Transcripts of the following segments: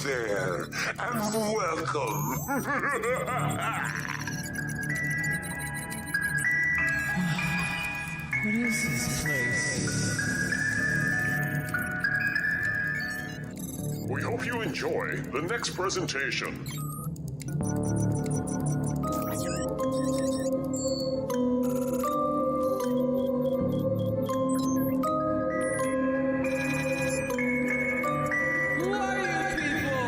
there, and welcome. What is this place? We hope you enjoy the next presentation. Who are you people?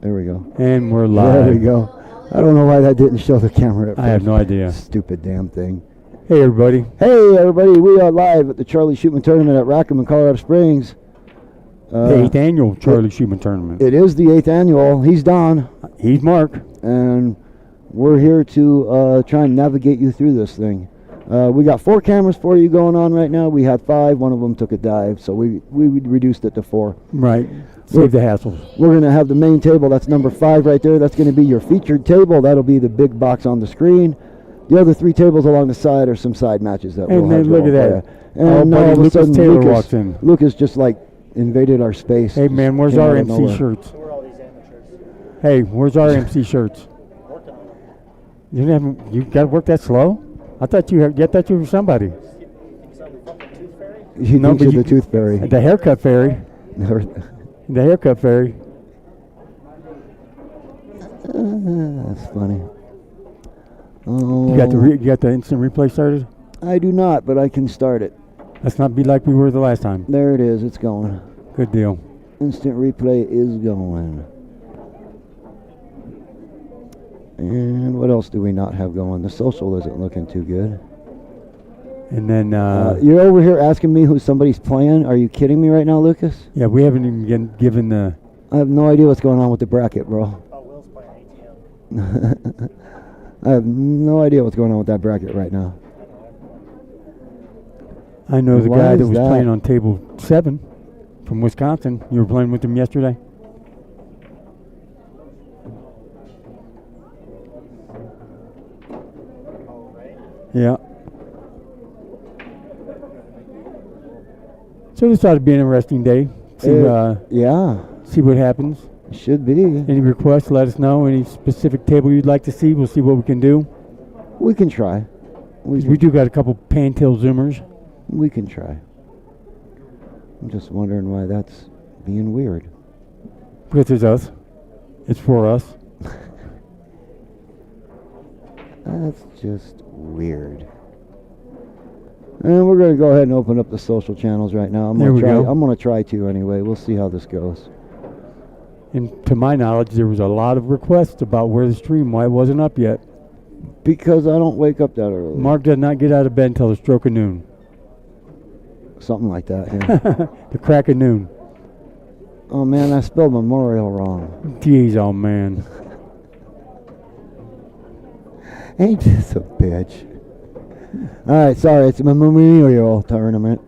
There we go. And we're live. There we go. I don't know why that didn't show the camera at first. I have no idea. Stupid damn thing. Hey, everybody. Hey, everybody. We are live at the Charlie Shootman Tournament at Rackham in Colorado Springs. The 8th annual Charlie Shootman Tournament. It is the 8th annual. He's Don. He's Mark. And we're here to try and navigate you through this thing. We got 4 cameras for you going on right now. We had 5. One of them took a dive, so we reduced it to 4. Right. Save the hassles. We're going to have the main table. That's number 5 right there. That's going to be your featured table. That'll be the big box on the screen. The other 3 tables along the side are some side matches that we'll have. And look at that. And buddy all of a Lucas sudden, Taylor walks in. Lucas just like invaded our space. Hey, man, where's Came our out of MC nowhere. shirts? Hey, where's our MC shirts? You didn't have, you got to work that slow? I thought you were somebody. He No, thinks but you're the tooth fairy. The haircut fairy. The haircut fairy. That's funny. You got the instant replay started? I do not, but I can start it. Let's not be like we were the last time. There it is. It's going. Good deal. Instant replay is going. And what else do we not have going? The social isn't looking too good. And then you're over here asking me who somebody's playing. Are you kidding me right now, Lucas? yeah, we haven't even given the. I have no idea what's going on with the bracket, bro. Oh, Will's playing ATM. I have no idea what's going on with that bracket right now. I know the Why guy that is was that? playing on table 7 from Wisconsin. You were playing with him yesterday. Oh, right? Yeah. So this ought to be an interesting day. See, Yeah, see what happens. it should be. Any requests, let us know. Any specific table you'd like to see, we'll see what we can do. We can try. 'Cause we do got a couple Pantail Zoomers. We can try. I'm just wondering why that's being weird. Because it's us. It's for us. That's just weird. And we're going to go ahead and open up the social channels right now. There we go. I'm going to try to anyway. We'll see how this goes. And to my knowledge, there was a lot of requests about where the stream, why it wasn't up yet. Because I don't wake up that early. Mark does not get out of bed until the stroke of noon. Something like that, yeah. The crack of noon. Oh, man, I spelled Memorial wrong. Jeez, oh man. Ain't this a bitch? All right, sorry. It's a Memeorial tournament.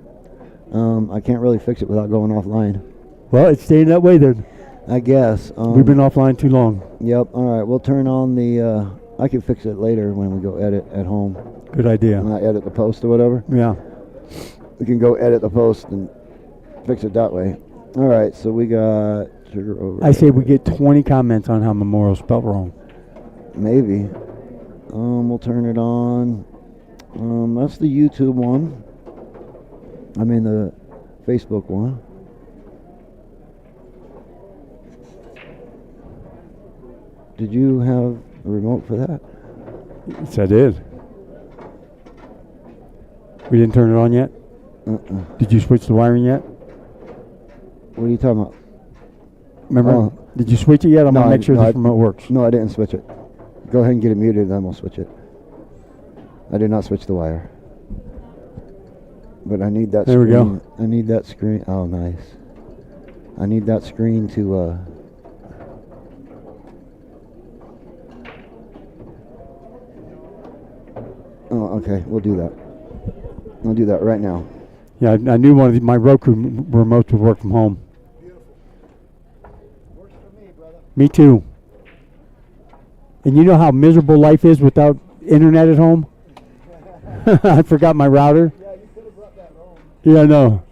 I can't really fix it without going offline. Well, it's staying that way then. I guess. We've been offline too long. Yep. All right. We'll turn on the. I can fix it later when we go edit at home. Good idea. When I edit the post or whatever. Yeah. We can go edit the post and fix it that way. All right. So we got sugar over. I say we get 20 comments on how Memorial spelled wrong. Maybe. We'll turn it on. That's the YouTube one. I mean the Facebook one. Did you have a remote for that? Yes, I did. We didn't turn it on yet? Did you switch the wiring yet? What are you talking about? Remember? Oh. Did you switch it yet? I'm No, going to make sure no, this remote works. No, I didn't switch it. Go ahead and get it muted, then we'll switch it. I did not switch the wire. But I need that There we screen. go. I need that screen. Oh, nice. I need that screen to, Oh, okay. We'll do that. I'll do that right now. Yeah, I knew one of my Roku remotes would work from home. Works for me, brother. Me too. And you know how miserable life is without internet at home? I forgot my router. Yeah, you could have brought that home. Yeah, I know.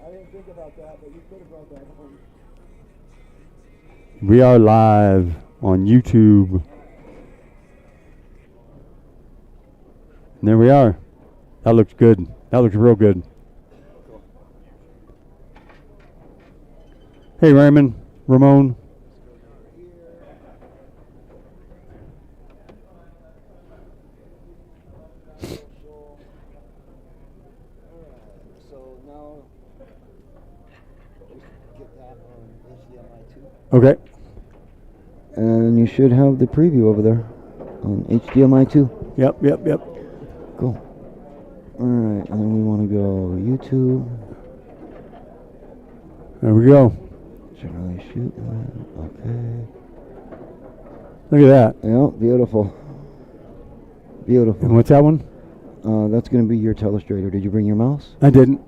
I didn't think about that, but you could have brought that home. We are live on YouTube. And there we are. That looks good. That looks real good. Hey, Raymond, Ramon. So now, just get that on HDMI 2. Okay. And you should have the preview over there on HDMI 2. Yep. Cool. Alright, and then we want to go YouTube. There we go. Generally Shootman. Okay. Look at that. Yeah, beautiful. Beautiful. And what's that one? That's going to be your telestrator. Did you bring your mouse? I didn't.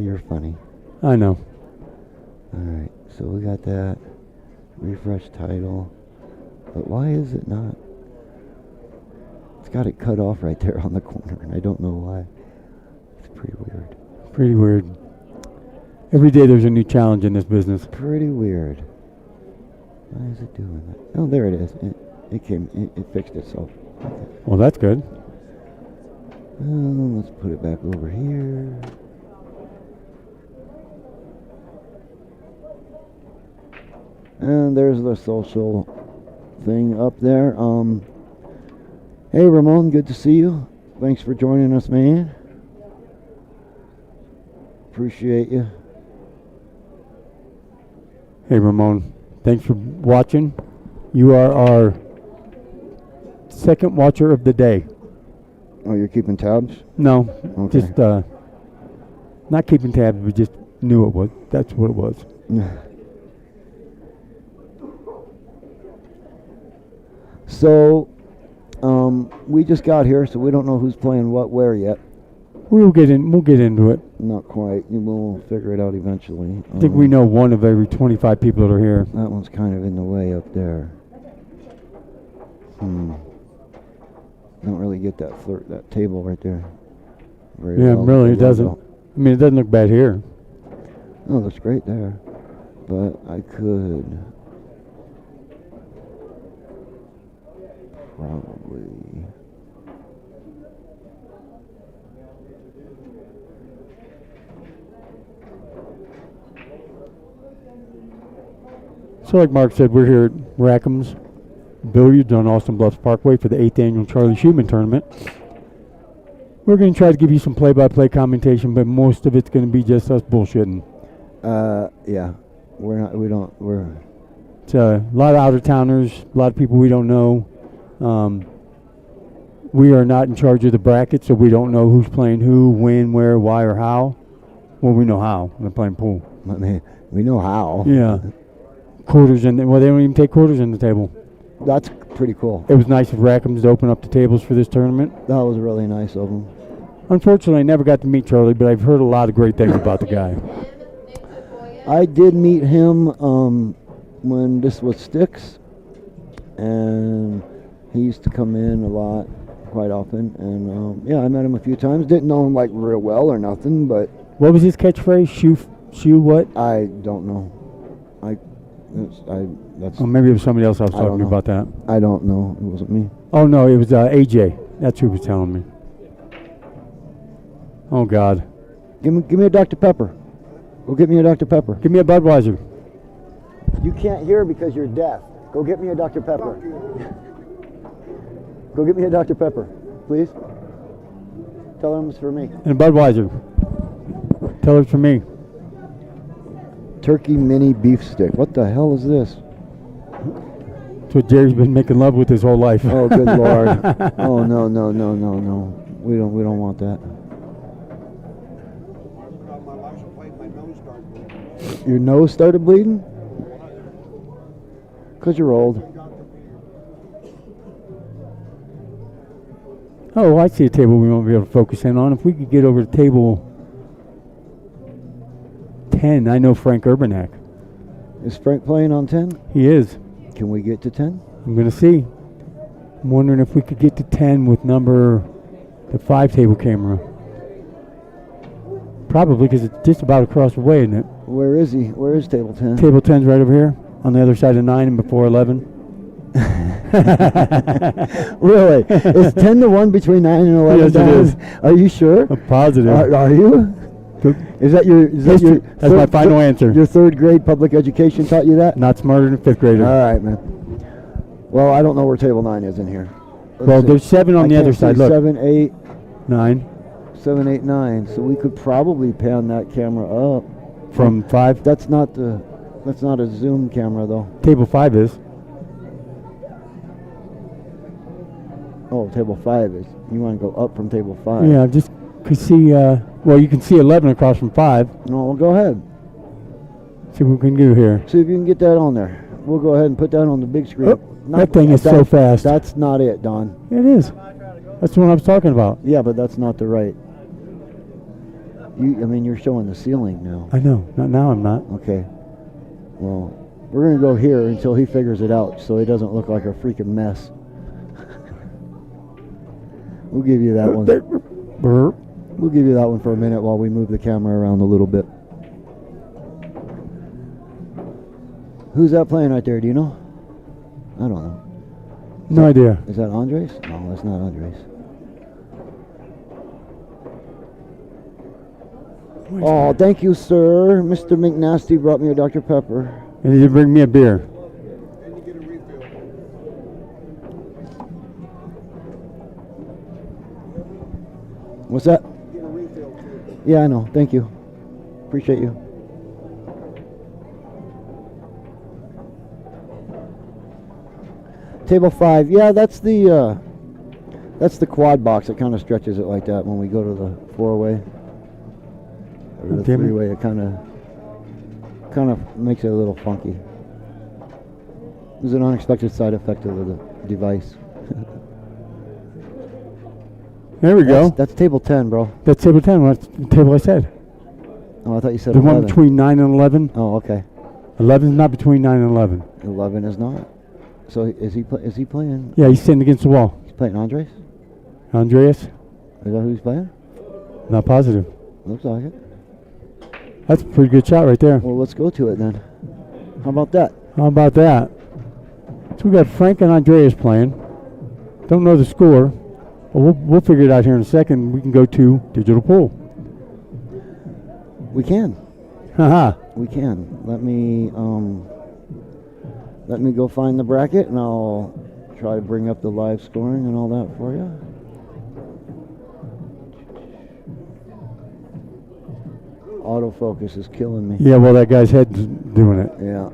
You're funny. I know. Alright, so we got that. Refresh title. But why is it not? It's got it cut off right there on the corner, and I don't know why. It's pretty weird. Pretty weird. Every day there's a new challenge in this business. Pretty weird. Why is it doing that? Oh, there it is. It fixed itself. Okay. Well, that's good. Let's put it back over here. And there's the social thing up there. Hey Ramon, good to see you. Thanks for joining us, man. Appreciate you. Hey, Ramon. Thanks for watching. You are our second watcher of the day. Oh, you're keeping tabs? No, Okay. just not keeping tabs, but just knew it was. That's what it was. So, we just got here, so we don't know who's playing what where yet. We'll get into it. Not quite. We'll figure it out eventually. I think we know one of every 25 people that are here. That one's kind of in the way up there. Don't really get that table right there. Very Yeah, well. really, it The doesn't. logo. I mean, it doesn't look bad here. Oh, that's great there. But I could probably. So like Mark said, we're here at Rackham's Billiards on Austin Bluffs Parkway for the 8th annual Charlie Shootman tournament. We're going to try to give you some play-by-play commentation, but most of it's going to be just us bullshitting. Yeah. It's a lot of out-of-towners, a lot of people we don't know. We are not in charge of the bracket, so we don't know who's playing who, when, where, why, or how. Well, we know how. They're playing pool. I mean, we know how. Yeah. Quarters in. Well, they don't even take quarters in the table. That's pretty cool. It was nice of Rackham's to open up the tables for this tournament. That was really nice of them. Unfortunately, I never got to meet Charlie, but I've heard a lot of great things about the guy. I did meet him when this was Sticks, and he used to come in a lot, quite often. And yeah, I met him a few times. Didn't know him like real well or nothing, but What was his catchphrase? Shoe what? I don't know. That's Oh, maybe it was somebody else I was I don't talking to know. about that. I don't know. It wasn't me. Oh, no, it was AJ. That's who was telling me. Oh, God. Give me a Dr. Pepper. Go get me a Dr. Pepper. Give me a Budweiser. You can't hear because you're deaf. Go get me a Dr. Pepper. Go get me a Dr. Pepper, please. Tell him it's for me. And a Budweiser. Tell her it's for me. turkey mini beef stick. What the hell is this? That's what Jerry's been making love with his whole life. Oh, good lord. Oh, no, no, no, no, no. We don't want that. Your nose started bleeding? Because you're old. Oh, I see a table we won't be able to focus in on. If we could get over to table 10, I know Frank Urbanak. Is Frank playing on 10? He is. Can we get to 10? I'm going to see. I'm wondering if we could get to 10 with the 5 table camera. Probably, because it's just about across the way, isn't it? Where is he? Where is table 10? Table 10's right over here, on the other side of 9 and before 11. Really? Is 10 to 1 between 9 and 11? Yes, it is. Are you sure? I'm positive. Are you? Is that your That's my final answer. Your third grade public education taught you that? Not smarter than a 5th grader. All right, man. Well, I don't know where table 9 is in here. Well, there's 7 on the other side. Look. 7, 8, 9 7, 8, 9. So we could probably pan that camera up. from 5. That's not a zoom camera though. Table 5 is. Oh, table 5 is. You want to go up from table 5? Yeah, just could see. Well, you can see 11 across from 5. No, well, go ahead. See what we can do here. See if you can get that on there. We'll go ahead and put that on the big screen. Oh, that thing is so fast. That's not it, Don. It is. That's the one I was talking about. Yeah, but that's not the right. I mean, you're showing the ceiling now. I know. Not now. I'm not. Okay. Well, we're going to go here until he figures it out so it doesn't look like a freaking mess. We'll give you that one. Burp. We'll give you that one for a minute while we move the camera around a little bit. Who's that playing right there? Do you know? I don't know. No idea. Is that Andres? No, that's not Andres. Oh, thank you, sir. Mr. McNasty brought me a Dr. Pepper. And he did bring me a beer. What's that? Yeah, I know. Thank you. Appreciate you. Table 5. Yeah, that's the quad box. It kind of stretches it like that when we go to the 4-way or the 3-way. It kind of makes it a little funky. It was an unexpected side effect of the device. There we go. That's table 10, bro. That's table 10. That's the table I said. Oh, I thought you said The 11. one between 9 and 11. Oh, okay. 11 is not between 9 and 11. 11 is not. So is he playing? Yeah, he's sitting against the wall. He's playing Andres? Andreas? Is that who he's playing? Not positive. Looks like it. That's a pretty good shot right there. Well, let's go to it then. How about that? How about that? So we got Frank and Andreas playing. Don't know the score. But we'll figure it out here in a second. We can go to digital pool. We can. Haha. We can. Let me go find the bracket, and I'll try to bring up the live scoring and all that for you. Autofocus is killing me. Yeah, well, that guy's head's doing it. Yeah.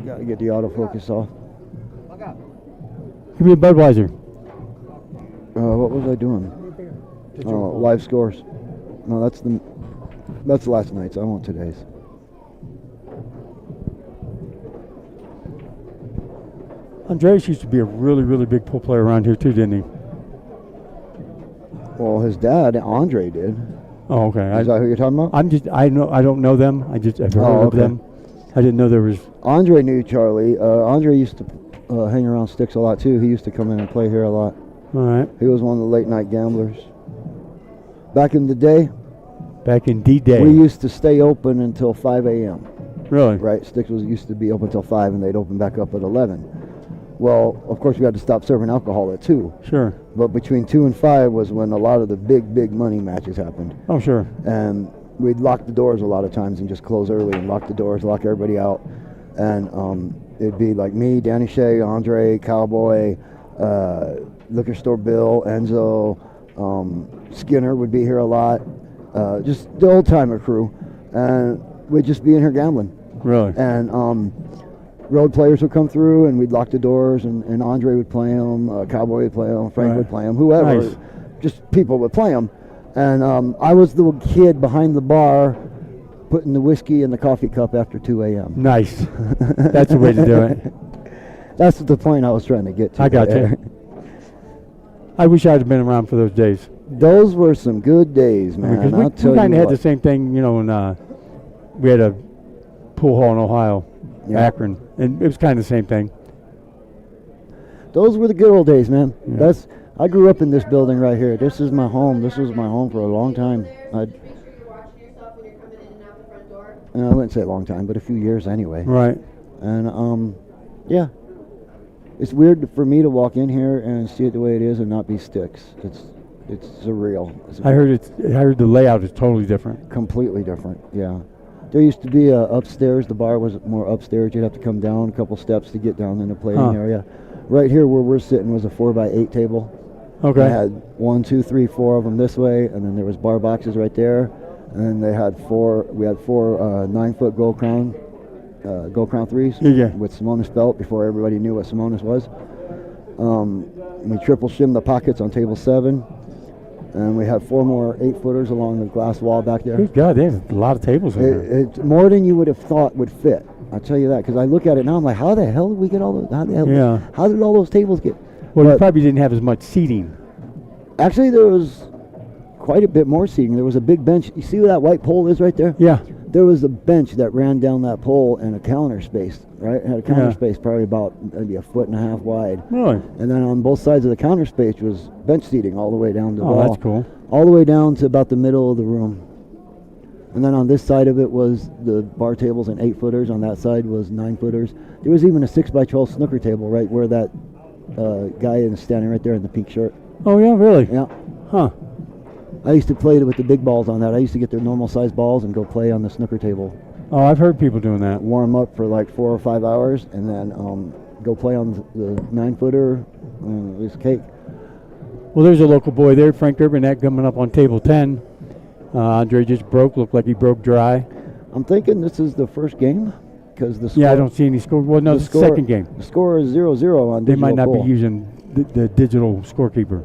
Got to get the autofocus off. Give me a Budweiser. What was I doing? Oh, live scores. No, that's last night's. I want today's. Andreas used to be a really, really big pool player around here too, didn't he? Well, his dad, Andre, did. Oh, okay. Is that who you're talking about? I don't know them. I've heard of them. I didn't know there was. Andre knew Charlie. Andre used to hang around Sticks a lot too. He used to come in and play here a lot. All right. He was one of the late night gamblers. Back in the day. Back in D-Day. We used to stay open until 5 a.m. Really? Right. Sticks used to be open until 5, and they'd open back up at 11. Well, of course, we had to stop serving alcohol at 2. Sure. But between 2 and 5 was when a lot of the big money matches happened. Oh, sure. And we'd lock the doors a lot of times and just close early and lock the doors, lock everybody out. And it'd be like me, Danny Shea, Andre, Cowboy, Liquor Store Bill, Enzo, Skinner would be here a lot. Just the old-timer crew. And we'd just be in here gambling. Really? And road players would come through, and we'd lock the doors, and Andre would play them, Cowboy would play them, Frank Right. would play them, whoever. Nice. Just people would play them. And I was the kid behind the bar putting the whiskey in the coffee cup after 2 a.m. Nice. That's the way to do it. That's the point I was trying to get to. I got there. you. I wish I'd have been around for those days. Those were some good days, man. Because I'll we tell kind you of had what. the same thing, you know, when we had a pool hall in Ohio, Yeah. Akron, and it was kind of the same thing. Those were the good old days, man. Yeah. I grew up in this building right here. This is my home. This was my home for a long time. Make sure you're watching yourself when you're coming in and out the front door. I wouldn't say a long time, but a few years anyway. Right. And yeah, it's weird for me to walk in here and see it the way it is and not be Sticks. It's surreal. It's I heard the layout is totally different. completely different. Yeah, there used to be upstairs. The bar was more upstairs. You'd have to come down a couple steps to get down in the playing Huh. area. Right here where we're sitting was a 4x8 table. Okay. They had 1, 2, 3, 4 of them this way, and then there was bar boxes right there, and then they had four. We had four 9-foot gold crown threes Yeah. with Simonis belt before everybody knew what Simonis was. We triple shimmed the pockets on table 7, and we had 4 more 8-footers along the glass wall back there. Good God, there's a lot of tables in there. It's more than you would have thought would fit. I'll tell you that, because I look at it now, I'm like, how the hell did we get all those? Yeah. How did all those tables get? Well, you but- probably didn't have as much seating. Actually, there was quite a bit more seating. There was a big bench. You see where that white pole is right there? Yeah. There was a bench that ran down that pole and a counter space, right? It had a counter Yeah. space probably about maybe 1.5 feet wide. Really? And then on both sides of the counter space was bench seating all the way down to the Oh, wall. that's cool. All the way down to about the middle of the room. And then on this side of it was the bar tables and 8-footers. On that side was 9-footers. There was even a 6x12 snooker table right where that guy is standing right there in the pink shirt. Oh, yeah, really? Yeah. Huh. I used to play with the big balls on that. I used to get their normal size balls and go play on the snooker table. Oh, I've heard people doing that. Warm up for like 4 or 5 hours and then go play on the 9-footer. It was cake. Well, there's a local boy there, Frank Urbanek, coming up on table 10. Andre just broke, looked like he broke dry. I'm thinking this is the first game because the score, Yeah, I don't see any score. Well, no, the it's the score- second game. The score is 0-0 on They digital might not pool. be using the digital scorekeeper.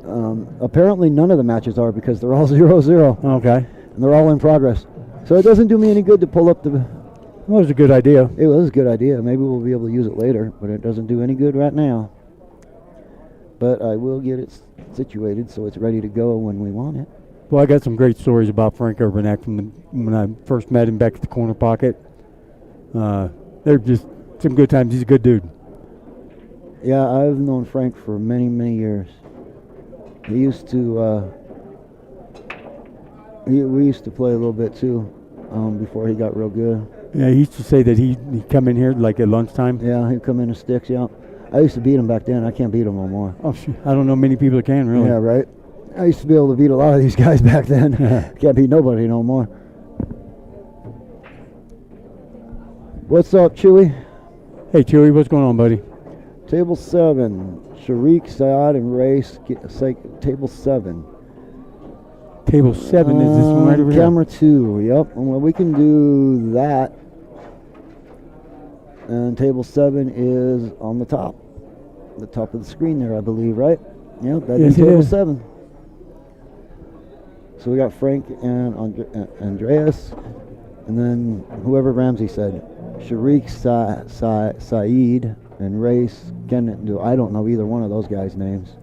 Apparently, none of the matches are because they're all 0-0 Okay. and they're all in progress. So it doesn't do me any good to pull up the. Well, it was a good idea. It was a good idea. Maybe we'll be able to use it later, but it doesn't do any good right now. But I will get it situated so it's ready to go when we want it. Well, I got some great stories about Frank Urbanek from when I first met him back at the corner pocket. They're just some good times. He's a good dude. Yeah, I've known Frank for many, many years. He used to. We used to play a little bit too, before he got real good. Yeah, he used to say that he'd come in here like at lunchtime. Yeah, he'd come in and sticks. Yeah, I used to beat him back then. I can't beat him no more. Oh, shoot. I don't know many people that can, really. Yeah, right. I used to be able to beat a lot of these guys back then. Can't beat nobody no more. What's up, Chewy? Hey, Chewy, what's going on, buddy? Table 7, Sharik, Sayad, and Race. Table 7. Table 7 is this one right over here? Camera 2, yep. Well, we can do that. And table 7 is on the top of the screen there, I believe, right? Yeah, that'd Yes, be it table is. 7. So we got Frank and Andreas, and then whoever Ramsey said, Sharik, Saeed, and Race. I don't know either one of those guys' names.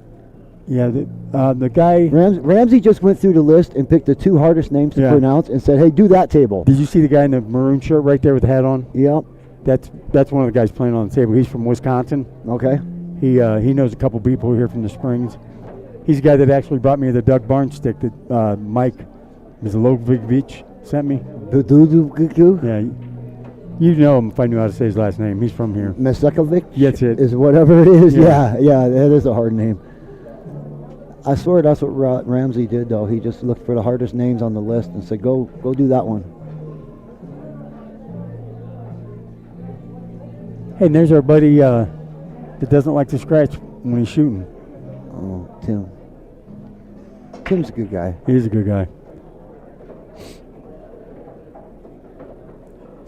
Yeah, the guy. Ramsey just went through the list and picked the 2 hardest names to Yeah. pronounce and said, "Hey, do that table." Did you see the guy in the maroon shirt right there with the hat on? Yep. That's one of the guys playing on the table. He's from Wisconsin. Okay. He knows a couple people here from the Springs. He's the guy that actually brought me the Doug Barnes stick that Mike Mizalovic sent me. Yeah, you know him if I knew how to say his last name. He's from here. Mesekovic? That's it. Is whatever it is. Yeah. Yeah, that is a hard name. I swear that's what Ramsey did, though. He just looked for the hardest names on the list and said, go do that one. Hey, and there's our buddy that doesn't like to scratch when he's shooting. Oh, Tim. Tim's a good guy. He is a good guy.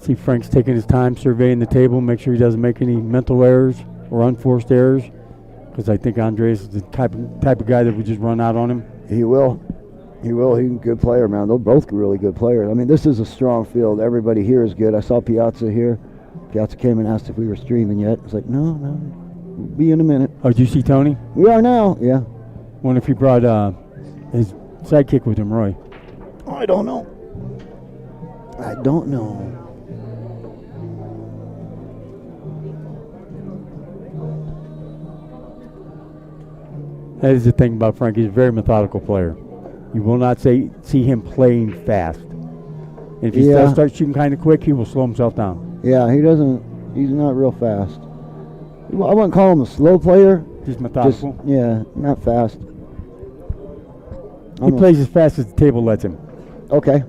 See Frank's taking his time surveying the table, make sure he doesn't make any mental errors or unforced errors. Because I think Andres is the type of guy that would just run out on him. He will. He will. He's a good player, man. They're both really good players. I mean, this is a strong field. Everybody here is good. I saw Piazza here. Piazza came and asked if we were streaming yet. I was like, no. We'll be in a minute. Oh, did you see Tony? We are now. Yeah. Wonder if he brought his sidekick with him, Roy. I don't know. That is the thing about Frank. He's a very methodical player. You will not see him playing fast. And if he does start shooting kind of quick, he will slow himself down. Yeah, he doesn't. He's not real fast. I wouldn't call him a slow player. Just methodical? Yeah, not fast. He plays as fast as the table lets him. Okay.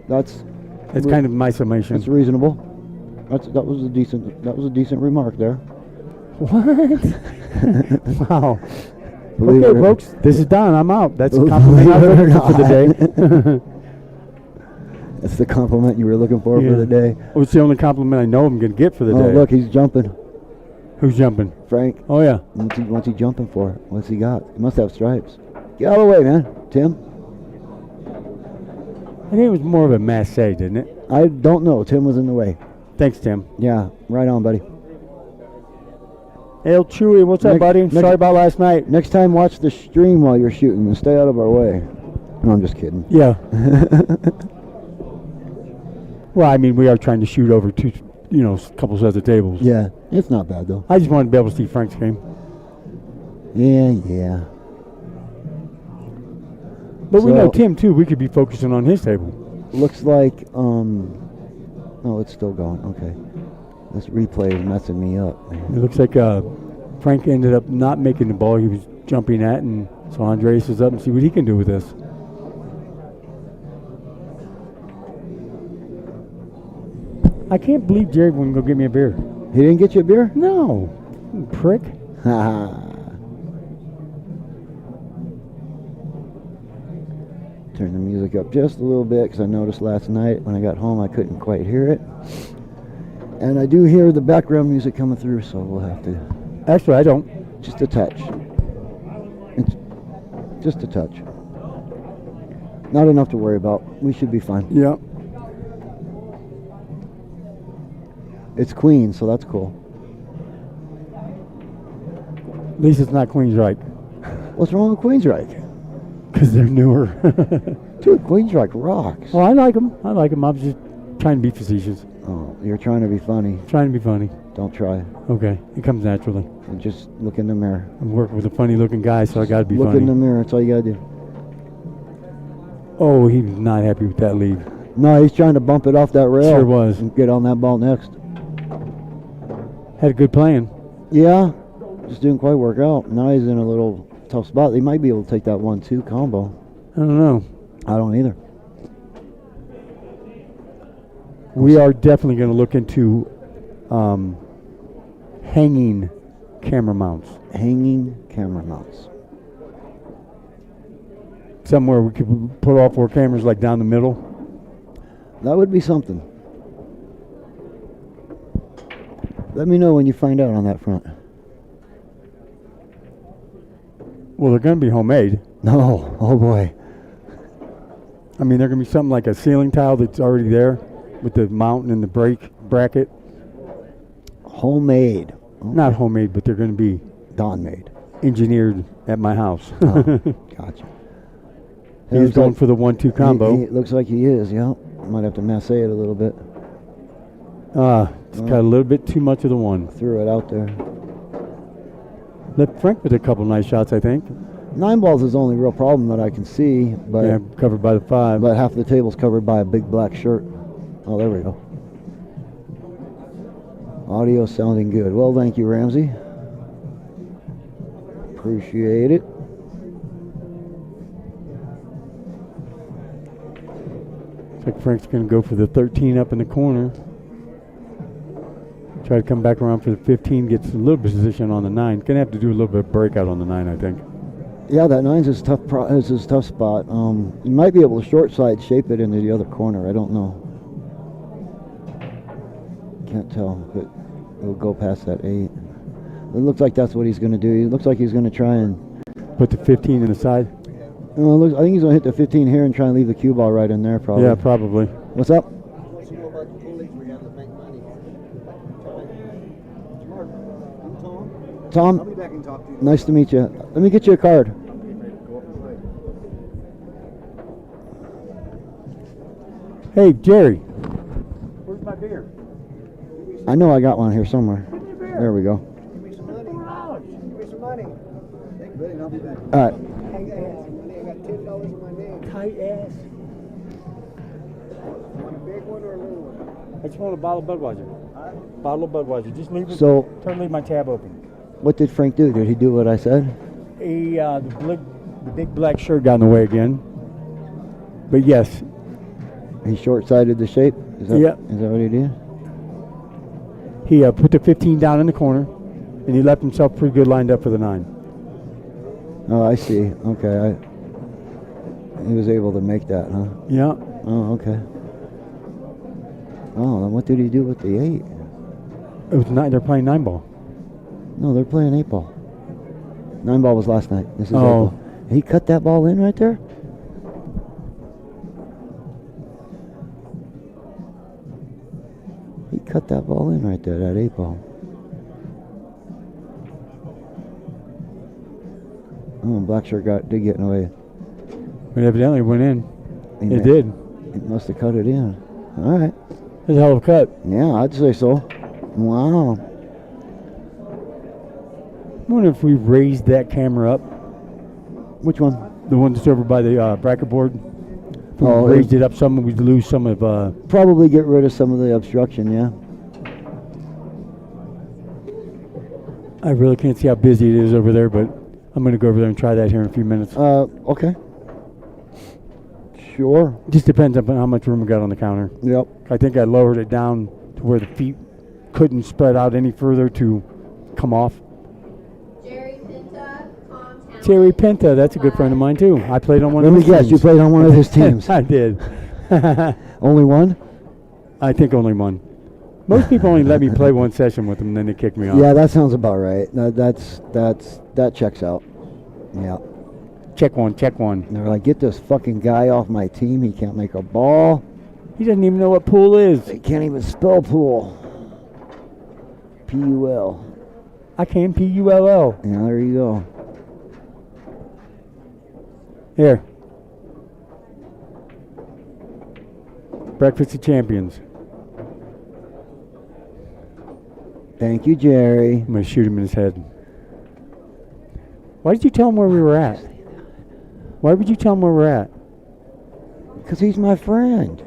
That's kind of my summation. That's reasonable. That was a decent remark there. What? Wow. Believe Okay, folks, this is done. I'm out. That's a compliment I was looking for the day. That's the compliment you were looking for the day. Well, it's the only compliment I know I'm going to get for the day. Oh, look, he's jumping. Who's jumping? Frank. Oh, yeah. What's he jumping for? What's he got? He must have stripes. Get out of the way, man. Tim? I think it was more of a masse, didn't it? I don't know. Tim was in the way. Thanks, Tim. Yeah, right on, buddy. Hey, Chewy, what's up, buddy? Sorry about last night. Next time, watch the stream while you're shooting and stay out of our way. No, I'm just kidding. Yeah. Well, I mean, we are trying to shoot over two, a couple sets of tables. Yeah, it's not bad, though. I just wanted to be able to see Frank's game. Yeah. But we know Tim, too. We could be focusing on his table. Looks like, oh, it's still going. Okay. This replay is messing me up. It looks like Frank ended up not making the ball he was jumping at, and so Andres is up and see what he can do with this. I can't believe Jerry wouldn't go get me a beer. He didn't get you a beer? No. Prick. Turn the music up just a little bit because I noticed last night when I got home I couldn't quite hear it. And I do hear the background music coming through, so we'll have to. Actually, I don't. Just a touch. It's just a touch. Not enough to worry about. We should be fine. Yeah. It's Queen, so that's cool. At least it's not Queensryche. What's wrong with Queensryche? Because they're newer. Dude, Queensryche rocks. Well, I like them. I was just trying to be facetious. Oh, you're trying to be funny. Trying to be funny. Don't try. Okay, it comes naturally. And just look in the mirror. I'm working with a funny-looking guy, so I got to be look funny. in the mirror. That's all you got to do. Oh, he was not happy with that lead. No, he's trying to bump it off that rail. Sure was. And get on that ball next. Had a good plan. Yeah, just didn't quite work out. Now he's in a little tough spot. They might be able to take that 1-2 combo. I don't know. I don't either. We are definitely going to look into hanging camera mounts. Hanging camera mounts. Somewhere we could put all four cameras like down the middle. That would be something. Let me know when you find out on that front. Well, they're going to be homemade. No. Oh, boy. I mean, they're going to be something like a ceiling tile that's already there with the mount and the brake bracket. Homemade. Okay. Not homemade, but they're going to be Don-made. Engineered at my house. Oh, gotcha. He's going for the 1-2 combo. He looks like he is, yeah. Might have to masse it a little bit. It's got a little bit too much of the one. Threw it out there. Let Frank with a couple nice shots, I think. 9 balls is the only real problem that I can see. But yeah, covered by the 5. But half the table's covered by a big black shirt. Oh, there we go. Audio sounding good. Well, thank you, Ramsey. Appreciate it. Looks like Frank's going to go for the 13 up in the corner. Try to come back around for the 15, gets a little position on the 9. Going to have to do a little bit of breakout on the 9, I think. Yeah, that 9's his tough spot. You might be able to short side shape it into the other corner. I don't know. Can't tell, but it'll go past that 8. It looks like that's what he's going to do. He looks like he's going to try and Put the 15 in the side. I think he's going to hit the 15 here and try and leave the cue ball right in there, probably. Yeah, probably. What's up? Once you know about the pool leagues, we have to make money. Tom? I'll be Tom, back and talk to you. nice to meet you. Let me get you a card. Hey, Jerry. Where's my beer? I know I got one here somewhere. There we go. Give me some money. Give me some money. Thank you, buddy. I'll be back. All right. I got some money. I got $10 in my name. Tight ass. Want a big one or a little one? I just want a bottle of Budweiser. Bottle of Budweiser. Just leave it. So, Leave my tab open. what did Frank do? Did he do what I said? The big black shirt got in the way again. But yes, He short-sided the shape? Is that, Yeah. Is that what he did? he put the 15 down in the corner, and he left himself pretty good lined up for the 9. Oh, I see. Okay. He was able to make that, huh? Yeah. Oh, okay. Oh, then what did he do with the 8? It was 9. They're playing 9 ball. No, they're playing 8 ball. 9 ball was last night. This is 8 Oh. ball. He cut that ball in right there? He cut that ball in right there, that 8 ball. Oh, black shirt did get in the way. But evidently it went in. He It ma- did. He must have cut it in. All right. It's a hell of a cut. Yeah, I'd say so. Wow. I wonder if we raised that camera up, Which one? the one that's over by the bracket board. If we Oh, raised it up some, we'd lose some of. Probably get rid of some of the obstruction, yeah. I really can't see how busy it is over there, but I'm going to go over there and try that here in a few minutes. Okay. Sure. Just depends on how much room we got on the counter. Yep. I think I lowered it down to where the feet couldn't spread out any further to come off. Jerry Pinta, Tom Talent. Terry Pinta, that's a good friend of mine too. I played on one Let of me his guess, teams. you played on one of his teams. I did. Only one? I think only one. Most people only let me play one session with them, and then they kick me off. Yeah, that sounds about right. That checks out. Yeah. Check one, check one. They're like, get this fucking guy off my team. He can't make a ball. He doesn't even know what pool is. They can't even spell pool. P-U-L. I can P-U-L-L. Yeah, there you go. Here. Breakfast of Champions. Thank you, Jerry. I'm going to shoot him in his head. Why did you tell him where we were at? Why would you tell him where we're at? Because he's my friend.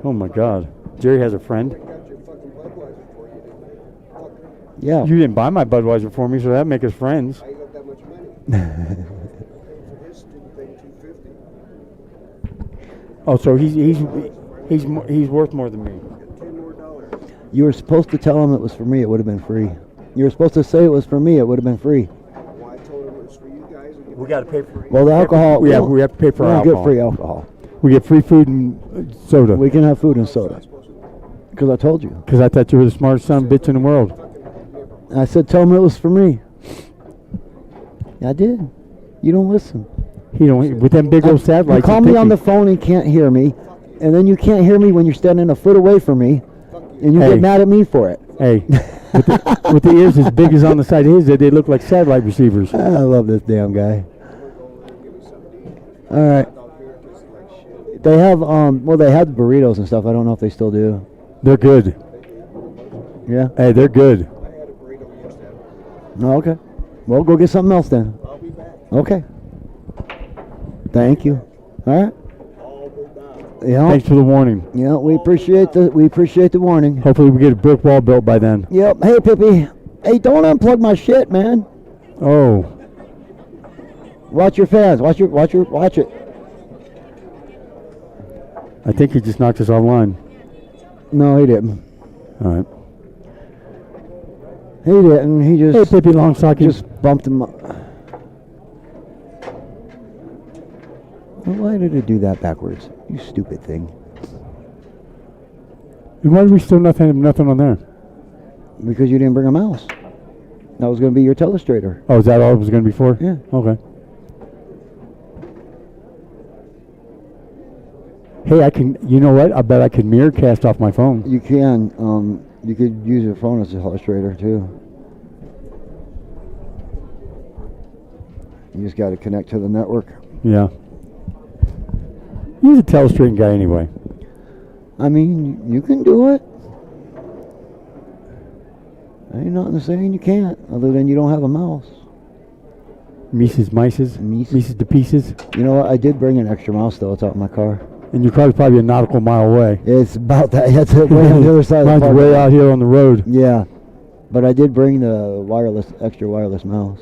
Oh, my God. Jerry has a friend. Got your fucking Budweiser for you, didn't I? Fucker. You didn't buy my Budweiser for me, so that'd make us friends. I ain't got that much money. For his stupid thing, $250. Oh, so he's worth more than me. $10 more. You were supposed to tell him it was for me. It would have been free. You were supposed to say it was for me. It would have been free. Well, I told him it was for you guys. And We got to pay for it. Well, the alcohol. We have to pay for we our don't get alcohol. free alcohol. We get free food and soda. We can have food and soda. Because I told you. Because I thought you were the smartest son of a bitch in the world. I said, tell him it was for me. I did. You don't listen. He don't with them big old satellites. You call he's me on the picky. phone and can't hear me, and then you can't hear me when you're standing a foot away from me, and you Hey. get mad at me for it. Hey, with the ears as big as on the side of his, they look like satellite receivers. I love this damn guy. All right. They have they had the burritos and stuff. I don't know if they still do. They're good. Yeah. Hey, they're good. Oh, okay. Well, go get something else then. I'll be back. Okay. Thank you. All right. Yeah. Thanks for the warning. Yeah. We appreciate the warning. Hopefully we get a brick wall built by then. Yep. Hey, Pippi. Hey, don't unplug my shit, man. Oh, Watch your fans. Watch it. I think he just knocked us offline. No, he didn't. All right. He didn't. He Hey, just Pippi Longstocking. bumped him up. Well, why did it do that backwards? You stupid thing. And why do we still nothing on there? Because you didn't bring a mouse. That was going to be your telestrator. Oh, is that all it was going to be for? Yeah. Okay. Hey, I can. You know what? I bet I could mirror cast off my phone. You can. You could use your phone as a telestrator too. You just got to connect to the network. Yeah. He's a telestrating guy anyway. I mean, you can do it. Ain't nothing saying you can't, other than you don't have a mouse. Mises, Mises, Mises. Mises to pieces. You know what? I did bring an extra mouse though. It's out in my car. And your car's probably a nautical mile away. It's about that. That's it. Way on the other side of the Mine's park. way out here on the road. Yeah, but I did bring the extra wireless mouse.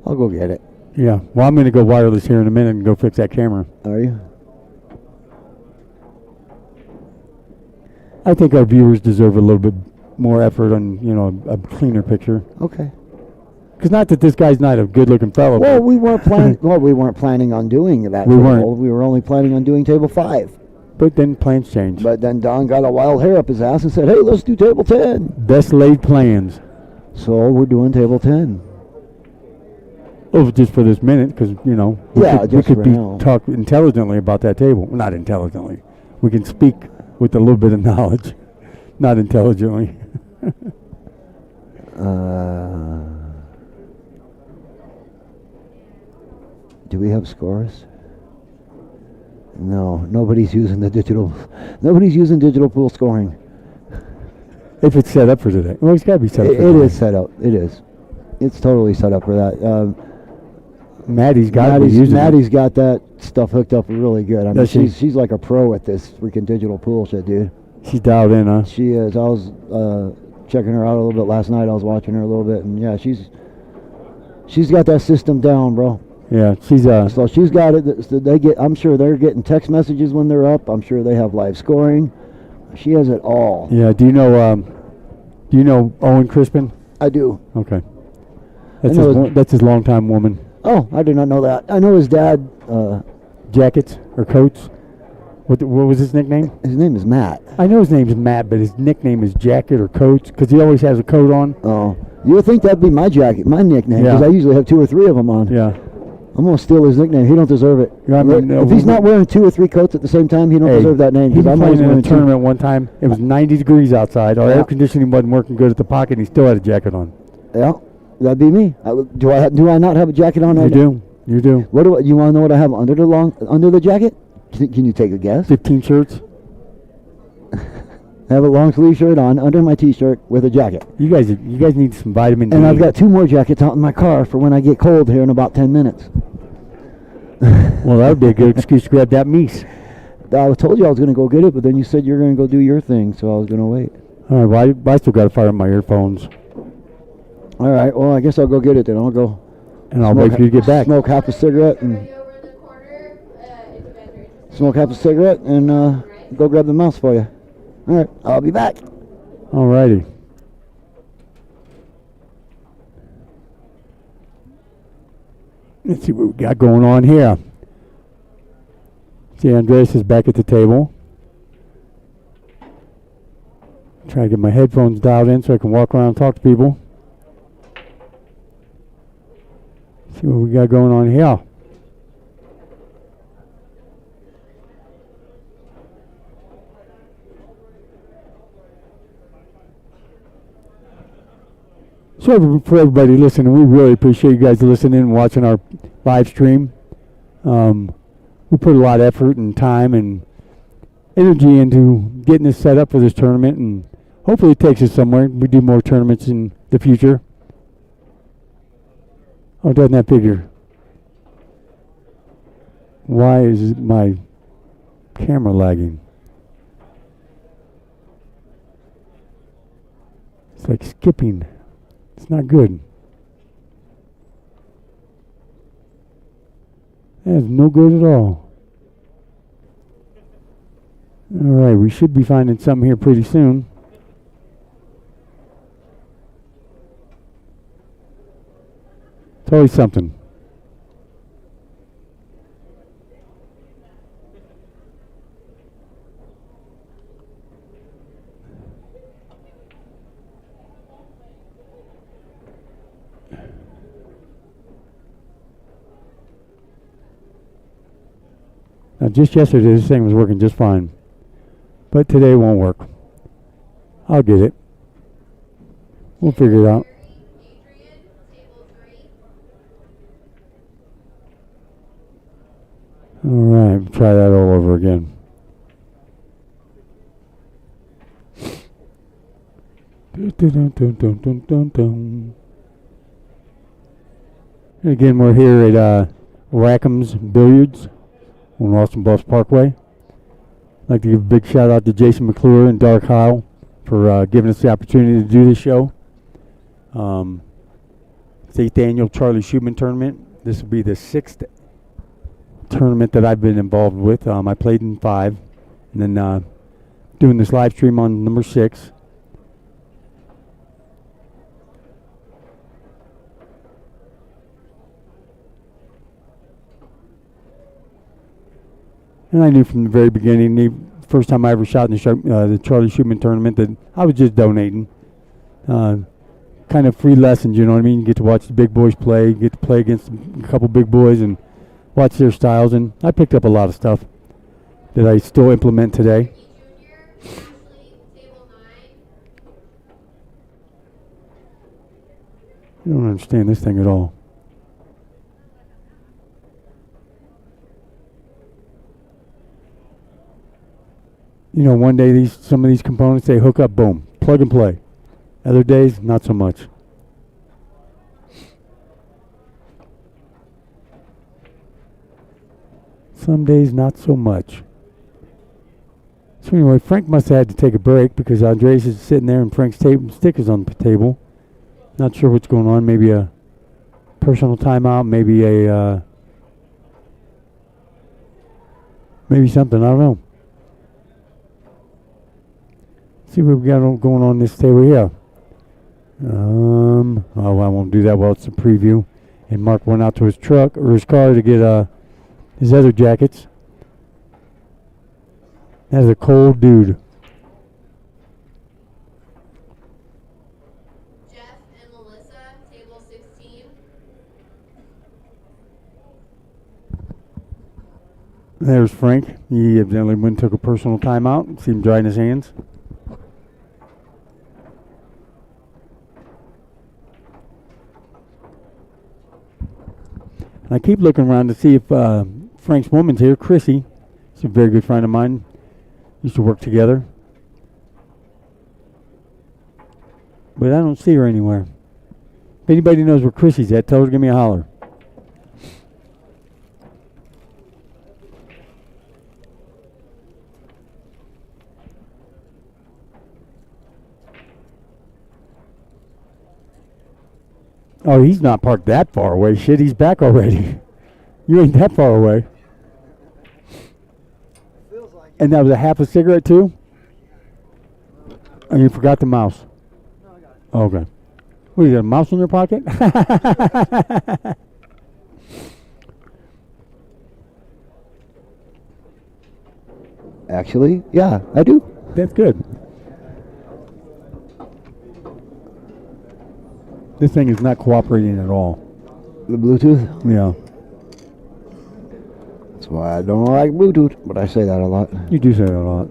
I'll go get it. Yeah. Well, I'm going to go wireless here in a minute and go fix that camera. Are you? I think our viewers deserve a little bit more effort on, a cleaner picture. Okay. Because not that this guy's not a good-looking fellow. Well, but we weren't planning. Well, we weren't planning on doing that. We table. weren't. We were only planning on doing table 5. But then plans changed. But then Don got a wild hair up his ass and said, "Hey, let's do table 10." Best laid plans. So we're doing table 10. Oh, just for this minute, because, we Yeah, just could for be now. talk intelligently about that table. Well, not intelligently. We can speak with a little bit of knowledge. Not intelligently. Do we have scores? No, nobody's using the digital. Nobody's using digital pool scoring. If it's set up for today. Well, it's got to be set up It for today. is set up. It is. It's totally set up for that. Maddie's got to be using Maddie's got that stuff hooked up really good. I mean, Does she? she's like a pro at this freaking digital pool shit, dude. it. She's dialed in, huh? She is. I was checking her out a little bit last night. I was watching her a little bit, and yeah, she's got that system down, bro. Yeah, she's So she's got it. So they get. I'm sure they're getting text messages when they're up. I'm sure they have live scoring. She has it all. Yeah, do you know Owen Crispin? I do. Okay. know That's his longtime woman. Oh, I did not know that. I know his dad. Jackets or coats? What was his nickname? His name is Matt. I know his name's Matt, but his nickname is Jacket or Coats because he always has a coat on. Oh, you would think that'd be my nickname, because Yeah. I usually have 2 or 3 of them on. Yeah. I'm gonna steal his nickname. He don't deserve it. Yeah, I mean, If he's not wearing 2 or 3 coats at the same time, he don't deserve that name. He Because was I'm always playing in a wearing 2. tournament one time. It was 90 degrees outside. Our Yeah. air conditioning wasn't working good at the pocket, and he still had a jacket on. Yeah, that'd be me. Do I not have a jacket on? You right now? do. You do. What do you want to know? What I have under the jacket? Can you take a guess? 15 shirts. I have a long sleeve shirt on under my t-shirt with a jacket, You guys need some vitamin D. and I've got 2 more jackets out in my car for when I get cold here in about 10 minutes. Well, that would be a good excuse to grab that meese. I told you I was going to go get it, but then you said you're going to go do your thing, so I was going to wait. All right, well, I still got to fire up my earphones, All right, well, I guess I'll go get it then. I'll go and I'll wait for you to get back. smoke half a cigarette and Right over in the corner, if you guys are interested. smoke half a cigarette and go grab the mouse for you. All right, I'll be back. All righty. Let's see what we got going on here. See, Andreas is back at the table. Try to get my headphones dialed in so I can walk around and talk to people. See what we got going on here. So for everybody listening, we really appreciate you guys listening and watching our live stream. We put a lot of effort and time and energy into getting this set up for this tournament, and hopefully it takes us somewhere. We do more tournaments in the future. Oh, doesn't that figure? Why is my camera lagging? It's like skipping. It's not good. That is no good at all. All right, we should be finding something here pretty soon. It's always something. Just yesterday, this thing was working just fine. But today it won't work. I'll get it. We'll figure it out. Adrian, table 3. All right, try that all over again. Dun. And again, we're here at Rackham's Billiards on Austin Bluffs Parkway. I'd like to give a big shout out to Jason McClure and Dark Heil for giving us the opportunity to do this show. It's 8th annual Charlie Shootman tournament. This will be the 6th tournament that I've been involved with. I played in 5, and then doing this live stream on number 6. And I knew from the very beginning, the first time I ever shot in the Charlie Shootman tournament, that I was just donating. Kind of free lessons, you know what I mean? You get to watch the big boys play, you get to play against a couple big boys and watch their styles. And I picked up a lot of stuff that I still implement today. Junior, Ashley, table 9. I don't understand this thing at all. You know, one day some of these components, they hook up, boom, plug and play. Other days, not so much. Some days, not so much. So anyway, Frank must have had to take a break because Andres is sitting there and Frank's stickers on the table. Not sure what's going on. Maybe a personal timeout. Maybe something. I don't know. See what we got going on this table here. Oh, I won't do that while it's a preview. And Mark went out to his truck or his car to get his other jackets. That's a cold dude. Jeff and Melissa, table 16. There's Frank. He evidently went and took a personal timeout. See him drying his hands. I keep looking around to see if Frank's woman's here. Chrissy, she's a very good friend of mine. Used to work together. But I don't see her anywhere. If anybody knows where Chrissy's at, tell her to give me a holler. Oh, he's not parked that far away. Shit, he's back already. You ain't that far away. Feels like And that was a half a cigarette, too? And you forgot the mouse. No, I got it. Oh, okay. What, you got a mouse in your pocket? Actually, yeah, I do. That's good. This thing is not cooperating at all. The Bluetooth? Yeah. That's why I don't like Bluetooth, but I say that a lot. You do say that a lot.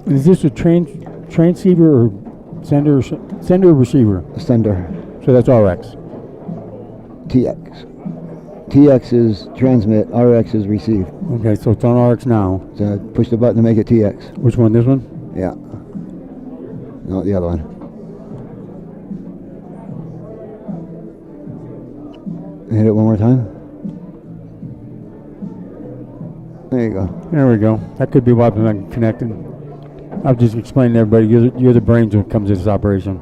Is this a transceiver or sender or receiver? Sender. So that's RX. TX. TX is transmit, RX is receive. Okay, so it's on RX now. So push the button to make it TX. Which one? This one? Yeah. No, the other one. Hit it one more time. There you go. There we go. That could be why I'm not connected. I'll just explain to everybody, you're the brains when it comes to this operation.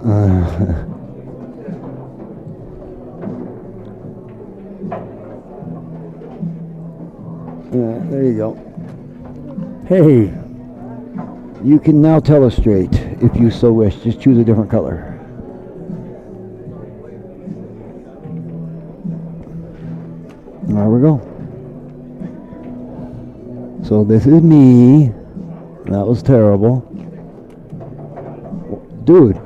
There you go. Hey, You can now tell us straight if you so wish. Just choose a different color. There we go. So this is me. That was terrible. Dude,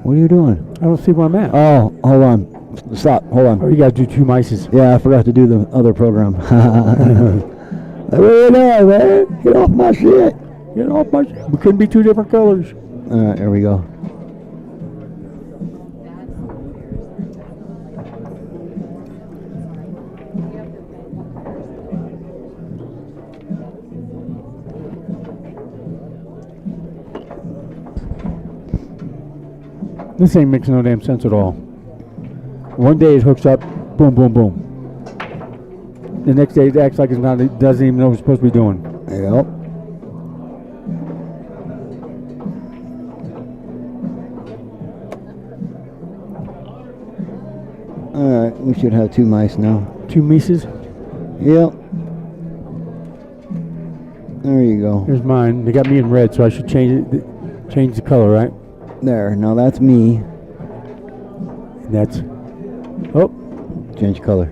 What are you doing? I don't see where I'm at. Oh, hold on. Stop. Hold on. Oh, you gotta do 2 mices. Yeah, I forgot to do the other program. What are you doing, man? Get off my shit. Get off my. We couldn't be 2 different colors. All right, here we go. This ain't making no damn sense at all. One day it hooks up, boom, boom, boom. The next day it acts like it's not. It doesn't even know what it's supposed to be doing. Yep. All right, we should have 2 mice now. 2 mices. Yep. There you go. Here's mine. They got me in red, so I should change it. Change the color, right? There. Now that's me. And that's. Oh, Change color.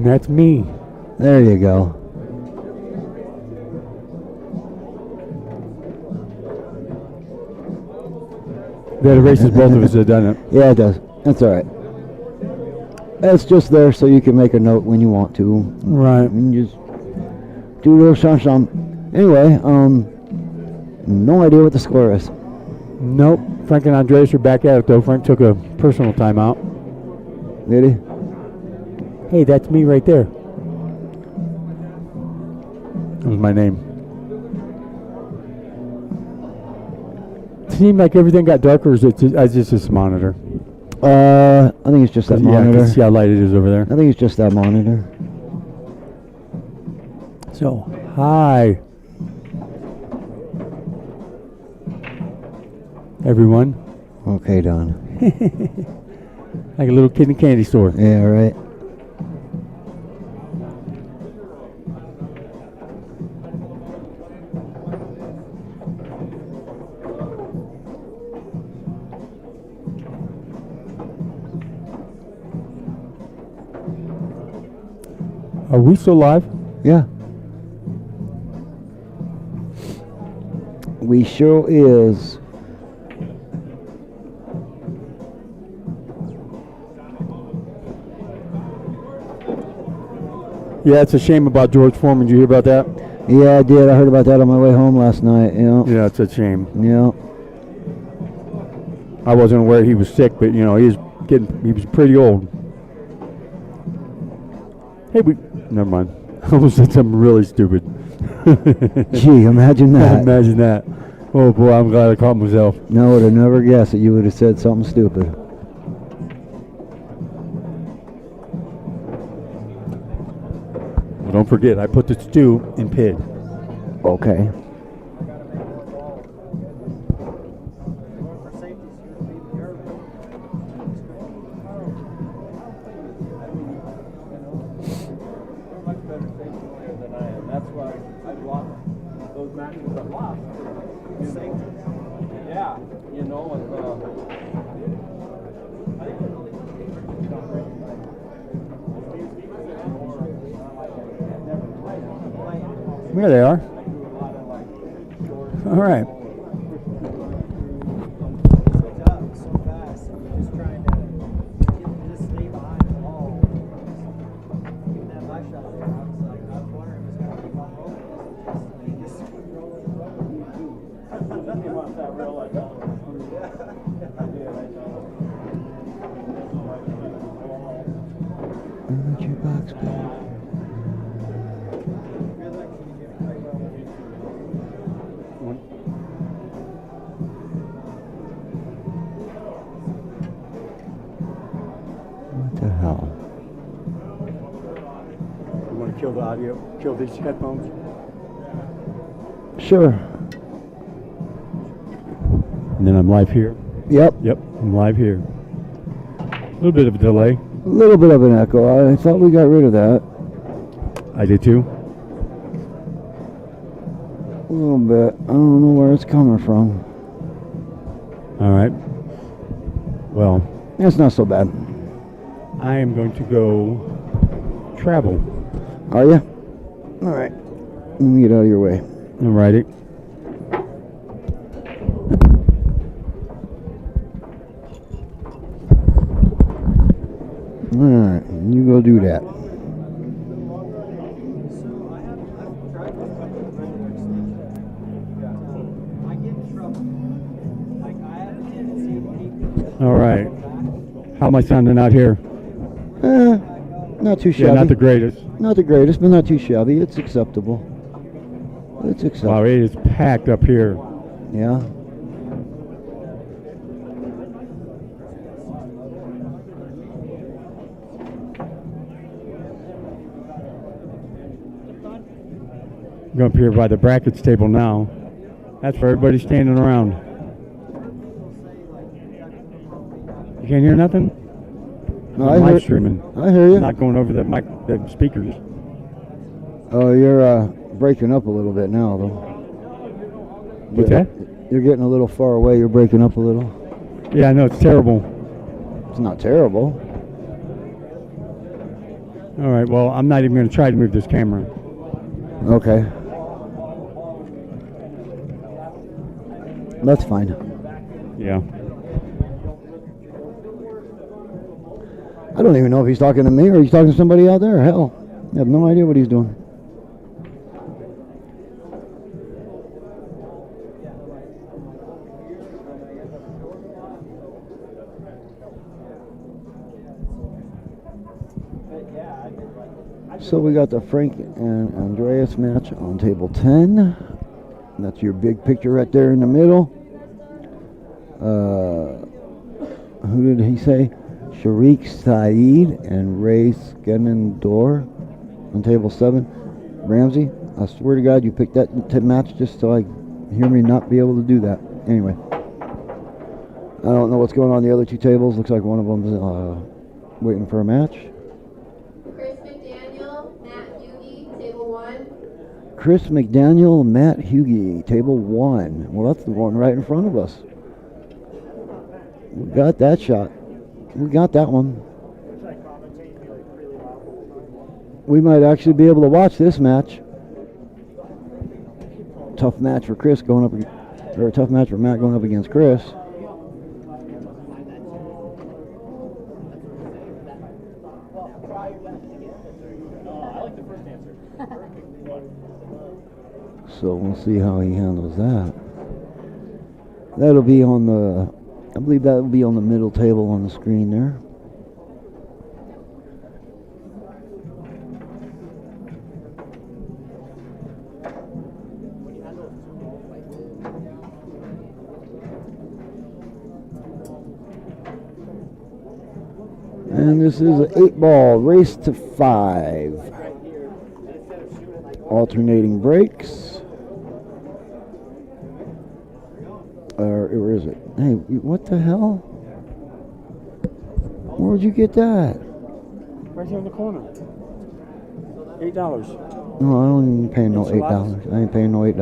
and that's me. There you go. That erases both of us, doesn't it? Yeah, it does. That's all right. It's just there so you can make a note when you want to. Right. And just do a little shum. Anyway, no idea what the score is. Nope. Frank and Andreas are back at it, though. Frank took a personal timeout. Did he? Hey, that's me right there. That was my name. It seemed like everything got darker. Is it just this monitor? I think it's just that Yeah, I monitor. can see how light it is over there. I think it's just that monitor. So, hi, everyone. Okay, Don. Like a little kid in a candy store. Yeah, right. Are we still live? Yeah. We sure is. Yeah, it's a shame about George Foreman. Did you hear about that? Yeah, I did. I heard about that on my way home last night. Yeah. Yeah, it's a shame. Yeah. I wasn't aware he was sick, but he was pretty old. Hey, never mind. I almost said something really stupid. Gee, imagine that. Imagine that. Oh boy, I'm glad I caught myself. No, I would have never guessed that you would have said something stupid. Well, don't forget, I put the stew in pit. Okay. There they are. All right. So fast, and you're just trying to just stay behind the ball. Even that my shot there, I was wondering if it was going to keep on rolling. He just keep rolling and rolling. He wants that real like that. Jukebox, baby. What the hell? You want to kill the audio? Kill these headphones? Sure. And then I'm live here. Yep. Yep, I'm live here. A little bit of a delay. A little bit of an echo. I thought we got rid of that. I did too. A little bit. I don't know where it's coming from. All right. Well, It's not so bad. I am going to go travel. Are you? All right. Let me get out of your way. Alrighty. Alright, you go do that. So I've tried to cut the regular station. I get in trouble. Like I have a tendency to keep Alright. How am I sounding out here? Not too shabby. Yeah, not the greatest. Not the greatest, but not too shabby. It's acceptable. It's acceptable. Wow, it is packed up here. Yeah. Go up here by the brackets table now. That's where everybody's standing around. You can't hear nothing? No, I'm I live hear, streaming. I hear you. Not going over the the speakers. Oh, you're breaking up a little bit now, though. What's that? You're getting a little far away. You're breaking up a little. Yeah, I know, it's terrible. It's not terrible. All right, well, I'm not even going to try to move this camera. Okay. That's fine. Yeah. I don't even know if he's talking to me or he's talking to somebody out there. Hell, I have no idea what he's doing. So we got the Frank and Andreas match on table 10. That's your big picture right there in the middle. Who did he say? Sharik Saeed and Ray Skenendor on table 7. Ramsey, I swear to God, you picked that match just so I hear me not be able to do that. Anyway, I don't know what's going on the other two tables. Looks like one of them's waiting for a match. Chris McDaniel, Matt Hughie, table 1. Chris McDaniel, Matt Hughie, table 1. Well, that's the one right in front of us. We got that shot. We got that one. We might actually be able to watch this match. Tough match for Chris going up, or a tough match for Matt going up against Chris. So we'll see how he handles that. That'll be on the, I believe that will be on the middle table on the screen there. And this is an 8-ball race to 5. Alternating breaks. Where is it? Hey, what the hell? Where'd you get that? Right here in the corner. $8. No, I don't even pay no $8. I ain't paying no $8.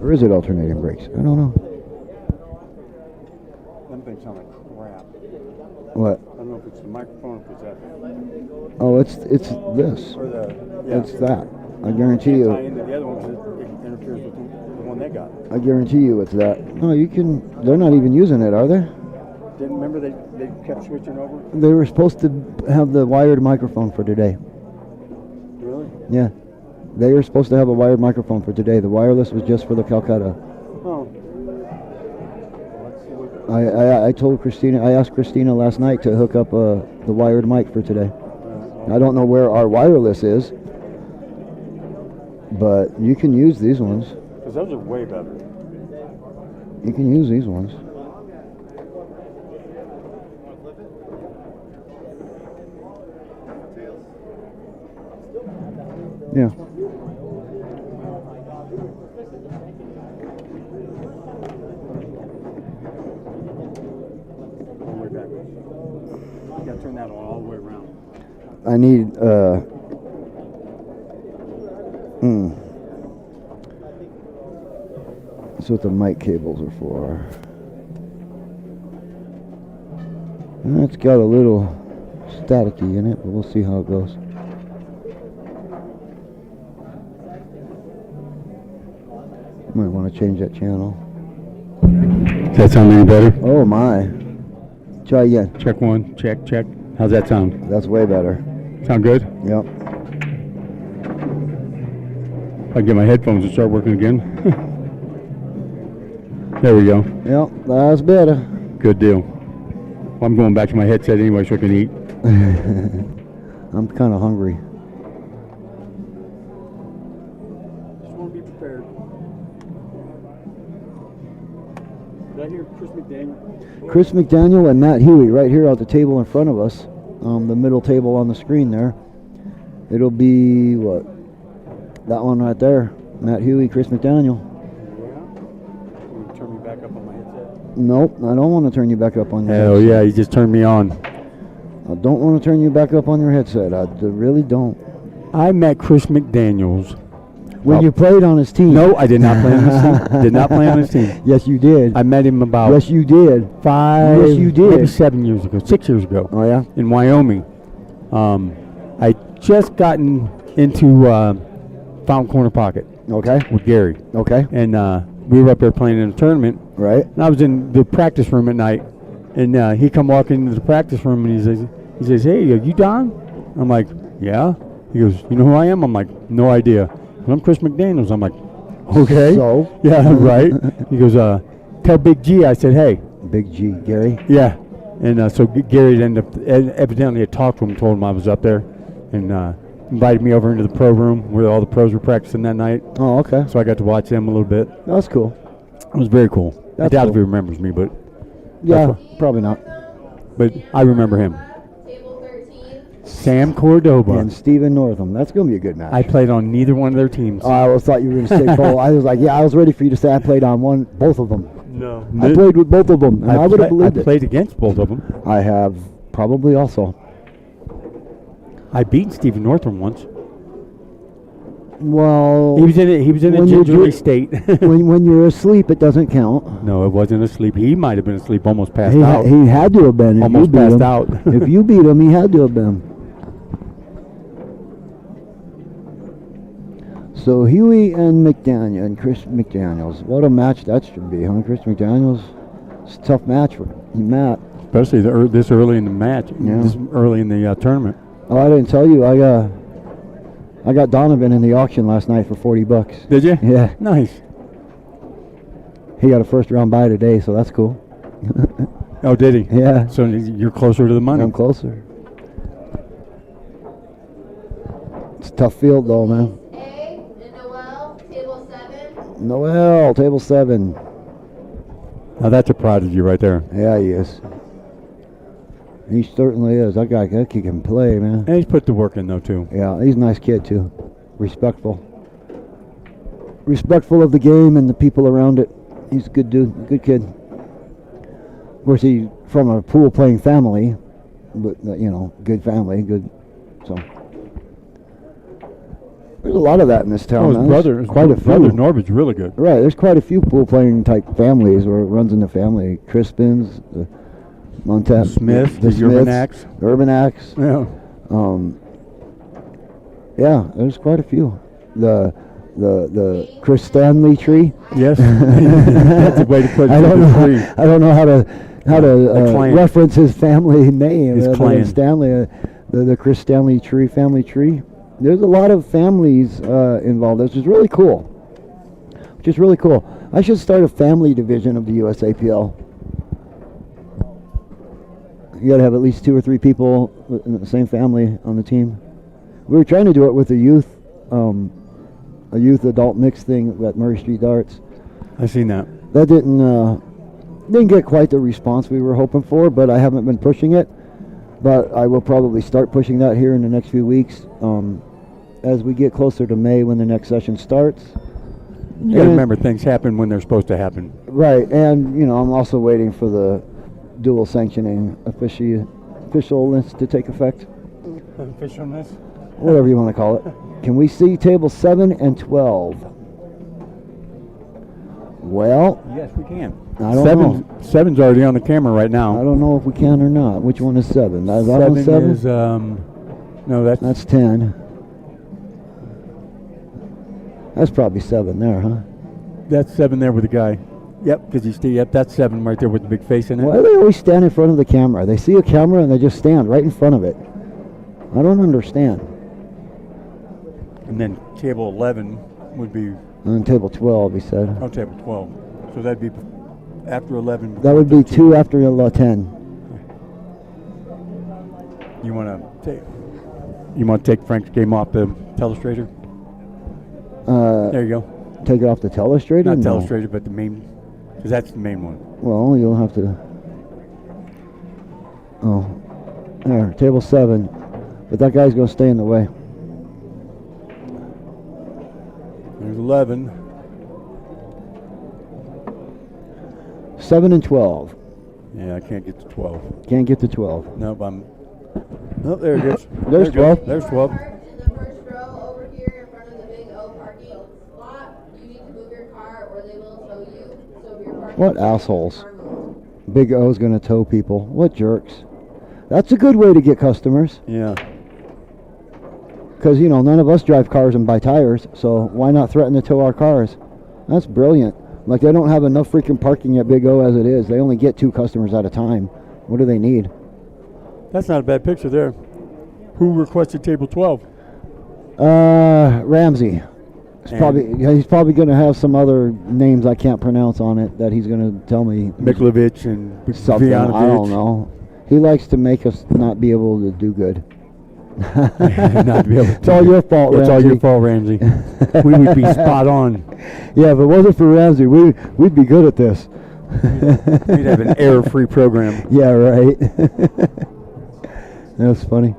Or is it alternating brakes? I don't know. Them things sound like crap. What? I don't know if it's the microphone or if it's that. Oh, it's this. Or the, yeah. It's that. I guarantee you. Tie into the other one because it interferes with the one they got. I guarantee you it's that. No, you can. They're not even using it, are they? Didn't remember they kept switching over? They were supposed to have the wired microphone for today. Really? Yeah. They were supposed to have a wired microphone for today. The wireless was just for the Calcutta. Oh. I told Christina, I asked Christina last night to hook up the wired mic for today. I don't know where our wireless is, but you can use these ones. Because those are way better. You can use these ones. Yeah. All the way back. You got to turn that on all the way around. I need, That's what the mic cables are for. And it's got a little staticky in it, but we'll see how it goes. Might want to change that channel. Does that sound any better? Oh my. Try again. Check one. Check, check. How's that sound? That's way better. Sound good? Yep. I get my headphones to start working again. There we go. Yep, that's better. Good deal. Well, I'm going back to my headset anyway so I can eat. I'm kind of hungry. Just want to be prepared. Did I hear Chris McDaniel? Chris McDaniel and Matt Huey right here at the table in front of us. The middle table on the screen there. It'll be, what? That one right there. Matt Huey, Chris McDaniel. Turn me back up on my headset. Nope, I don't want to turn you back up on your Hell headset. yeah, you just turned me on. I don't want to turn you back up on your headset. I really don't. I met Chris McDaniels. When you played on his team. No, I did not play on his team. Did not play on his team. Yes, you did. I met him about Yes, you did. 5, Yes, you did. maybe 7 years ago, 6 years ago. Oh, yeah? In Wyoming. I just gotten into Fountain Corner Pocket Okay. with Gary. Okay. And we were up there playing in a tournament. Right. And I was in the practice room at night. And he come walking into the practice room and he says, hey, are you Don? I'm like, yeah. He goes, you know who I am? I'm like, no idea. And I'm Chris McDaniels. I'm like, okay. So? Yeah, right. He goes, tell Big G. I said, hey. Big G, Gary. Yeah. And so Gary ended up, evidently had talked to him, told him I was up there, and invited me over into the pro room where all the pros were practicing that night. Oh, okay. So I got to watch them a little bit. That's cool. It was very cool. I That's doubt cool. if he remembers me, but Yeah, probably not. I remember him. Table 13. Sam Cordoba. And Steven Northam. That's going to be a good match. I played on neither one of their teams. I always thought you were going to say both. I was like, yeah, I was ready for you to say I played on both of them. No. I played with both of them, and I would have believed I it. played against both of them. I have probably also. I beat Stephen Northam once. Well, He was in a when you gingery do- state. when you're asleep, it doesn't count. No, it wasn't asleep. He might have been asleep, almost passed He, out. he had to have been. If Almost you beat passed him. out. If you beat him, he had to have been. So Huey and McDaniel and Chris McDaniels. What a match that should be, huh? Chris McDaniels. It's a tough match for Matt. Especially this early in the match, Yeah. this early in the tournament. Oh, I didn't tell you. I got Donovan in the auction last night for $40. Did you? Yeah. Nice. He got a first round bye today, so that's cool. Oh, did he? Yeah. So you're closer to the money. I'm closer. It's a tough field, though, man. A and Noel, table 7. Noel, table 7. Now that's a prodigy right there. Yeah, he is. He certainly is. That guy can play, man. And he's put the work in though too. Yeah, he's a nice kid, too. Respectful. Respectful of the game and the people around it. He's a good dude, good kid. Of course, he's from a pool-playing family, but, good family, good, so. There's a lot of that in this town. Oh, his man. brother, There's quite a few. brother Norbert's really good. Right, there's quite a few pool-playing type families where it runs in the family. Crispins, the Montap, Smith, the Smiths, Urbanacs. Urbanacs. Yeah. Yeah, there's quite a few. The Chris Stanley tree. Yes. That's a way to put it. I don't know. Tree. I don't know how to clan. reference his family name. His clan. Stanley, the Chris Stanley tree, family tree. There's a lot of families involved, which is really cool. I should start a family division of the USAPL. You got to have at least 2 or 3 people in the same family on the team. We were trying to do it with a youth adult mix thing at Murray Street Darts. I seen that. That didn't get quite the response we were hoping for, but I haven't been pushing it. But I will probably start pushing that here in the next few weeks as we get closer to May when the next session starts. You got to remember things happen when they're supposed to happen. Right, and I'm also waiting for the dual sanctioning officialness to take effect. Officialness? Whatever you want to call it. Can we see table 7 and 12? Well, Yes, we can. I don't know. Seven's already on the camera right I now. don't know if we can or not. Which one is 7? Is that one 7? Is no, That's 10. That's probably 7 there, huh? That's 7 there with the guy. Yep, because you see, yep, that's 7 right there with the big face in it. Why do they always stand in front of the camera? They see a camera and they just stand right in front of it. I don't understand. And then table 11 would be, On table 12, he said. oh, table 12. So that'd be after 11. That would be 2 after 10. You want to take Frank's game off the telestrator? There you go. Take it off the telestrator? Not No. telestrator, but the main, because that's the main one. Well, you'll have to. Oh, there, table 7. But that guy's going to stay in the way. There's 11. 7 and 12. Yeah, I can't get to 12. Can't get to 12. Nope, oh, there it is. There's There it goes. 12. There's 12. In the first row over here in front of the big O parking lot, you need to move your car or they will tow you. So if you're parking What there, assholes. car moves. Big O's going to tow people. What jerks. That's a good way to get customers. Yeah. Because, none of us drive cars and buy tires, so why not threaten to tow our cars? That's brilliant. Like, they don't have enough freaking parking at Big O as it is. They only get 2 customers at a time. What do they need? That's not a bad picture there. Who requested table 12? Ramsey. He's probably going to have some other names I can't pronounce on it that he's going to tell me. Miklovich and Something. Vijanovic. I don't know. He likes to make us not be able to do good. Not to be able to It's all your fault, It's all Ramsey. your fault, Ramsey. We would be spot on. Yeah, if it wasn't for Ramsey, we'd be good at this. We'd have an error-free program. Yeah, right. That's funny.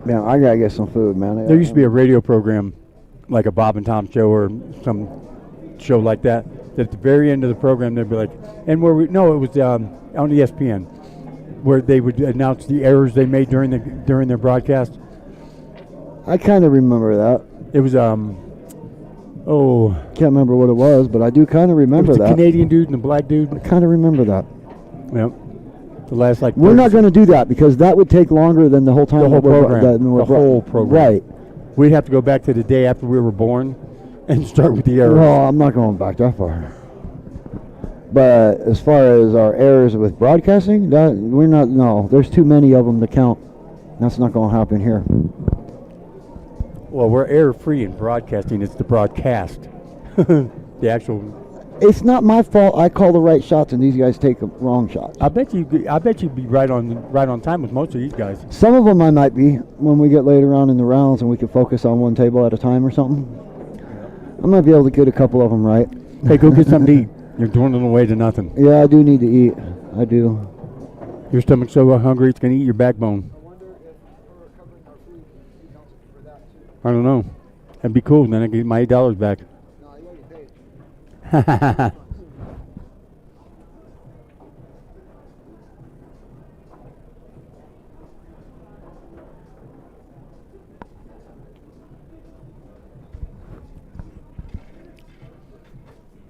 Man, I gotta get some food, man. There used to be a radio program, like a Bob and Tom show or some show like that. That at the very end of the program, they'd be like, and it was on ESPN, where they would announce the errors they made during their broadcast. I kind of remember that. It was can't remember what it was, but I do kind of remember it was the that. Canadian dude and the black dude. I kind of remember that. Yep. The last We're not going to do that because that would take longer than the whole time. The whole that we're- program. that we're- The whole program. Right. We'd have to go back to the day after we were born and start with the errors. Well, I'm not going back that far. But as far as our errors with broadcasting, we're not. No, there's too many of them to count. That's not going to happen here. Well, we're error-free in broadcasting. It's the broadcast. The actual. It's not my fault. I call the right shots, and these guys take the wrong shots. I bet you'd be right on time with most of these guys. Some of them I might be when we get later on in the rounds, and we can focus on one table at a time or something. I might be able to get a couple of them right. Hey, go get something to eat. You're dwindling away to nothing. Yeah, I do need to eat. I do. Your stomach's so hungry it's gonna eat your backbone. I don't know. That'd be cool. Then I get my $8 back. No, you already paid.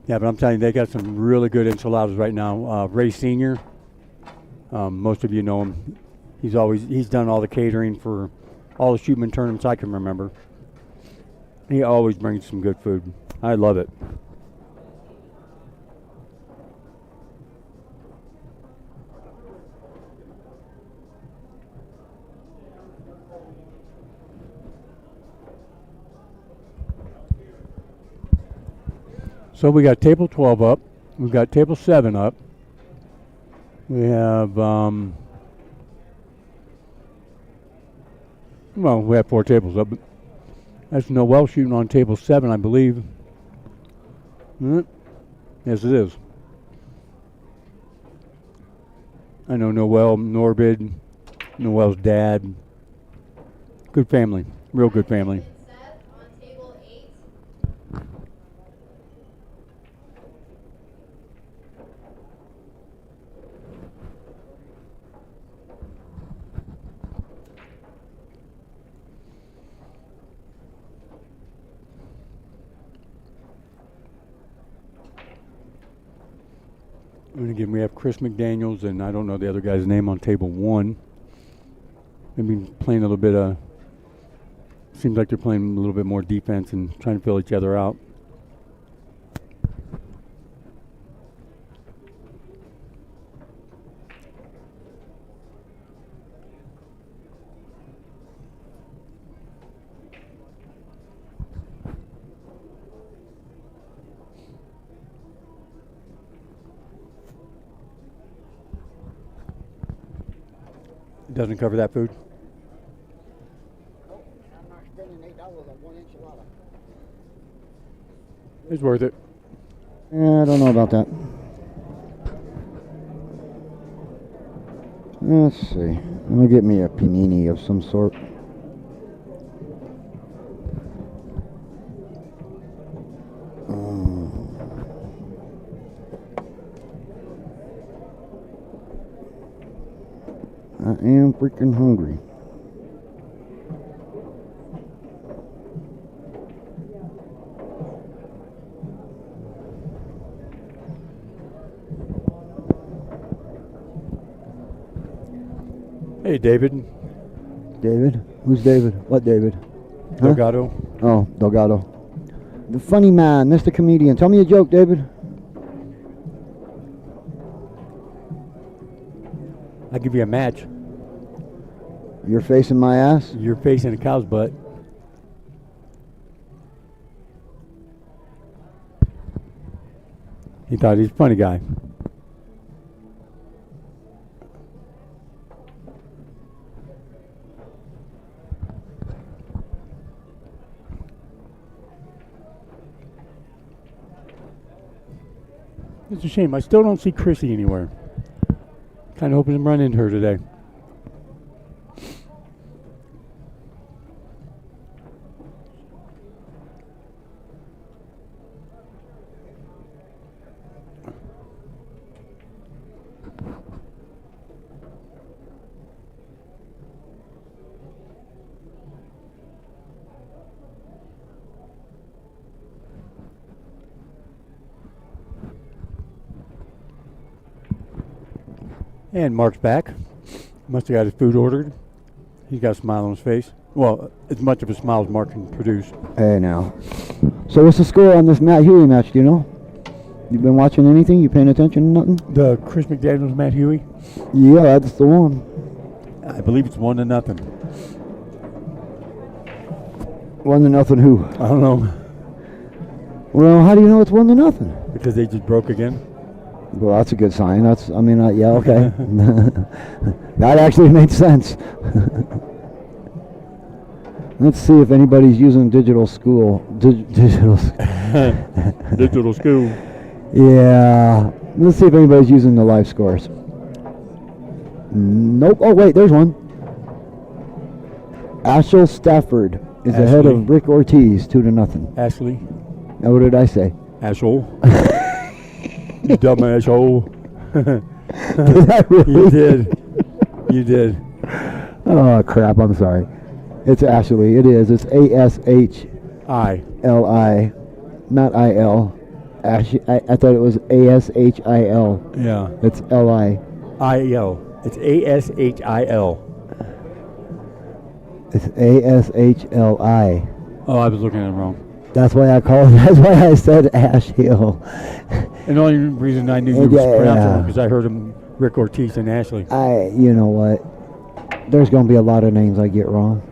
Yeah, but I'm telling you, they got some really good enchiladas right now. Ray Senior, most of you know him. He's done all the catering for all the Shootman tournaments I can remember. He always brings some good food. I love it. So we got table 12 up. We've got table 7 up. We have, we have 4 tables up. But that's Noel shooting on table 7, I believe. Yes, it is. I know Noel, Norbid, Noel's dad. Good family. Real good family. Set on table 8. And again, we have Chris McDaniels, and I don't know the other guy's name on table 1. They've been playing a little bit of Seems like they're playing a little bit more defense and trying to fill each other out. It doesn't cover that food. I'm not spending $8 on one enchilada. It's worth it. Yeah, I don't know about that. Let's see. I'm gonna get me a panini of some sort. I am freaking hungry. Hey, David. David? Who's David? What David? Huh? Delgado. Oh, Delgado. The funny man, Mr. Comedian. Tell me a joke, David. I'll give you a match. You're facing my ass? You're facing a cow's butt. He thought he's a funny guy. It's a shame. I still don't see Chrissy anywhere. Kind of hoping to run into her today. And Mark's back. Must have got his food ordered. He's got a smile on his face. Well, as much of a smile as Mark can produce. Hey, now. So what's the score on this Matt Huey match, do you know? You been watching anything? You paying attention to nothing? The Chris McDaniels, Matt Huey? Yeah, that's the one. I believe it's 1-0. 1-0 who? I don't know. Well, how do you know it's 1-0? Because they just broke again. Well, that's a good sign. Yeah, okay. That actually makes sense. Let's see if anybody's using digital school. Digital school. Yeah. Let's see if anybody's using the live scores. Nope. Oh, wait, there's one. Ashel Stafford is ahead of Rick Ortiz, 2-0. Ashley. Now, what did I say? Ashole. You dumb asshole. Did I really? You did. You did. Oh, crap. I'm sorry. It's Ashley. It is. It's ASHLI. Not IL. I thought it was ASHIL. Yeah. It's LI. IL. It's ASHIL. It's ASHLI. Oh, I was looking at it wrong. That's why I called. That's why I said Ash Hill. And the only reason I knew you was pronouncing it wrong because I heard him, Rick Ortiz and Ashley. You know what? There's going to be a lot of names I get wrong.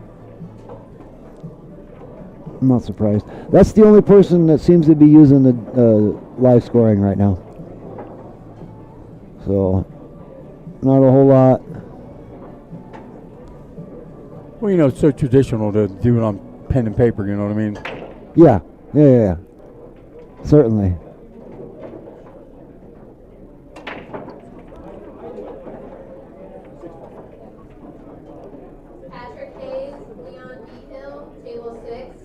I'm not surprised. That's the only person that seems to be using the live scoring right now. So, not a whole lot. Well, you know, it's so traditional to do it on pen and paper, you know what I mean? Yeah. Certainly. Patrick Hayes, Leon Behill, table 6.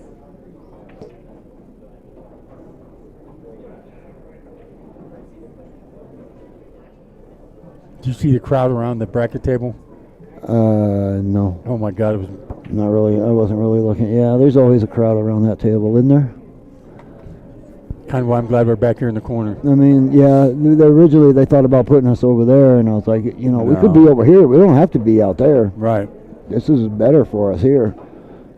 Did you see the crowd around the bracket table? No. Oh my God, it was Not really. I wasn't really looking. Yeah, there's always a crowd around that table, isn't there? kind of why I'm glad we're back here in the corner. I mean, yeah, originally they thought about putting us over there, and I was like, we could be over here. We don't have to be out there. Right. This is better for us here.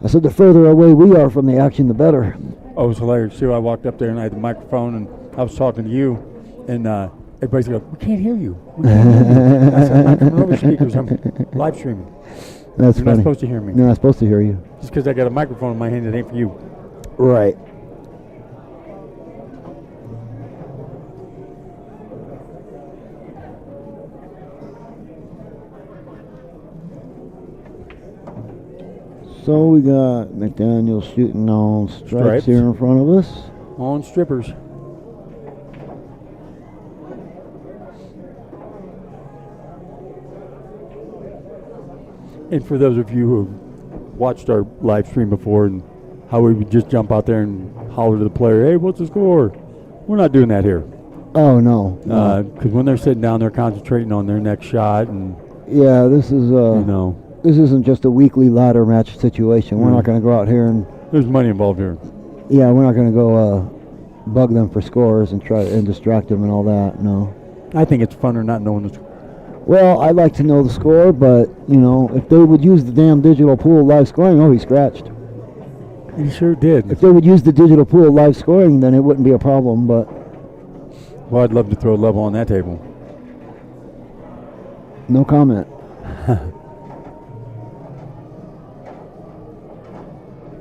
I said the further away we are from the action, the better. Oh, it was hilarious too. I walked up there and I had the microphone and I was talking to you, and everybody's going, "We can't hear you." We can't hear you. I said, "I'm not coming over speakers. I'm live streaming. That's You're funny. not supposed to hear me. You're not supposed to hear you. Just because I got a microphone in my hand, it ain't for you." Right. So we got McDaniel shooting on stripes Stripes. here in front of us. On strippers. And for those of you who watched our live stream before and how we would just jump out there and holler to the player, "Hey, what's the score?" We're not doing that here. Oh no. Because when they're sitting down, they're concentrating on their next shot, and Yeah, this is you know, this isn't just a weekly ladder match situation. We're not going to go out here and there's money involved here. we're not going to go bug them for scores and try and distract them and all that. No. I think it's funner not knowing the score. Well, I'd like to know the score, but you know, if they would use the damn digital pool live scoring, oh, he scratched. He sure did. If they would use the digital pool live scoring, then it wouldn't be a problem. But Well, I'd love to throw a level on that table. no comment.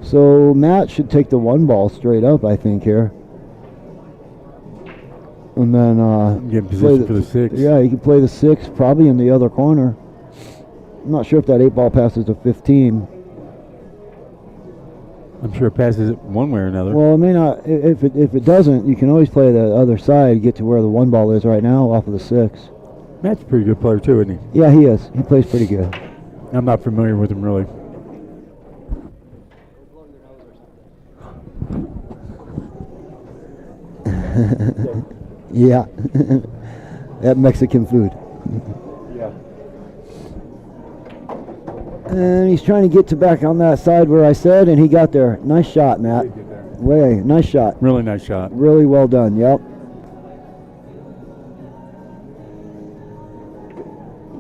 So Matt should take the one ball straight up, I think here, and then Get in play position for the six. Yeah, he could play the 6 probably in the other corner. I'm not sure if that 8 ball passes to 15. I'm sure it passes it one way or another. Well, it may not. If it doesn't, you can always play the other side, get to where the one ball is right now off of the 6. Matt's a pretty good player too, isn't he? Yeah, he is. He plays pretty good. I'm not familiar with him really. Yeah. That Mexican food. Yeah. And he's trying to get to back on that side where I said, and he got there. Nice shot, Matt. Way, nice shot. Really nice shot. Really well done. Yep.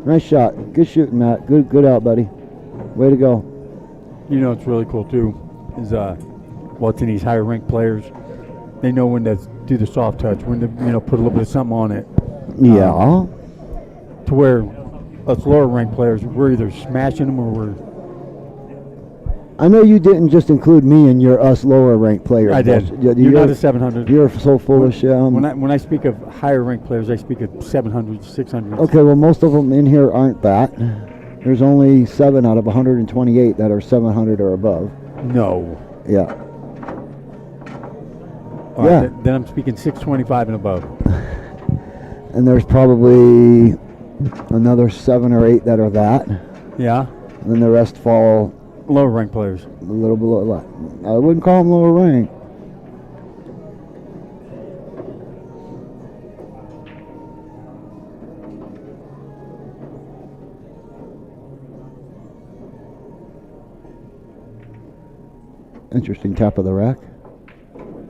Nice shot. Good shooting, Matt. Good out, buddy. Way to go. You know, it's really cool too. Is watching these higher ranked players. They know when to do the soft touch, when to put a little bit of something on it. Yeah. To where us lower ranked players, we're either smashing them or we're. I know you didn't just include me in your us lower ranked players. I did. You're not a 700. You're so full of shit. When I speak of higher ranked players, I speak of 700s, 600s. Okay, well, most of them in here aren't that. There's only 7 out of 128 that are 700 or above. No. Yeah. All right, Yeah. then I'm speaking 625 and above. And there's probably another 7 or 8 that are that. Yeah. And then the rest fall Lower ranked players. a little below that. I wouldn't call them lower rank. Interesting tap of the rack.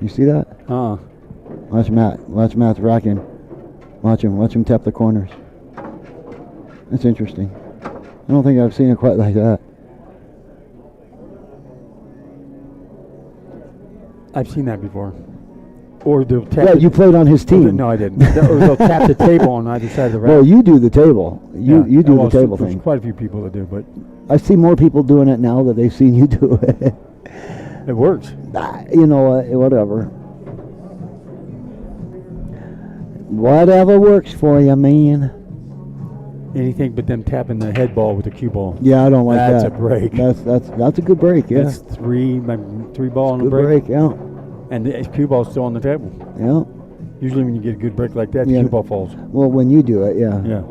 You see that? Watch Matt. Watch Matt's racking. Watch him tap the corners. That's interesting. I don't think I've seen it quite like that. I've seen that before. Or they'll tap. Yeah, the- you played on his team. No, I didn't. Or they'll tap the table on either side of the rack. Well, you do the table. You do well, the table there's thing. quite a few people that do, but I see more people doing it now that they've seen you do it. it works. You know what? Whatever. Whatever works for you, man. Anything but them tapping the head ball with the cue ball. Yeah, I don't like That's that. a break. That's a good break. Yeah, That's three ball on a good break. break. Yeah, And the cue ball's still on the table. yeah. Usually when you get a good break like that, the Yeah. cue ball falls. Well, when you do it, yeah. Yeah.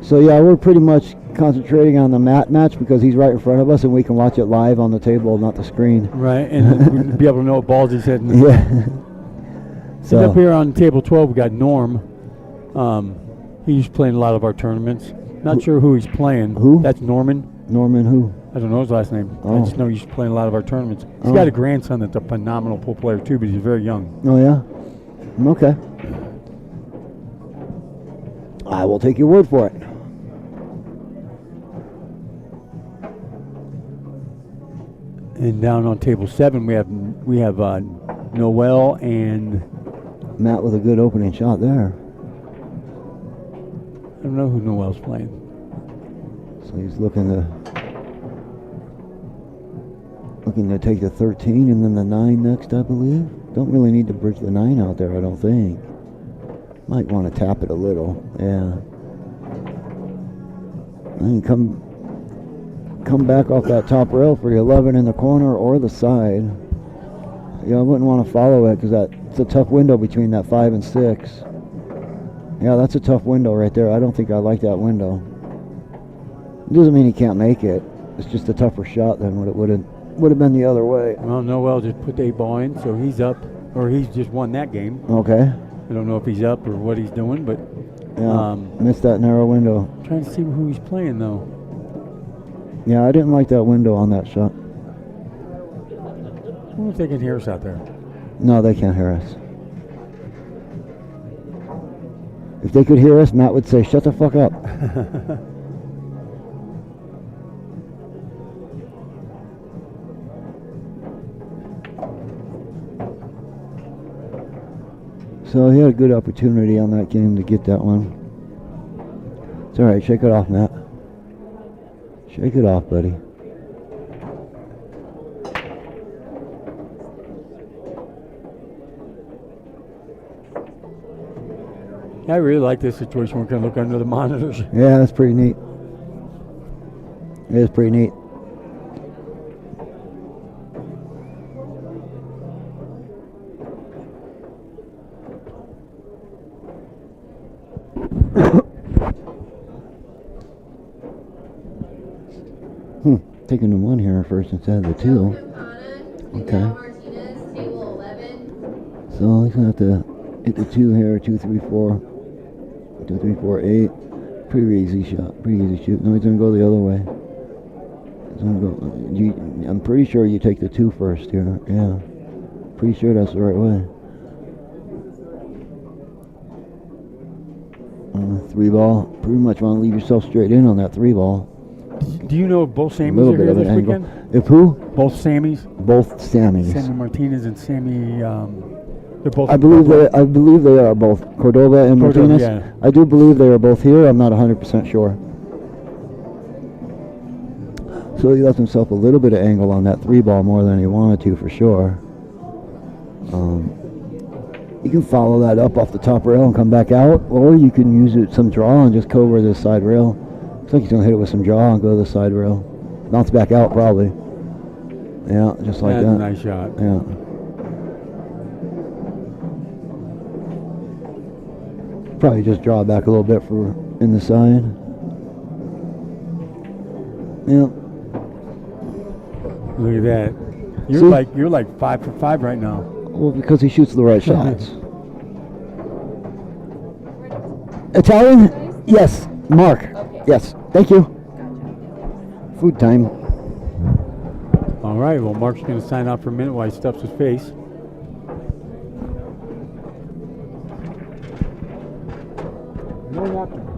So yeah, we're pretty much concentrating on the Matt match because he's right in front of us and we can watch it live on the table, not the screen. Right, and we'd be able to know what balls he's hitting. Yeah. So up So here on table 12, we got Norm. He's playing a lot of our tournaments. Not sure who he's playing. Who? That's Norman. Norman, who? I don't know his last name. I Oh. just know he's playing a lot of our tournaments. He's Oh. got a grandson that's a phenomenal pool player too, but he's very young. Oh, yeah? Okay. I will take your word for it. And down on table 7, we have Noel and Matt with a good opening shot there. I don't know who Noel's playing. So he's looking to take the 13 and then the 9 next, I believe. Don't really need to break the 9 out there, I don't think. Might want to tap it a little, yeah. And come back off that top rail for the 11 in the corner or the side. Yeah, I wouldn't want to follow it because that's a tough window between that 5 and 6. Yeah, that's a tough window right there. I don't think I like that window. It doesn't mean he can't make it. It's just a tougher shot than what it would have been the other way. Well, Noel just put the 8 ball in, so he's up, or he's just won that game. Okay. I don't know if he's up or what he's doing, but Yeah, missed that narrow window. trying to see who he's playing though. Yeah, I didn't like that window on that shot. I wonder if they can hear us out there. No, they can't hear us. If they could hear us, Matt would say, "Shut the fuck up." So he had a good opportunity on that game to get that one. It's all right. Shake it off, Matt. Shake it off, buddy. I really like this situation. We're going to look under the monitors. Yeah, that's pretty neat. It is pretty neat. Taking the 1 here first instead of the 2. Okay. Martinez, table 11. So he's gonna have to hit the 2 here. 2, 3, 4. 2, 3, 4, 8. Pretty easy shot. Pretty easy shoot. No, he's gonna go the other way. He's gonna go. I'm pretty sure you take the 2 first here. Yeah. Pretty sure that's the right way. 3 ball. Pretty much want to leave yourself straight in on that 3 ball. Do you know if both A Sammys little are bit here of an this angle. weekend? If who? Both Sammys? Both Sammys. Sammy Martinez and Sammy, they're both. I believe they are both Cordova and Cordova, Martinez. yeah. I do believe they are both here. I'm not 100% sure. So he left himself a little bit of angle on that 3 ball more than he wanted to, for sure. You can follow that up off the top rail and come back out, or you can use it some draw and just go over the side rail. Looks like he's gonna hit it with some draw and go to the side rail. Bounce back out probably. Yeah, just like That's that. a nice shot. Yeah. Probably just draw back a little bit for in the side. Yeah. Look at that. See? You're like 5 for 5 right now. Well, because he shoots the right shots. Italian? Yes. Mark. Yes. Thank you. Food time. All right. Well, Mark's going to sign out for a minute while he stuffs his face. No napkin.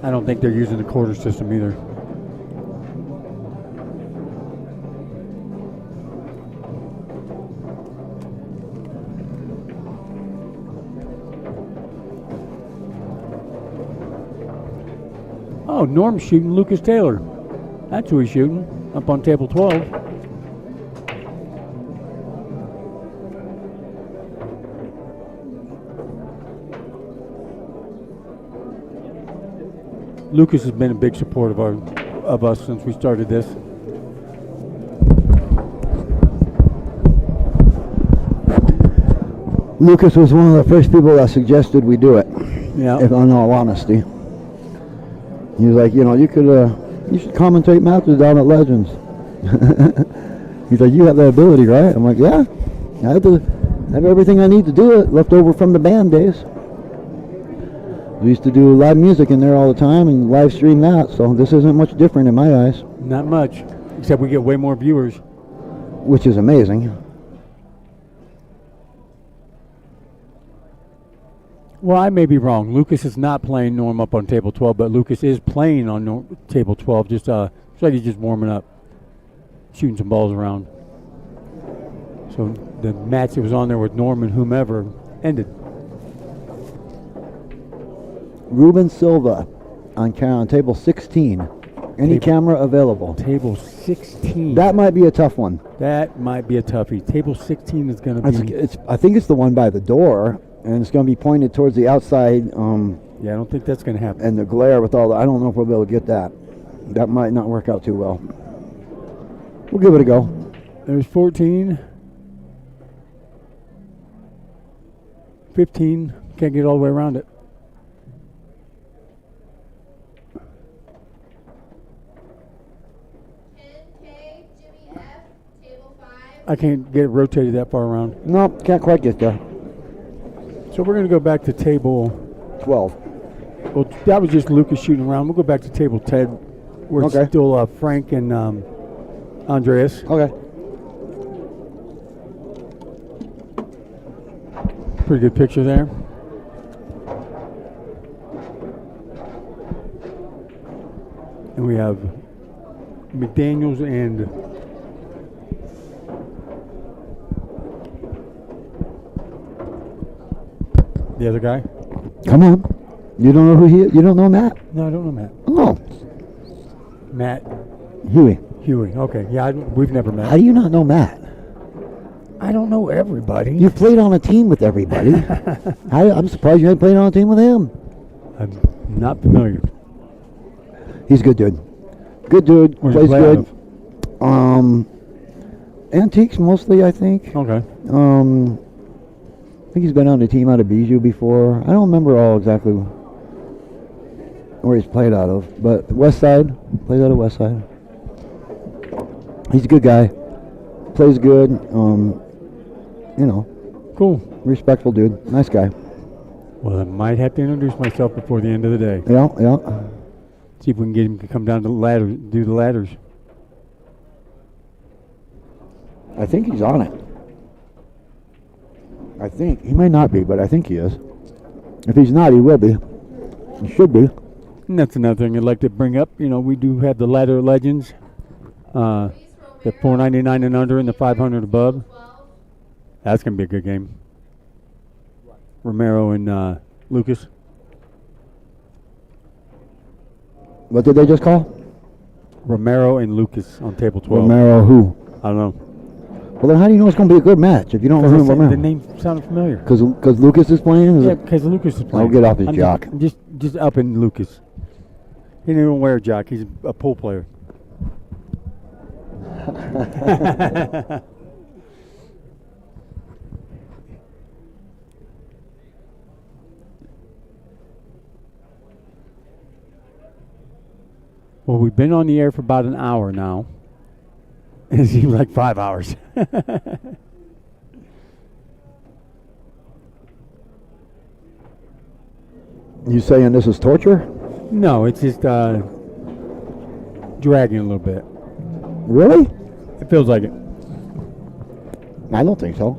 I don't think they're using the quarter system either. Oh, Norm's shooting Lucas Taylor. That's who he's shooting, up on table 12. Lucas has been a big support of us since we started this. Lucas was one of the first people that suggested we do it. Yeah. If in all honesty, he was like, you should commentate matches down at Legends. He's like, you have that ability, right? I'm like, yeah. I have everything I need to do it, left over from the band days. We used to do live music in there all the time and live stream that, so this isn't much different in my eyes. Not much, except we get way more viewers. Which is amazing. Well, I may be wrong. Lucas is not playing Norm up on table 12, but Lucas is playing on table 12. Just it's like he's just warming up, shooting some balls around. So the match that was on there with Norm and whomever ended. Ruben Silva on table 16. Any camera available. Table 16. That might be a tough one. That might be a toughie. Table 16 is going to be. I think it's the one by the door, and it's going to be pointed towards the outside. Yeah, I don't think that's going to happen. And the glare with all the. I don't know if we'll be able to get that. That might not work out too well. We'll give it a go. There's 14. 15. Can't get all the way around it. I can't get it rotated that far around. Nope, can't quite get there. So we're going to go back to table 12. Well, that was just Lucas shooting around. We'll go back to table 10, where it's still Frank and Andreas. Okay. Pretty good picture there. And we have McDaniels and the other guy. Come on. You don't know who he is? You don't know Matt? No, I don't know Matt. Oh. Matt Huey. Okay. Yeah, we've never met. How do you not know Matt? I don't know everybody. You've played on a team with everybody. I'm surprised you haven't played on a team with him. I'm not familiar. He's a good dude. Good dude. Where's Plays he play good. out of? Antiques mostly, I think. Okay. I think he's been on a team out of Bijou before. I don't remember all exactly where he's played out of, but West Side, plays out of West Side. He's a good guy. Plays good. Cool. Respectful dude. Nice guy. Well, I might have to introduce myself before the end of the day. Yeah. See if we can get him to come down to the ladder, do the ladders. I think he's on it. I think. He may not be, but I think he is. If he's not, he will be. He should be. And that's another thing I'd like to bring up. We do have the ladder legends. The $4.99 and under and the $500 above. That's going to be a good game. Romero and Lucas. What did they just call? Romero and Lucas on table 12. Romero who? I don't know. Well, then how do you know it's going to be a good match if you don't know who Romero? The name sounded familiar. Because Lucas is playing? Yeah, because Lucas is playing. I'll get off his jock. Just up in Lucas. He didn't even wear a jock. He's a pool player. Well, we've been on the air for about an hour now. It seems like 5 hours. You saying this is torture? No, it's just dragging a little bit. Really? It feels like it. I don't think so.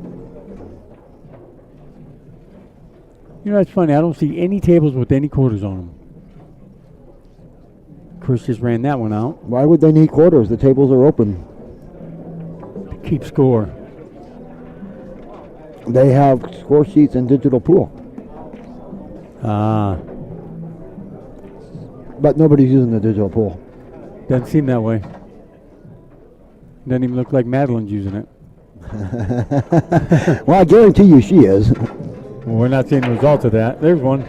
It's funny. I don't see any tables with any quarters on them. Chris just ran that one out. Why would they need quarters? The tables are open. To keep score. They have score sheets and digital pool. Ah. But nobody's using the digital pool. Doesn't seem that way. Doesn't even look like Madeline's using it. Well, I guarantee you she is. Well, we're not seeing the results of that. There's one.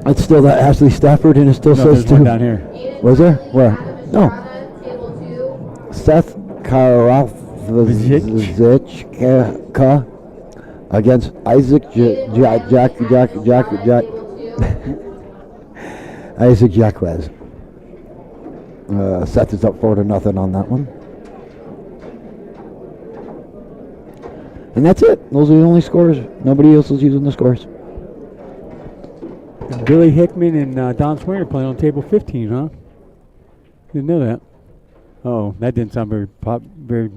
It's still that Ashley Stafford, and it still No, says there's one two. down here. Was there? Where? No. Table 2. Seth Karafzicka, against Isaac Jack. Isaac Jacquez. Seth is up 4-0 on that one. And that's it. Those are the only scores. Nobody else is using the scores. Billy Hickman and Don Swain are playing on table 15, huh? Didn't know that. Oh, that didn't sound very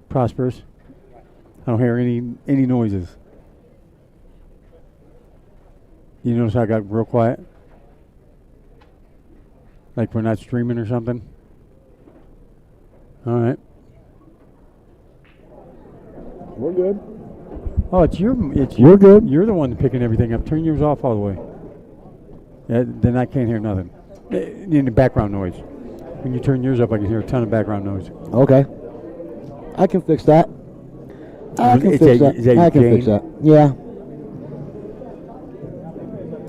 prosperous. I don't hear any noises. You notice I got real quiet? Like we're not streaming or something? All right. We're good. Oh, We're good. You're the one picking everything up. Turn yours off all the way. Then I can't hear nothing. In the background noise. When you turn yours up, I can hear a ton of background noise. Okay. I can fix that. I can Is fix that- that. is that I your can fix gain? that. Yeah.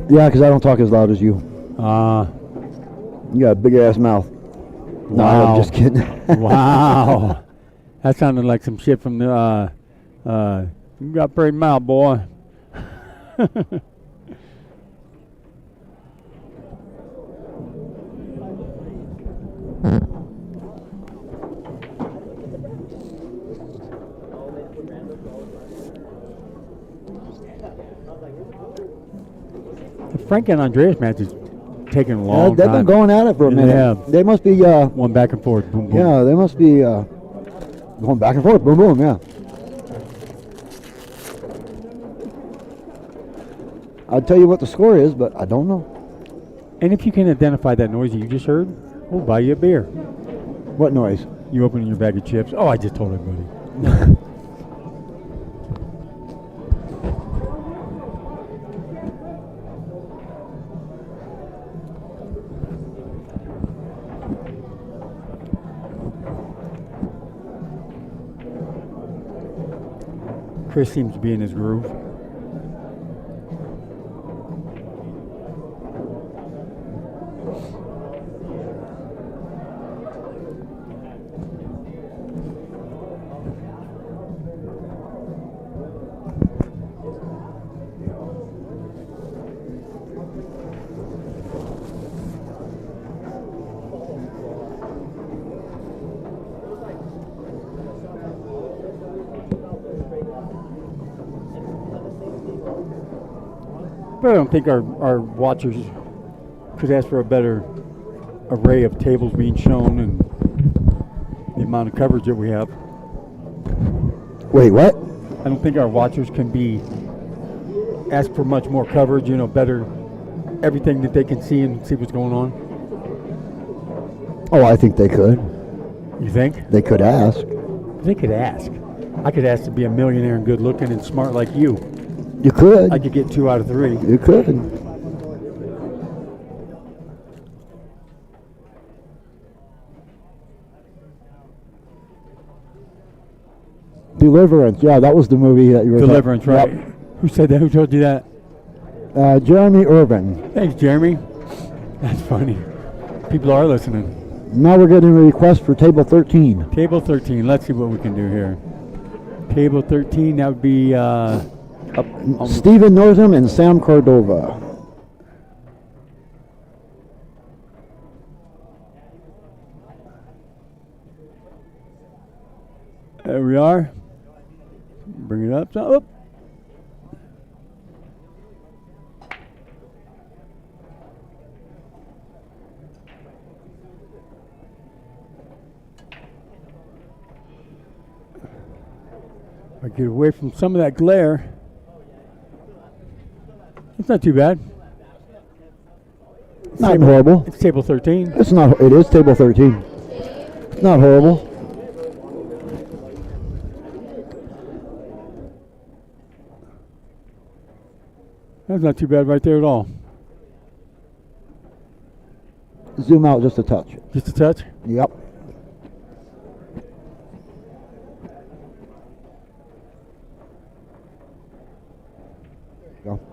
Yeah, because I don't talk as loud as you. You got a big ass mouth. No, Wow. I'm just kidding. Wow. That sounded like some shit from the, you got a pretty mouth, boy. The Frank and Andreas match is taking a long they've time. been going at it for a Yeah, minute. they have. They must be, One back and forth. Boom, boom. yeah, they must be going back and forth. Boom, boom, yeah. I'll tell you what the score is, but I don't know. And if you can identify that noise that you just heard, we'll buy you a beer. What noise? You opening your bag of chips. Oh, I just told everybody. Chris seems to be in his groove. But I don't think our watchers could ask for a better array of tables being shown and the amount of coverage that we have. Wait, what? I don't think our watchers can be ask for much more coverage, better everything that they can see and see what's going on. Oh, I think they could. You think? They could ask. They could ask. I could ask to be a millionaire and good looking and smart like you. You could. I could get 2 out of 3. You could. Deliverance. Yeah, that was the movie that you were Deliverance, right? Yep. Who said that? Who told you that? Jeremy Irvin. Thanks, Jeremy. That's funny. People are listening. Now we're getting a request for table 13. Table 13. Let's see what we can do here. Table 13, that would be Stephen Northam and Sam Cordova. there we are. Bring it up. So, up. I get away from some of that glare. It's not too bad. Not horrible. It's table 13. It's not. It is table 13. It's not horrible. That's not too bad right there at all. Zoom out just a touch. Just a touch. Yep.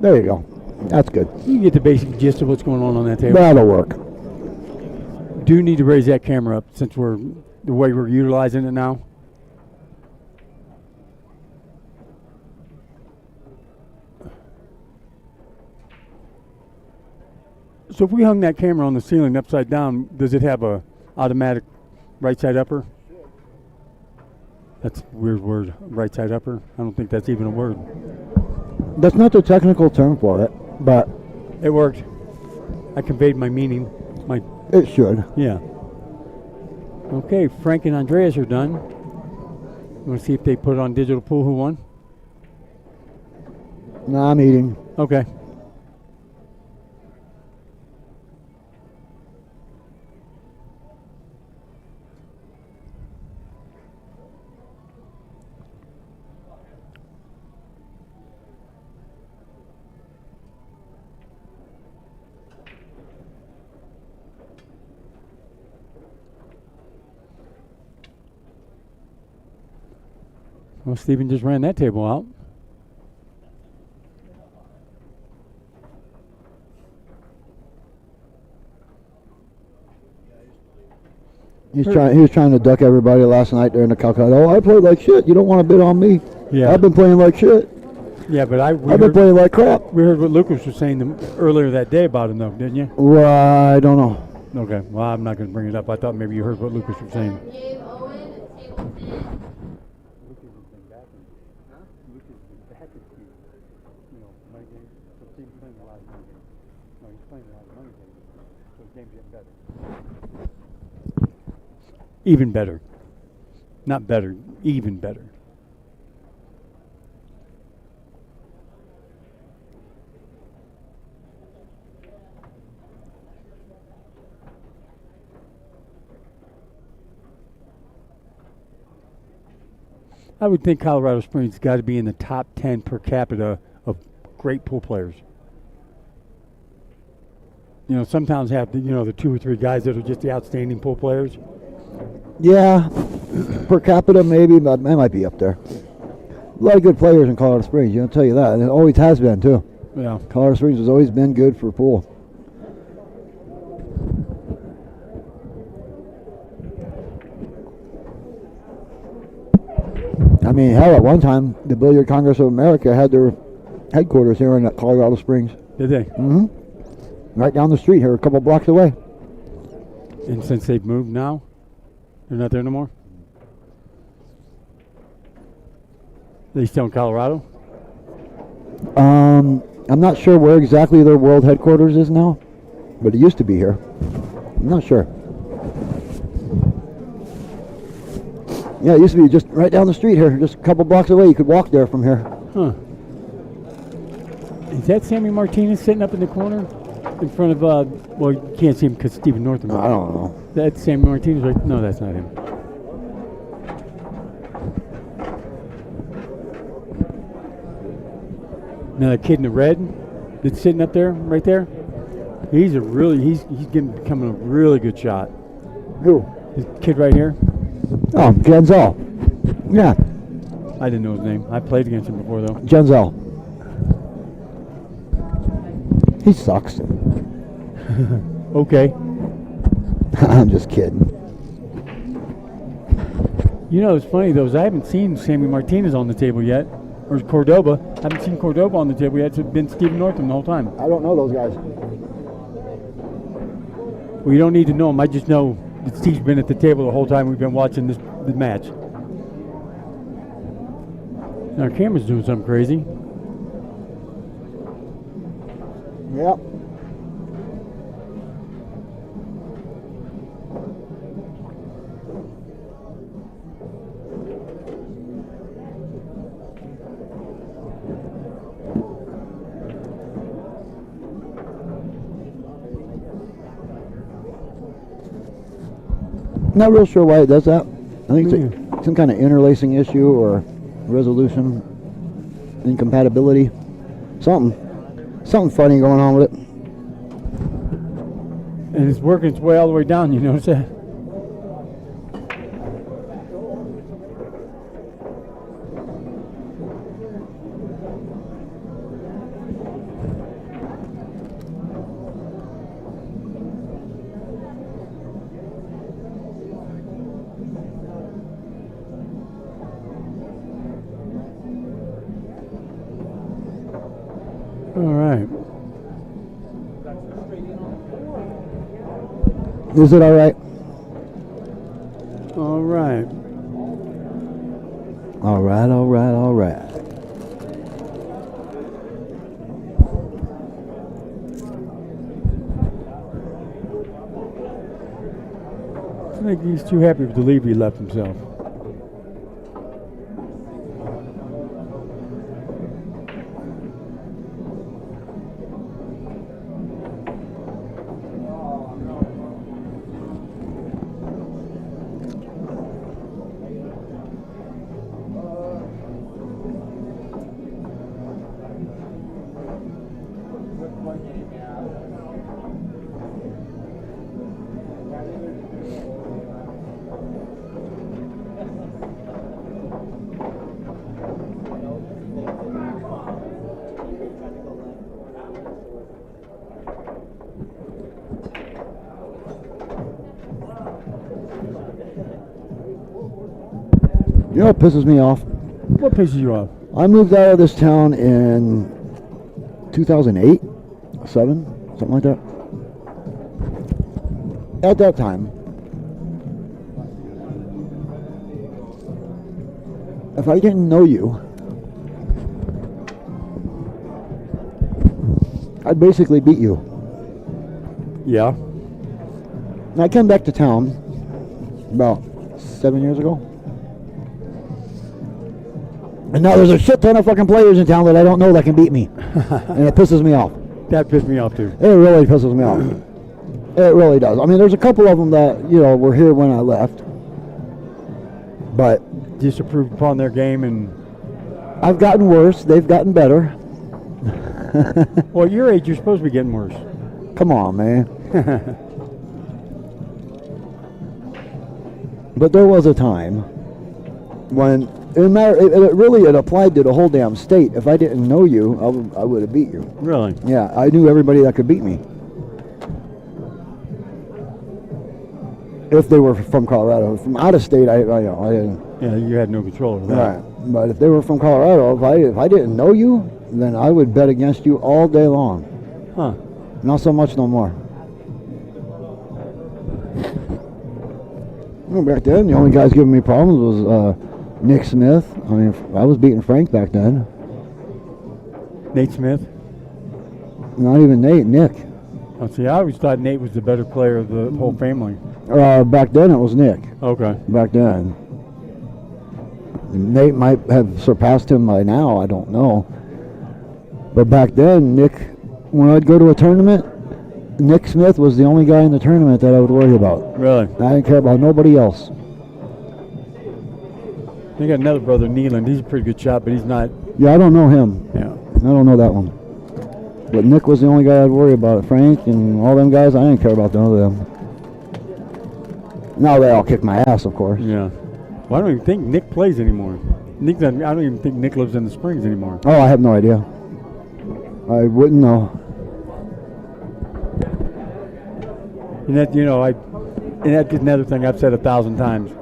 There you go. That's good. You get the basic gist of what's going on that table. That'll work. Do need to raise that camera up since we're the way we're utilizing it now. So if we hung that camera on the ceiling upside down, does it have a automatic right side upper? That's a weird word, right side upper. I don't think that's even a word. That's not the technical term for it, but It worked. I conveyed my meaning. it should. Yeah. Okay, Frank and Andreas are done. You want to see if they put it on digital pool who won? Nah, I'm eating. Okay. Well, Steven just ran that table out. He was trying to duck everybody last night during the calculation. Oh, I played like shit. You don't want to bid on me. Yeah. I've been playing like shit. Yeah, but I've been playing like crap. we heard what Lucas was saying earlier that day about him, though, didn't you? Well, I don't know. Okay. Well, I'm not going to bring it up. I thought maybe you heard what Lucas was saying. Game Owen, table 10. Even better. Not better, even better. I would think Colorado Springs got to be in the top 10 per capita of great pool players. You know, some towns have the 2 or 3 guys that are just the outstanding pool players. Yeah, per capita maybe, but I might be up there. A lot of good players in Colorado Springs. I'll tell you that. And it always has been too. Yeah. Colorado Springs has always been good for pool. I mean, hell, at one time, the Billiard Congress of America had their headquarters here in Colorado Springs. Did they? Mm-hmm. Right down the street here, a couple blocks away. And since they've moved now, they're not there no more? They still in Colorado? I'm not sure where exactly their world headquarters is now, but it used to be here. I'm not sure. Yeah, it used to be just right down the street here, just a couple blocks away. You could walk there from here. Huh. Is that Sammy Martinez sitting up in the corner in front of, well, you can't see him because Stephen Northam. I don't know. That's Sammy Martinez, right? No, that's not him. Now the kid in the red that's sitting up there, right there, he's becoming a really good shot. Who? This kid right here, Oh, Genzel. Yeah, I didn't know his name. I played against him before though. Genzel. He sucks. Okay. I'm just kidding. You know, it's funny though, is I haven't seen Sammy Martinez on the table yet, or Cordoba. I haven't seen Cordoba on the table yet. It's been Stephen Northam the whole time. I don't know those guys. Well, you don't need to know him. I just know that Steve's been at the table the whole time we've been watching the match. And our camera's doing something crazy. Yep. Not real sure why it does that. I think it's some kind of interlacing issue or resolution incompatibility. Something funny going on with it. And it's working its way all the way down, you notice that? All right. Is it all right? All right. All right, all right, all right. I think he's too happy with the leave he left himself. You know what pisses me off? What pisses you off? I moved out of this town in 2008, 7, something like that. At that time, if I didn't know you, I'd basically beat you. Yeah. And I came back to town about 7 years ago. And now there's a shit ton of fucking players in town that I don't know that can beat me. And it pisses me off. That pissed me off too. It really pisses me off. It really does. I mean, there's a couple of them that, you know, were here when I left. But Disapprove upon their game and. I've gotten worse. They've gotten better. Well, at your age, you're supposed to be getting worse. Come on, man. But there was a time when it applied to the whole damn state. If I didn't know you, I would have beat you. Really? Yeah, I knew everybody that could beat me. If they were from Colorado. From out of state, I didn't. Yeah, you had no control over that. Right. But if they were from Colorado, if I didn't know you, then I would bet against you all day long. Huh. Not so much no more. Well, back then, the only guys giving me problems was Nick Smith. I mean, I was beating Frank back then. Nate Smith? Not even Nate, Nick. Oh, see, I always thought Nate was the better player of the whole family. Back then, it was Nick. Okay. Back then. Nate might have surpassed him by now, I don't know. But back then, Nick, when I'd go to a tournament, Nick Smith was the only guy in the tournament that I would worry about. Really? I didn't care about nobody else. They got another brother, Neeland. He's a pretty good shot, but he's not. Yeah, I don't know him. Yeah. I don't know that one. But Nick was the only guy I'd worry about. Frank and all them guys, I didn't care about none of them. Now they all kick my ass, of course. Yeah. Well, I don't even think Nick plays anymore. Nick doesn't, I don't even think Nick lives in the Springs anymore. Oh, I have no idea. I wouldn't know. And that, and that's another thing I've said 1,000 times.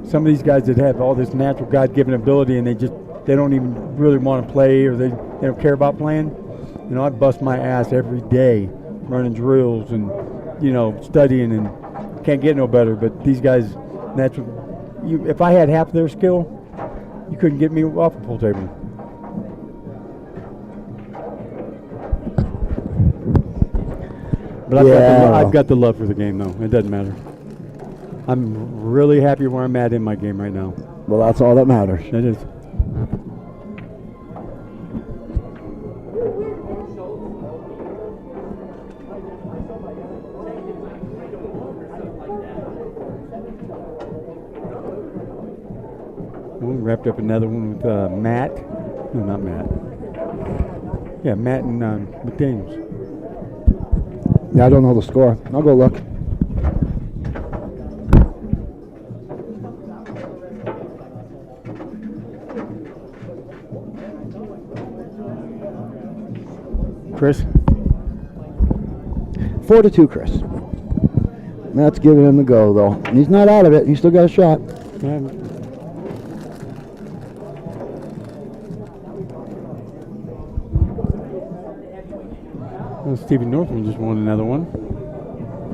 Some of these guys that have all this natural God-given ability and they don't even really want to play or they don't care about playing. I bust my ass every day running drills and, studying and can't get no better. But these guys, if I had half their skill, you couldn't get me off the pool table. But I've got the love for the game, though. It doesn't matter. I'm really happy where I'm at in my game right now. Well, that's all that matters. It is. We wrapped up another one with Matt. No, not Matt. Yeah, Matt and McDaniels. Yeah, I don't know the score. I'll go look. Chris? 4-2, Chris. Matt's giving him the go, though. He's not out of it. He's still got a shot. Yeah. Well, Stephen Northman just won another one.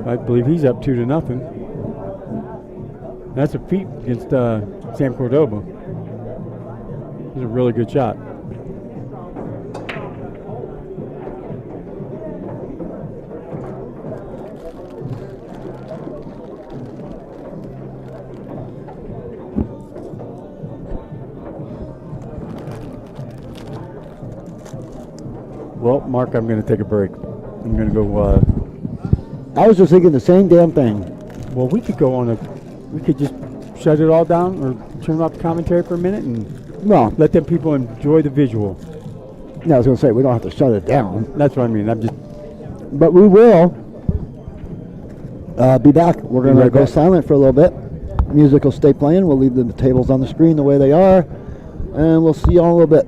I believe he's up 2-0. That's a feat against Sam Cordoba. He's a really good shot. Well, Mark, I'm going to take a break. I'm going to go. I was just thinking the same damn thing. Well, we could go on a. We could just shut it all down or turn off the commentary for a minute and Well, let them people enjoy the visual. yeah, I was going to say, we don't have to shut it down. That's what I mean. I'm just. But we will be back. We're going to right go back. silent for a little bit. Music will stay playing. We'll leave the tables on the screen the way they are. And we'll see you all in a little bit.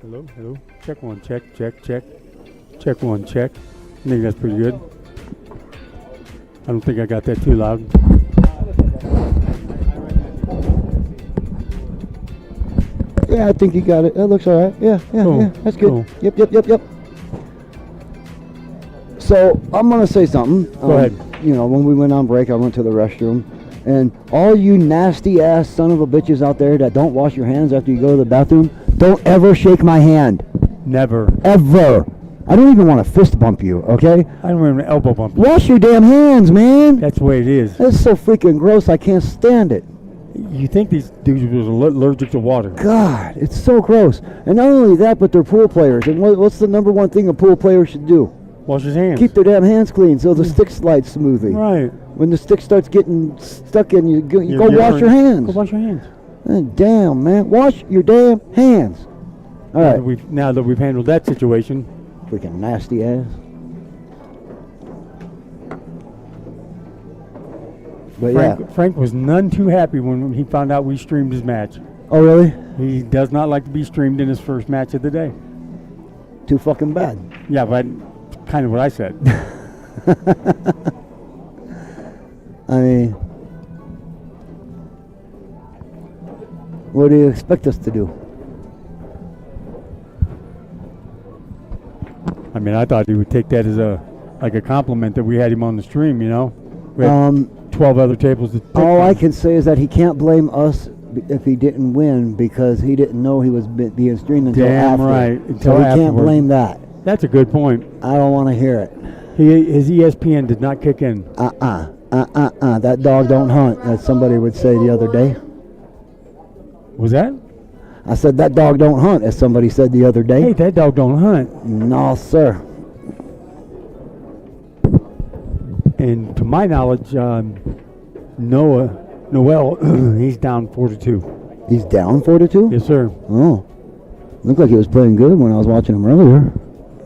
Hello, hello. Check one, check. Check one, check. I think that's pretty good. I don't think I got that too loud. Yeah, I think you got it. That looks all right. Yeah, Cool, yeah. That's good. cool. Yep. So I'm gonna say something. Go ahead. You know, when we went on break, I went to the restroom, and all you nasty ass son of a bitches out there that don't wash your hands after you go to the bathroom, don't ever shake my hand. Never. Ever. I don't even want to fist bump you, okay? I don't even elbow bump. Wash your damn hands, man. That's the way it is. That's so freaking gross. I can't stand it. You think these dudes were allergic to water? God, it's so gross. And not only that, but they're pool players. And what's the number one thing a pool player should do? Wash his hands. Keep their damn hands clean so the stick slides smoothly. Right. When the stick starts getting stuck in, you go You're wash your hands. Go wash your hands. Damn, man. Wash your damn hands. All right. Now that we've handled that situation, Freaking nasty ass. But Frank was none too happy when he found out we streamed his match. Oh, really? He does not like to be streamed in his first match of the day. Too fucking bad. Yeah, but kind of what I said. I mean, what do you expect us to do? I mean, I thought he would take that as a compliment that we had him on the stream, you know? We had 12 other tables to pick All I from. can say is that he can't blame us if he didn't win because he didn't know he was being streamed until Damn after. right, So until we can't afterward. blame that. That's a good point. I don't want to hear it. His ESPN did not kick in. That dog don't hunt, as somebody would say the other day. Was that? I said that dog don't hunt, as somebody said the other day. Hey, that dog don't hunt. No, sir. And to my knowledge, Noel, he's down 4-2. He's down 4-2? Yes, sir. Oh. Looked like he was playing good when I was watching him earlier.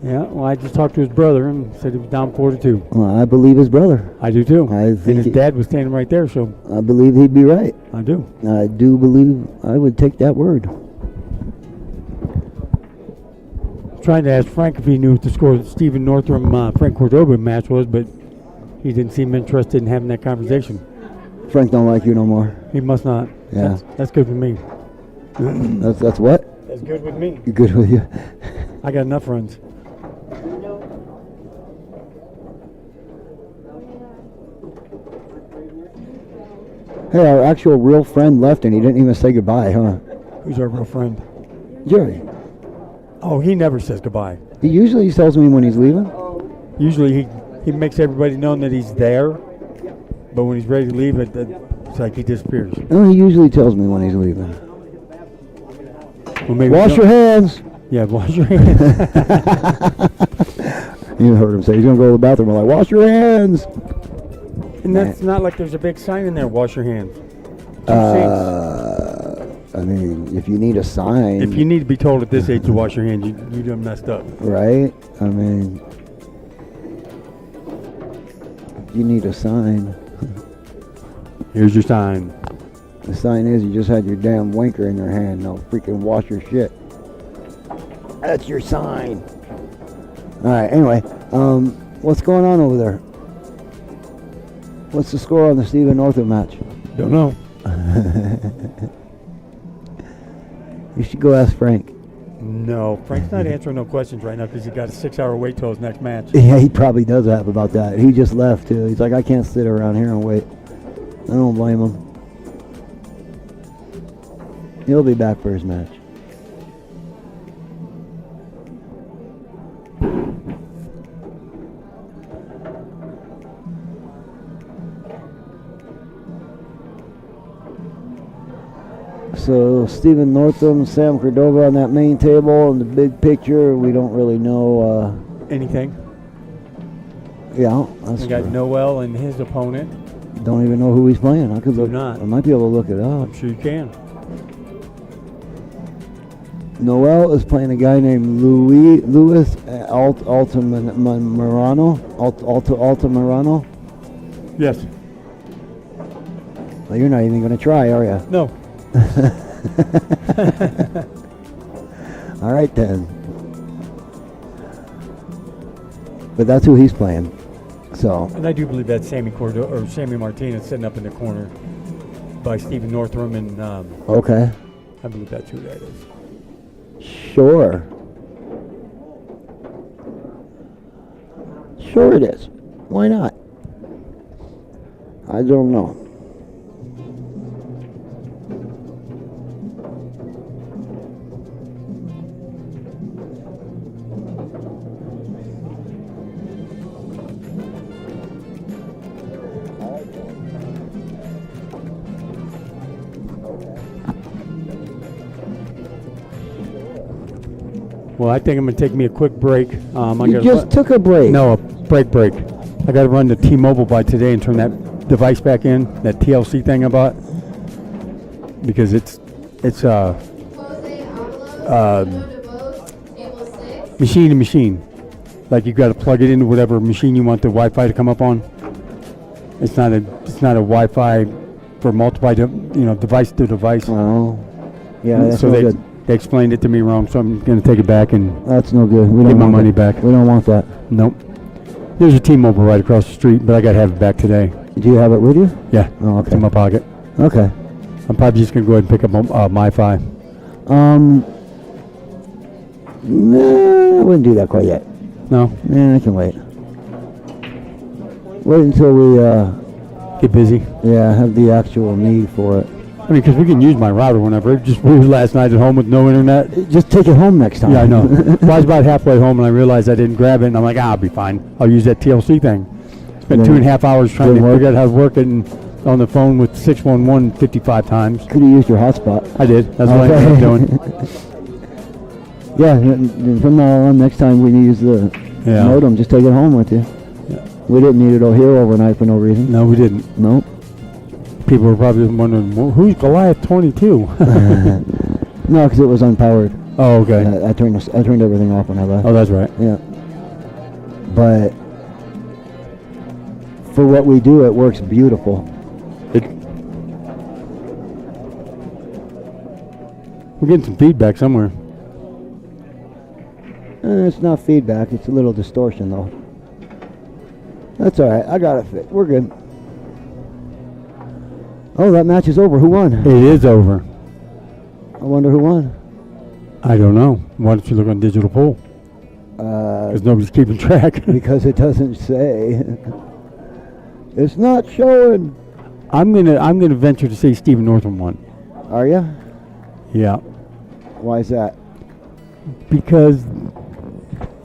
Yeah, well, I just talked to his brother and said he was down 4-2. Well, I believe his brother. I do too. I And think his dad was standing right there, so I believe he'd be right. I do. I do believe I would take that word. Trying to ask Frank if he knew what the score of the Stephen Northrum Frank Cordoba match was, but he didn't seem interested in having that conversation. Frank don't like you no more. He must not. Yeah. That's good with me. That's what? That's good with me. You good with you? I got enough friends. Hey, our actual real friend left and he didn't even say goodbye, huh? Who's our real friend? Jerry. Oh, he never says goodbye. He usually tells me when he's leaving. Usually he makes everybody know that he's there, but when he's ready to leave, it's like he disappears. No, he usually tells me when he's leaving. Well, maybe Wash your hands. Yeah, wash your hands. You heard him say he's going to go to the bathroom. I'm like, wash your hands. And that's not like there's a big sign in there, wash your hands. I mean, if you need a sign. If you need to be told at this age to wash your hands, you done messed up. Right? I mean, you need a sign. Here's your sign. The sign is you just had your damn wanker in your hand. No, freaking wash your shit. That's your sign. All right. Anyway, what's going on over there? What's the score on the Stephen Northrup match? Don't know. You should go ask Frank. No, Frank's not answering no questions right now because he got a 6-hour wait till his next match. Yeah, he probably does have about that. He just left too. He's like, I can't sit around here and wait. I don't blame him. He'll be back for his match. So Stephen Northam, Sam Cordova on that main table, and the big picture, we don't really know. Anything? Yeah, that's We got true. Noel and his opponent. Don't even know who he's playing. I could Do look. not. I might be able to look it up. I'm sure you can. Noel is playing a guy named Louis Altamirano. Altamirano. Yes. Well, you're not even going to try, are you? No. All right then. But that's who he's playing. So And I do believe that's Sammy Martinez sitting up in the corner by Stephen Northrum, and okay, I believe that's who that is. sure. Sure it is. Why not? I don't know. Well, I think I'm going to take me a quick break. You just took a break. No, a break. I got to run to T-Mobile by today and turn that device back in, that TLC thing I bought, because it's Jose Avalos, DeVos, table 6. machine to machine. Like you got to plug it into whatever machine you want the Wi-Fi to come up on. It's not a Wi-Fi for device to device. Oh, yeah, that's so no they good. they explained it to me wrong, so I'm going to take it back and That's no good. We get don't my want money that. back. We don't want that. Nope. There's a T-Mobile right across the street, but I got to have it back today. Do you have it with you? Yeah, Oh, it's okay. in my pocket. Okay. I'm probably just going to go ahead and pick up MiFi. No, I wouldn't do that quite yet. No, I can wait. Wait until we, get busy. have the actual need for it. I mean, because we can use my router whenever. It just was last night at home with no internet. Just take it home next time. Yeah, I know. Well, I was about halfway home and I realized I didn't grab it, and I'm like, I'll be fine. I'll use that TLC thing. Spent Didn't- 2.5 hours trying to didn't work? figure out how to work it and on the phone with 611 55 times. Could have used your hotspot. I did. That's what I ended up doing. Yeah, from now on, next time we use the Yeah. modem, just take it home with you. Yeah. We didn't need it here overnight for no reason. No, we didn't. Nope. People were probably wondering, well, who's Goliath 22? No, because it was unpowered. Oh, okay. I turned everything off when I left. Oh, that's right. Yeah. But for what we do, it works beautiful. We're getting some feedback somewhere. It's not feedback. It's a little distortion, though. That's all right. I got it fit. We're good. Oh, that match is over. Who won? It is over. I wonder who won. I don't know. Why don't you look on digital poll? Because nobody's keeping track. Because it doesn't say. It's not showing. I'm gonna venture to say Stephen Northam won. Are ya? Yeah. Why is that? Because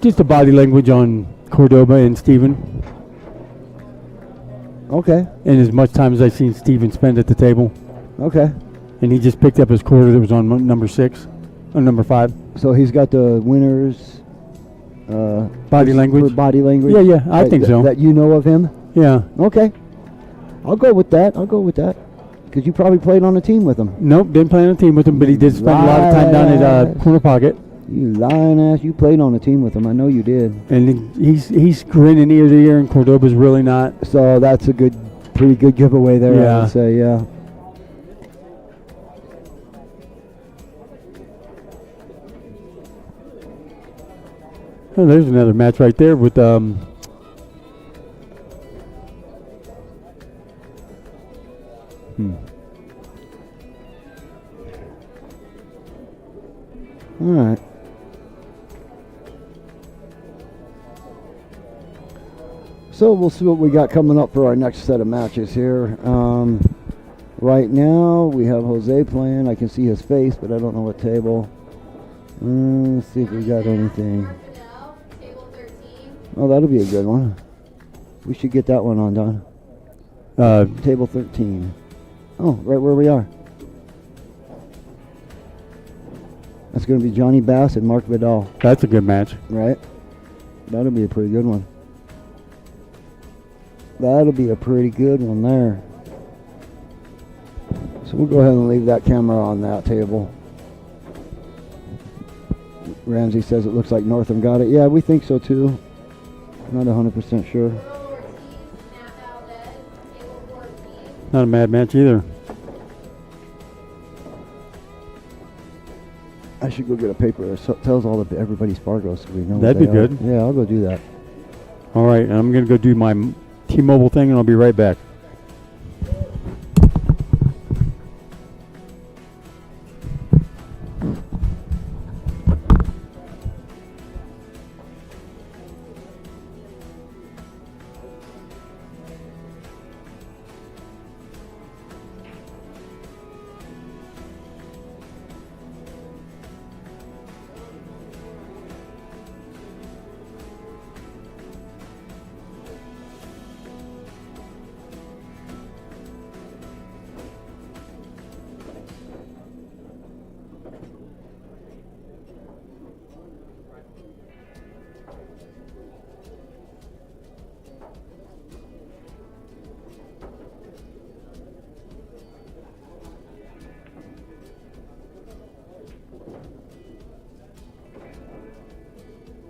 just the body language on Cordoba and Stephen, Okay. and as much time as I've seen Stephen spend at the table, Okay. and he just picked up his quarter that was on number 6 or number 5. So he's got the winner's Body language? for body language. Yeah, I think so. That you know of him. Yeah. Okay. I'll go with that. Because you probably played on a team with him. Nope, didn't play on a team with him, but he did spend a lot of time down at corner pocket, You lying ass. You played on a team with him. I know you did. and he's grinning ear to ear, and Cordoba's really not. So that's a pretty good giveaway there. I Yeah. would say, yeah. Oh, there's another match right there with All right. So we'll see what we got coming up for our next set of matches here. Right now we have Jose playing. I can see his face, but I don't know what table. Let's see if we got anything. Fidel, table 13. Oh, that'll be a good one. We should get that one on, Don. Table 13. Oh, right where we are. That's going to be Johnny Bass and Mark Vidal, that's a good match. right? That'll be a pretty good one. That'll be a pretty good one there. So we'll go ahead and leave that camera on that table. Ramsey says it looks like Northam got it. Yeah, we think so too. Not 100% sure. Earl Ortiz, Matt Valdez, table 14. Not a mad match either. I should go get a paper that tells all of everybody's Fargo so we know. That'd what be they are. good. Yeah, I'll go do that. All right, and I'm going to go do my T-Mobile thing, and I'll be right back.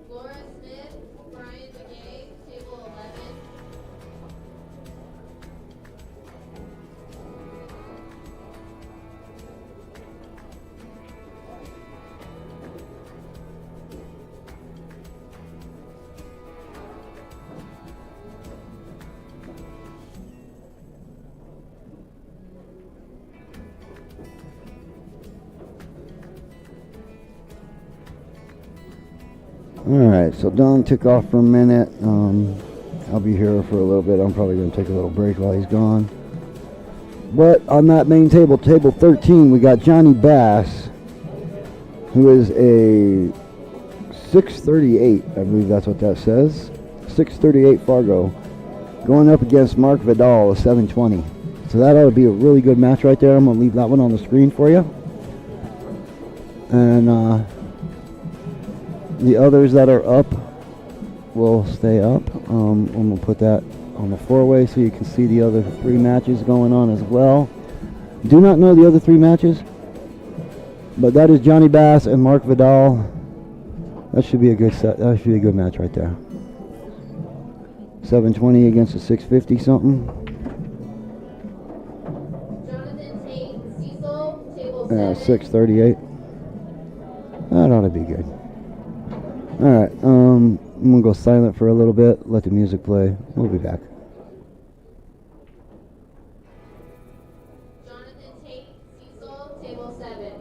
Laura Smith, Brian McGay, table 11. Alright, so Don took off for a minute. I'll be here for a little bit. I'm probably going to take a little break while he's gone. But on that main table, table 13, we got Johnny Bass, who is a 638. I believe that's what that says. 638 Fargo. Going up against Mark Vidal, a 720. So that ought to be a really good match right there. I'm going to leave that one on the screen for you. And the others that are up will stay up. I'm going to put that on the four-way so you can see the other three matches going on as well. Do not know the other three matches, but that is Johnny Bass and Mark Vidal. That should be a good set. That should be a good match right there. 720 against a 650 something. Jonathan Tate, Cecil, table 7. 638. That ought to be good. Alright, I'm going to go silent for a little bit, let the music play. We'll be back. Jonathan Tate, Cecil, table 7.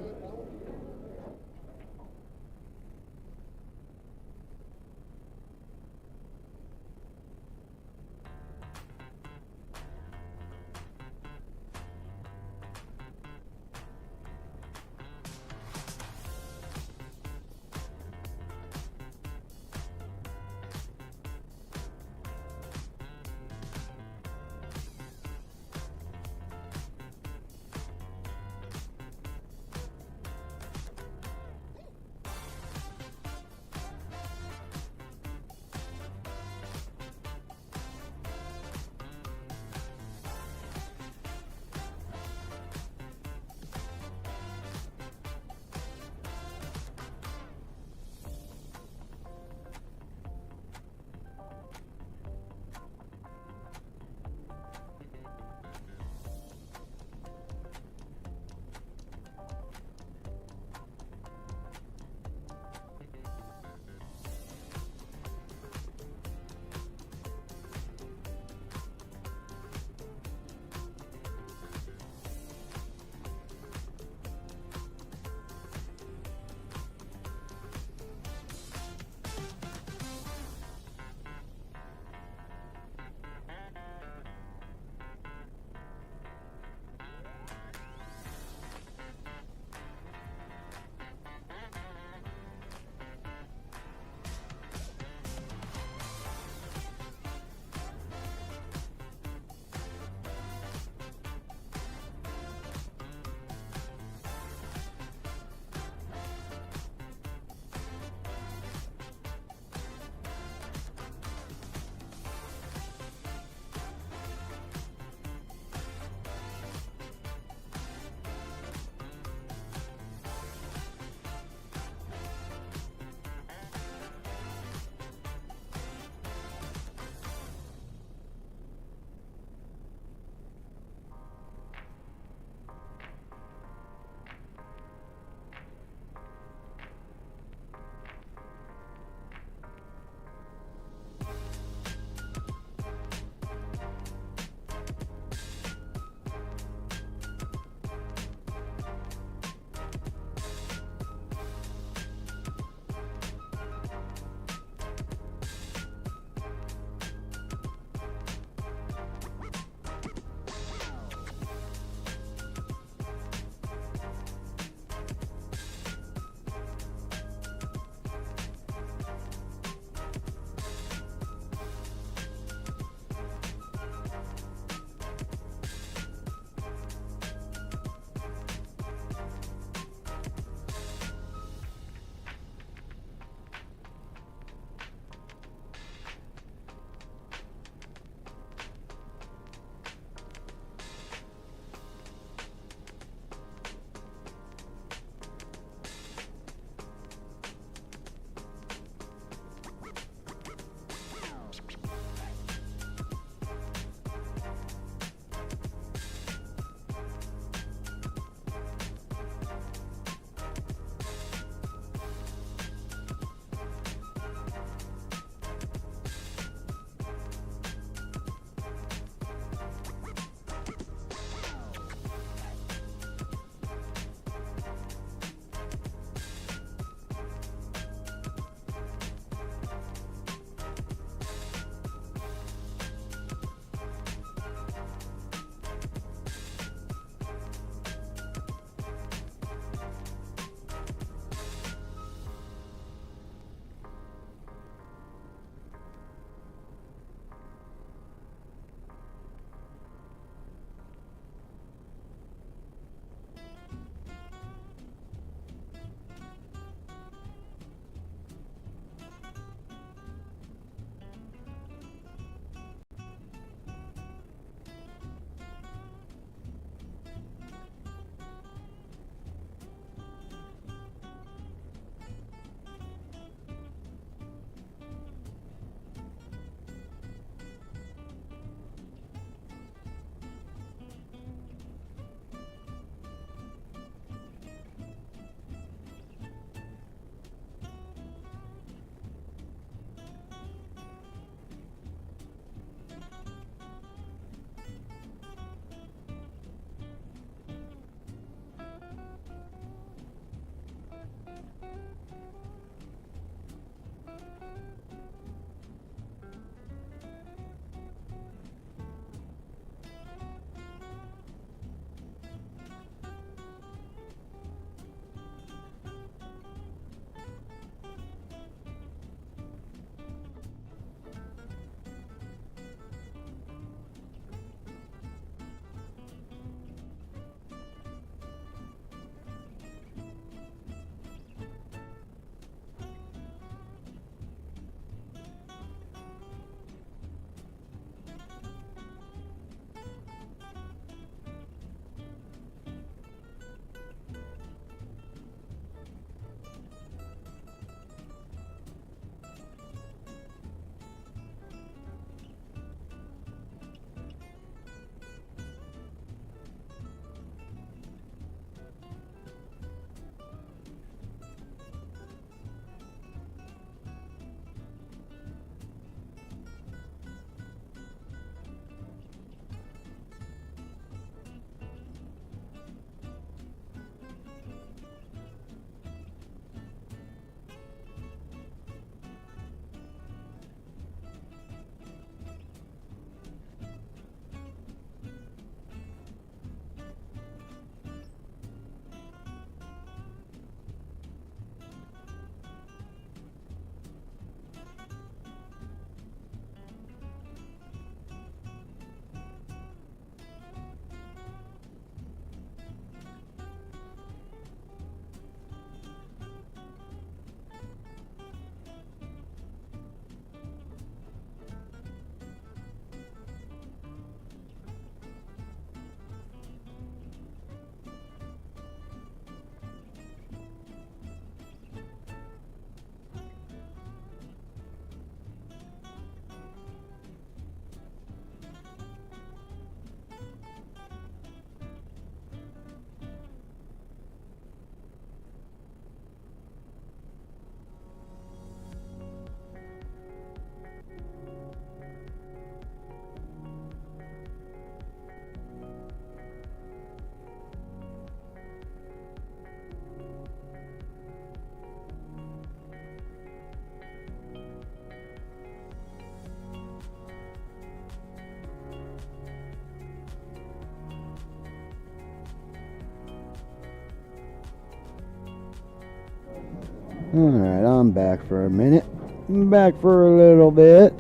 Alright, I'm back for a minute. I'm back for a little bit.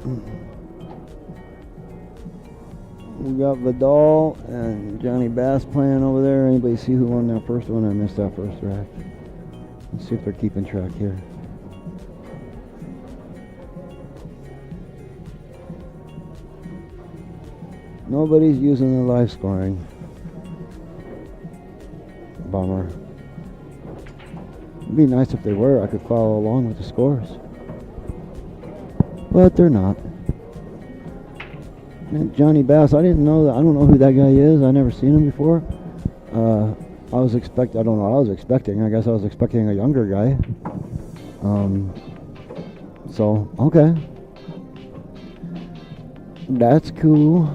We got Vidal and Johnny Bass playing over there. Anybody see who won that first one? I missed that first rack. Let's see if they're keeping track here. Nobody's using the live scoring. Bummer. It'd be nice if they were. I could follow along with the scores. But they're not. And Johnny Bass, I didn't know that. I don't know who that guy is. I never seen him before. I don't know what I was expecting. I guess I was expecting a younger guy. So, okay. That's cool.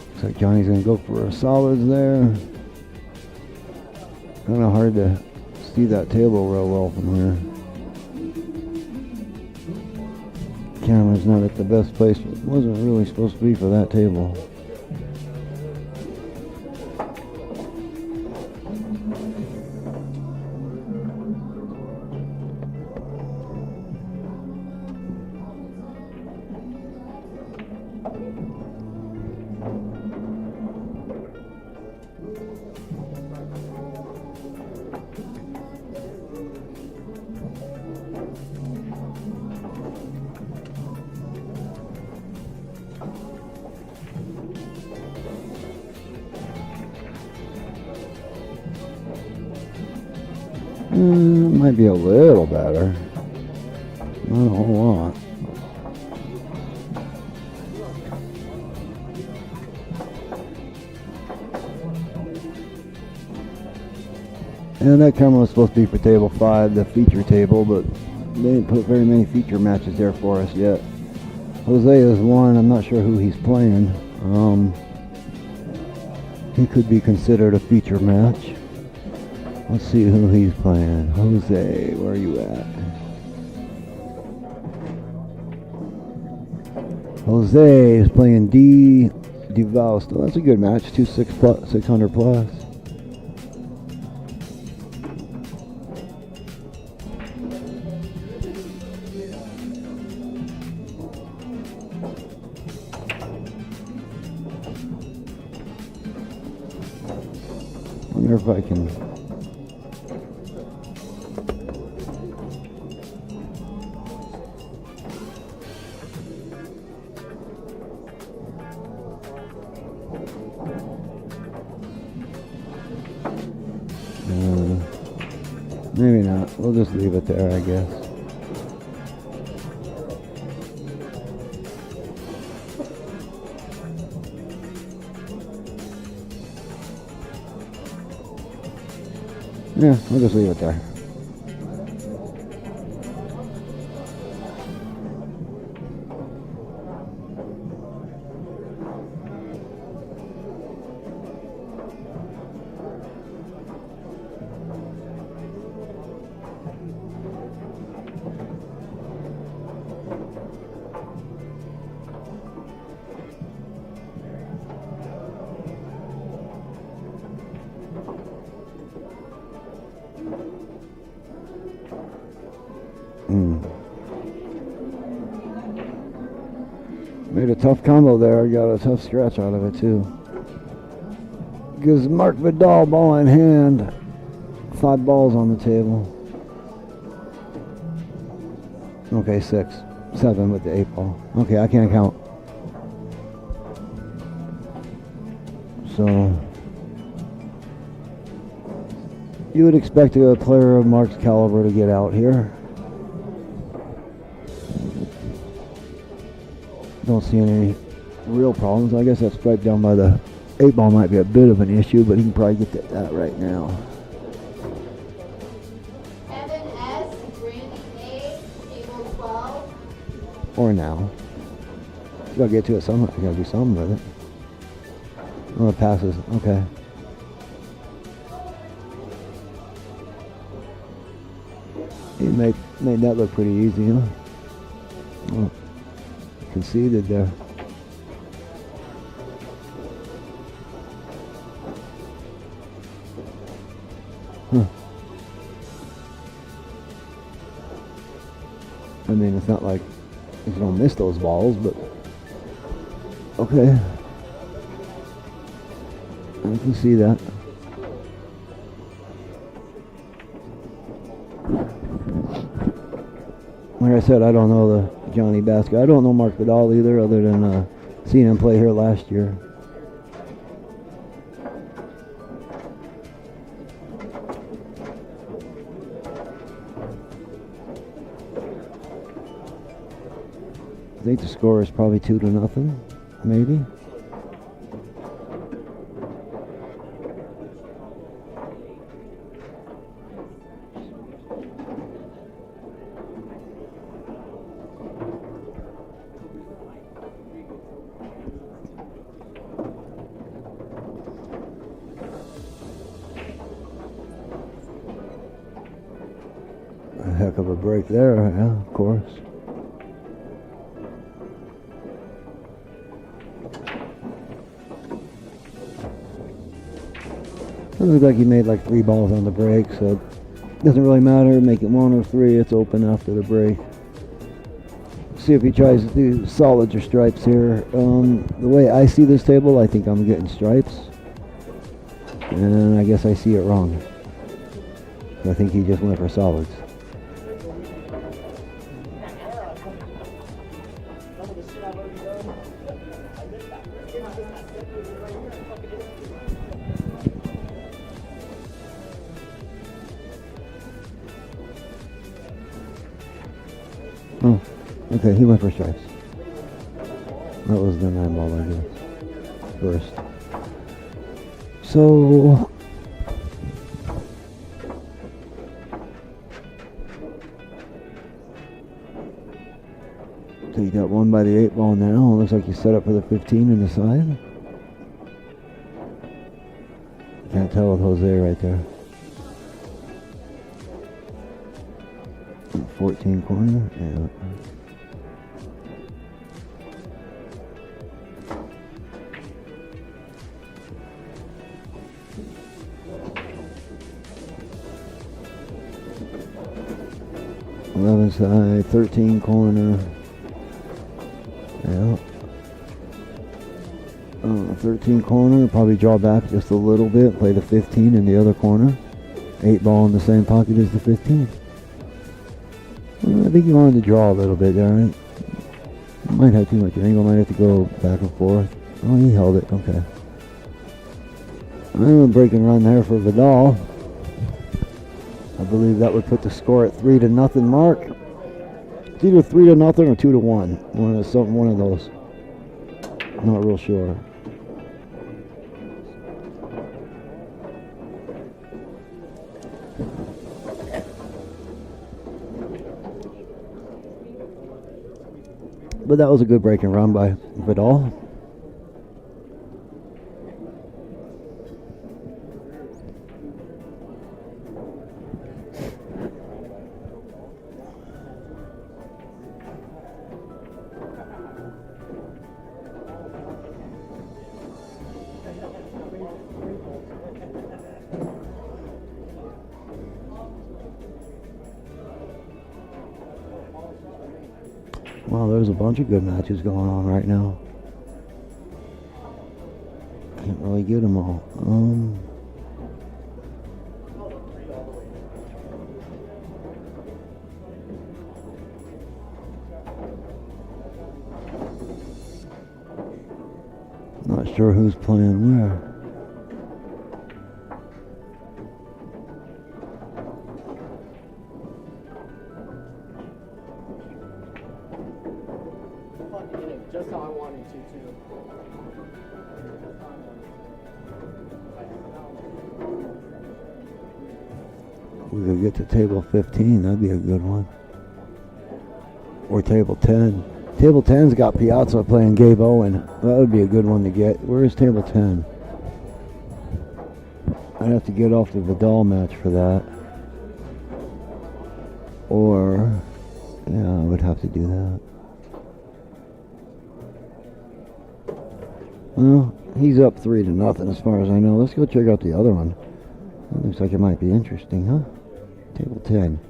Looks like Johnny's gonna go for a solids there. Kind of hard to see that table real well from here. Camera's not at the best place. It wasn't really supposed to be for that table. Might be a little better. Not a whole lot. And that camera was supposed to be for table 5, the feature table, but they didn't put very many feature matches there for us yet. Jose is one. I'm not sure who he's playing. He could be considered a feature match. Let's see who he's playing. Jose, where are you at? Jose is playing D. DeVausto. That's a good match. 600 plus. Wonder if I can. Maybe not. We'll just leave it there, I guess. Yeah, we'll just leave it there. Made a tough combo there. Got a tough stretch out of it too. Gives Mark Vidal ball in hand. 5 balls on the table. Okay, 6. 7 with the 8 ball. Okay, I can't count. So you would expect a player of Mark's caliber to get out here. Don't see any real problems. I guess that stripe down by the 8-ball might be a bit of an issue, but he can probably get that right now. Evan S., Brandy A., table 12. Or now. You gotta get to it somehow. You gotta do something with it. Oh, it passes. Okay. He made that look pretty easy, huh? Oh, conceded there. Huh. I mean, it's not like he's gonna miss those balls, but okay. I can see that. Like I said, I don't know the Johnny Bass guy. I don't know Mark Vidal either, other than seeing him play here last year. I think the score is probably 2-0, maybe. A heck of a break there, yeah, of course. It looks like he made like 3 balls on the break, so it doesn't really matter. Make it 1 or 3, it's open after the break. See if he tries to do solids or stripes here. The way I see this table, I think I'm getting stripes. And I guess I see it wrong. I think he just went for solids. Oh, okay, he went for stripes. That was the 9-ball, I guess. First. So you got one by the 8-ball now. Looks like you set up for the 15 in the side. Can't tell with Jose right there. 14 corner, yeah. Side, 13 corner. Yeah. 13 corner, probably draw back just a little bit, play the 15 in the other corner. 8-ball in the same pocket as the 15. I think he wanted to draw a little bit there, right? Might have too much angle, might have to go back and forth. Oh, he held it, okay. I'm a break and run there for Vidal. I believe that would put the score at 3-0 Mark. It's either 3-0 or 2-1. One of those. Not real sure. But that was a good break and run by Vidal. Wow, there's a bunch of good matches going on right now. Can't really get them all. Not sure who's playing where. how I wanted to too. We could get to table 15. That'd be a good one. Or table 10. Table 10's got Piazza playing Gabe Owen. That would be a good one to get. Where is table 10? I'd have to get off the Vidal match for that. Or, yeah, I would have to do that. Well, he's up 3-0 as far as I know. Let's go check out the other one. That looks like it might be interesting, huh? Table 10.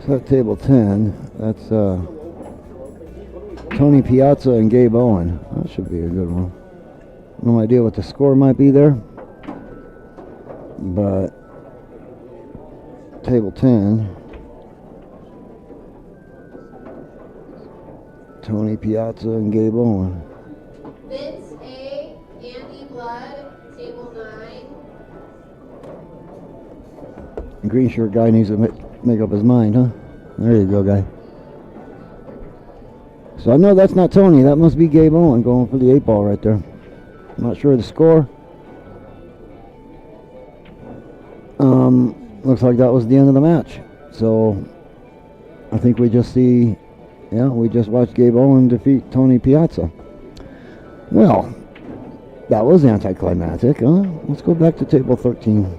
So at table 10, that's Tony Piazza and Gabe Owen. That should be a good one. No idea what the score might be there, but table 10, Tony Piazza and Gabe Owen. Vince A. Andy Blood, table 9. Green shirt guy needs to make up his mind, huh? There you go, guy. So I know that's not Tony. That must be Gabe Owen going for the 8-ball right there. I'm not sure of the score. Looks like that was the end of the match. So I think we just see, yeah, we just watched Gabe Owen defeat Tony Piazza. Well, that was anticlimactic, huh? Let's go back to table 13.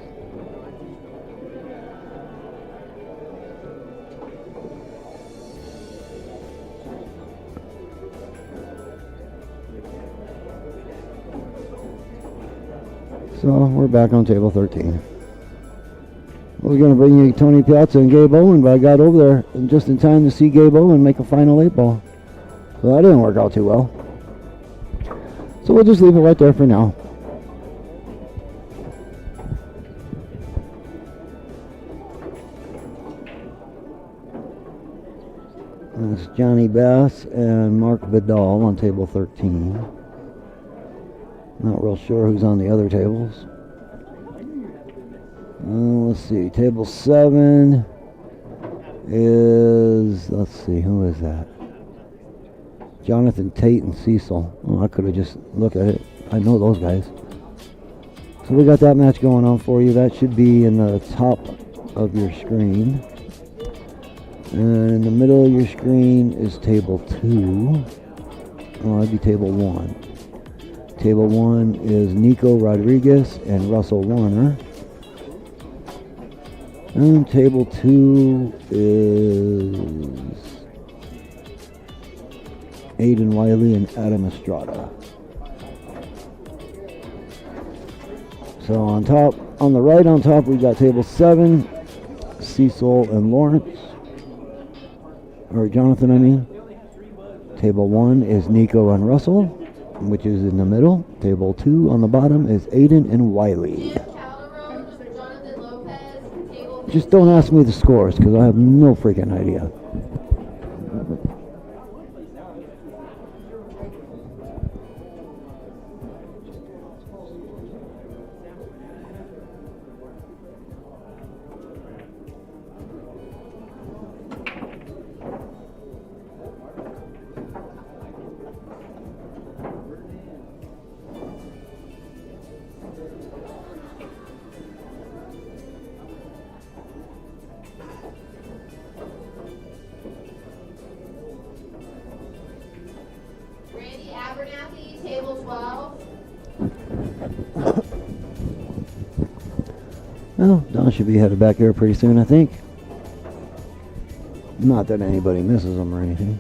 So we're back on table 13. I was going to bring you Tony Piazza and Gabe Owen, but I got over there just in time to see Gabe Owen make a final 8-ball. So that didn't work out too well. So we'll just leave it right there for now. That's Johnny Bass and Mark Vidal on table 13. Not real sure who's on the other tables. Let's see. Table 7 is, let's see, who is that? Jonathan Tate and Cecil. Oh, I could have just looked at it. I know those guys. So we got that match going on for you. That should be in the top of your screen. And in the middle of your screen is table 2. Oh, that'd be table 1. Table 1 is Nico Rodriguez and Russell Warner. And table 2 is Aiden Wiley and Adam Estrada. So on top, on the right on top, we got table 7, Cecil and Lawrence. Or Jonathan, I mean. Table 1 is Nico and Russell, which is in the middle. Table 2 on the bottom is Aiden and Wiley. Just don't ask me the scores, because I have no freaking idea. Table 12. Well, Don should be headed back here pretty soon, I think. Not that anybody misses them or anything.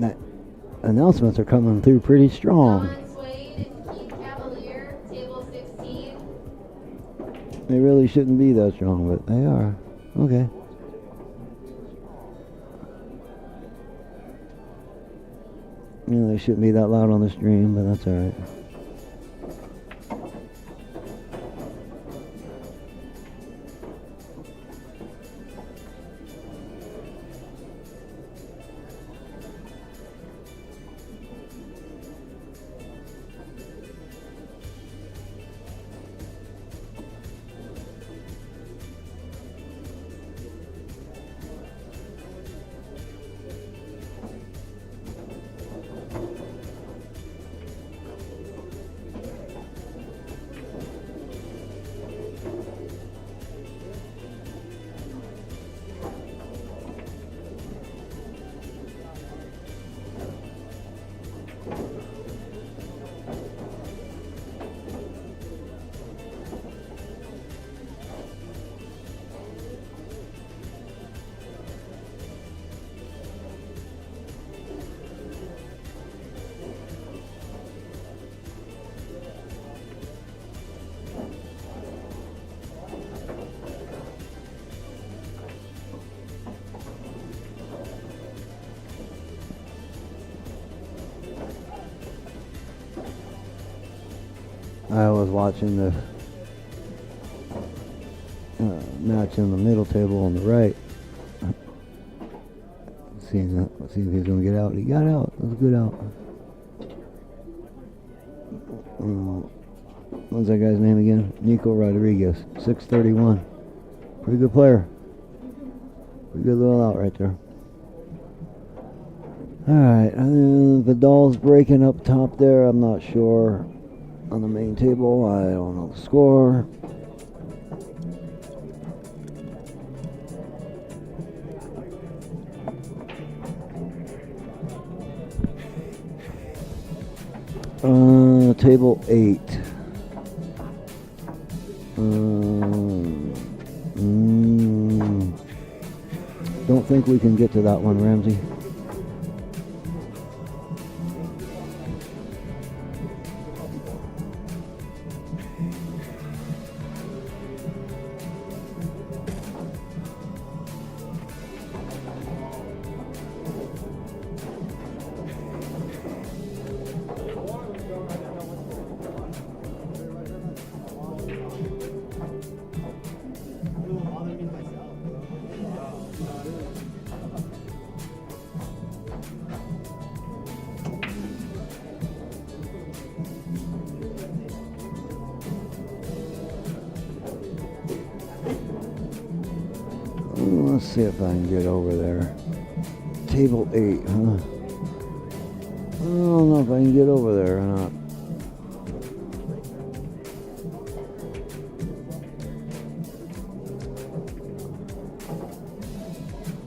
That announcements are coming through pretty strong. John Swain and Keith Cavalier, table 16. They really shouldn't be that strong, but they are. Okay. You know, they shouldn't be that loud on the stream, but that's alright. I was watching the match in the middle table on the right. Seeing if he's going to get out. He got out. That was a good out. What's that guy's name again? Nico Rodriguez, 6'31". Pretty good player. Pretty good little out right there. Alright, Vidal's breaking up top there. I'm not sure. On the main table, I don't know the score. Table 8. Don't think we can get to that one, Ramsey. Let's see if I can get over there. Table 8, huh? I don't know if I can get over there or not.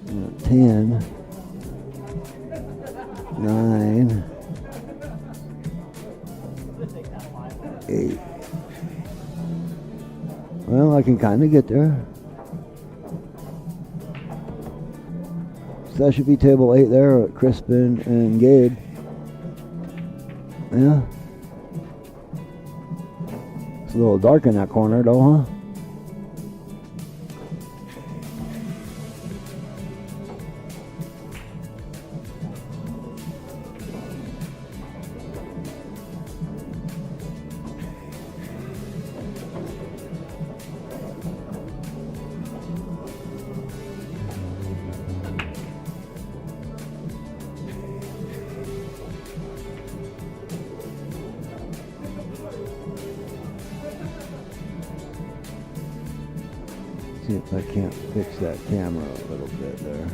Uh, 10, 9, 8. Well, I can kind of get there. So that should be table 8 there with Crispin and Gabe. Yeah. It's a little dark in that corner though, huh? See if I can't fix that camera a little bit there.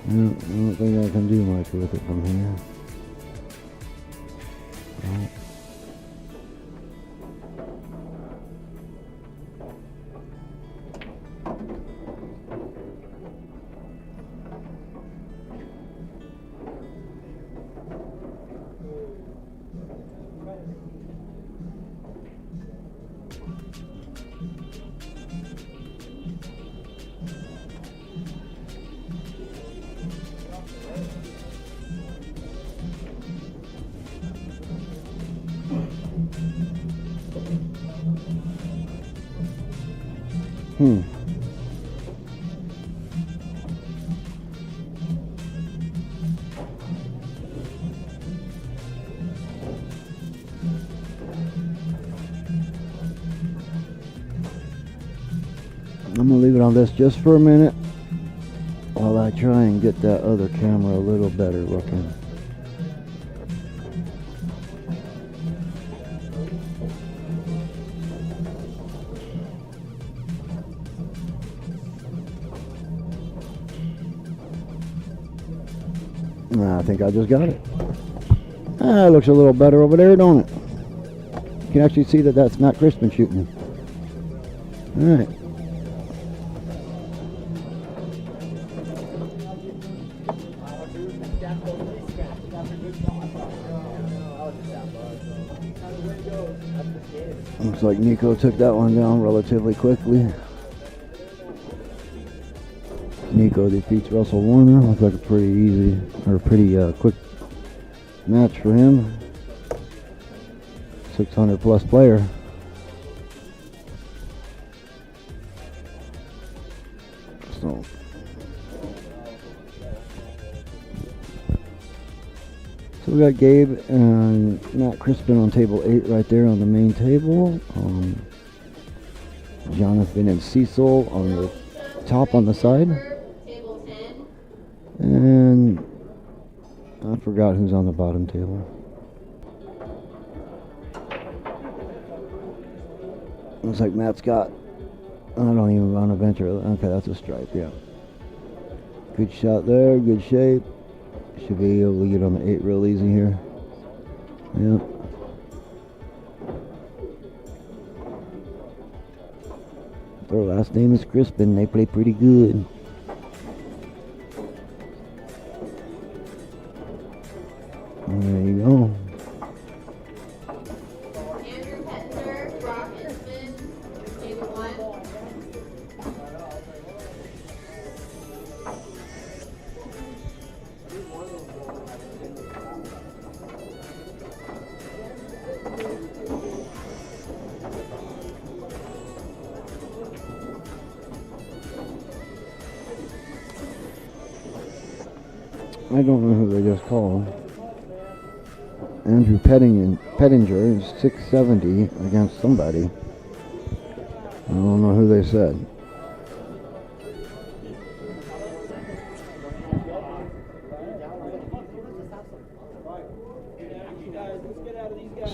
I don't think I can do much with it from here. No. I'm gonna leave it on this just for a minute while I try and get that other camera a little better looking. I think I just got it. It looks a little better over there, don't it? You can actually see that that's Matt Crispin shooting. Alright. Looks like Nico took that one down relatively quickly. Nico defeats Russell Warner. Looks like a pretty easy, or pretty quick match for him. 600 plus player. So we got Gabe and Matt Crispin on table 8 right there on the main table. Jonathan and Cecil on the top on the side. Table 10. And I forgot who's on the bottom table. Looks like Matt's got, I don't even want to venture. Okay, that's a stripe, yeah. Good shot there, good shape. Should be able to get on the 8 real easy here. Yep. Their last name is Crispin. They play pretty good. And there you go. Andrew Petzer, Brock Eastman, table 1. I don't know who they just called. Andrew Pettinger is 670 against somebody. I don't know who they said.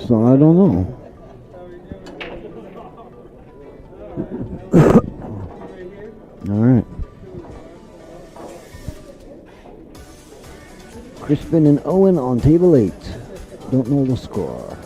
So I don't know. All right. Crispin and Owen on table 8. Don't know the score.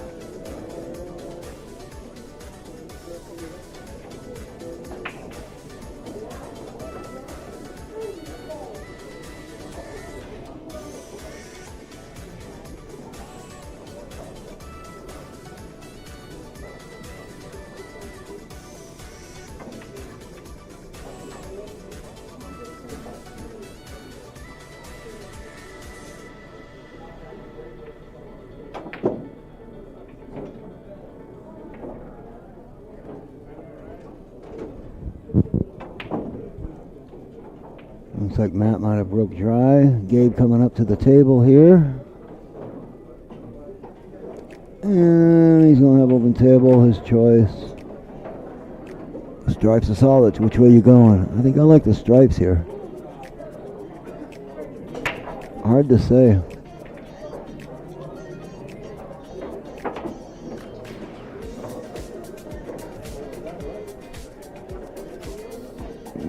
Looks like Matt might have broke dry. Gabe coming up to the table here. And he's going to have open table, his choice. Stripes are solid. Which way you going? I think I like the stripes here. Hard to say.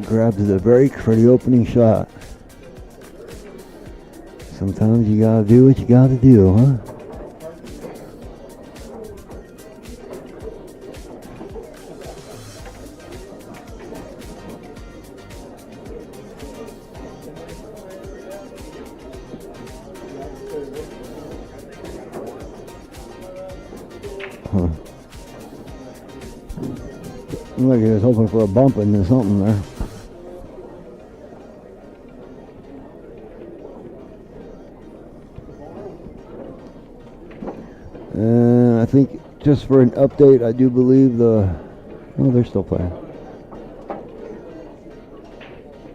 Grabs the break for the opening shot. Sometimes you gotta do what you gotta do, huh? Look, he was hoping for a bump into something there. And I think just for an update, I do believe oh, they're still playing.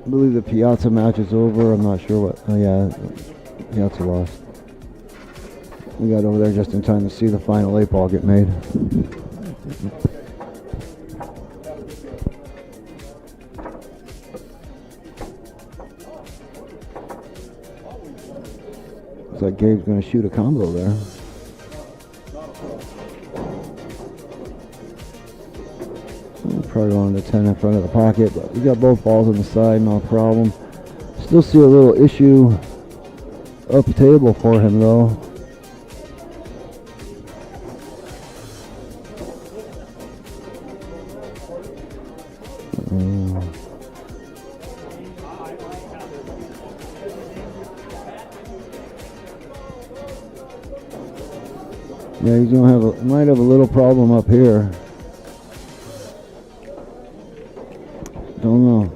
I believe the Piazza match is over. I'm not sure what. Oh yeah, Piazza lost. We got over there just in time to see the final 8-ball get made. Looks like Gabe's going to shoot a combo there. Probably going to 10 in front of the pocket, but we got both balls on the side, no problem. Still see a little issue up table for him though. Yeah, he's gonna might have a little problem up here. Don't know.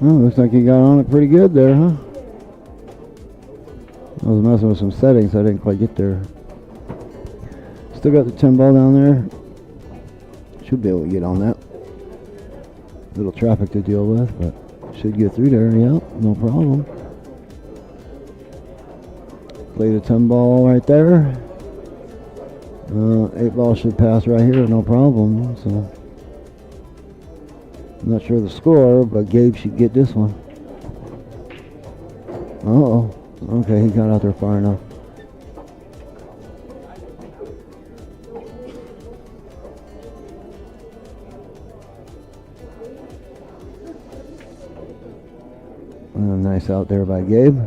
Oh, looks like he got on it pretty good there, huh? I was messing with some settings, I didn't quite get there. Still got the 10 ball down there. Should be able to get on that. Little traffic to deal with, but should get through there, yep, no problem. Play the 10 ball right there. 8 ball should pass right here, no problem, so. I'm not sure the score, but Gabe should get this one. Uh-oh. Okay, he got out there far enough. Nice out there by Gabe.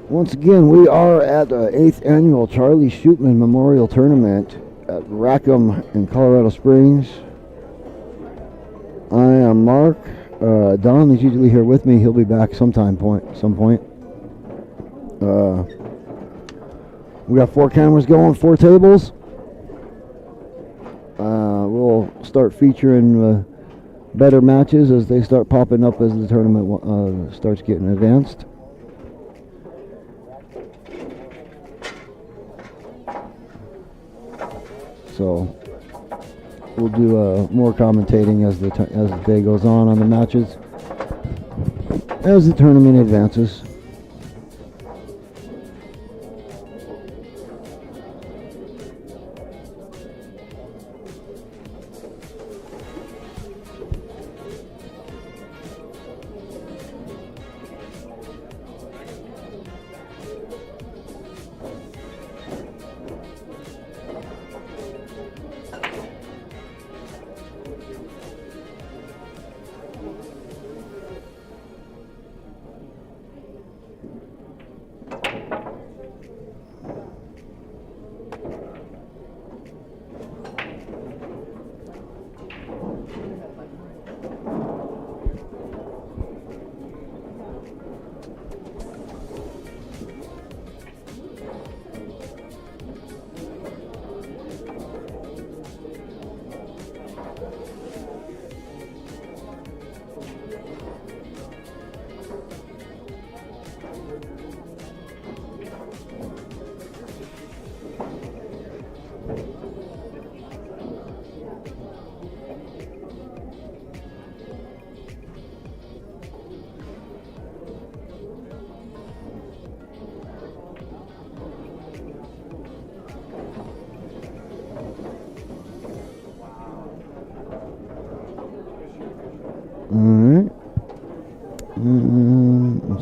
Once again, we are at the 8th annual Charlie Shootman Memorial Tournament at Rackham in Colorado Springs. I am Mark. Don is usually here with me. He'll be back some point. We got 4 cameras going, 4 tables. We'll start featuring better matches as they start popping up as the tournament starts getting advanced. So we'll do more commentating as the day goes on the matches as the tournament advances.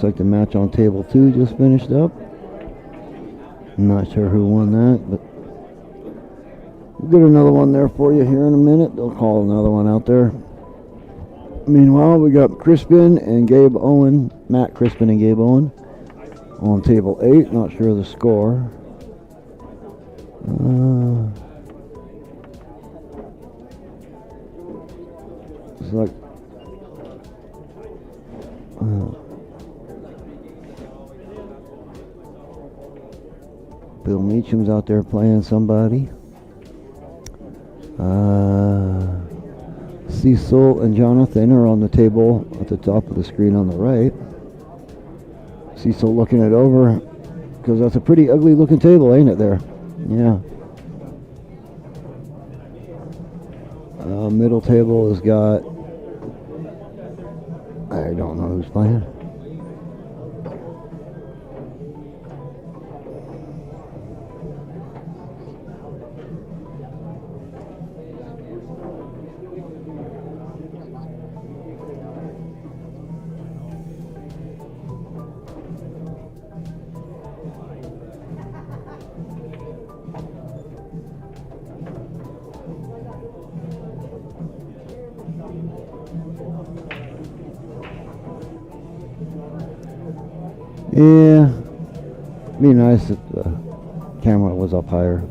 like the match on table 2 just finished up. I'm not sure who won that, but we'll get another one there for you here in a minute. They'll call another one out there. Meanwhile, we got Crispin and Gabe Owen, Matt Crispin and Gabe Owen on table 8. Not sure of the score. It's like Bill Meacham's out there playing somebody. Cecil and Jonathan are on the table at the top of the screen on the right. Cecil looking it over because that's a pretty ugly looking table, ain't it there? Yeah. Middle table has got, I don't know who's playing. Yeah, be nice if the camera was up higher.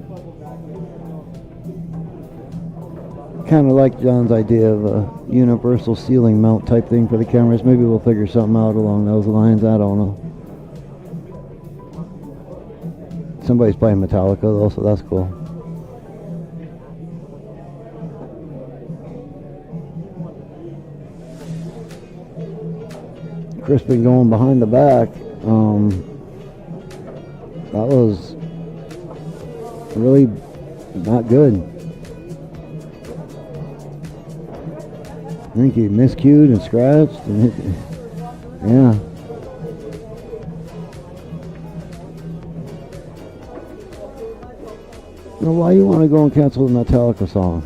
Kind of like John's idea of a universal ceiling mount type thing for the cameras. Maybe we'll figure something out along those lines. I don't know. Somebody's playing Metallica though, so that's cool. Crispin going behind the back. That was really not good. I think he miscued and scratched and hit, yeah. Now, why you want to go and cancel the Metallica song?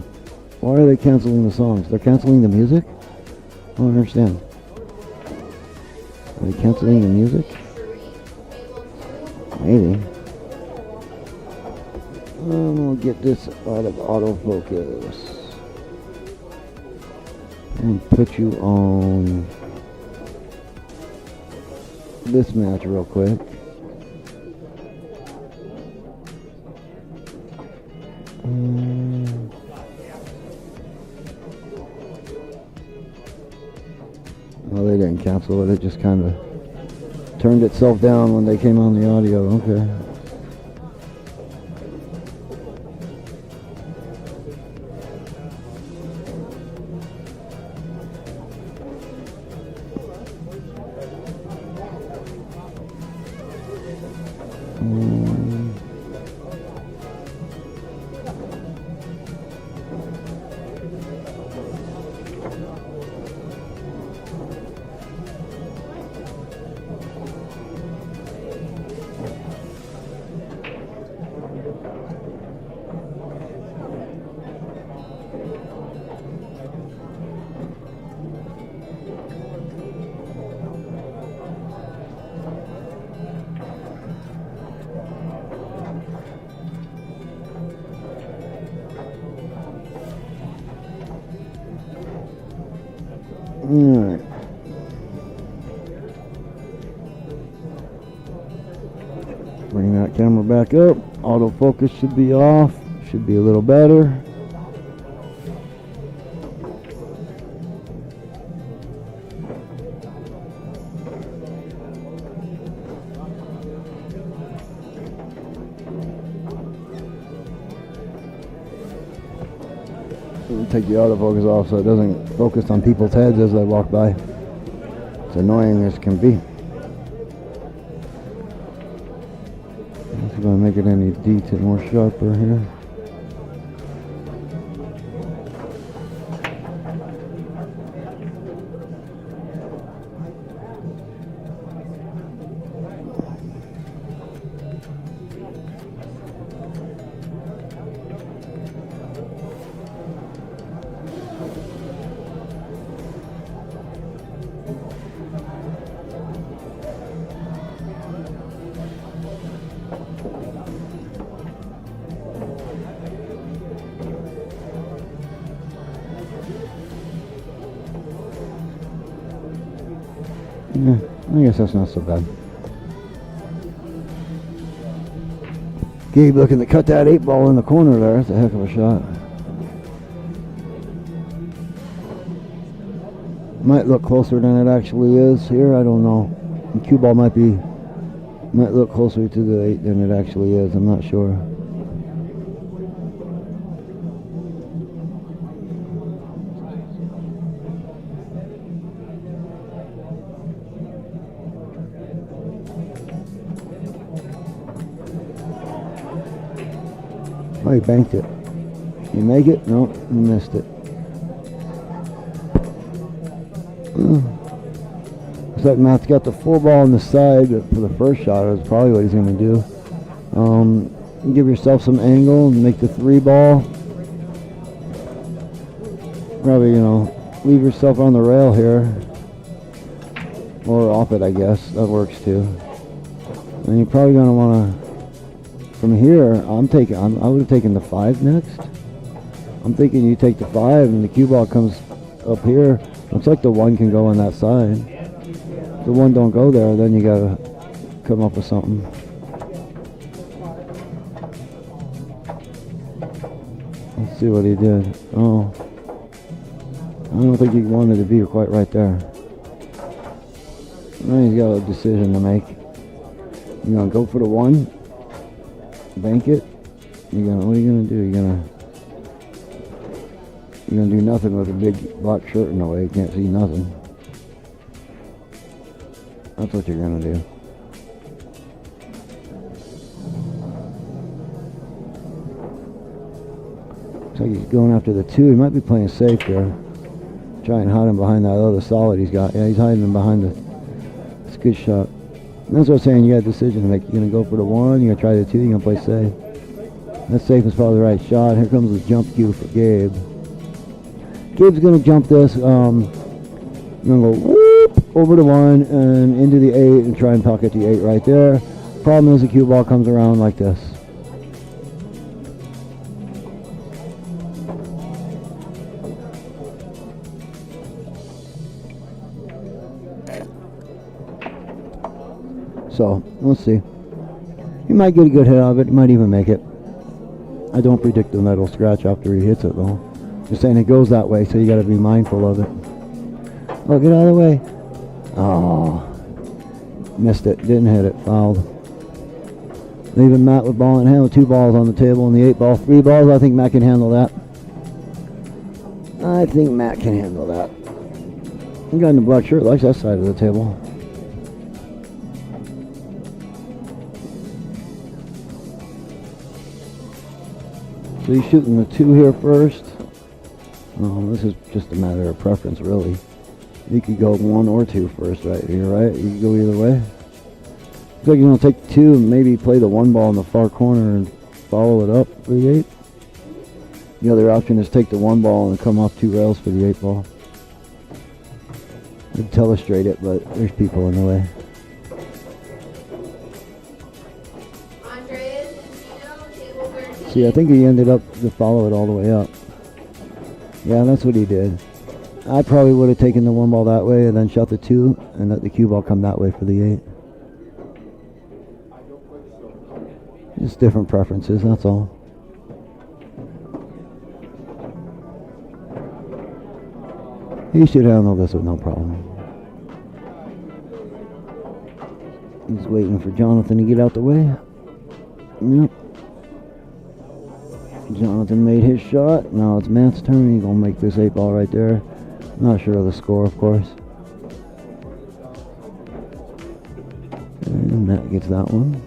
Why are they canceling the songs? They're canceling the music? I don't understand. Are they canceling the music? Maybe. We'll get this out of autofocus and put you on this match real quick. Well, they didn't cancel it. It just kind of turned itself down when they came on the audio. Okay. Alright. Bring that camera back up. Autofocus should be off. Should be a little better. Take the autofocus off so it doesn't focus on people's heads as they walk by. It's annoying as can be. It's going to make it any detail more sharper here. Yeah, I guess that's not so bad. Gabe looking to cut that 8-ball in the corner there. That's a heck of a shot. Might look closer than it actually is here. I don't know. The cue ball might look closer to the 8 than it actually is. I'm not sure. Oh, he banked it. You make it? No, you missed it. Looks like Matt's got the 4-ball on the side for the first shot. That's probably what he's going to do. Give yourself some angle and make the 3-ball. Probably, leave yourself on the rail here. Or off it, I guess. That works too. And you're probably going to want to... From here, I would have taken the 5 next. I'm thinking you take the 5 and the cue ball comes up here. Looks like the 1 can go on that side. If the 1 don't go there, then you gotta come up with something. Let's see what he did. Oh, I don't think he wanted to be quite right there. Now he's got a decision to make. You gonna go for the 1? Bank it? What are you gonna do? You're gonna do nothing with a big black shirt in the way. You can't see nothing. That's what you're gonna do. Looks like he's going after the 2. He might be playing safe there. Try and hide him behind that other solid he's got. Yeah, he's hiding him behind it. It's a good shot. And that's what I'm saying. You got a decision to make. You're gonna go for the 1. You're gonna try the 2. You're gonna play safe. That safe is probably the right shot. Here comes the jump cue for Gabe. Gabe's gonna jump this. Gonna go whoop over the 1 and into the 8 and try and pocket the 8 right there. Problem is the cue ball comes around like this. So let's see. He might get a good hit out of it. He might even make it. I don't predict the metal scratch after he hits it though. Just saying it goes that way, so you got to be mindful of it. Oh, get out of the way. Oh, missed it. Didn't hit it. Fouled. Leaving Matt with ball in hand with 2 balls on the table and the 8-ball. 3 balls. I think Matt can handle that. I think Matt can handle that. The guy in the black shirt likes that side of the table. So he's shooting the 2 here first. Oh, this is just a matter of preference, really. You could go 1 or 2 first right here, right? You can go either way. Looks like you're going to take 2 and maybe play the 1 ball in the far corner and follow it up for the 8. The other option is take the 1 ball and come off 2 rails for the 8 ball. I'd telestrate it, but there's people in the way. See, I think he ended up to follow it all the way up. Yeah, that's what he did. I probably would have taken the 1 ball that way and then shot the 2 and let the cue ball come that way for the 8. Just different preferences, that's all. He should handle this with no problem. He's waiting for Jonathan to get out the way. Yep. Jonathan made his shot. Now it's Matt's turn. He's going to make this 8 ball right there. Not sure of the score, of course. And Matt gets that one.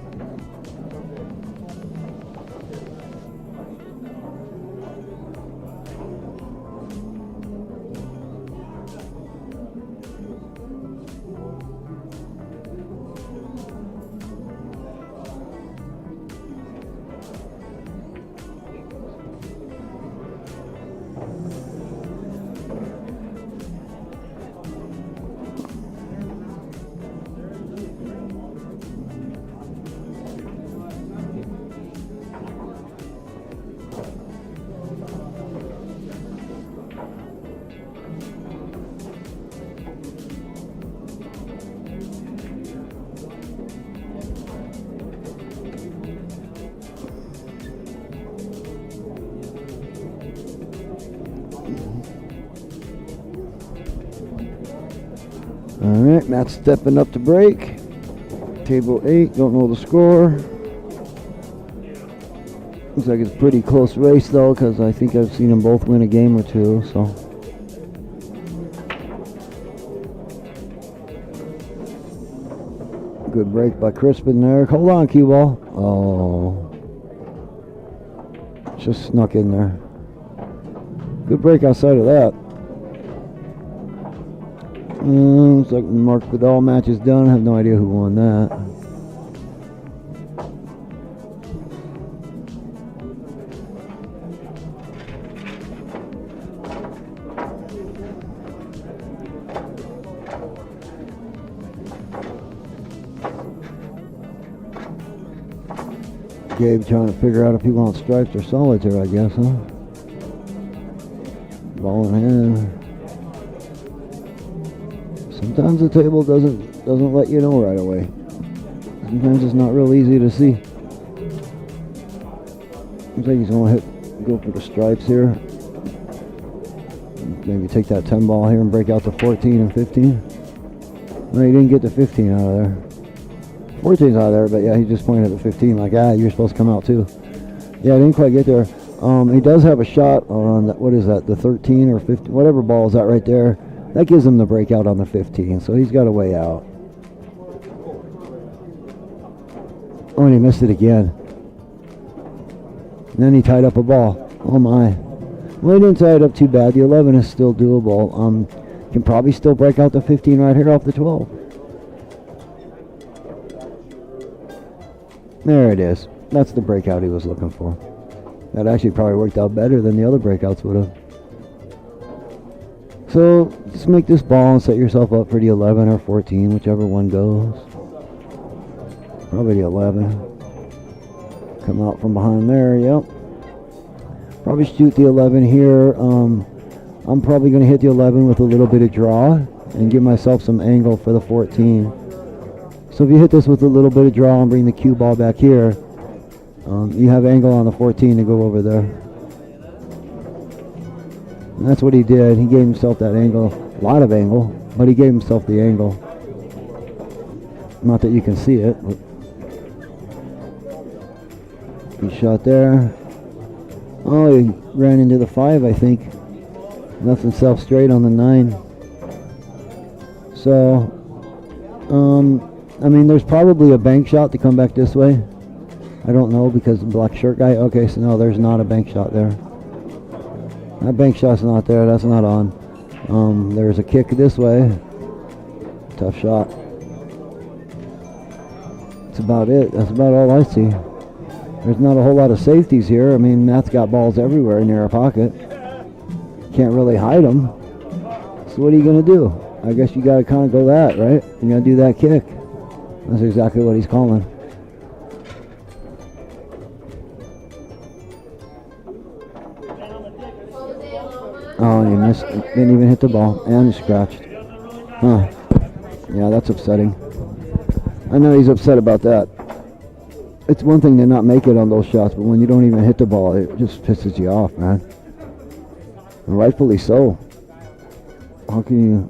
Alright, Matt's stepping up to break. Table 8, don't know the score. Looks like it's a pretty close race though, because I think I've seen them both win a game or two, so. Good break by Crispin there. Hold on, cue ball. Oh. Just snuck in there. Good break outside of that. Looks like Mark Vidal match is done. I have no idea who won that. Gabe trying to figure out if he wants stripes or solids here, I guess, huh? Ball in hand. Sometimes the table doesn't let you know right away. Sometimes it's not real easy to see. Looks like he's gonna go for the stripes here. Maybe take that 10 ball here and break out to 14 and 15. No, he didn't get the 15 out of there. 14's out of there, but yeah, he just pointed at the 15 like, you're supposed to come out too. Yeah, I didn't quite get there. He does have a shot on, what is that, the 13 or 15, whatever ball is that right there. That gives him the breakout on the 15, so he's got a way out. Oh, and he missed it again. And then he tied up a ball. Oh my. Well, he didn't tie it up too bad. The 11 is still doable. Can probably still break out the 15 right here off the 12. There it is. That's the breakout he was looking for. That actually probably worked out better than the other breakouts would have. So, just make this ball and set yourself up for the 11 or 14, whichever one goes. Probably the 11. Come out from behind there, yep. Probably shoot the 11 here. I'm probably going to hit the 11 with a little bit of draw and give myself some angle for the 14. So if you hit this with a little bit of draw and bring the cue ball back here, you have angle on the 14 to go over there. And that's what he did. He gave himself that angle, a lot of angle, but he gave himself the angle. Not that you can see it, but he shot there. Oh, he ran into the 5, I think. Left himself straight on the 9. So, I mean, there's probably a bank shot to come back this way. I don't know because the black shirt guy. Okay, so no, there's not a bank shot there. That bank shot's not there. That's not on. There's a kick this way. Tough shot. That's about it. That's about all I see. There's not a whole lot of safeties here. I mean, Matt's got balls everywhere near a pocket. Can't really hide them. So what are you going to do? I guess you got to kind of go that, right? You got to do that kick. That's exactly what he's calling. Oh, he missed. Didn't even hit the ball. And he scratched. Huh. Yeah, that's upsetting. I know he's upset about that. It's one thing to not make it on those shots, but when you don't even hit the ball, it just pisses you off, man. And rightfully so. How can you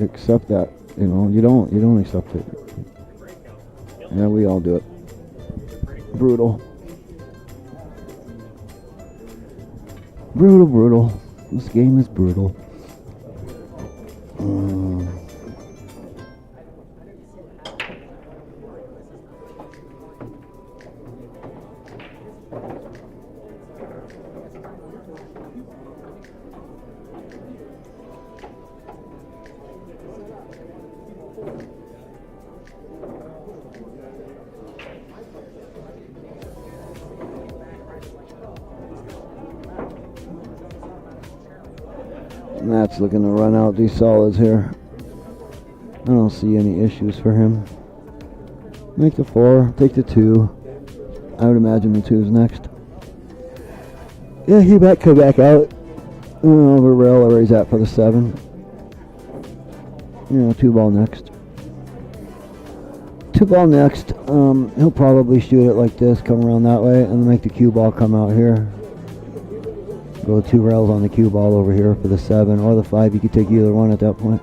accept that? You know, you don't accept it. Yeah, we all do it. Brutal. Brutal. This game is brutal. Matt's looking to run out these solids here. I don't see any issues for him. Make the 4, take the 2. I would imagine the 2's next. Yeah, he might come back out. Over rail where he's at for the 7. 2 ball next. 2 ball next. He'll probably shoot it like this, come around that way, and make the cue ball come out here. Go 2 rails on the cue ball over here for the 7 or the 5. You could take either one at that point.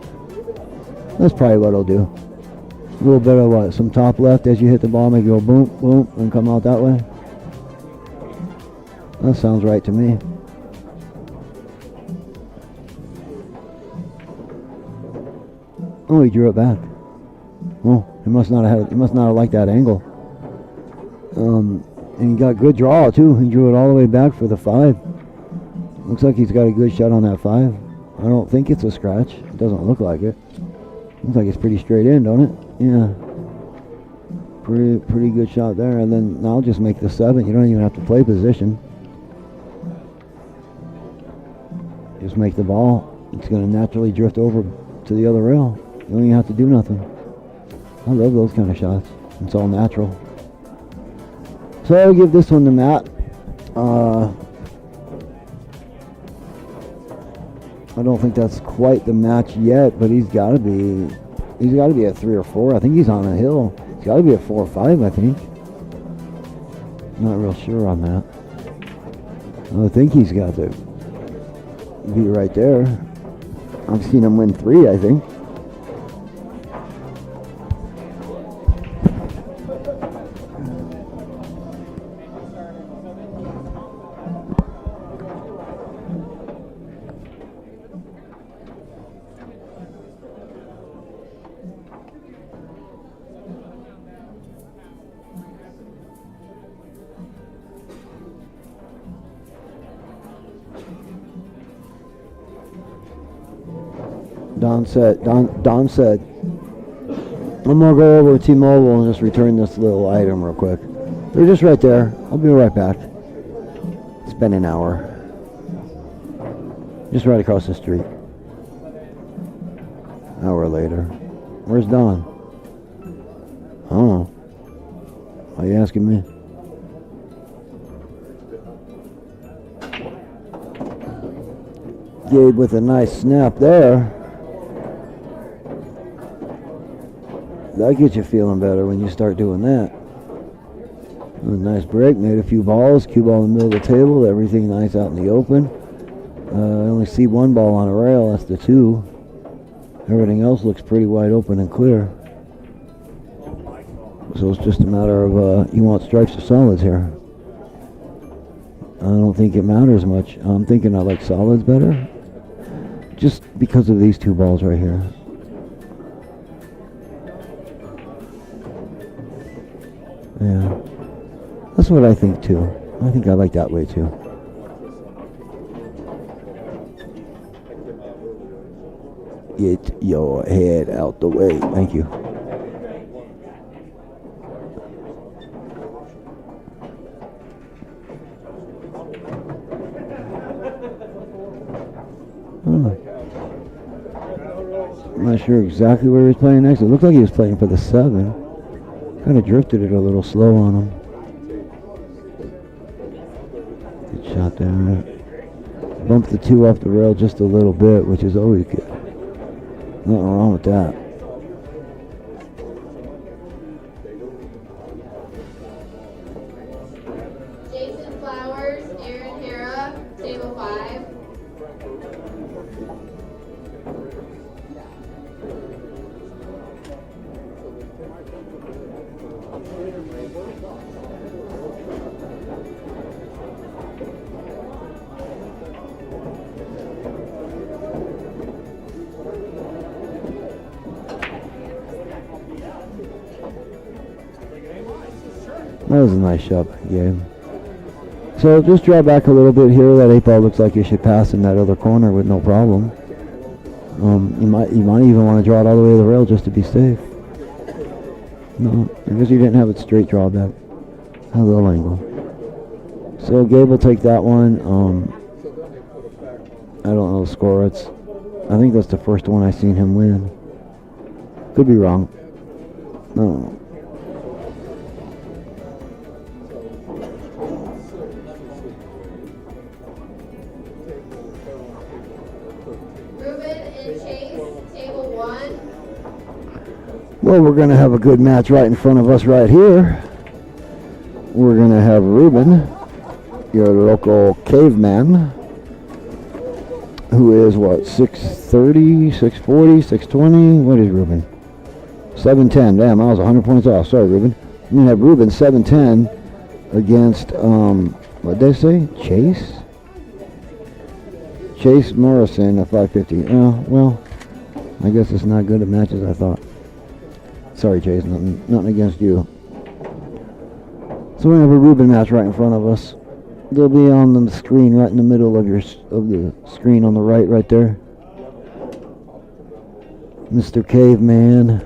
That's probably what it'll do. A little bit of what? Some top left as you hit the ball, maybe go boom, boom, and come out that way. That sounds right to me. Oh, he drew it back. Oh, he must not have liked that angle. And he got good draw too. He drew it all the way back for the 5. Looks like he's got a good shot on that 5. I don't think it's a scratch. It doesn't look like it. Looks like it's pretty straight in, don't it? Yeah. Pretty good shot there. And then now just make the 7. You don't even have to play position. Just make the ball. It's going to naturally drift over to the other rail. You don't even have to do nothing. I love those kind of shots. It's all natural. So I'll give this one to Matt. I don't think that's quite the match yet, but he's got to be at 3 or 4. I think he's on a hill. He's got to be at 4 or 5, I think. Not real sure on that. I think he's got to be right there. I've seen him win 3, I think. Don said, I'm going to go over to T-Mobile and just return this little item real quick. They're just right there. I'll be right back. It's been an hour. Just right across the street. An hour later. Where's Don? Oh. Why are you asking me? Gabe with a nice snap there. That gets you feeling better when you start doing that. A nice break, made a few balls, cue ball in the middle of the table, everything nice out in the open. I only see 1 ball on a rail, that's the 2. Everything else looks pretty wide open and clear. So it's just a matter of, you want stripes or solids here. I don't think it matters much. I'm thinking I like solids better. Just because of these 2 balls right here. Yeah, that's what I think too. I think I like that way too. Get your head out the way. Thank you. I'm not sure exactly where he was playing next. It looked like he was playing for the 7. Kind of drifted it a little slow on him. Good shot there. Bumped the 2 off the rail just a little bit, which is always good. Nothing wrong with that. Jason Flowers, Aaron Hera, table 5. That was a nice shot by Gabe. So just draw back a little bit here. That 8 ball looks like you should pass in that other corner with no problem. You might even want to draw it all the way to the rail just to be safe. No, because you didn't have it straight draw back. A little angle. So Gabe will take that one. I don't know the score. I think that's the first one I've seen him win. Could be wrong. No. Well, we're going to have a good match right in front of us right here. We're going to have Ruben, your local caveman, who is what, 630, 640, 620? What is Ruben? 710. Damn, I was 100 points off. Sorry, Ruben. I'm going to have Ruben 710 against, what did they say? Chase Morrison at 550. Well, I guess it's not good a match as I thought. Sorry, Chase, nothing against you. So we have a Ruben match right in front of us. They'll be on the screen right in the middle of the screen on the right there. Mr. Caveman.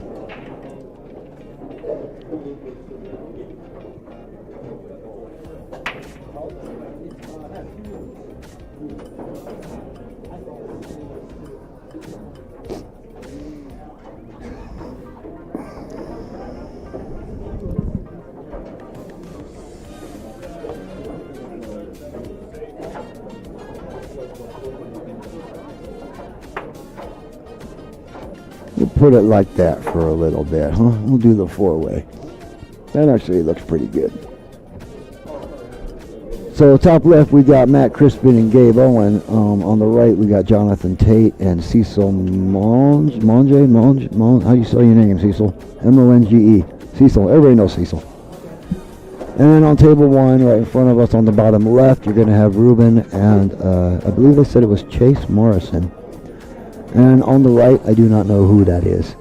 We'll put it like that for a little bit, huh? We'll do the four-way. That actually looks pretty good. So top left we got Matt Crispin and Gabe Owen. On the right we got Jonathan Tate and Cecil Monge. How do you spell your name, Cecil? M-O-N-G-E. Cecil. Everybody knows Cecil. And then on table one, right in front of us on the bottom left, you're going to have Ruben and I believe they said it was Chase Morrison. And on the right, I do not know who that is.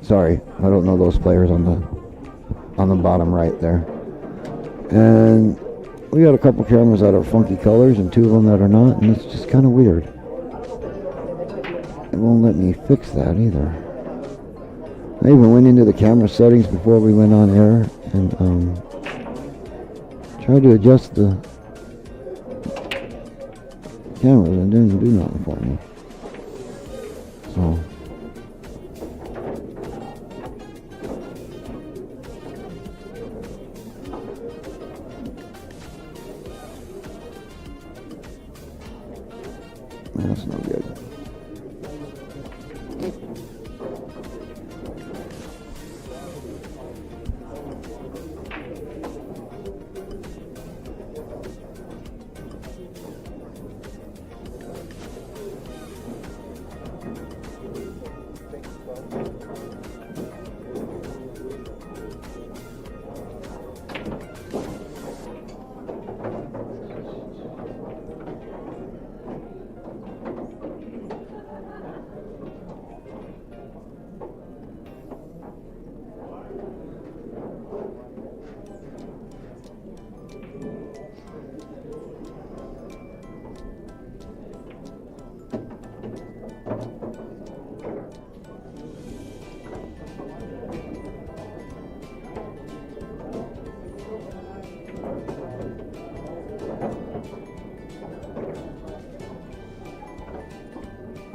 Sorry, I don't know those players on the bottom right there. And we got a couple cameras that are funky colors and two of them that are not, and it's just kind of weird. It won't let me fix that either. I even went into the camera settings before we went on air and tried to adjust the cameras and didn't do nothing for me. So that's no good.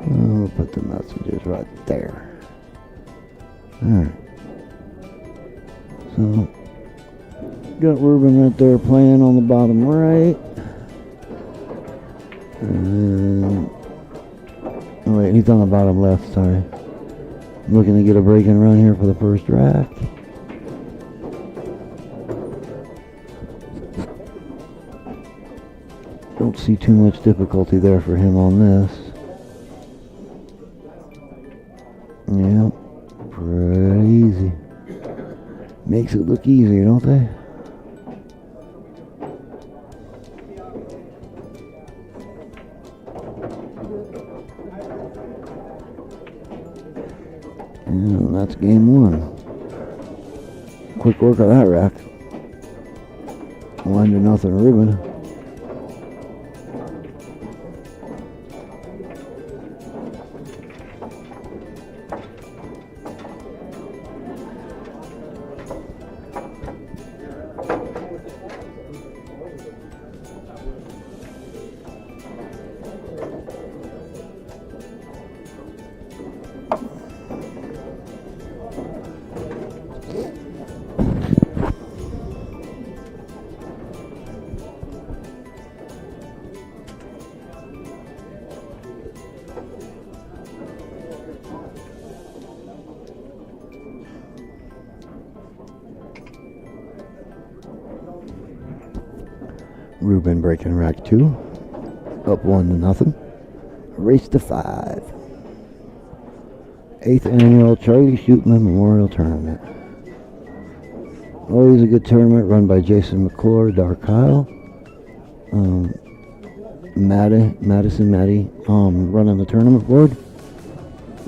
We'll put the messages right there. Alright. So, got Ruben right there playing on the bottom right. And, oh wait, he's on the bottom left, sorry. Looking to get a break and run here for the first rack. Don't see too much difficulty there for him on this. Yeah, pretty easy. Makes it look easier, don't they? And that's game one. Quick work on that rack. 1-0 Ruben. Ruben breaking rack 2, up 1-0. Race to 5. 8th annual Charlie Shootman Memorial Tournament. Always a good tournament run by Jason McClure, Dark Kyle. Madison Maddie running the tournament board.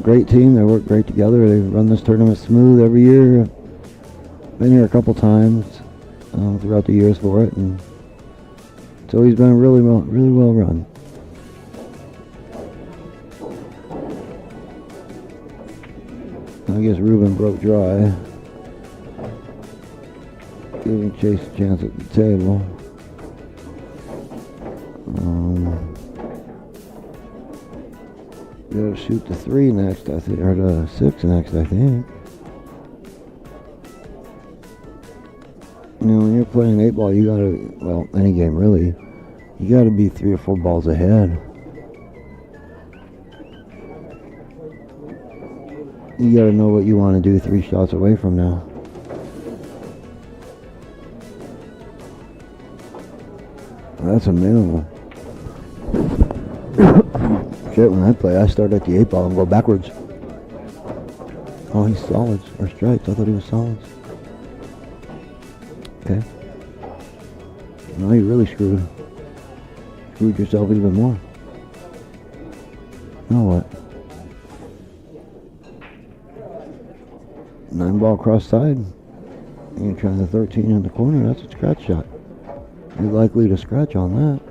Great team. They work great together. They run this tournament smooth every year. Been here a couple times throughout the years for it, and it's always been really well run. I guess Ruben broke dry, giving Chase a chance at the table. Gotta shoot the 3 next, I think, or the 6 next, I think. You know, when you're playing 8 ball, you gotta, well, any game really, you gotta be 3 or 4 balls ahead. You gotta know what you want to do 3 shots away from now. That's a minimum. Shit, when I play, I start at the 8 ball and go backwards. Oh, he's solids, or stripes. I thought he was solids. Okay. Now you really screwed yourself even more. Now what? 9 ball cross side. You're trying the 13 in the corner. That's a scratch shot. You're likely to scratch on that.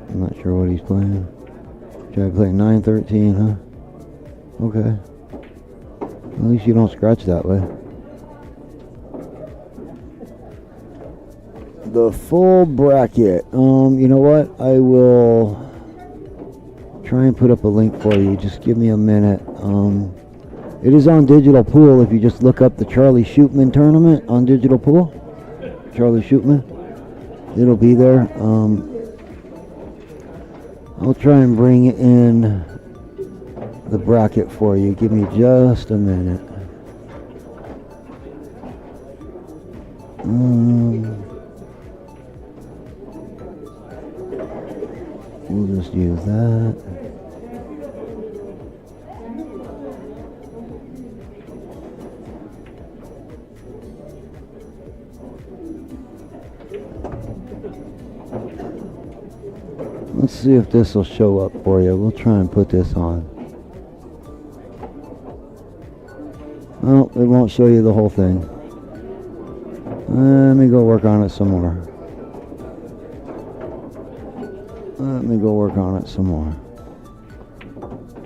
I'm not sure what he's playing. Try to play 9-13, huh? Okay. At least you don't scratch that way. The full bracket. You know what? I will try and put up a link for you. Just give me a minute. It is on Digital Pool. If you just look up the Charlie Shootman tournament on Digital Pool, Charlie Shootman, it'll be there. I'll try and bring in the bracket for you. Give me just a minute. We'll just use that. Let's see if this will show up for you. We'll try and put this on. Oh, it won't show you the whole thing. Let me go work on it some more.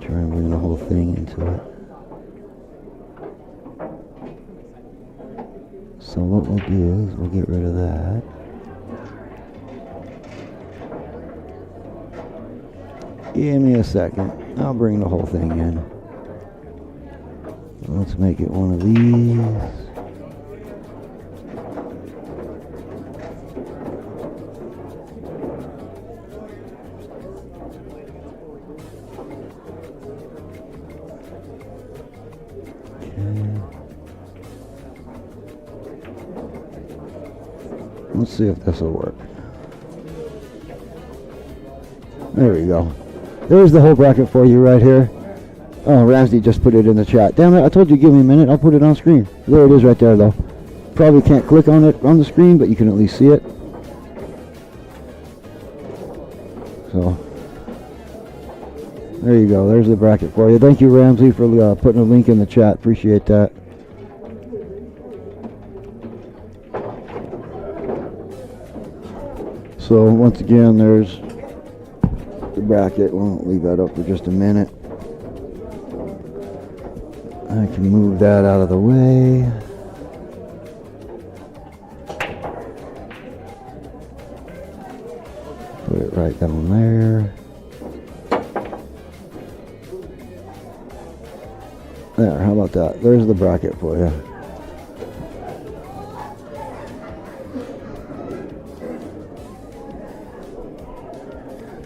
Try and bring the whole thing into it. So what we'll do is we'll get rid of that. Give me a second. I'll bring the whole thing in. Let's make it one of these. Okay. Let's see if this will work. There we go. There's the whole bracket for you right here. Oh, Ramsey just put it in the chat. Damn it, I told you give me a minute. I'll put it on screen. There it is right there, though. Probably can't click on it on the screen, but you can at least see it. So, there you go. There's the bracket for you. Thank you, Ramsey, for putting a link in the chat. Appreciate that. So, once again, there's the bracket. We'll leave that up for just a minute. I can move that out of the way. Put it right Stick that on there. There, how about that? There's the bracket for you.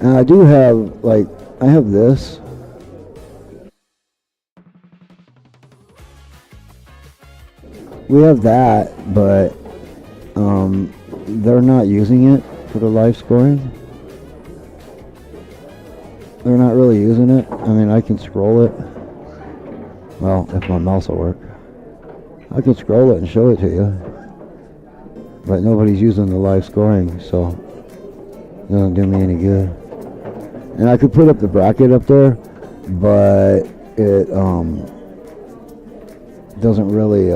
And I do have, like, I have this. We have that, but they're not using it for the live scoring. They're not really using it. I mean, I can scroll it. Well, if my mouse will work. I can scroll it and show it to you. But nobody's using the live scoring, so it doesn't do me any good. And I could put up the bracket up there, but it doesn't really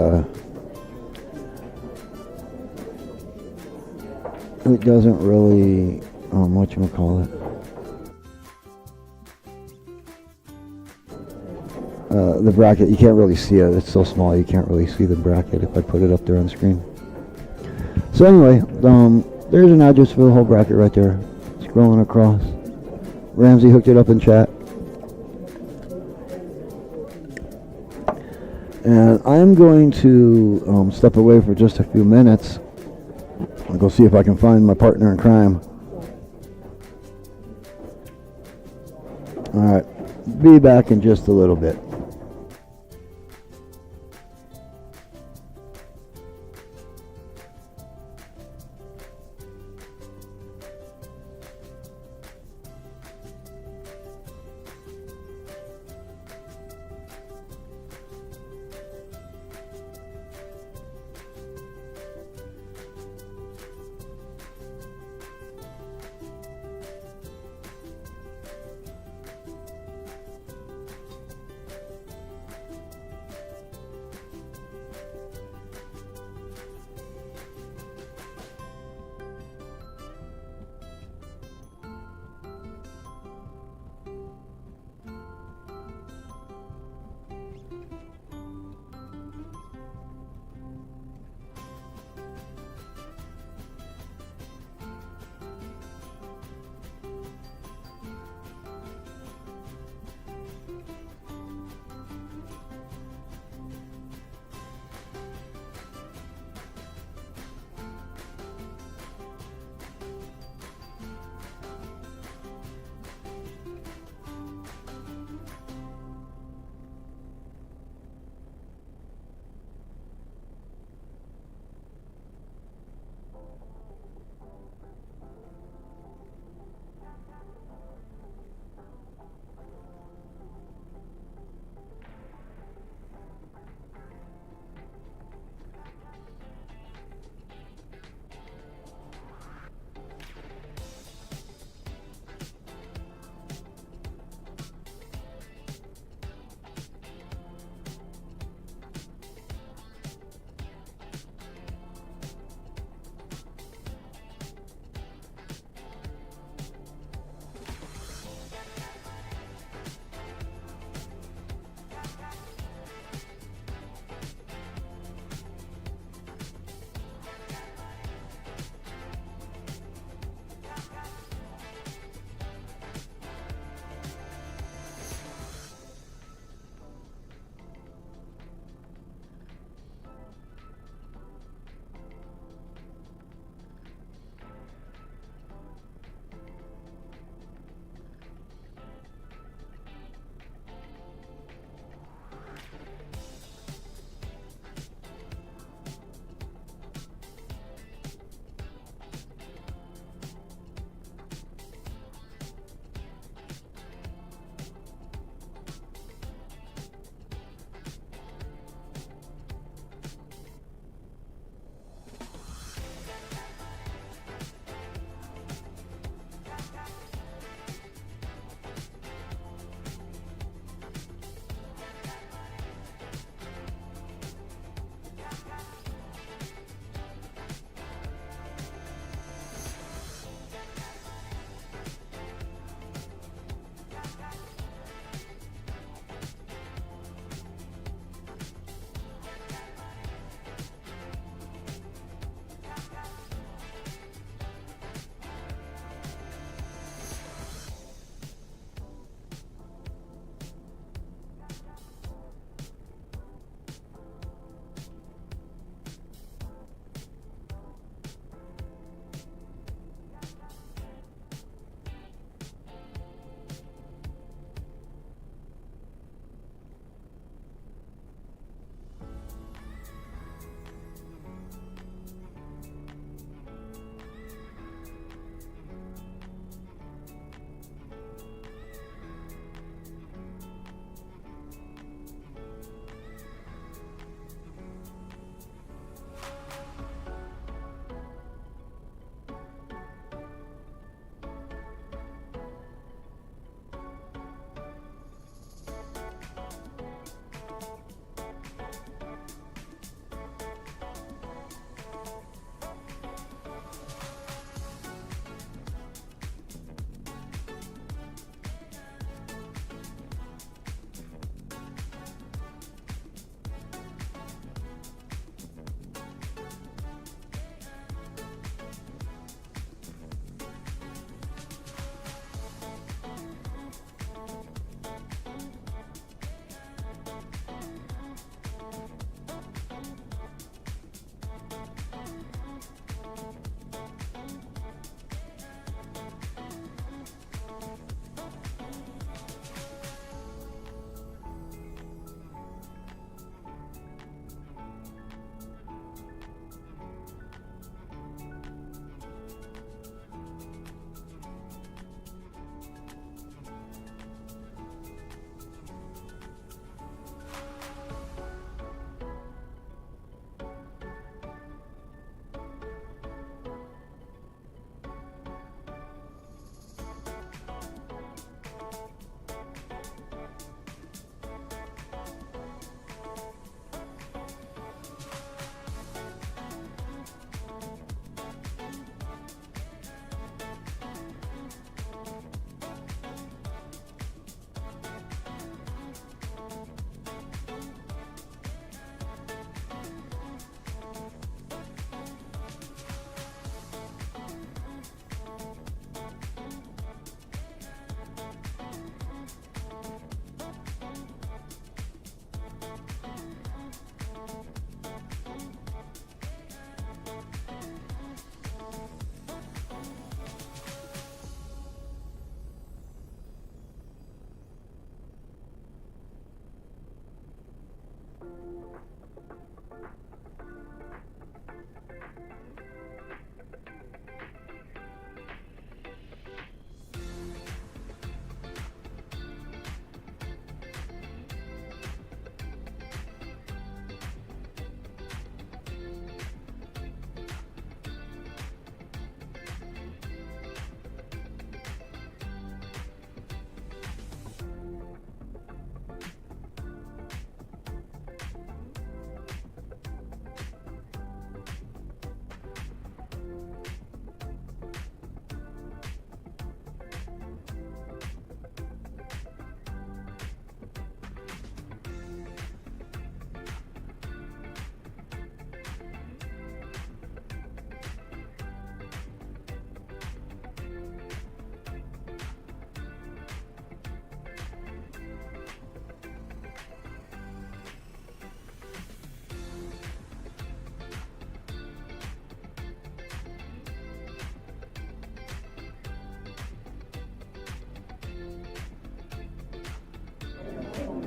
whatchamacallit, the bracket, you can't really see it. It's so small you can't really see the bracket if I put it up there on the screen. So anyway, there's an address for the whole bracket right there, scrolling across. Ramsey hooked it up in chat. And I'm going to step away for just a few minutes. I'll go see if I can find my partner in crime. Alright, be back in just a little bit.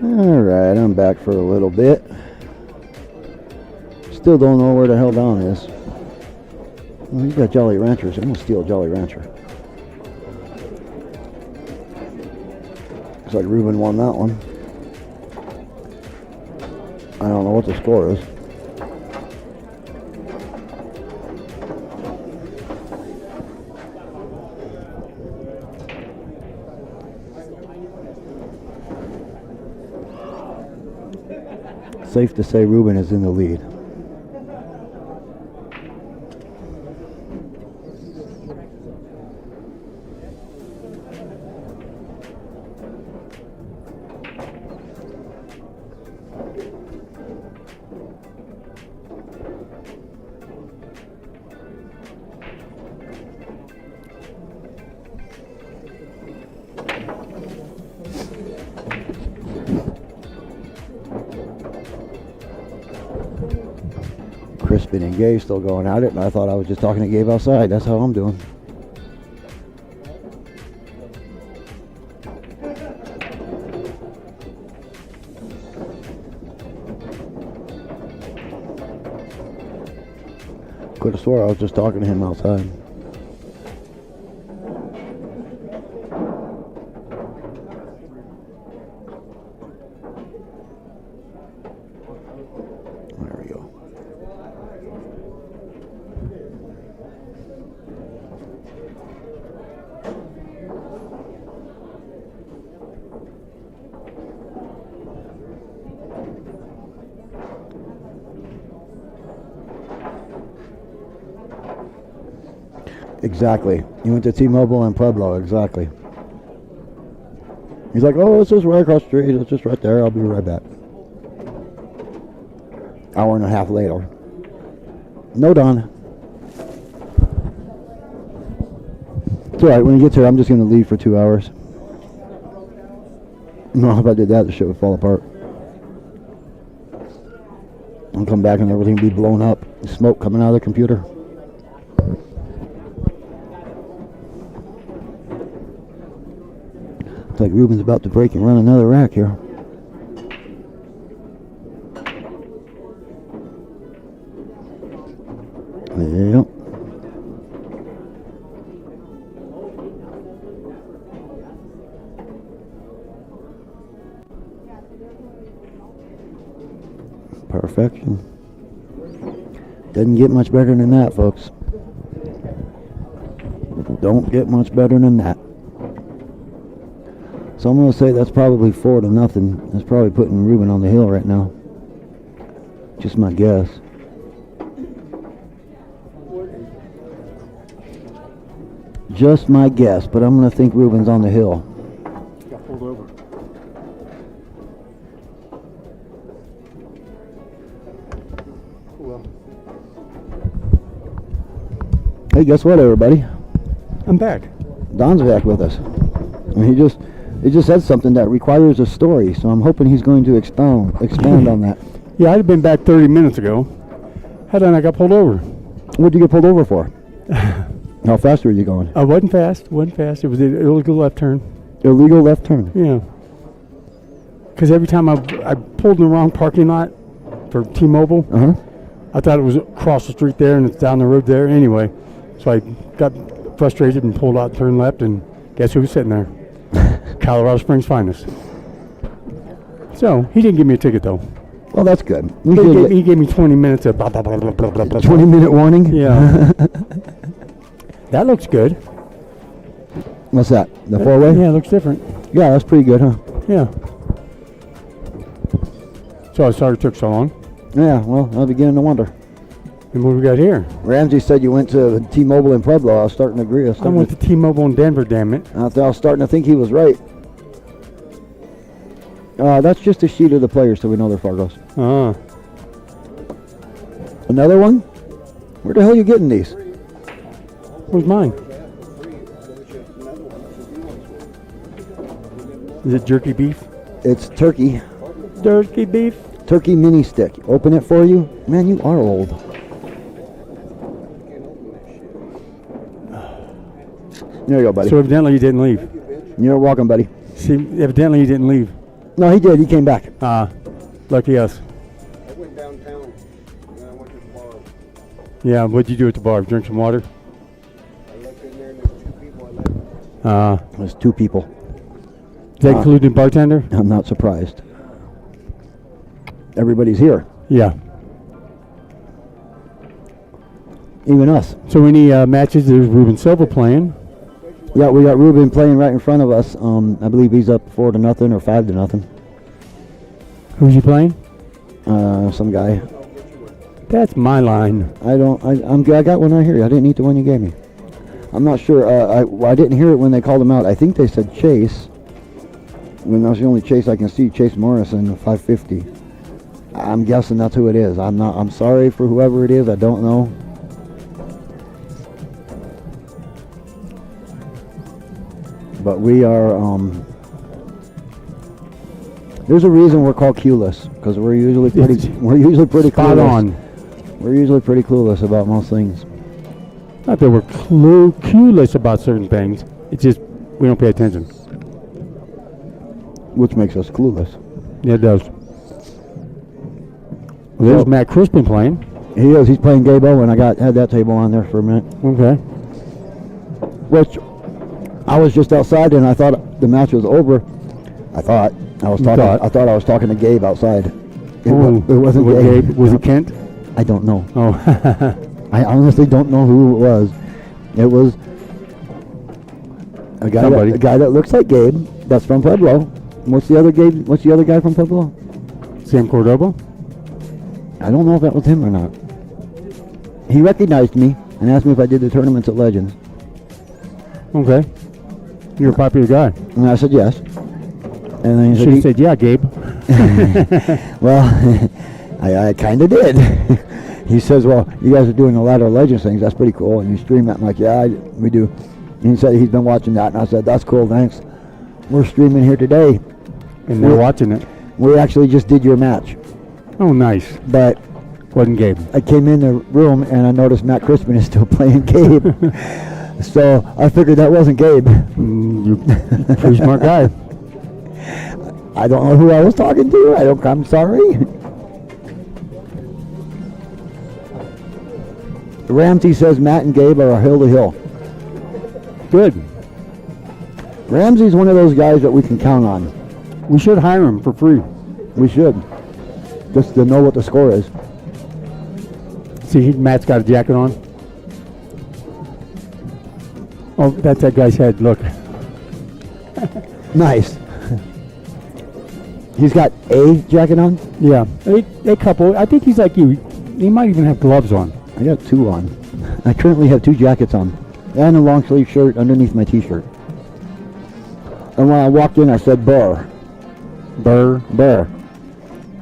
All right, I'm back for a little bit. Still don't know where the hell Don is. Well, you got Jolly Ranchers. I'm gonna steal Jolly Rancher. Looks like Ruben won that one. I don't know what the score is. Safe to say Ruben is in the lead. Crispin and Gabe still going at it, and I thought I was just talking to Gabe outside. That's how I'm doing. Could have swore I was just talking to him outside. There we go. Exactly. You went to T-Mobile and Pueblo, exactly. He's like, oh, it's just right across the street. It's just right there. I'll be right back. Hour and a half later. No, Don. It's alright. When he gets here, I'm just going to leave for 2 hours. No, if I did that, the shit would fall apart. I'll come back and everything will be blown up. Smoke coming out of the computer. Looks like Ruben's about to break and run another rack here. Yep. Perfection. Doesn't get much better than that, folks. Don't get much better than that. So I'm going to say that's probably 4-0. That's probably putting Ruben on the hill right now. Just my guess. Just my guess, but I'm going to think Ruben's on the hill. Got pulled over. Well, Hey, guess what, everybody? I'm back. Don's back with us. And he just said something that requires a story, so I'm hoping he's going to expand on that. Yeah, I'd have been back 30 minutes ago. How done I got pulled over? What'd you get pulled over for? How fast were you going? I wasn't fast. It was an illegal left turn. Illegal left turn. Yeah. Because every time I pulled in the wrong parking lot for T-Mobile, I thought it was across the street there and it's down the road there. Anyway, so I got frustrated and pulled out, turned left, and guess who was sitting there? Colorado Springs finest. So he didn't give me a ticket though. Well, that's good. He gave me 20 minutes of blah, blah, blah, blah, blah, blah, blah. 20-minute warning? Yeah. That looks good. What's that? The four-way? Yeah, it looks different. Yeah, that's pretty good, huh? Yeah. So I sorry it took so long. Yeah, well, I'm beginning to wonder. And what do we got here? Ramsey said you went to T-Mobile in Pueblo. I was starting to agree. I went to T-Mobile in Denver, damn it. I was starting to think he was right. That's just a sheet of the players so we know they're Fargos. Another one? Where the hell are you getting these? Where's mine? Is it jerky beef? It's turkey. Jerky beef? Turkey mini stick. Open it for you? Man, you are old. There you go, buddy. So evidently you didn't leave. You're welcome, buddy. See, evidently you didn't leave. No, he did. He came back. Lucky us. I went downtown and I went to the bar. Yeah, what'd you do at the bar? Drink some water? I looked in there and there's 2 people I left. There's 2 people. Is that including bartender? I'm not surprised. Everybody's here, Yeah. even us. So any matches? There's Ruben Silva playing. Yeah, we got Ruben playing right in front of us. I believe he's up 4-0 or 5-0. Who's he playing? Some guy. That's my line. I got one right here. I didn't eat the one you gave me. I'm not sure. I didn't hear it when they called him out. I think they said Chase. When that's the only Chase I can see, Chase Morrison, 550. I'm guessing that's who it is. I'm sorry for whoever it is. I don't know. But we are. There's a reason we're called clueless because we're usually pretty Spot clueless. on. We're usually pretty clueless about most things. Not that we're clueless about certain things. It's just we don't pay attention. Which makes us clueless. Yeah, it does. Well, there's Matt Crispin playing. He is. He's playing Gabe Owen. I had that table on there for a minute. Okay. Which I was just outside and I thought the match was over. I thought I was talking to Gabe outside. It wasn't Gabe. Was it Kent? I don't know. Oh. I honestly don't know who it was. It was a guy that looks like Gabe. That's from Pueblo. What's the other guy from Pueblo? Sam Cordoba? I don't know if that was him or not. He recognized me and asked me if I did the tournaments at Legends. Okay. You're a popular guy. And I said yes. And then he Should have said, yeah, Gabe. Well, I kind of did. He says, well, you guys are doing a lot of Legends things. That's pretty cool. And you stream that. I'm like, yeah, we do. And he said he's been watching that. And I said, that's cool, thanks. We're streaming here today. And they're watching it. We actually just did your match. Oh, nice. But wasn't Gabe. I came in the room and I noticed Matt Crispin is still playing Gabe. So I figured that wasn't Gabe. You're a pretty smart guy. I don't know who I was talking to. I'm sorry. Ramsey says Matt and Gabe are a hill to hill. Good. Ramsey's one of those guys that we can count on. We should hire him for free. We should. Just to know what the score is. See, Matt's got a jacket on. Oh, that's that guy's head. Look. Nice. He's got a jacket on? Yeah. A couple. I think he's like you. He might even have gloves on. I got 2 on. I currently have 2 jackets on. And a long sleeve shirt underneath my t-shirt. And when I walked in, I said burr. Burr.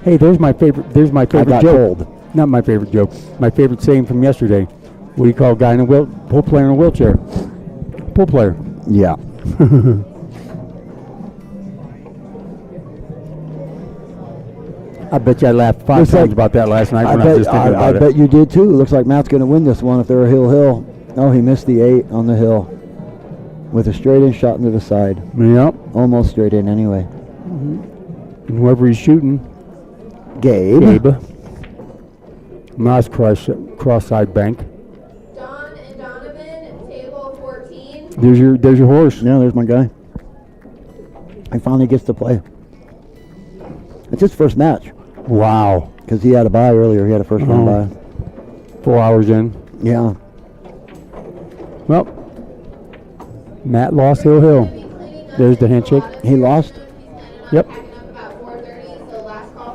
Hey, there's my favorite I got joke. cold. Not my favorite joke. My favorite saying from yesterday. What do you call a guy in a pool player in a wheelchair? Pool player. Yeah. I bet you I laughed 5 Looks times like- about that last night when I was just thinking I about it. bet you did too. Looks like Matt's going to win this one if they're a hill. Oh, he missed the 8 on the hill. With a straight in shot into the side. Yep. Almost straight in anyway. And whoever he's shooting, Gabe. Nice cross-side bank. Don and Donovan, table 14. There's your horse. Yeah, there's my guy. He finally gets to play. It's his first match. Wow. Because he had a bye earlier. He had a first round bye. 4 hours in. Yeah. Well, Matt lost Hill. There's the handshake. He lost? Yep.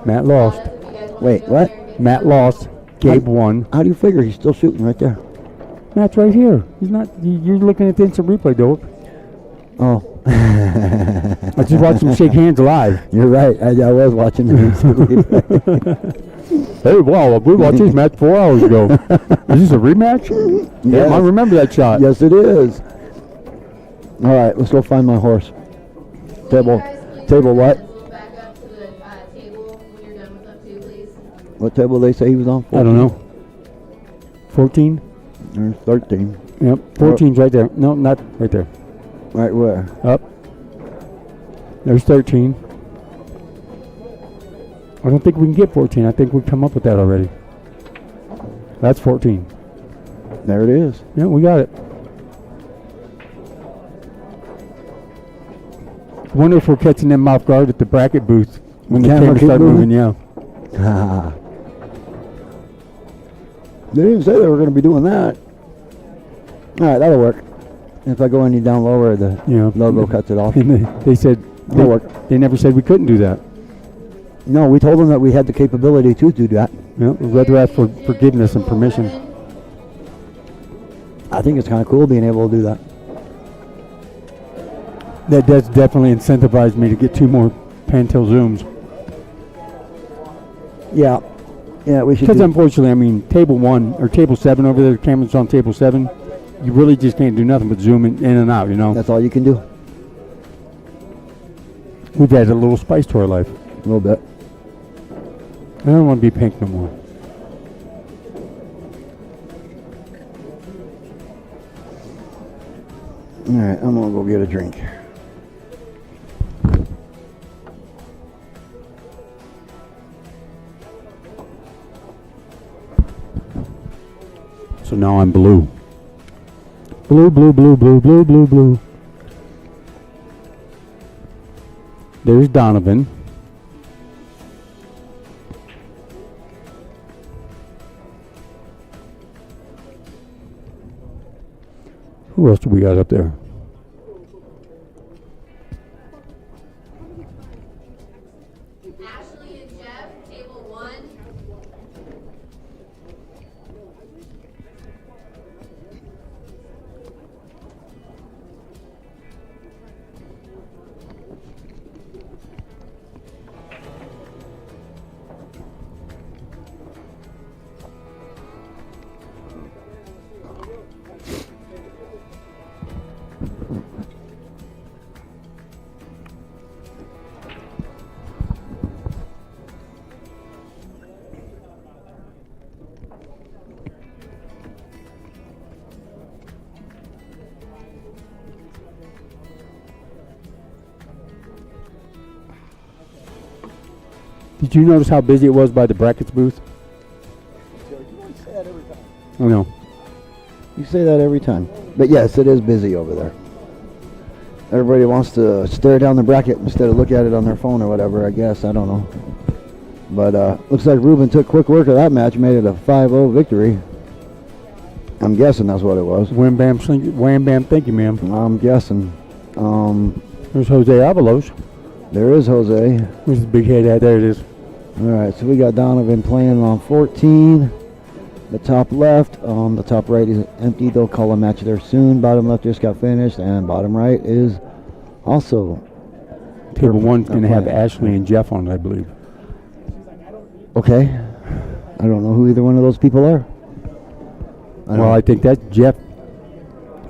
Matt lost. Wait, what? Matt lost. Gabe won. How do you figure he's still shooting right there? Matt's right here. He's not. You're looking at the instant replay, Dope. Oh. I just watched him shake hands live. You're right. I was watching the Hey, wow, we watched this match 4 hours ago. Is this a rematch? Yes. Yeah, I remember that shot. Yes, it is. All right, let's go find my horse. Table what? Back up to the table when you're done with them too, please. What table they say he was on? 14? I don't know. 14? Or 13. Yep, 14's right there. No, not right there. Right where? Up. There's 13. I don't think we can get 14. I think we've come up with that already. That's 14. There it is. Yeah, we got it. Wonder if we're catching them off guard at the bracket booth when the Camera cameras keep start moving? moving. Yeah. They didn't say they were going to be doing that. All right, that'll work. If I go any down lower, the Yeah. logo cuts it off. And they said That'll work. they never said we couldn't do that. No, we told them that we had the capability to do that. Yeah, we'd rather ask for forgiveness and permission. I think it's kind of cool being able to do that. That does definitely incentivize me to get 2 more Pantel Zooms. Yeah. Yeah, we should Because do unfortunately, I mean, table 1 or table 7 over there, the camera's on table 7. You really just can't do nothing but zoom in and out, you know. That's all you can do. We've added a little spice to our life. A little bit. I don't want to be pink no more. All right, I'm going to go get a drink. So now I'm blue. Blue, blue, blue, blue, blue, blue, blue. There's Donovan. Who else do we got up there? Ashley and Jeff, table 1. Did you notice how busy it was by the brackets booth? Oh no. You say that every time. But yes, it is busy over there. Everybody wants to stare down the bracket instead of look at it on their phone or whatever, I guess. I don't know. But looks like Ruben took quick work of that match, made it a 5-0 victory. I'm guessing that's what it was. Wham bam, wham bam, thank you, ma'am. I'm guessing. There's Jose Avalos. There is Jose. Where's the big head at? There it is. All right, so we got Donovan playing on 14. The top left, the top right is empty. They'll call a match there soon. Bottom left just got finished, and bottom right is also. Table 1's going to have playing. Ashley and Jeff on it, I believe. Okay. I don't know who either one of those people are. Well, I think that's Jeff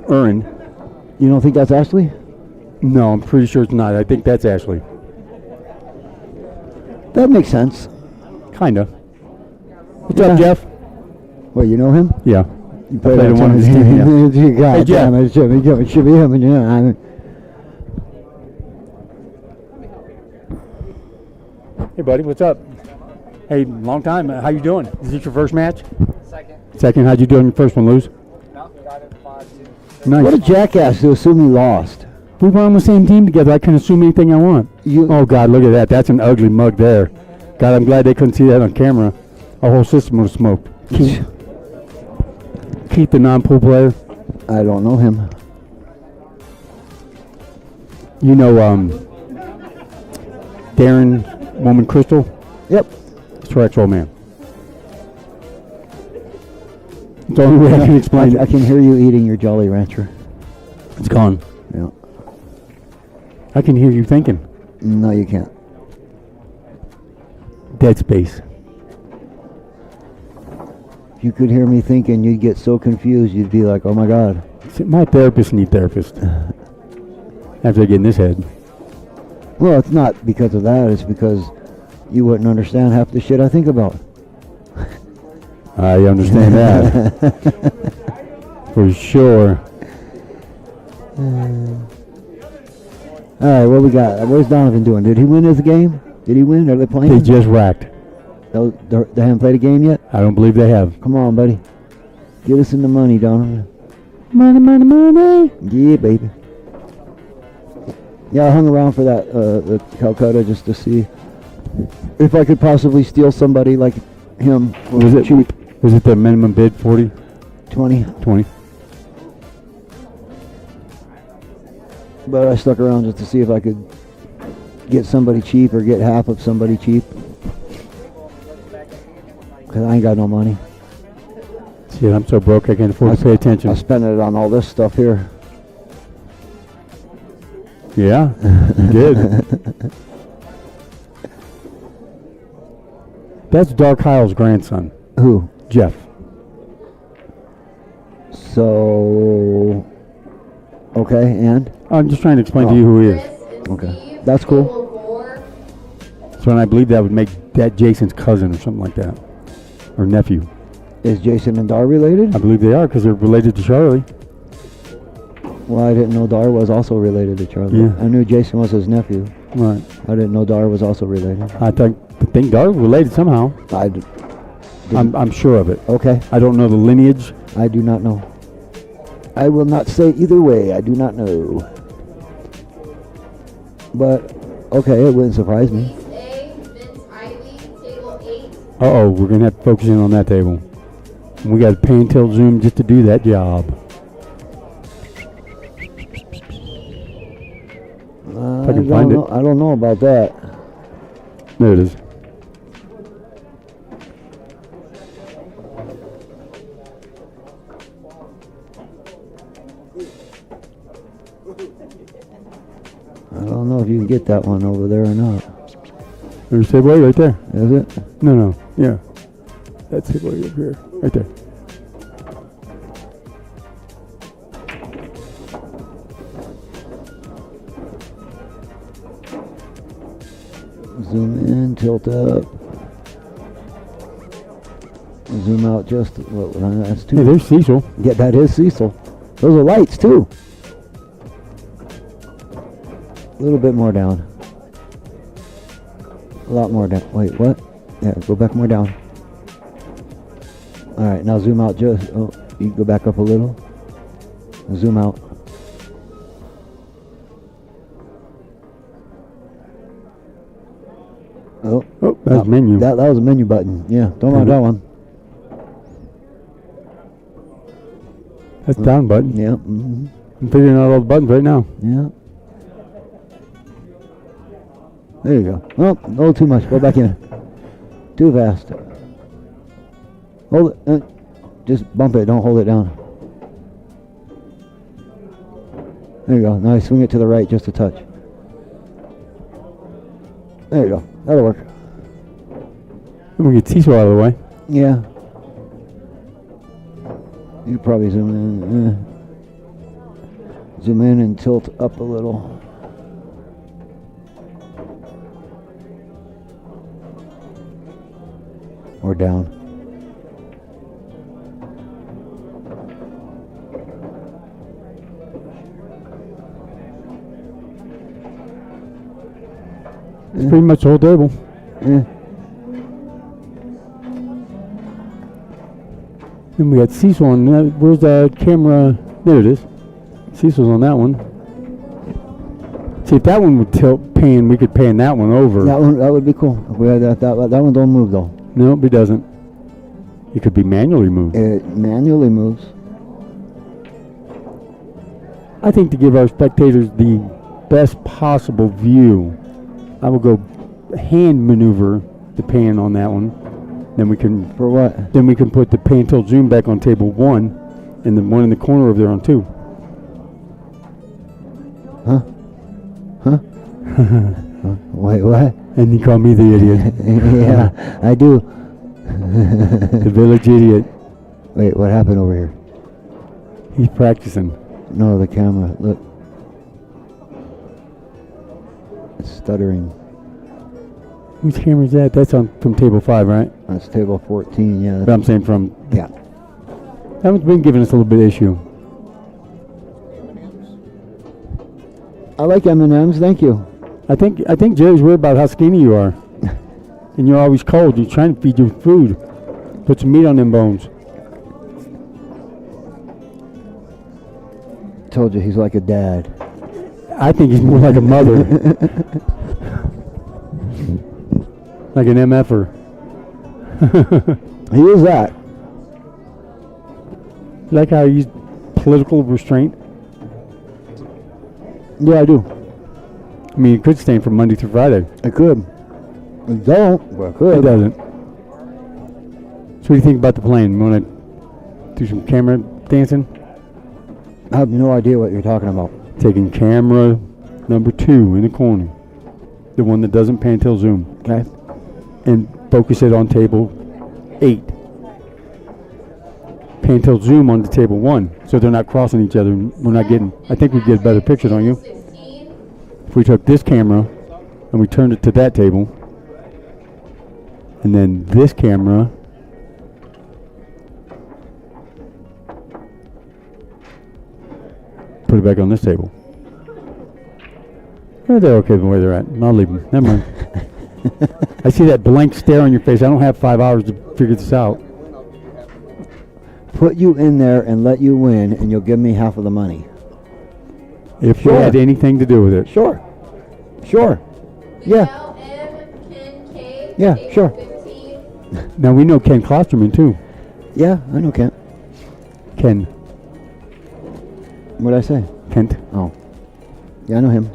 Erin. You don't think that's Ashley? No, I'm pretty sure it's not. I think that's Ashley. That makes sense. Kinda. What's Yeah. up, Jeff? Well, you know him? Yeah. You played on one of his teams, You got Hey, Jeff. damn it, it should be him. Yeah, I mean, Hey, buddy, what's up? Hey, long time. How you doing? Is this your first match? Second. Second. How'd you do in your first one, lose? No, we got it 5-2. Nice. what a jackass to assume he lost. We were on the same team together. I can assume anything I want. Oh, God, look at that. That's an ugly mug there. God, I'm glad they couldn't see that on camera. Our whole system would have smoked. Keith, the non-pool player. I don't know him. You know, Darren, Woman Crystal? Yep. That's her ex-old man. It's the only way I can explain I it. can hear you eating your Jolly Rancher. It's gone. Yeah. I can hear you thinking. No, you can't. Dead space. If you could hear me thinking, you'd get so confused, you'd be like, oh my God. See, my therapist need therapist. After I get in this head. Well, it's not because of that. It's because you wouldn't understand half the shit I think about. I understand that. For sure. All right, what we got? Where's Donovan doing? Did he win his game? Did he win? Are they playing? They just racked. They haven't played a game yet? I don't believe they have. Come on, buddy. Get us in the money, Donovan. Money, money, money. Yeah, baby. Yeah, I hung around for that, the Calcutta, just to see if I could possibly steal somebody like him. Was it cheap? Was it the minimum bid 40? 20. 20. But I stuck around just to see if I could get somebody cheap or get half of somebody cheap. Because I ain't got no money. Shit, I'm so broke I can't afford to pay attention. I spent it on all this stuff here. Yeah, you did. That's Dark Heil's grandson, Who? Jeff. So, okay, and? I'm just trying to explain to you who he is. Chris and Okay. Steve, That's cool. table 4. So, and I believe that would make that Jason's cousin or something like that, or nephew. Is Jason and Dar related? I believe they are because they're related to Charlie. Well, I didn't know Dar was also related to Charlie. Yeah. I knew Jason was his nephew. Right. I didn't know Dar was also related. I think Dar was related somehow. I'm sure of it. Okay. I don't know the lineage. I do not know. I will not say either way. I do not know. But, okay, it wouldn't surprise me. Piece A, Vince Ivy, table 8. Uh-oh, we're going to have to focus in on that table. We got to pay and tell Zoom just to do that job. I can find it. I don't know about that. There it is. I don't know if you can get that one over there or not. There's table A right there. Is it? No. Yeah. That's table A up here. Right there. Zoom in, tilt up. Zoom out just, that's two. Hey, there's Cecil. Yeah, that is Cecil. Those are lights too. A little bit more down. A lot more down. Wait, what? Yeah, go back more down. Alright, now zoom out just, you can go back up a little. Zoom out. Oh, that's menu. That was a menu button. Yeah, don't want that one. That's down button. Yeah. I'm figuring out all the buttons right now. Yeah. There you go. Oh, a little too much. Go back in. Too fast. Hold it. Just bump it. Don't hold it down. There you go. Now swing it to the right just a touch. There you go. That'll work. And we get Cecil out of the way. Yeah. You could probably zoom in. Zoom in and tilt up a little. Or down. It's pretty much the whole table. Yeah. And we got Cecil on that. Where's the camera? There it is. Cecil's on that one. See, if that one would tilt pan, we could pan that one over. That would be cool. If we had that one don't move though. Nope, it doesn't. It could be manually moved. It manually moves. I think to give our spectators the best possible view, I will go hand maneuver the pan on that one. Then we can For what? Then we can put the pan tilt zoom back on table 1 and the one in the corner over there on 2. Huh? Wait, what? And you call me the idiot. Yeah, I do. The village idiot. Wait, what happened over here? He's practicing. No, the camera. Look. It's stuttering. Whose camera is that? That's on from table 5, right? That's table 14, yeah. But I'm saying from Yeah. that one's been giving us a little bit of issue. I like M&M's, thank you. I think Jerry's worried about how skinny you are. And you're always cold. You're trying to feed you food. Put some meat on them bones. Told you he's like a dad. I think he's more like a mother. Like an MFer. He is that. Like how he's political restraint. Yeah, I do. I mean, it could stand from Monday through Friday. It could. It don't, but it could. It doesn't. So what do you think about the plane? You want to do some camera dancing? I have no idea what you're talking about. Taking camera number 2 in the corner. The one that doesn't pan till zoom. Okay. And focus it on table 8. Pan till zoom on the table 1. So they're not crossing each other. And we're not getting, I think we get a better picture, don't you? 16. If we took this camera and we turned it to that table. And then this camera. Put it back on this table. Oh, they're okay the way they're at. I'll leave them. Never mind. I see that blank stare on your face. I don't have 5 hours to figure this out. Put you in there and let you win, and you'll give me half of the money. If Sure. we had anything to do with it. Sure. Sure. Yeah. Miguel M. Ken K. Yeah, table sure. 15. Now we know Ken Klosterman too. Yeah, I know Kent. Ken. What'd I say? Kent. Oh. Yeah, I know him.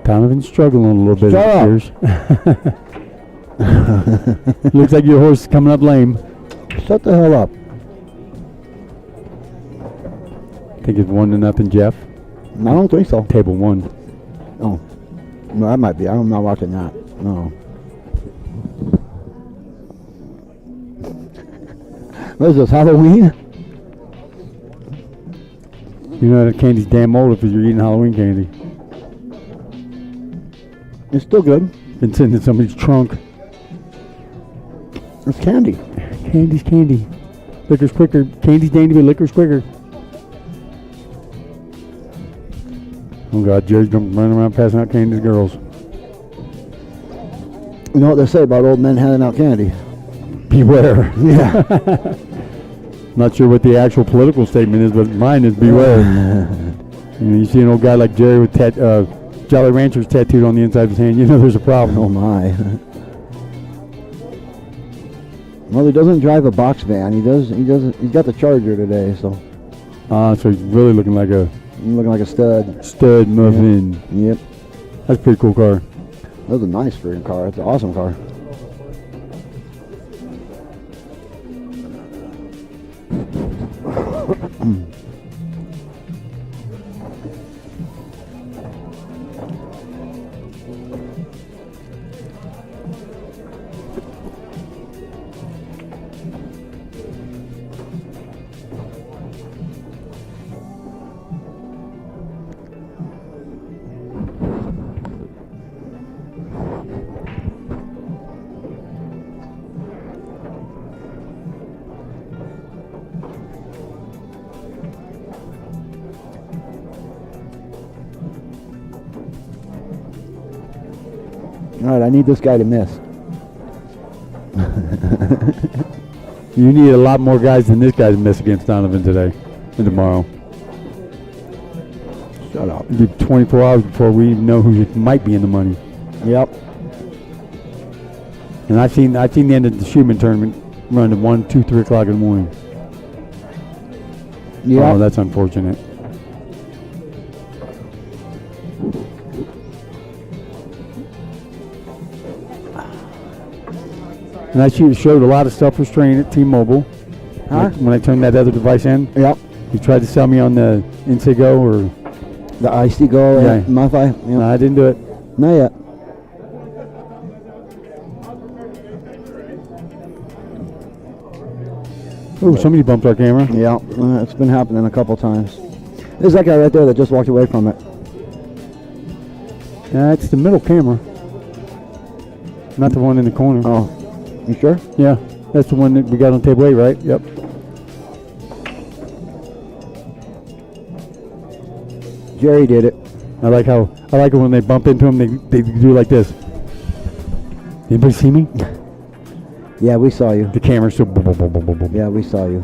Donovan's struggling a little bit. Shut up. It appears. Looks like your horse is coming up lame. Shut the hell up. I think it's 1-0, Jeff. I don't think so. Table 1. Oh. No, that might be. I'm not watching that. No. What is this, Halloween? You know that candy's damn old if you're eating Halloween candy. It's still good. Been sitting in somebody's trunk. It's candy. Candy's candy. Liquor's quicker. Candy's dainty, but liquor's quicker. Oh God, Jerry's running around passing out candy to girls. You know what they say about old men handing out candy? Beware. Yeah. Not sure what the actual political statement is, but mine is beware. You see an old guy like Jerry with Jolly Ranchers tattooed on the inside of his hand, you know there's a problem. Oh my. Well, he doesn't drive a box van. He's got the Charger today, so So he's really looking like a stud. stud muffin. Yep. That's a pretty cool car. That's a nice freaking car. It's an awesome car. All right, I need this guy to miss. You need a lot more guys than this guy to miss against Donovan today and tomorrow. Shut up. It'll be 24 hours before we even know who might be in the money. Yep. And I've seen the end of the Shootman tournament run to 1, 2, 3 o'clock in the morning. Yeah. Oh, that's unfortunate. And I showed a lot of self-restraint at T-Mobile. Huh? When I turned that other device in. Yep. You tried to sell me on the Insego or... The IC Go Yeah. and MiFi. Yep. No, I didn't do it. Not yet. Oh, somebody bumped our camera. Yeah, it's been happening a couple times. There's that guy right there that just walked away from it. It's the middle camera. Not the one in the corner. Oh, you sure? Yeah, that's the one that we got on table 8, right? Yep. Jerry did it. I like it when they bump into him. They do like this. Anybody see me? Yeah, we saw you. The camera's so. Boom, boom, boom, boom, boom, boom. Yeah, we saw you.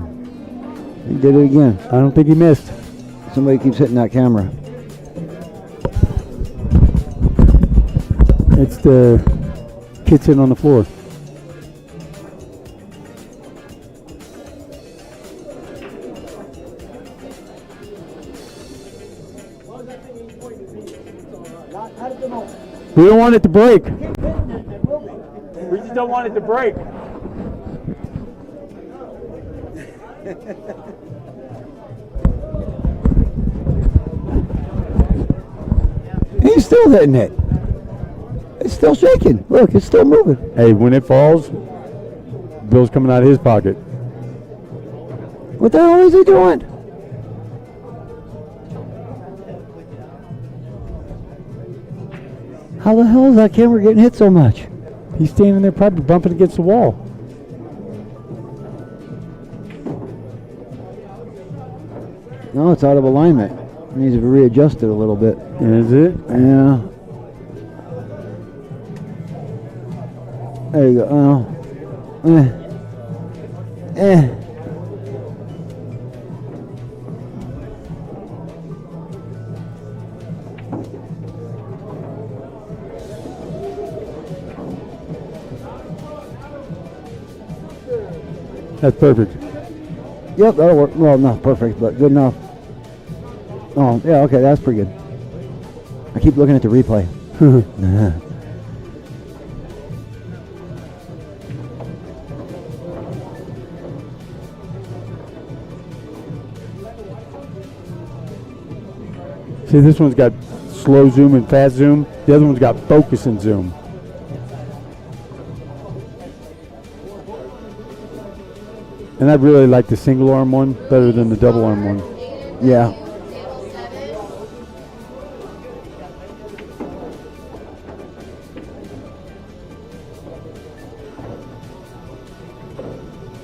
He did it again. I don't think he missed. Somebody keeps hitting that camera. It's the kid sitting on the floor. We don't want it to break. We just don't want it to break. He's still hitting it. It's still shaking. Look, it's still moving. Hey, when it falls, Bill's coming out of his pocket. What the hell is he doing? How the hell is that camera getting hit so much? He's standing there probably bumping against the wall. No, it's out of alignment. It needs to be readjusted a little bit. Is it? Yeah. There you go. Oh. That's perfect. Yep, that'll work. Well, not perfect, but good enough. Oh, yeah, okay, that's pretty good. I keep looking at the replay. See, this one's got slow zoom and fast zoom. The other one's got focus and zoom. And I really like the single arm one better than the double arm one. Yeah.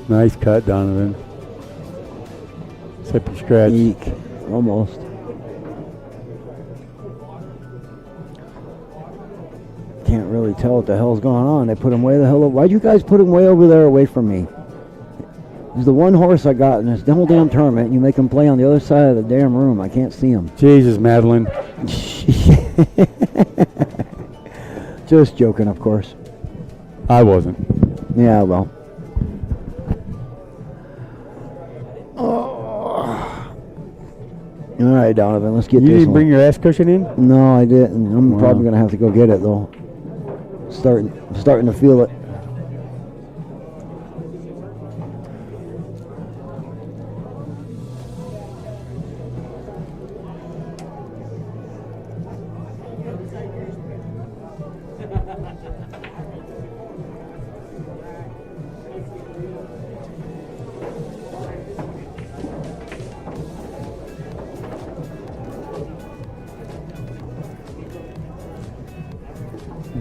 Nice cut, Donovan. Except you scratch. Eek. Almost. Can't really tell what the hell's going on. They put him way the hell over. Why'd you guys put him way over there away from me? He's the one horse I got in this whole damn tournament, and you make him play on the other side of the damn room. I can't see him. Jesus, Madeline. Just joking, of course. I wasn't. Yeah, well. All right, Donovan, let's get You this didn't one. bring your ass cushion in? No, I didn't. I'm Wow. probably going to have to go get it, though. Starting to feel it.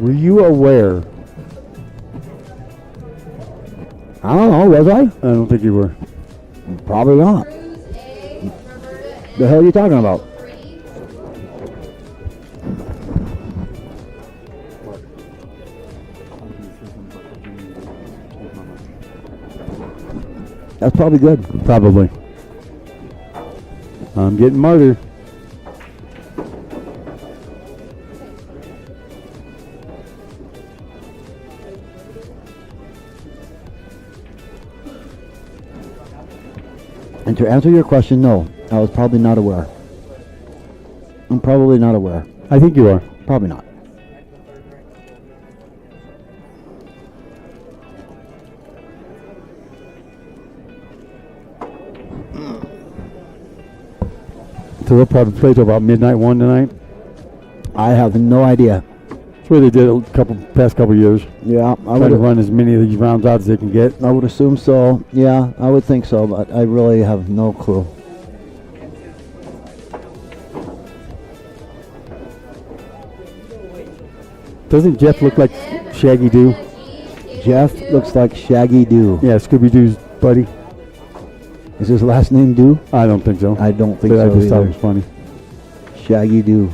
Were you aware? I don't know, was I? I don't think you were. Probably not. The hell are you talking about? That's probably good. Probably. I'm getting martyred. And to answer your question, no, I was probably not aware. I'm probably not aware. I think you are. Probably not. So they'll probably play till about midnight 1 tonight. I have no idea. That's where they did a past couple years. Yeah, I Trying to would. run as many of these rounds out as they can get. I would assume so. Yeah, I would think so, but I really have no clue. Doesn't Jeff look like Shaggy Doo? Jeff looks like Shaggy Doo. Yeah, Scooby Doo's buddy. Is his last name Doo? I don't think so. I don't think But so I just thought it either. was funny. Shaggy do.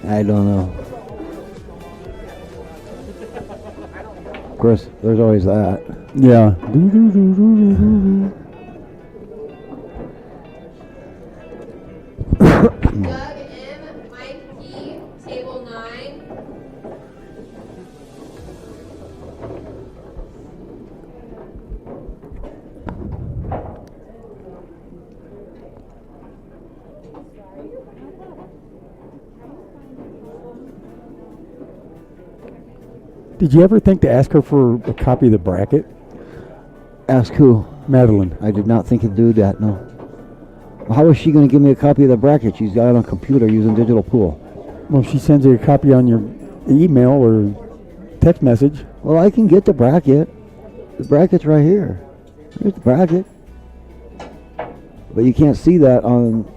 I don't know. Of course, there's always that. Yeah. Doug M, Mike P, table 9. Did you ever think to ask her for a copy of the bracket? Ask who? Madeline. I did not think to do that, no. How is she going to give me a copy of the bracket? She's got it on a computer using digital pool. Well, if she sends you a copy on your email or text message. Well, I can get the bracket. The bracket's right here. There's the bracket. But you can't see that on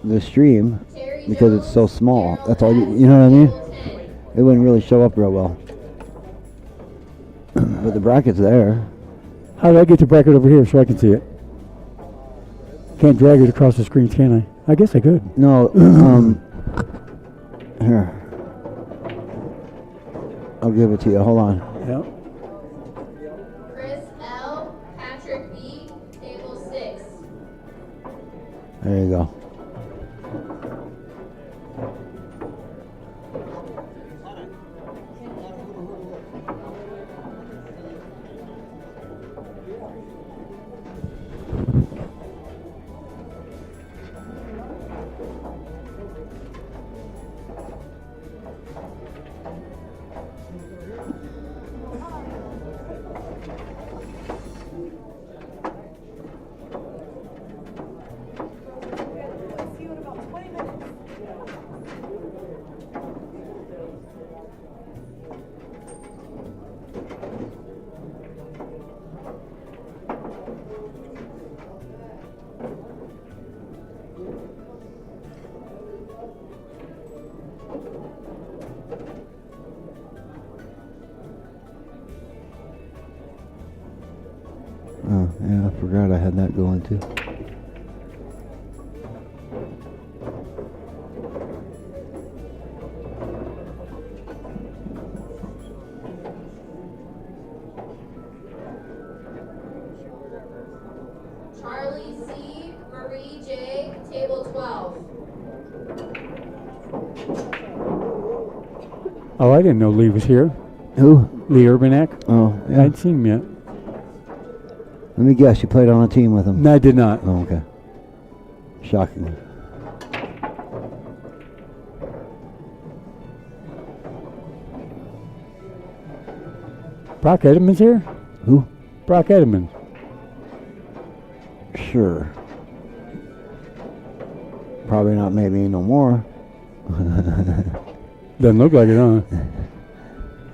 the stream Terry because it's so Jones, small. Daryl That's all S, you know what I mean? table 10. It wouldn't really show up real well. But the bracket's there. How do I get the bracket over here so I can see it? Can't drag it across the screen, can I? I guess I could. No, here. I'll give it to you. Hold on. Yeah. Chris L, Patrick B, table 6. There you go. Oh, yeah, I forgot I had that going too. Charlie C, Marie J, table 12. Oh, I didn't know Lee was here. Who? Lee Urbanek. Oh, I yeah. hadn't seen him yet. Let me guess, you played on a team with him. No, I did not. Oh, okay. Shocking. Brock Edmonds here? Who? Brock Edmonds. Sure. Probably not maybe no more. Doesn't look like it, huh?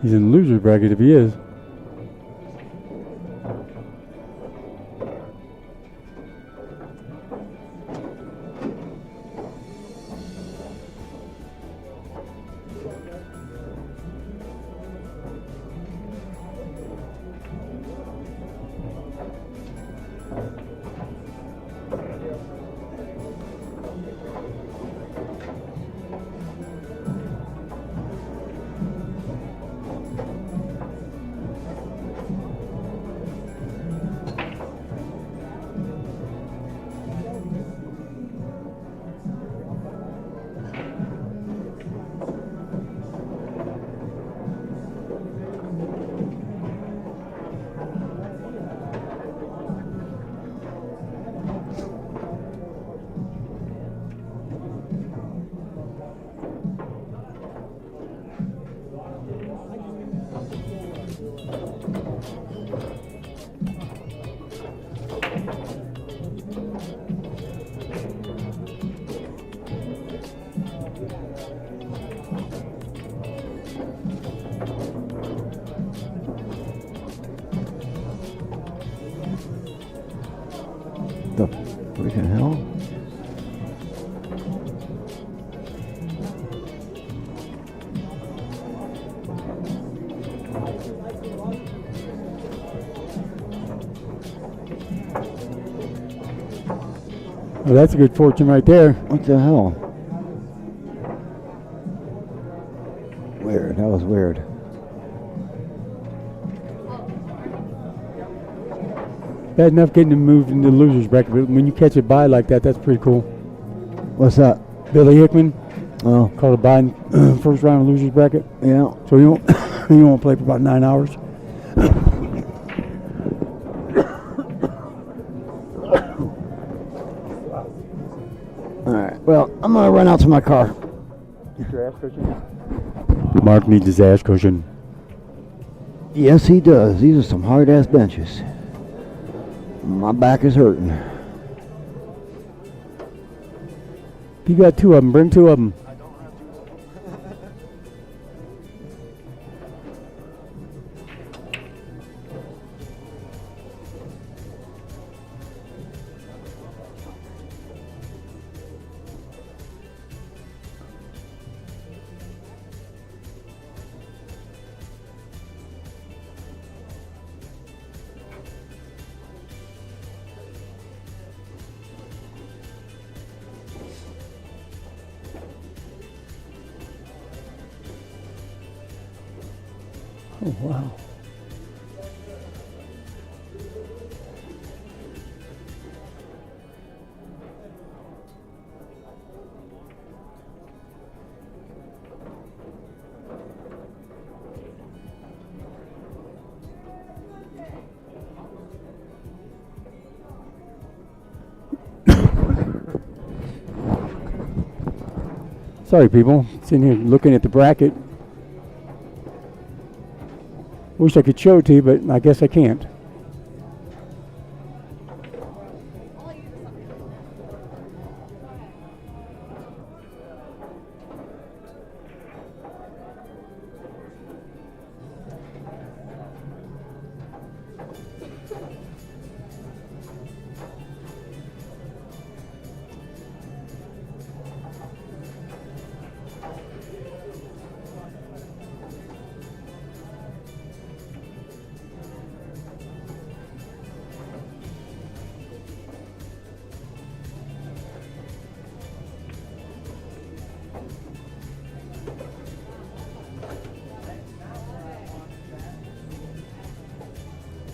He's in the loser's bracket if he is. The freaking hell? Well, that's a good fortune right there. What the hell? Weird. That was weird. Bad enough getting him moved into the loser's bracket, but when you catch it by like that, that's pretty cool. What's that? Billy Hickman Oh, called a bye in first round of loser's bracket. yeah. So you won't, you won't play for about 9 hours. All right. Well, I'm gonna run out to my car. Get your ass cushion. Mark needs his ass cushion. Yes, he does. These are some hard ass benches. My back is hurting. You got 2 of them. Bring 2 of them. Oh, wow. Sorry, people. Sitting here looking at the bracket. Wish I could show it to you, but I guess I can't.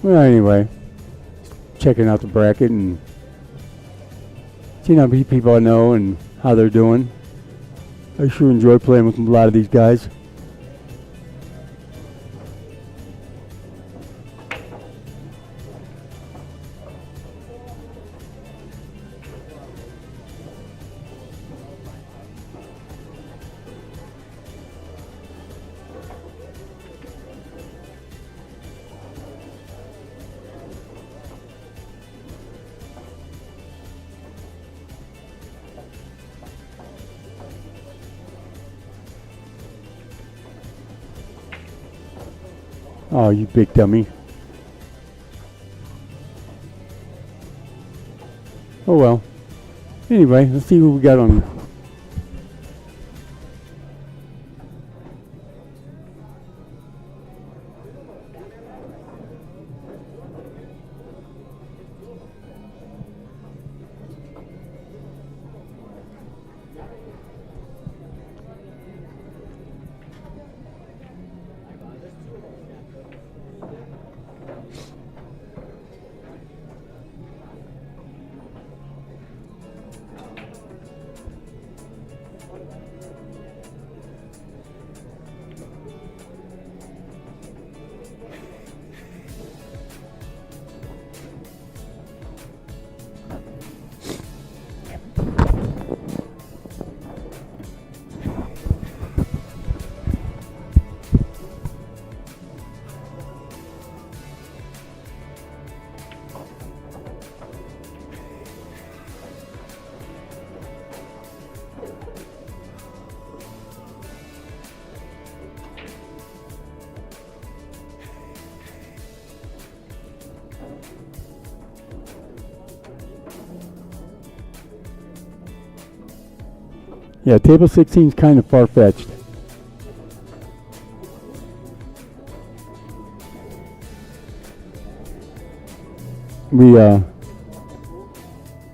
Well, anyway, checking out the bracket and seeing how many people I know and how they're doing. I sure enjoy playing with a lot of these guys. Oh, you big dummy. Oh well. Anyway, let's see what we got on. Yeah, table 16 is kind of far-fetched. We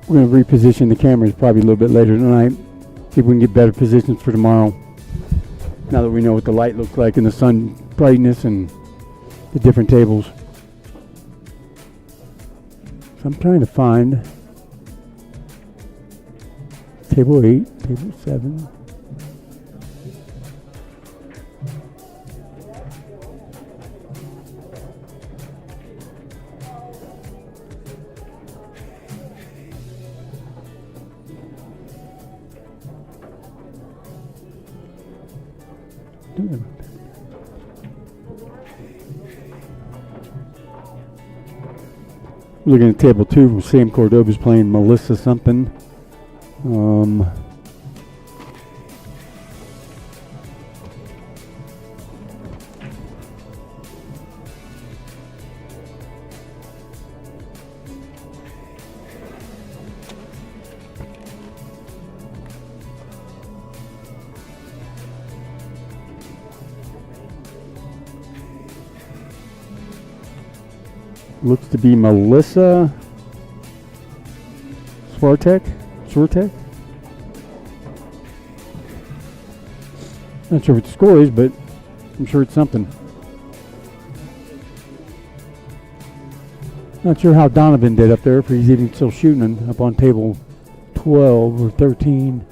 We're going to reposition the cameras probably a little bit later tonight. See if we can get better positions for tomorrow. Now that we know what the light looks like and the sun brightness and the different tables. So I'm trying to find table 8, table 7. Looking at table 2, Sam Cordova's playing Melissa something. Looks to be Melissa Swartek. Not sure what the score is, but I'm sure it's something. Not sure how Donovan did up there, if he's even still shooting up on table 12 or 13,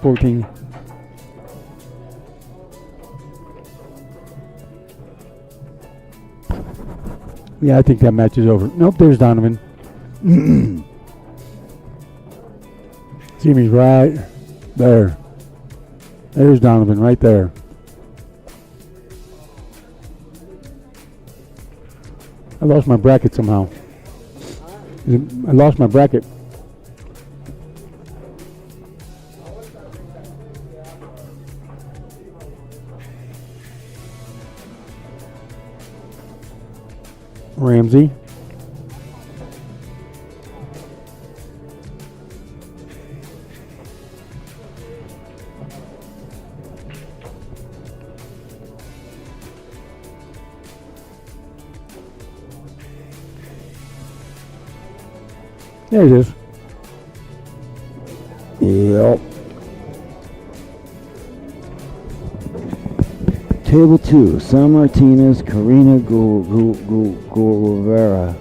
14. Yeah, I think that match is over. Nope, there's Donovan. See me right there. There's Donovan right there. I lost my bracket somehow. I lost my bracket. Ramsey. There it is. Yep. Table 2, San Martinez, Karina Guevara.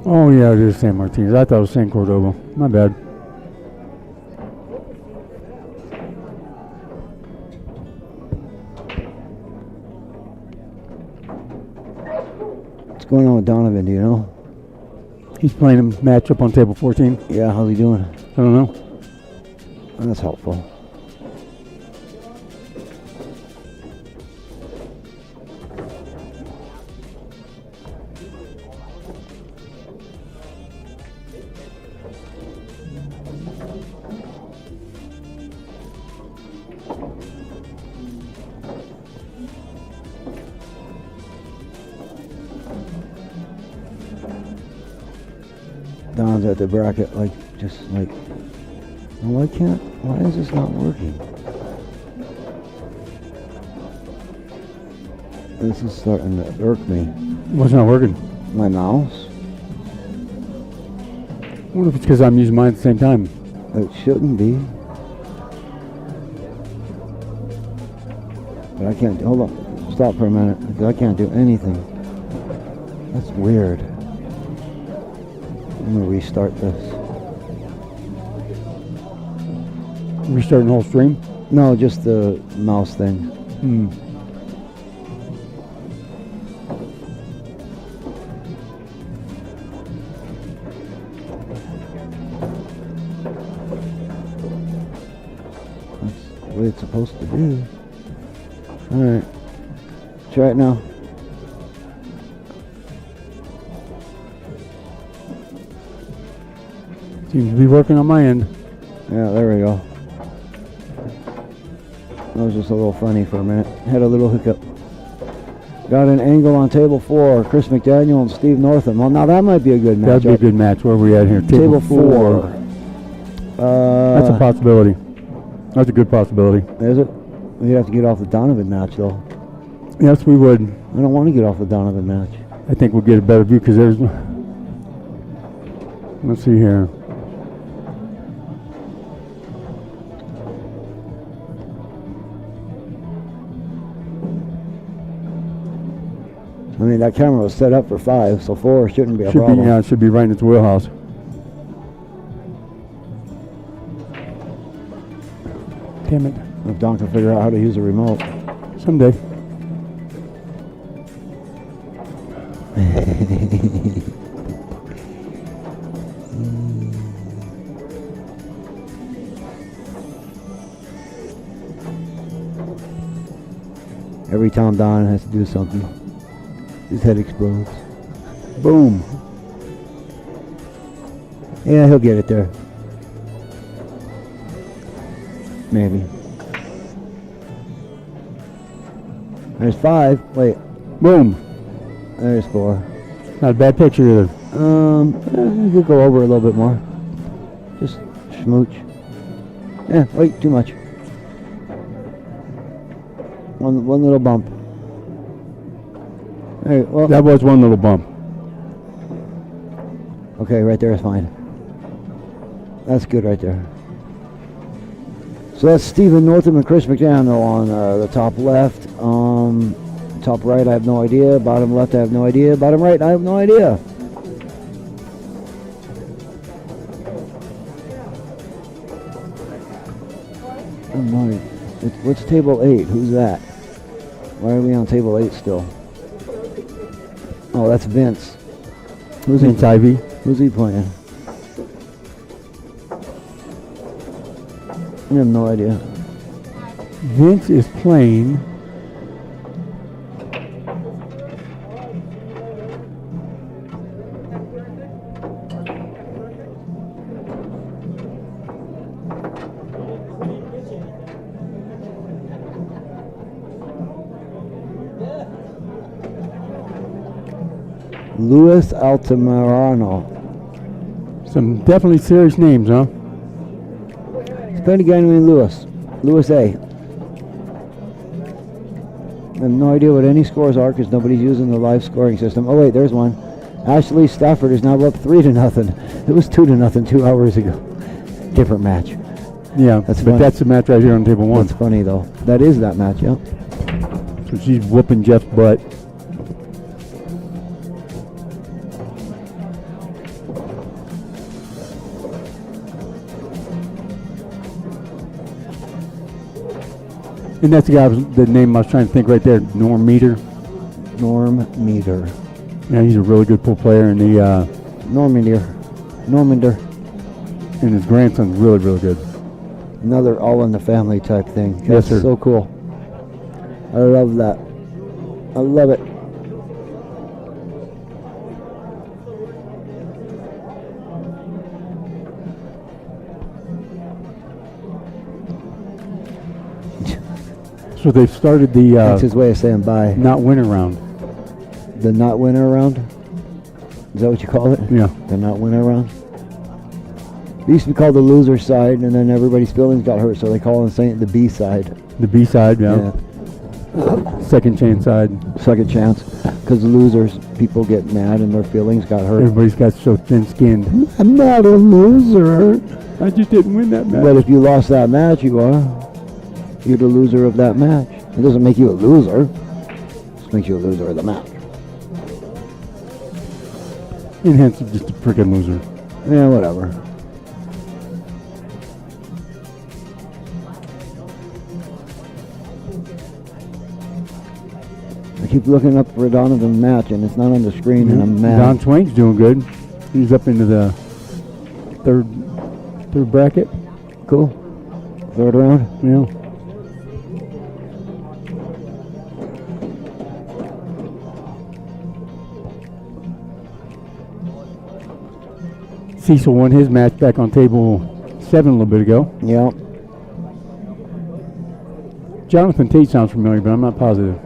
Oh yeah, it is San Martinez. I thought it was San Cordova. My bad. What's going on with Donovan, do you know? He's playing a matchup on table 14. Yeah, how's he doing? I don't know. That's helpful. Don's at the bracket, why is this not working? This is starting to irk me. What's not working? My mouse? I wonder if it's because I'm using mine at the same time. It shouldn't be. But I can't, hold on, stop for a minute, because I can't do anything. That's weird. I'm gonna restart this. Restarting the whole stream? No, just the mouse thing. That's the way it's supposed to do. Alright. Try it now. Seems to be working on my end. Yeah, there we go. That was just a little funny for a minute. Had a little hiccup. Got an angle on table 4. Chris McDaniel and Steve Northam. Well, now that might be a good match. That'd be a good match. Where are we at here? Table 4. That's a possibility. That's a good possibility. Is it? We'd have to get off the Donovan match, though. Yes, we would. I don't want to get off the Donovan match. I think we'll get a better view because there's. Let's see here. I mean, that camera was set up for 5, so 4 shouldn't be a Should problem. be, yeah, it should be right in its wheelhouse. Damn it. If Don can figure out how to use a remote. Someday. Every time Don has to do something, his head explodes. Boom. Yeah, he'll get it there. Maybe. There's 5. Wait. Boom. There's 4. Not a bad picture either. You could go over a little bit more. Just smooch. Yeah, wait, too much. One little bump. Hey, well, That was one little bump. okay, right there is fine. That's good right there. So that's Stephen Northam and Chris McDaniel on the top left. Top right, I have no idea. Bottom left, I have no idea. Bottom right, I have no idea. Oh my. What's table 8? Who's that? Why are we on table 8 still? Oh, that's Vince. Who's Vince he? Ivy. Who's he playing? I have no idea. Vince is playing. Luis Altamirano. Some definitely serious names, huh? He's playing a guy named Lewis. Lewis A. I have no idea what any scores are because nobody's using the live scoring system. Oh wait, there's one. Ashley Stafford is now up 3-0. It was 2-0 2 hours ago. Different match. Yeah, That's but funny. that's the match right here on table 1. That's funny though. That is that match, yeah. So she's whooping Jeff's butt. And that's the guy, the name I was trying to think right there, Norm Meter. Norm Meter. Yeah, he's a really good pool player, and the Normander. and his grandson's really, really good. Another all in the family type thing. Yes, That's sir. so cool. I love that. I love it. So they've started the That's his way of saying bye. not winner round. The not winner round? Is that what you call it? Yeah. The not winner round? It used to be called the loser side, and then everybody's feelings got hurt, so they call it the B side. The B side, yeah. Second chance side. Second chance. Because losers, people get mad and their feelings got hurt. Everybody's got so thin-skinned. I'm not a loser. I just didn't win that match. But if you lost that match, you are. You're the loser of that match. It doesn't make you a loser. It just makes you a loser of the match. And hence, just a freaking loser. Yeah, whatever. I keep looking up for Donovan's match, and it's not on the screen, and I'm mad. Don Swain's doing good. He's up into the third bracket. Cool. Third round. Yeah. Cecil won his match back on table 7 a little bit ago. Yeah. Jonathan Tate sounds familiar, but I'm not positive.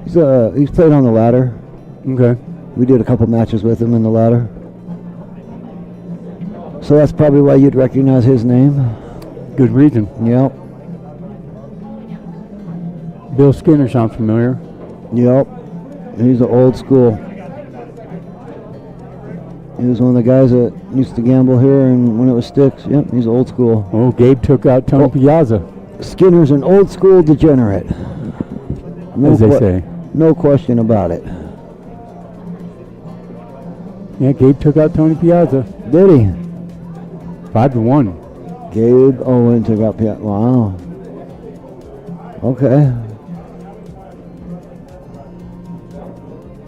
He's played on the ladder. Okay. We did a couple matches with him in the ladder. So that's probably why you'd recognize his name. Good reason. Yep. Bill Skinner sounds familiar. Yep. He's the old school. He was one of the guys that used to gamble here, and when it was Sticks, yep, he's old school. Oh, Gabe took out Tony Piazza, Skinner's an old school degenerate. as they say. No question about it. Yeah, Gabe took out Tony Piazza. Did he? 5-1. Gabe Owen took out Piat. Wow. Okay.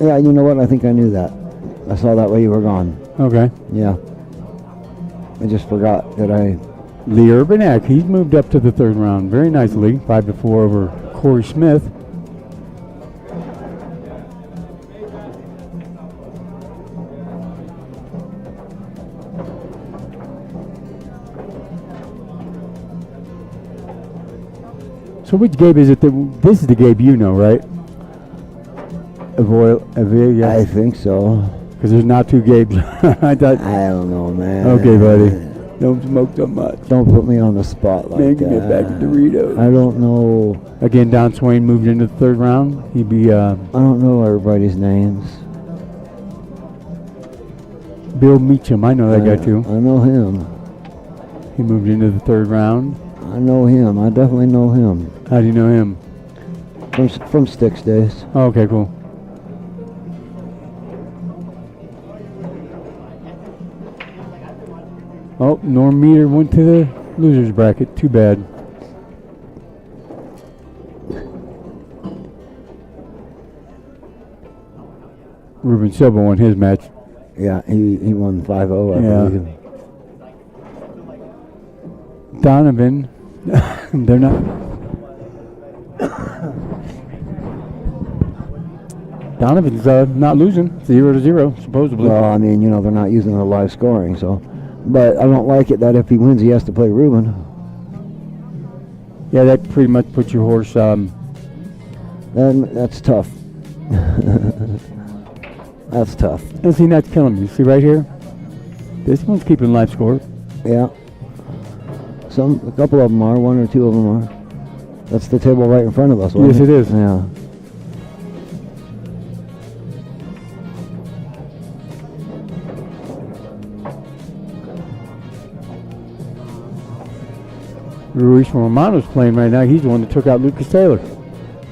Yeah, you know what? I think I knew that. I saw that way you were gone. Okay. Yeah. I just forgot that I. Lee Urbanek, he's moved up to the third round very nicely. 5-4 over Corey Smith. So which Gabe is it? This is the Gabe you know, right? Yeah. I think so. Because there's not two Gabes. I thought. I don't know, man. Okay, buddy. Don't smoke so much. Don't put me on the spot like Man, that. give me a bag of Doritos. I don't know. Again, Don Swain moved into the third round. He'd be I don't know everybody's names. Bill Meacham. I know that guy too. I know him. He moved into the third round. I know him. I definitely know him. How do you know him? From Sticks days. Oh, okay, cool. Oh, Norm Meter went to the losers bracket. Too bad. Ruben Silva won his match. Yeah, he won 5-0, I Yeah. believe. Donovan, they're not. Donovan's not losing, 0-0 supposedly. Well, I mean, you know, they're not using the live scoring, so. But I don't like it that if he wins, he has to play Ruben. Yeah, that pretty much puts your horse. That's tough. That's tough. And see, that's killing me. See right here, this one's keeping live score. Yeah. A couple of them are. One or two of them are. That's the table right in front of us, wasn't Yes, it is. Yeah. Ruiz Romano's playing right now. He's the one that took out Lucas Taylor.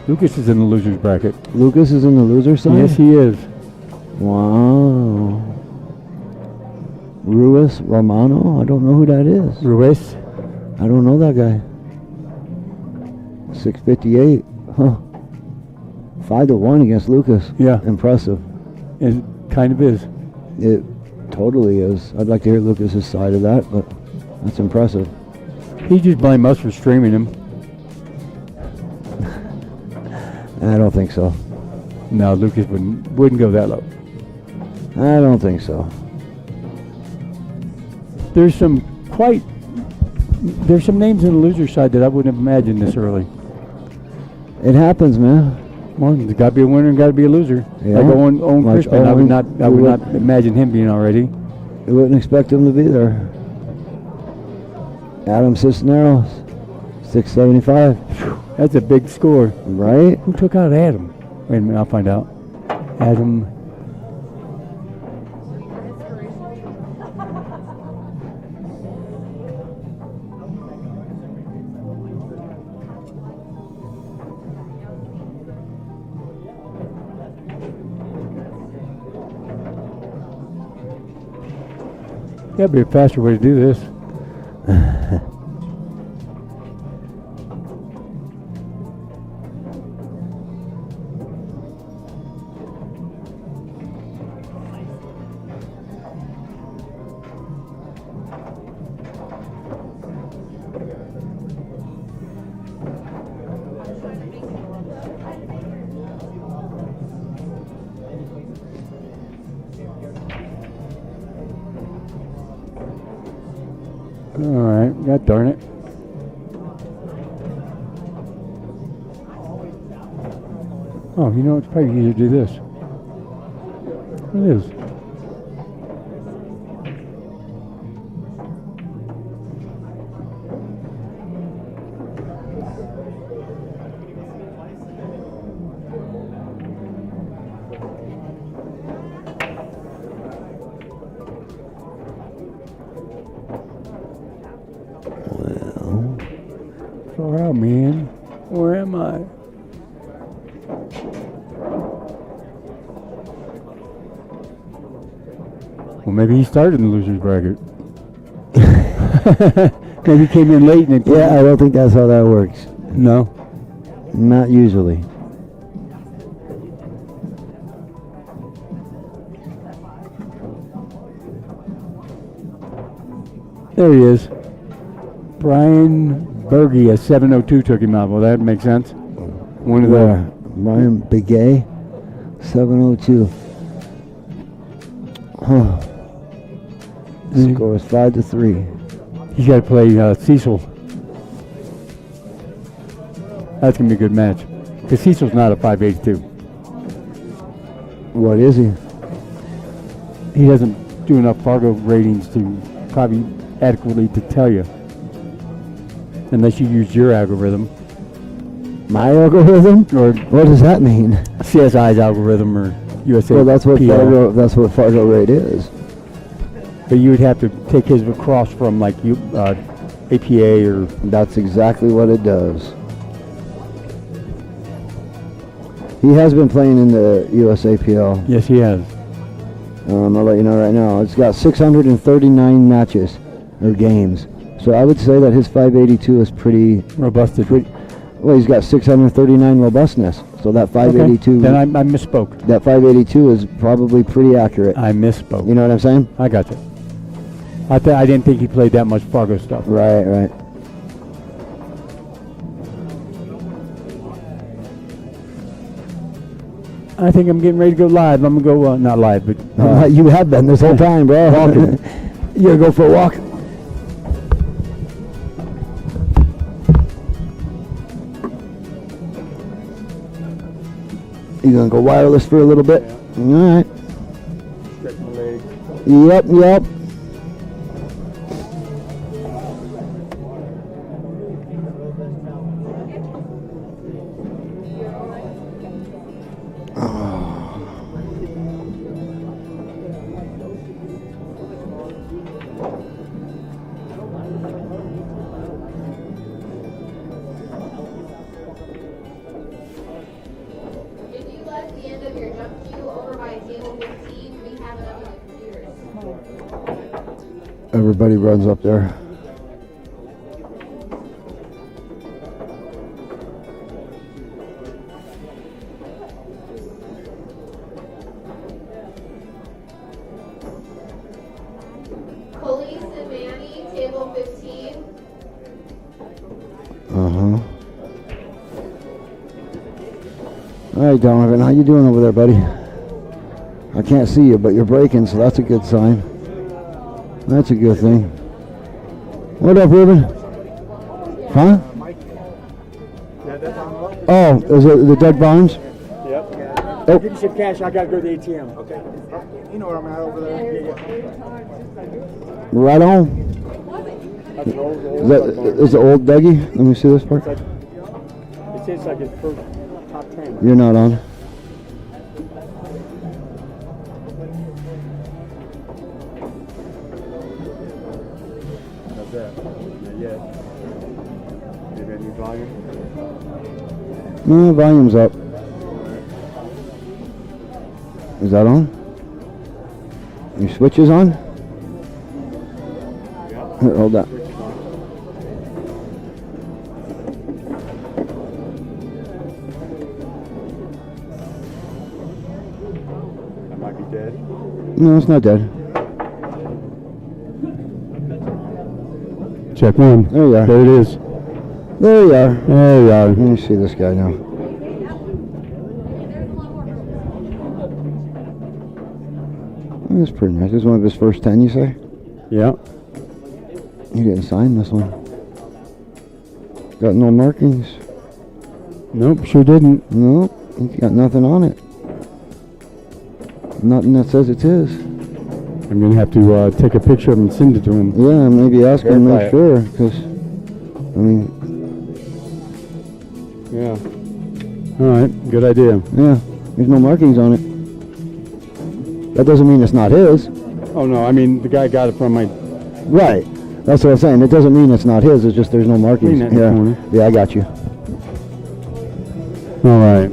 Lucas is in the losers bracket. Lucas is in the loser side? Yes, he is. Wow. Ruiz Romano? I don't know who that is. Ruiz. I don't know that guy. 658. Huh. 5-1 against Lucas. Yeah. Impressive. It kind of is. It totally is. I'd like to hear Lucas's side of that, but that's impressive. He just blamed us for streaming him. I don't think so. No, Lucas wouldn't go that low. I don't think so. There's some names in the loser side that I wouldn't have imagined this early. It happens, man. Well, there's got to be a winner and got to be a loser. Yeah. Like Owen Like Crispin, I would Owen, not imagine him being already. You wouldn't expect him to be there. Adam Cisneros, 675. That's a big score. Right? Who took out Adam? Wait a minute, I'll find out. Adam. That'd be a faster way to do this. Alright, God darn it. Oh, you know, it's probably easier to do this. It is. Far out, man. Where am I? Well, maybe he started in the loser's bracket. Maybe he came in late and it Yeah, I don't think that's how that works. No. Not usually. There he is. Brian Berge, a 702 took him out. Well, that makes sense. One of Where? the Ryan Begay, 702. Huh. Score is 5-3. he's got to play Cecil. That's gonna be a good match. Because Cecil's not a 582. What is he? He doesn't do enough Fargo ratings to probably adequately to tell you, unless you use your algorithm My algorithm? or What does that mean? CSI's algorithm or USA. Well, that's what PR. Fargo. That's what Fargo rate is. But you would have to take his across from like you, APA or That's exactly what it does. He has been playing in the USAPL. yes, he has. I'll let you know right now. It's got 639 matches or games. So I would say that his 582 is pretty. Robusted. Well, he's got 639 robustness. So that 582. Then I misspoke. That 582 is probably pretty accurate. I misspoke. You know what I'm saying? I got you. I didn't think he played that much Fargo stuff. Right, right. I think I'm getting ready to go live. I'm gonna go not live, but You have been this whole time, bro. Walking. You gonna go for a walk? You gonna go wireless for a little bit? All right. stretch my legs. Yep. If you left the end of your jump queue over by table 15, we have it up on the computers. Everybody runs up there. Police and Manny, table 15. Uh-huh. All right, Donovan, how you doing over there, buddy? I can't see you, but you're breaking, so that's a good sign. That's a good thing. What up, Ruben? Huh? Oh, is it the Doug Barnes? Yep. Oh. Give me some cash. I gotta go to the ATM. Okay. You know where I'm at over there? Right on. That's an old Is the old Dougie? Let me see this part. It says like his first top 10. You're not on. How's that? Not yet. Maybe I need volume. No, volume's up. Is that on? Your switch is on? Yeah. Here, hold that. I might be dead. No, it's not dead. Check one. There you are. There it is. There you are. There you are. Let me see this guy now. That's pretty nice. This is one of his first 10, you say? Yeah. You didn't sign this one. Got no markings. Nope, sure didn't. No, you got nothing on it. Nothing that says it's his. I'm gonna have to take a picture of him and send it to him. Yeah, maybe ask him to Verify make it. sure, because, I mean, Yeah. All right. Good idea. yeah, there's no markings on it. That doesn't mean it's not his. Oh no, I mean the guy got it from my. Right. That's what I'm saying. It doesn't mean it's not his. It's just there's no markings. Clean that in the Yeah. corner. Yeah, I got you. All right.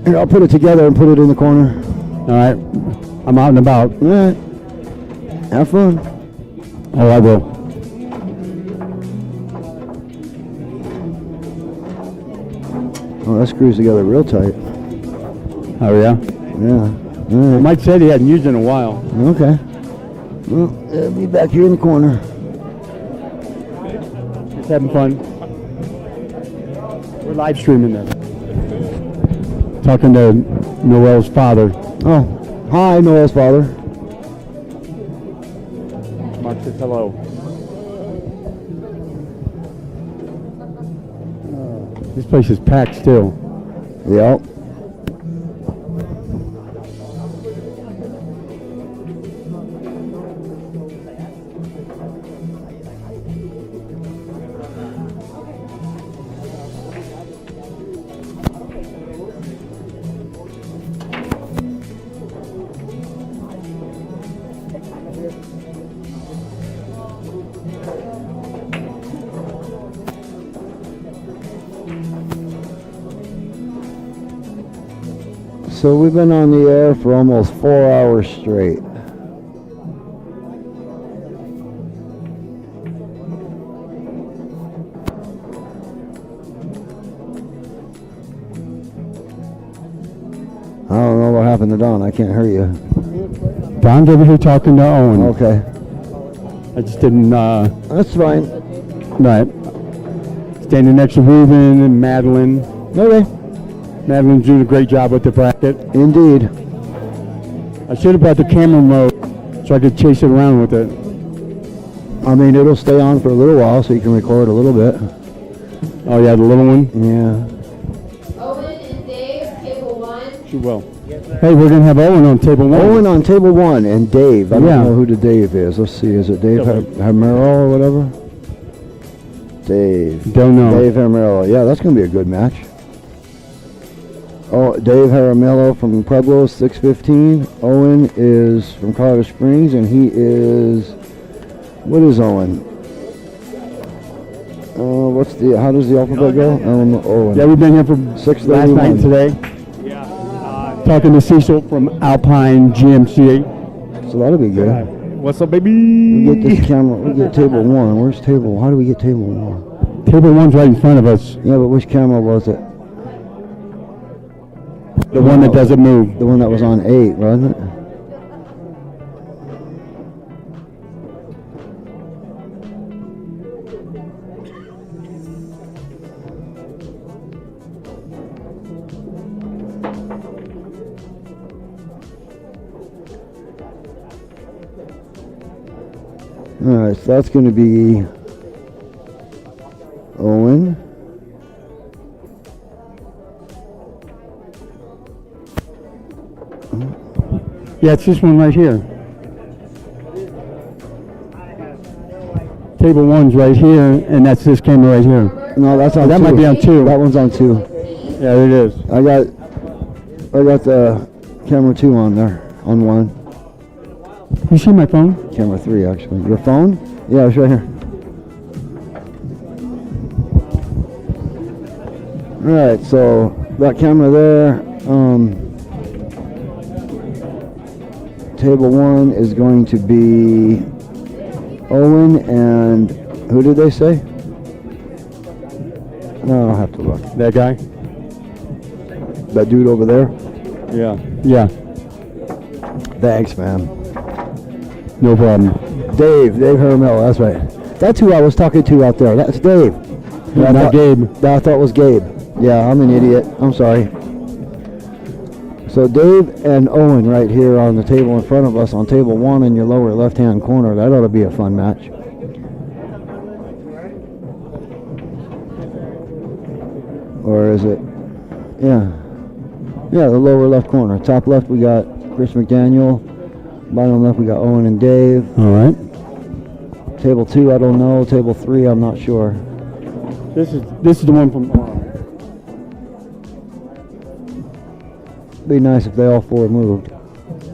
Here, I'll put it together and put it in the corner. All right. I'm out and about. All right. Have fun. Oh, I will. Oh, that screws together real tight. Oh, yeah? Yeah. All right. Mike said he hadn't used it in a while. Okay. Well, it'll be back here in the corner. Just having fun. We're live streaming this. Talking to Noel's father. Oh, hi, Noel's father. Mark says hello. This place is packed still. Yep. So we've been on the air for almost 4 hours straight. I don't know what happened to Don. I can't hear you. Don's over here talking to Owen. Okay. I just didn't, That's fine. right. Standing next to Ruben and Madeline. Okay. Madeline's doing a great job with the bracket. Indeed. I should have brought the camera remote so I could chase it around with it. I mean, it'll stay on for a little while so you can record a little bit. Oh, yeah, the little one? Yeah. Owen and Dave, table 1. She will. Hey, we're going to have Owen on table 1. Owen on table 1 and Dave. I don't Yeah. know who the Dave is. Let's see. Is it Dave Hamero or whatever? Dave. Don't know. Dave Hamero. Yeah, that's going to be a good match. Oh, Dave Jaramillo from Pueblo, 615. Owen is from Colorado Springs, and he is. What is Owen? How does the alphabet go? Owen. Yeah, we've been here for 6:31. last night and today. Talking to Cecil from Alpine GMC. So that'll be good. What's up, baby? We get this camera. We get table 1. Where's table? How do we get table 1? Table 1's right in front of us. Yeah, but which camera was it? The one that doesn't move. The one that was on 8, wasn't it? Alright, so that's going to be Owen. Yeah, it's this one right here. Table 1's right here, and that's this camera right here. No, that's on That 2. might be on 2. That one's on 2. Yeah, it is. I got the camera 2 on there, on 1. You see my phone? Camera 3, actually. Your phone? Yeah, it's right here. Alright, so that camera there, table 1 is going to be Owen and who did they say? No, I'll have to look. That guy? That dude over there? Yeah. Yeah. Thanks, man. No problem. Dave Hermel, that's right. That's who I was talking to out there. That's Dave. Yeah, not Gabe. That I thought it was Gabe. Yeah, I'm an idiot. I'm sorry. So Dave and Owen right here on the table in front of us on table 1 in your lower left-hand corner. That ought to be a fun match. Or is it? Yeah. Yeah, the lower left corner. Top left we got Chris McDaniel. Bottom left we got Owen and Dave. All right. Table 2, I don't know. Table 3, I'm not sure. This is the one from. Be nice if they all 4 moved.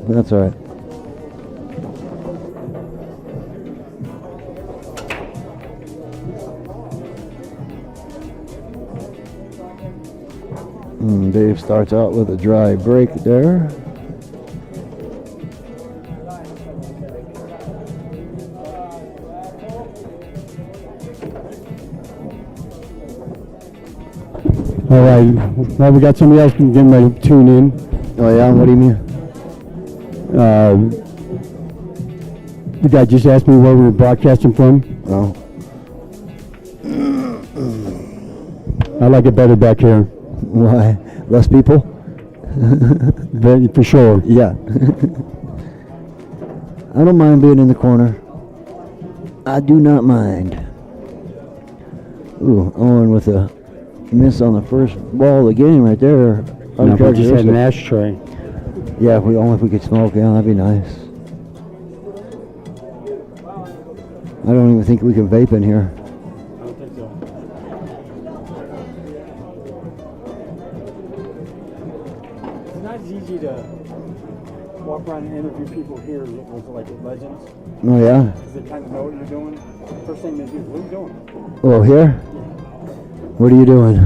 But that's all right. Dave starts out with a dry break there. All right. Well, we got somebody else getting ready to tune in. Oh yeah, what do you mean? The guy just asked me where we were broadcasting from. Oh, I like it better back here. why? Less people? For sure. Yeah. I don't mind being in the corner. I do not mind. Ooh, Owen with a miss on the first ball of the game right there. No, we just had an ashtray. Yeah, if we could smoke, yeah, that'd be nice. I don't even think we can vape in here. I don't think so. It's not as easy to walk around and interview people here with like legends. Oh yeah? Because they kind of know what you're doing. First thing they do, what are you doing? Oh, here? What are you doing?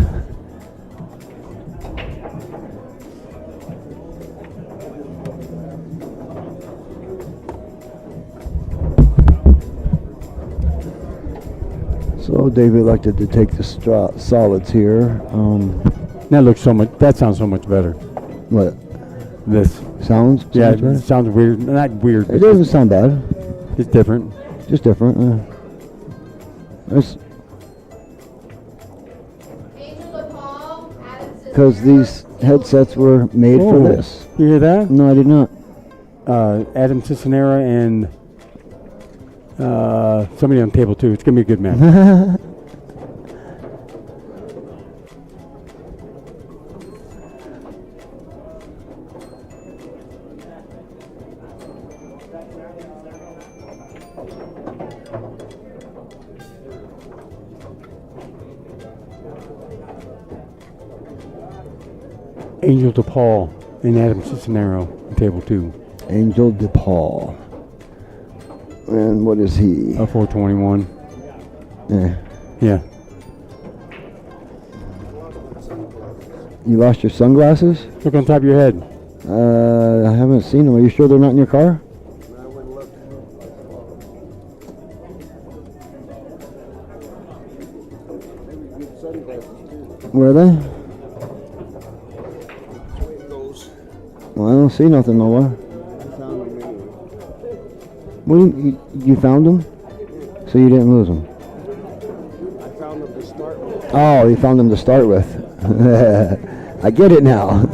So David elected to take the solids here. That looks so much. That sounds so much better. What? This. Sounds? Yeah, Sounds better? it sounds weird. Not weird. It doesn't sound bad. It's different. Just different. Because these headsets were made for this. You hear that? No, I did not. Adam Cisnera and somebody on table 2. It's gonna be a good match. Angel DePaul and Adam Cisnero on table 2. Angel DePaul. And what is he? A 421. Yeah. Yeah. You lost your sunglasses? Look on top of your head. I haven't seen them. Are you sure they're not in your car? I went and looked. Maybe good sunglasses too. Where are they? That's where it goes. Well, I don't see nothing nowhere. I found them anyway. What do you found them? So you didn't lose them? I found them to start with. Oh, you found them to start with. I get it now.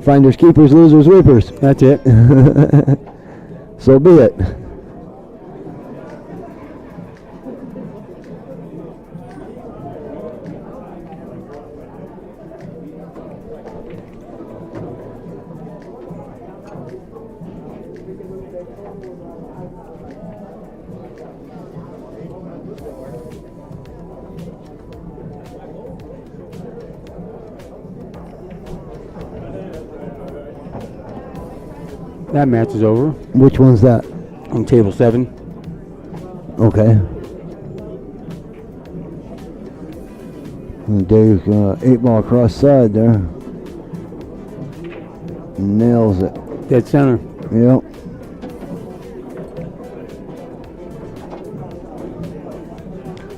Finders, keepers, losers, weepers. That's it. So be it. That match is over Which one's that? on table 7. Okay. And Dave's 8-ball cross side there. Nails it. Dead center. Yep.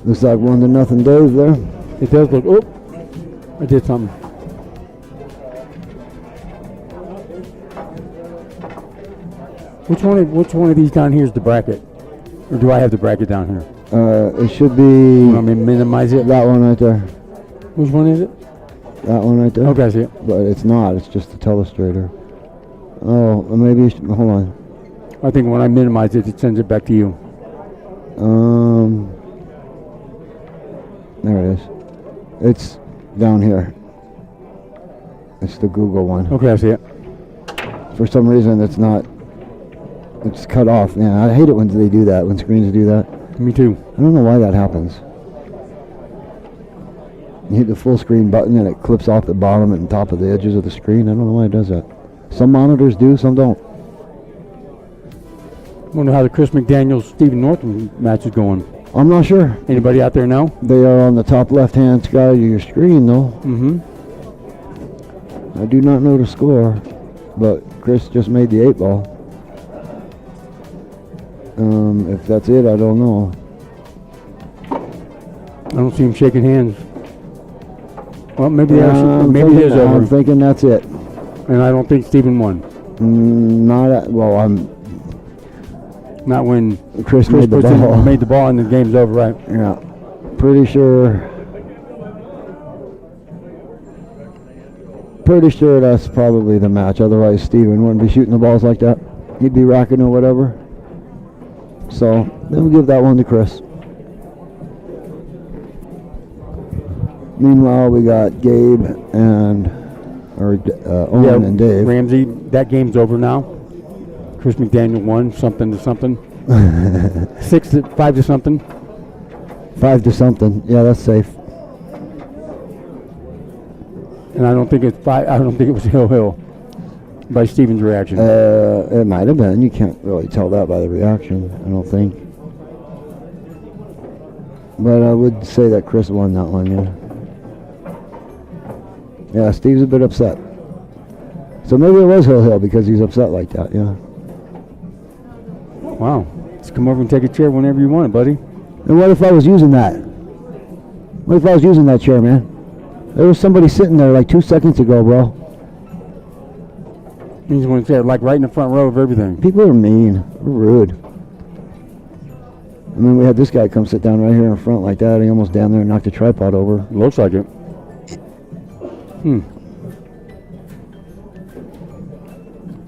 Looks like 1-0 Dave there. It does look. Oh, I did something. Which one of these down here is the bracket? Or do I have the bracket down here? It should be You want me to minimize it? that one right there. Which one is it? That one right there. Okay, I see it. But it's not. It's just the telestrator. Oh, maybe. Hold on. I think when I minimize it, it sends it back to you. There it is. It's down here. It's the Google one. Okay, I see it. For some reason, it's not. It's cut off. Yeah, I hate it when they do that. When screens do that. Me too. I don't know why that happens. You hit the full screen button and it clips off the bottom and top of the edges of the screen. I don't know why it does that. Some monitors do, some don't. Wonder how the Chris McDaniels Stephen Norton match is going. I'm not sure. Anybody out there know? They are on the top left-hand side of your screen, though. Mm-hmm. I do not know the score, but Chris just made the 8 ball. If that's it, I don't know. I don't see him shaking hands. Well, maybe they are, maybe it is I'm over. thinking that's it. And I don't think Steven won. I'm Not when Chris made the puts in- ball. made the ball and the game's over, right? Yeah, pretty sure that's probably the match. Otherwise, Steven wouldn't be shooting the balls like that. He'd be racking or whatever. So then we'll give that one to Chris. Meanwhile, we got Gabe and Owen and Dave. Ramsey, that game's over now. Chris McDaniel won something to something. 5 to something. 5 to something. Yeah, that's safe. And I don't think it's 5. I don't think it was Hill by Steven's reaction. It might have been. You can't really tell that by the reaction, I don't think. But I would say that Chris won that one, yeah. Yeah, Steve's a bit upset. So maybe it was Hill because he's upset like that, yeah. Wow. Just come over and take a chair whenever you want it, buddy. And what if I was using that? What if I was using that chair, man? There was somebody sitting there like 2 seconds ago, bro. You just want to say like right in the front row of everything. People are mean. They're rude. I mean, we had this guy come sit down right here in front like that. He almost down there and knocked the tripod over. Looks like it.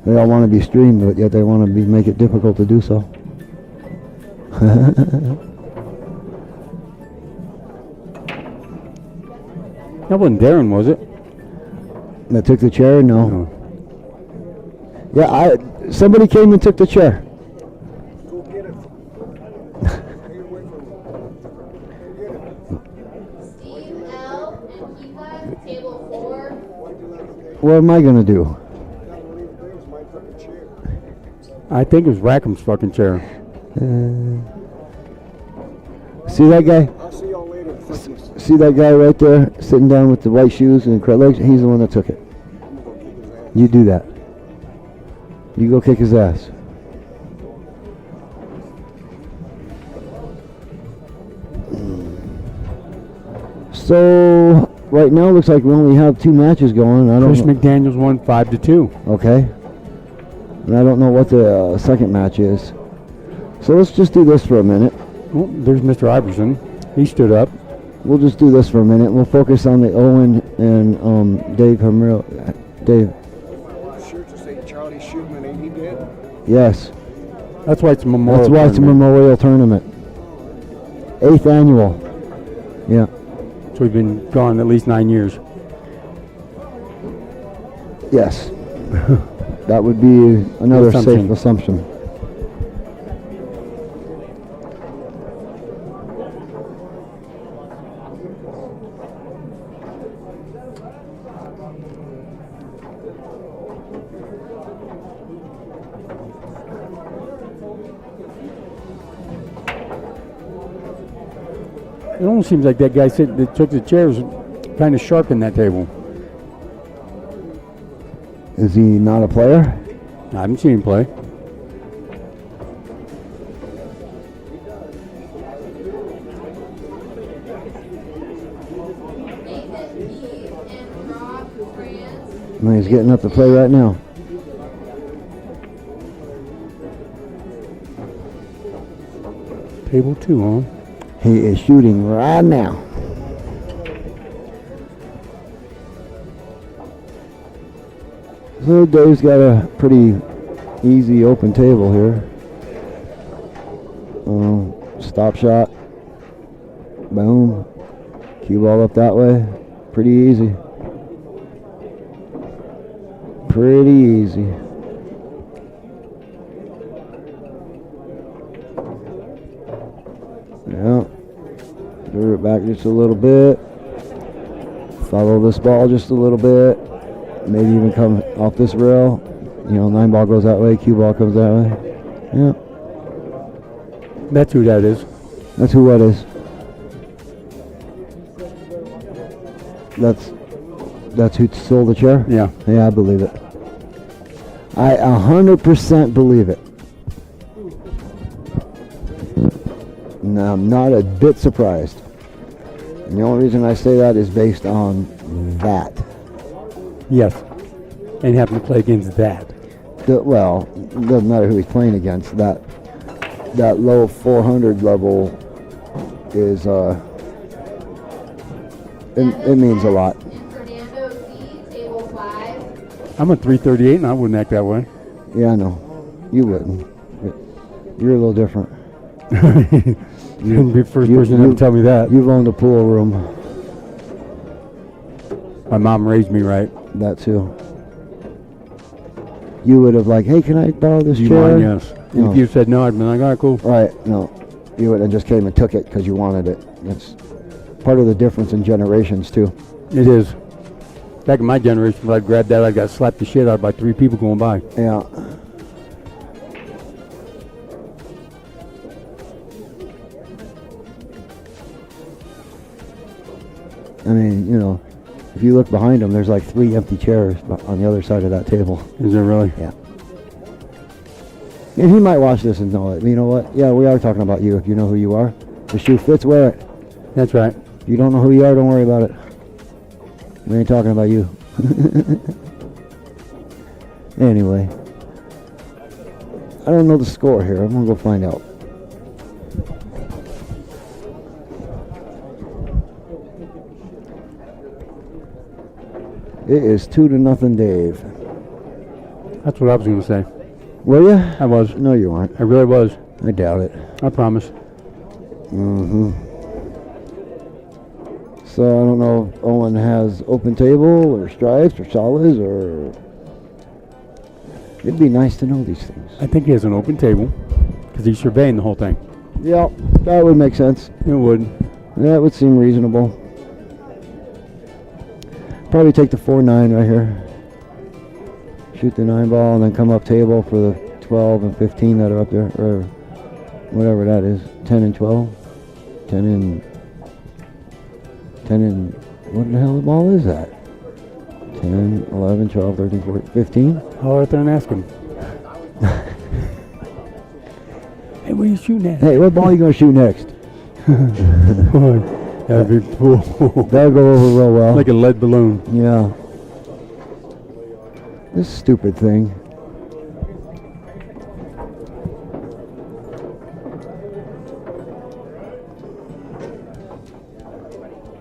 They all want to be streamed, but yet they want to make it difficult to do so. That wasn't Darren, was it? That took the chair? No. Yeah, somebody came and took the chair. Go get it. Stay away from it. Steve, L, and Kiva, table 4. What am I going to do? I think it was Rackham's fucking chair. See that guy? I'll see y'all later. See that guy right there sitting down with the white shoes and crab legs? He's the one that took it. You do that. You go kick his ass. So right now it looks like we only have 2 matches going. I don't Chris know. McDaniels won 5 to 2. Okay. And I don't know what the second match is. So let's just do this for a minute. Well, there's Mr. Iverson. He stood up. We'll just do this for a minute. We'll focus on the Owen and Dave Hermel. Dave. Sure to say Charlie Shootman, ain't he dead? Yes. That's why it's a memorial. That's why it's a tournament. memorial tournament. 8th annual. Yeah. So we've been gone at least 9 years. Yes. That would be another Assumption. safe assumption. It almost seems like that guy that took the chairs kind of sharp in that table. Is he not a player? I haven't seen him play. Nathan, Eve, and Rob, France. No, he's getting up to play right now. Table 2, huh? He is shooting right now. So Dave's got a pretty easy open table here. Stop shot. Boom. Cue ball up that way. Pretty easy. Pretty easy. Yeah. Move it back just a little bit. Follow this ball just a little bit. Maybe even come off this rail. You know, 9 ball goes that way, cue ball comes that way. Yeah. That's who that is. That's who that is. That's who stole the chair? Yeah. Yeah, I believe it. I 100% believe it. No, I'm not a bit surprised. And the only reason I say that is based on that. Yes. And happen to play against that. Well, it doesn't matter who he's playing against. That low 400 level is it means a lot. And Fernando C, table 5. I'm a 338 and I wouldn't act that way. Yeah, I know. You wouldn't. You're a little different. You wouldn't be the first person to ever tell me that. You've owned a pool room. My mom raised me right. That too. You would have like, hey, can I borrow this Do you chair? mind? Yes. No. If you said no, I'd been like, all right, cool. Right, no. You would have just came and took it because you wanted it. That's part of the difference in generations too. It is. Back in my generation, if I grabbed that, I got slapped the shit out by 3 people going by. Yeah. I mean, you know, if you look behind him, there's like 3 empty chairs on the other side of that table. Is there really? Yeah. And he might watch this and know it. You know what? Yeah, we are talking about you. If you know who you are, the shoe fits, wear it. That's right. If you don't know who you are, don't worry about it. We ain't talking about you. Anyway. I don't know the score here. I'm going to go find out. It is 2-0, Dave. That's what I was going to say. Were you? I was. No, you weren't. I really was. I doubt it. I promise. Mm-hmm. So I don't know if Owen has open table or stripes or solids or... It'd be nice to know these things. I think he has an open table because he's surveying the whole thing. Yeah, that would make sense. It would. That would seem reasonable. Probably take the 4-9 right here. Shoot the 9 ball and then come up table for the 12 and 15 that are up there, or whatever that is. 10 and 12. 10 and what the hell the ball is that? 10, 11, 12, 13, 14, 15. I'll out there and ask him. Hey, what are you shooting at? Hey, what ball are you going to shoot next? That'd be cool. That'll go over real well. Like a lead balloon. Yeah. This stupid thing.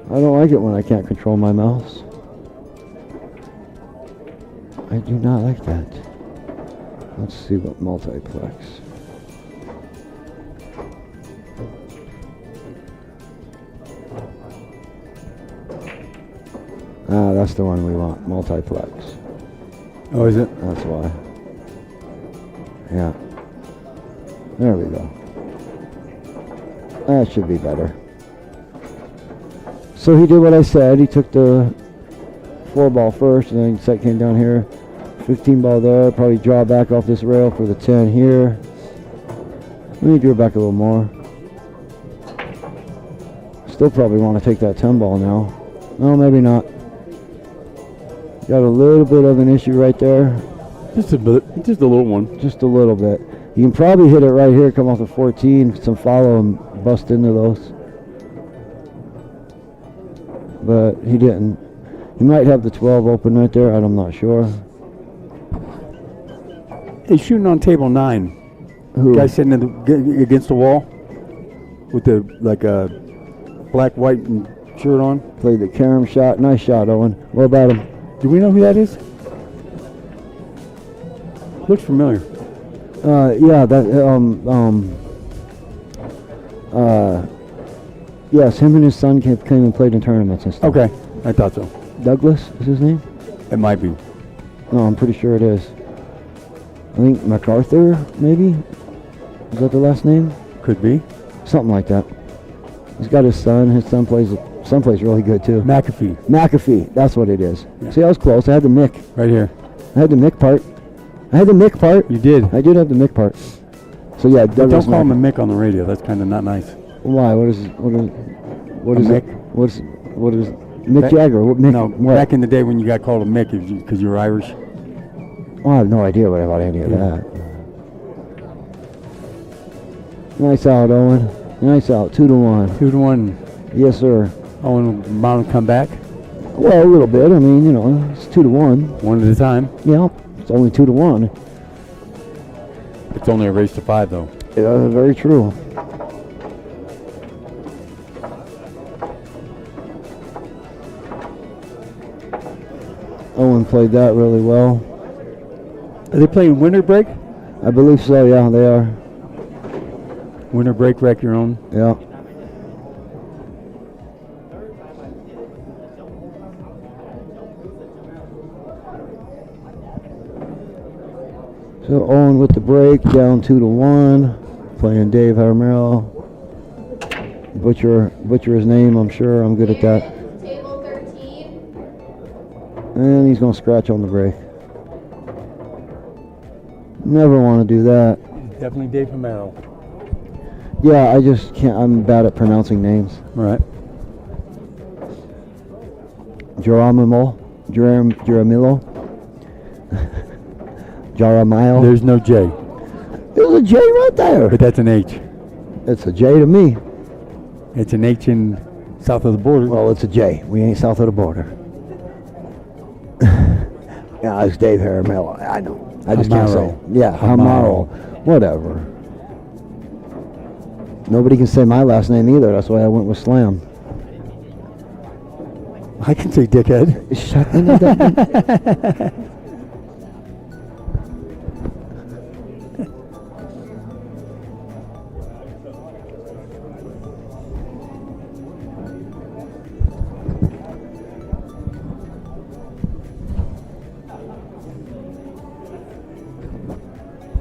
I don't like it when I can't control my mouse. I do not like that. Let's see what multiplex. Ah, that's the one we want, multiplex. Oh, is it? That's why. Yeah. There we go. That should be better. So he did what I said. He took the 4 ball first, and then set came down here. 15 ball there. Probably draw back off this rail for the 10 here. Let me draw back a little more. Still probably want to take that 10 ball now. No, maybe not. Got a little bit of an issue right there. Just a bit. Just a little one. Just a little bit. You can probably hit it right here, come off the 14, some follow and bust into those. But he didn't. He might have the 12 open right there. I'm not sure. He's shooting on table 9. Who? Guy sitting against the wall with the like a black, white, and shirt on. Played the carom shot. Nice shot, Owen. What about him? Do we know who that is? Looks familiar. Yeah, that, yes, him and his son came and played in tournaments and stuff. Okay, I thought so. Douglas is his name? It might be. No, I'm pretty sure it is. I think MacArthur, maybe? Is that the last name? Could be. Something like that. He's got his son. His son plays really good too. McAfee. McAfee, that's what it is. Yeah. See, I was close. I had the Mick. Right here. I had the Mick part. You did. I did have the Mick part. So yeah, But Douglas don't call him a McAfee. Mick on the radio. That's kind of not nice. Why? What is A it? Mick? What is Mick Back- Jagger? What Mick? No, what? back in the day when you got called a Mick because you're Irish. Oh, I have no idea about any of that. Nice out, Owen. Nice out. 2-1. 2-1. Yes, sir. Owen Mount come back Well, a little bit. I mean, you know, it's 2-1. one at a time. Yeah, it's only 2-1. It's only a race to 5 though. Yeah, very true. Owen played that really well. Are they playing winter break? I believe so. Yeah, they are. Winter break, wreck your own. Yeah. So Owen with the break, down 2-1, playing Dave Harmel. Butcher his name, I'm sure. I'm good at that. Table 13. And he's gonna scratch on the break. Never want to do that. Definitely Dave Hamero. Yeah, I just can't. I'm bad at pronouncing names. Right. Geronimo, Jaramillo, Jaramile. There's no J, There's a J right there. but that's an H. It's a J to me. It's an H in south of the border. Well, it's a J. We ain't south of the border. Yeah, it's Dave Harmel. I know. I just can't say. Hamaro. Yeah, Hamaro. Hamaro. Whatever. Nobody can say my last name either. That's why I went with Slam. I can say dickhead. Shut up.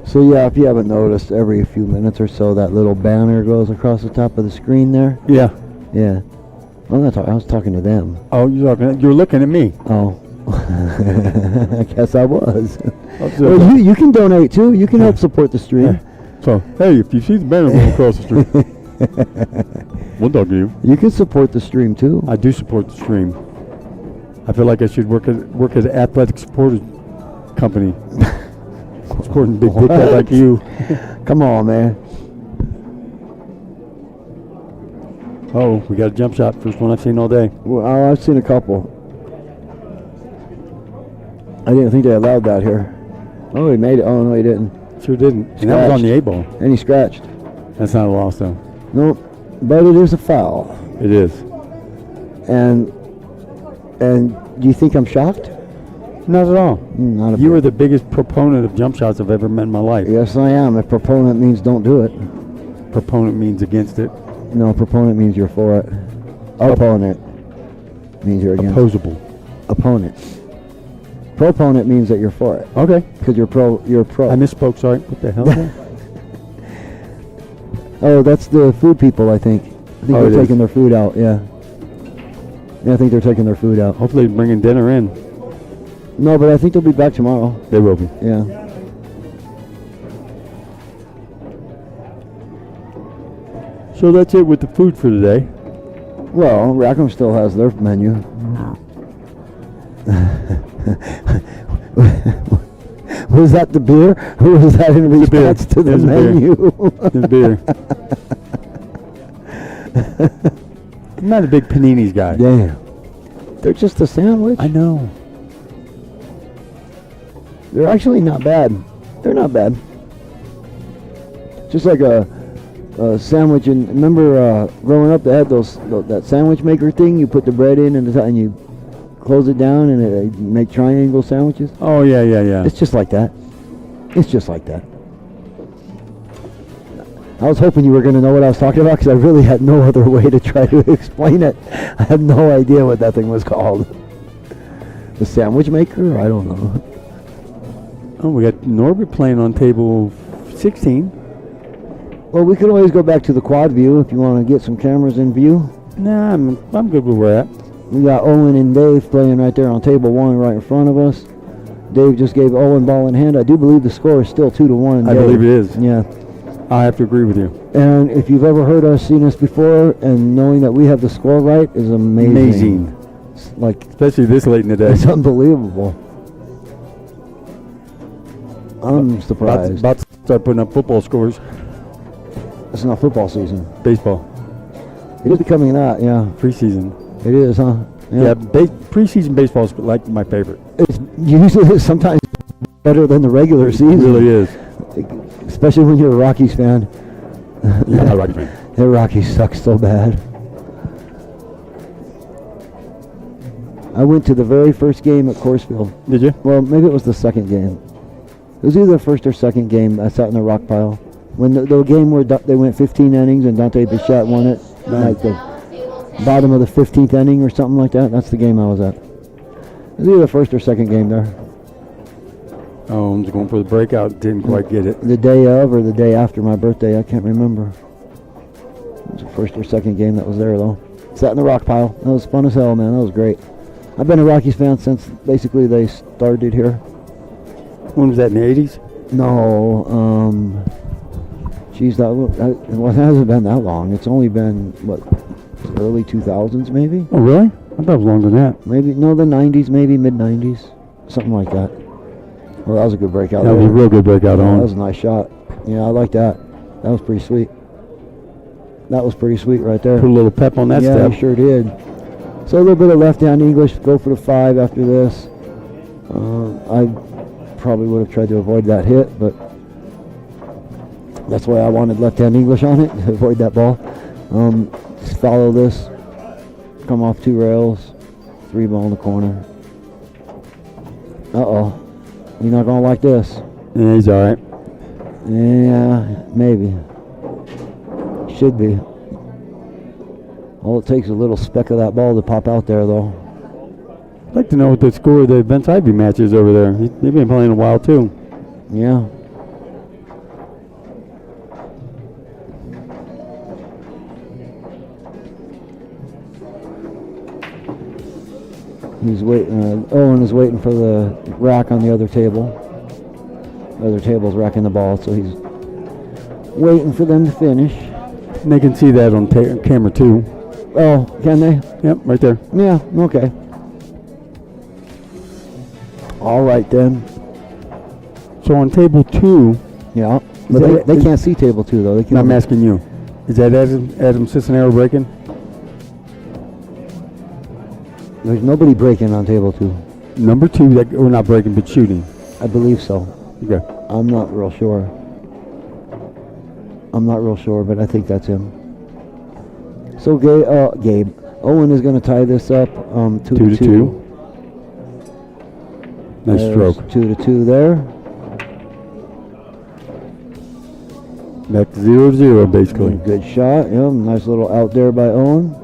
So yeah, if you haven't noticed, every few minutes or so, that little banner goes across the top of the screen there. Yeah. Yeah. I'm not talking. I was talking to them. Oh, you're looking at me. Oh. I guess I was. Oh, Well, you can donate too. You can help support the stream. Yeah. So, hey, if you see the banner going across the street, we'll talk to you. You can support the stream too. I do support the stream. I feel like I should work at an athletic supporters company. Supporting big dickhead like you. Come on, man. Oh, we got a jump shot. First one I've seen all day. Well, I've seen a couple. I didn't think they allowed that here. Oh, he made it. Oh, no, he didn't. Sure didn't. And that was on the A-ball. And he scratched. That's not a loss, though. Nope. But it is a foul. It is. And do you think I'm shocked? Not at all. Not a You bit. are the biggest proponent of jump shots I've ever met in my life. Yes, I am. If proponent means don't do it. Proponent means against it. No, proponent means you're for it. Opponent means you're against. Opposable. Opponent. Proponent means that you're for it. Okay. Because you're pro. You're pro. I misspoke, sorry. What the hell is that? Oh, that's the food people, I think. I think Oh, it they're is. taking their food out, yeah. Yeah, I think they're taking their food out. Hopefully they're bringing dinner in. No, but I think they'll be back tomorrow. They will be. Yeah. So that's it with the food for today. Well, Rackham still has their menu. Was that the beer? Or was that in response to the It's a beer. menu? The beer. I'm not a big paninis guy. Damn. They're just a sandwich. I know. They're actually not bad. They're not bad. Just like a sandwich. And remember, growing up, they had that sandwich maker thing. You put the bread in and you close it down, and it make triangle sandwiches. Oh, yeah, yeah, yeah. It's just like that. It's just like that. I was hoping you were going to know what I was talking about because I really had no other way to try to explain it. I had no idea what that thing was called. The sandwich maker? I don't know. Oh, we got Norbert playing on table 16. Well, we could always go back to the quad view if you want to get some cameras in view. Nah, I'm good with where we're at. We got Owen and Dave playing right there on table 1 right in front of us. Dave just gave Owen ball in hand. I do believe the score is still 2-1. I believe it is. Yeah. I have to agree with you. And if you've ever heard us, seen us before, and knowing that we have the score right is amazing. Amazing. It's like, Especially this late in the day. it's unbelievable. I'm surprised. About to start putting up football scores. It's not football season. Baseball. It is becoming that, yeah. Preseason. It is, huh? Yeah, preseason baseball is like my favorite. It's usually sometimes better than the regular It season. really is. Especially when you're a Rockies fan. Yeah, Rocky fan. The Rockies suck so bad. I went to the very first game at Corsfield. Did you? Well, maybe it was the second game. It was either the first or second game. I sat in the rock pile. When the game where they went 15 innings and Dante Bichette won it, like the bottom of the 15th inning or something like that. That's the game I was at. It was either the first or second game there. Oh, I'm just going for the breakout. Didn't quite get it. The day of or the day after my birthday, I can't remember. It was the first or second game that was there, though. Sat in the rock pile. That was fun as hell, man. That was great. I've been a Rockies fan since basically they started here. When was that, in the 80s? No, geez, well, it hasn't been that long. It's only been, what, early 2000s maybe? Oh, really? I thought it was longer than that. Maybe, no, the 90s, maybe mid-90s. Something like that. Well, that was a good breakout. That was a there. real good breakout, That Owen. was a nice shot. Yeah, I like that. That was pretty sweet. That was pretty sweet right there. Put a little pep on that Yeah, step. he sure did. So a little bit of left-hand English, go for the 5 after this. I probably would have tried to avoid that hit, but that's why I wanted left-hand English on it, to avoid that ball. Just follow this, come off 2 rails, 3 ball in the corner. Uh-oh, you're not going to like this. Yeah, he's all right. Yeah, maybe. Should be. All it takes is a little speck of that ball to pop out there, though. I'd like to know what the score of the Vince Ivy match is over there. They've been playing a while, too. Yeah. He's waiting. Owen is waiting for the rack on the other table. The other table's racking the ball, so he's waiting for them to finish. And they can see that on camera, too. Oh, can they? Yep, right there. Yeah, okay. All right, then. So on table 2, Yeah. But they can't see table 2, though. They can. I'm asking you, is that Adam Cisnero breaking? There's nobody breaking on table 2. Number 2, that we're not breaking, but shooting. I believe so. Okay. I'm not real sure. But I think that's him. So Gabe, Owen is going to tie this up 2-2. Nice There's stroke. 2-2 there. Back to 0-0, basically. Good shot. Yeah, nice little out there by Owen.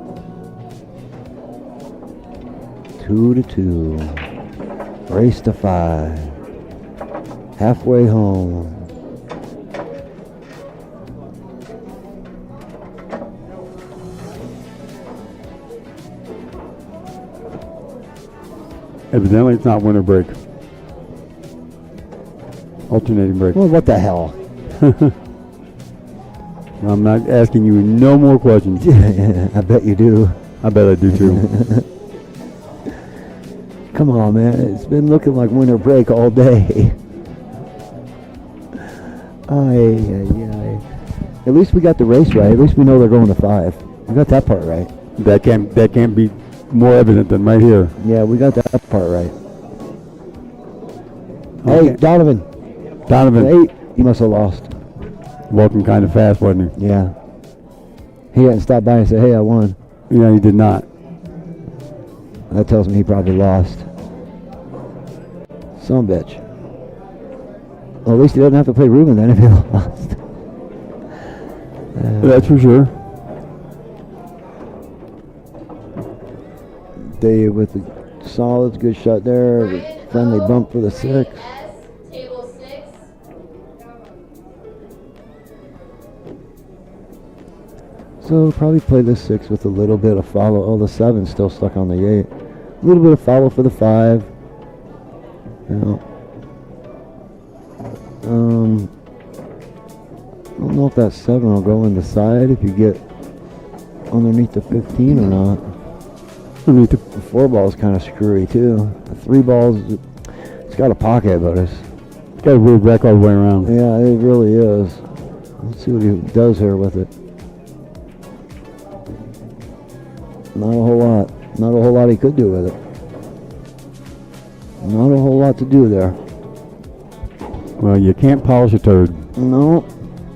2-2. Race to 5. Halfway home. Evidently, it's not winter break. Alternating break. Well, what the hell? I'm not asking you no more questions. I bet you do. I bet I do too. Come on, man. It's been looking like winter break all day. Aye. At least we got the race right. At least we know they're going to 5. We got that part right. That can't be more evident than right here. Yeah, we got that part right. Okay. Hey, Donovan. Hey, he must have lost. Walking kind of fast, wasn't he? Yeah. He hadn't stopped by and said, hey, I won. Yeah, he did not. That tells me he probably lost. Son of a bitch. Well, at least he doesn't have to play Ruben then if he lost. That's for sure. Dave with the solids, good shot there. Friendly bump for the 6. Table 6. So probably play the 6 with a little bit of follow. Oh, the 7's still stuck on the 8. A little bit of follow for the 5. Yeah. I don't know if that 7 will go in the side if you get underneath the 15 or not. Underneath the The 4 ball is kind of screwy too. The 3 balls, it's got a pocket, but it's, got a weird rack all the way around. yeah, it really is. Let's see what he does here with it. Not a whole lot. Not a whole lot he could do with it. Not a whole lot to do there. Well, you can't polish a turd. No.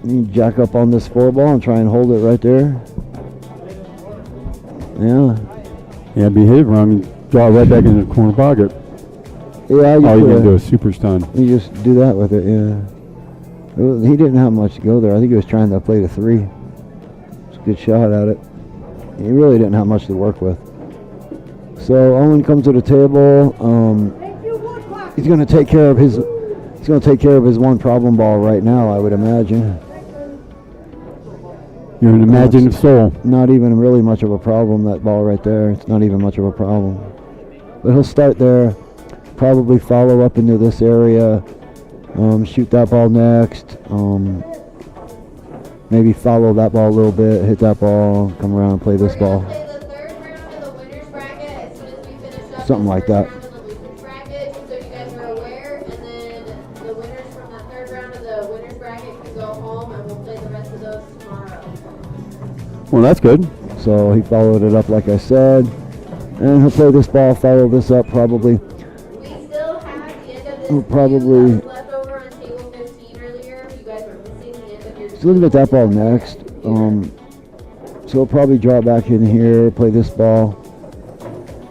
You jack up on this 4 ball and try and hold it right there. Yeah. Yeah, be hit wrong and draw it right back in the corner pocket. Yeah, you All you could. can do is super stun. You just do that with it, yeah. He didn't have much to go there. I think he was trying to play the 3. It's a good shot at it. He really didn't have much to work with. So Owen comes to the table. He's going to take care of his. He's going to take care of his one problem ball right now, I would imagine. You're an imaginative soul. Not even really much of a problem, that ball right there. It's not even much of a problem. But he'll start there, probably follow up into this area, shoot that ball next, maybe follow that ball a little bit, hit that ball, come around and play this ball. Play the 3rd round of the winners bracket as soon as we finish up Something the like 3rd that. round of the losers bracket, just so you guys are aware. And then the winners from that 3rd round of the winners bracket can go home, and we'll play the rest of those tomorrow. Well, that's good. So he followed it up like I said, and he'll play this ball, follow this up probably. We still have the end of this We'll probably- that was left over on table 15 earlier. You guys are missing the end of your He's looking at that ball next. So he'll probably draw back in here, play this ball,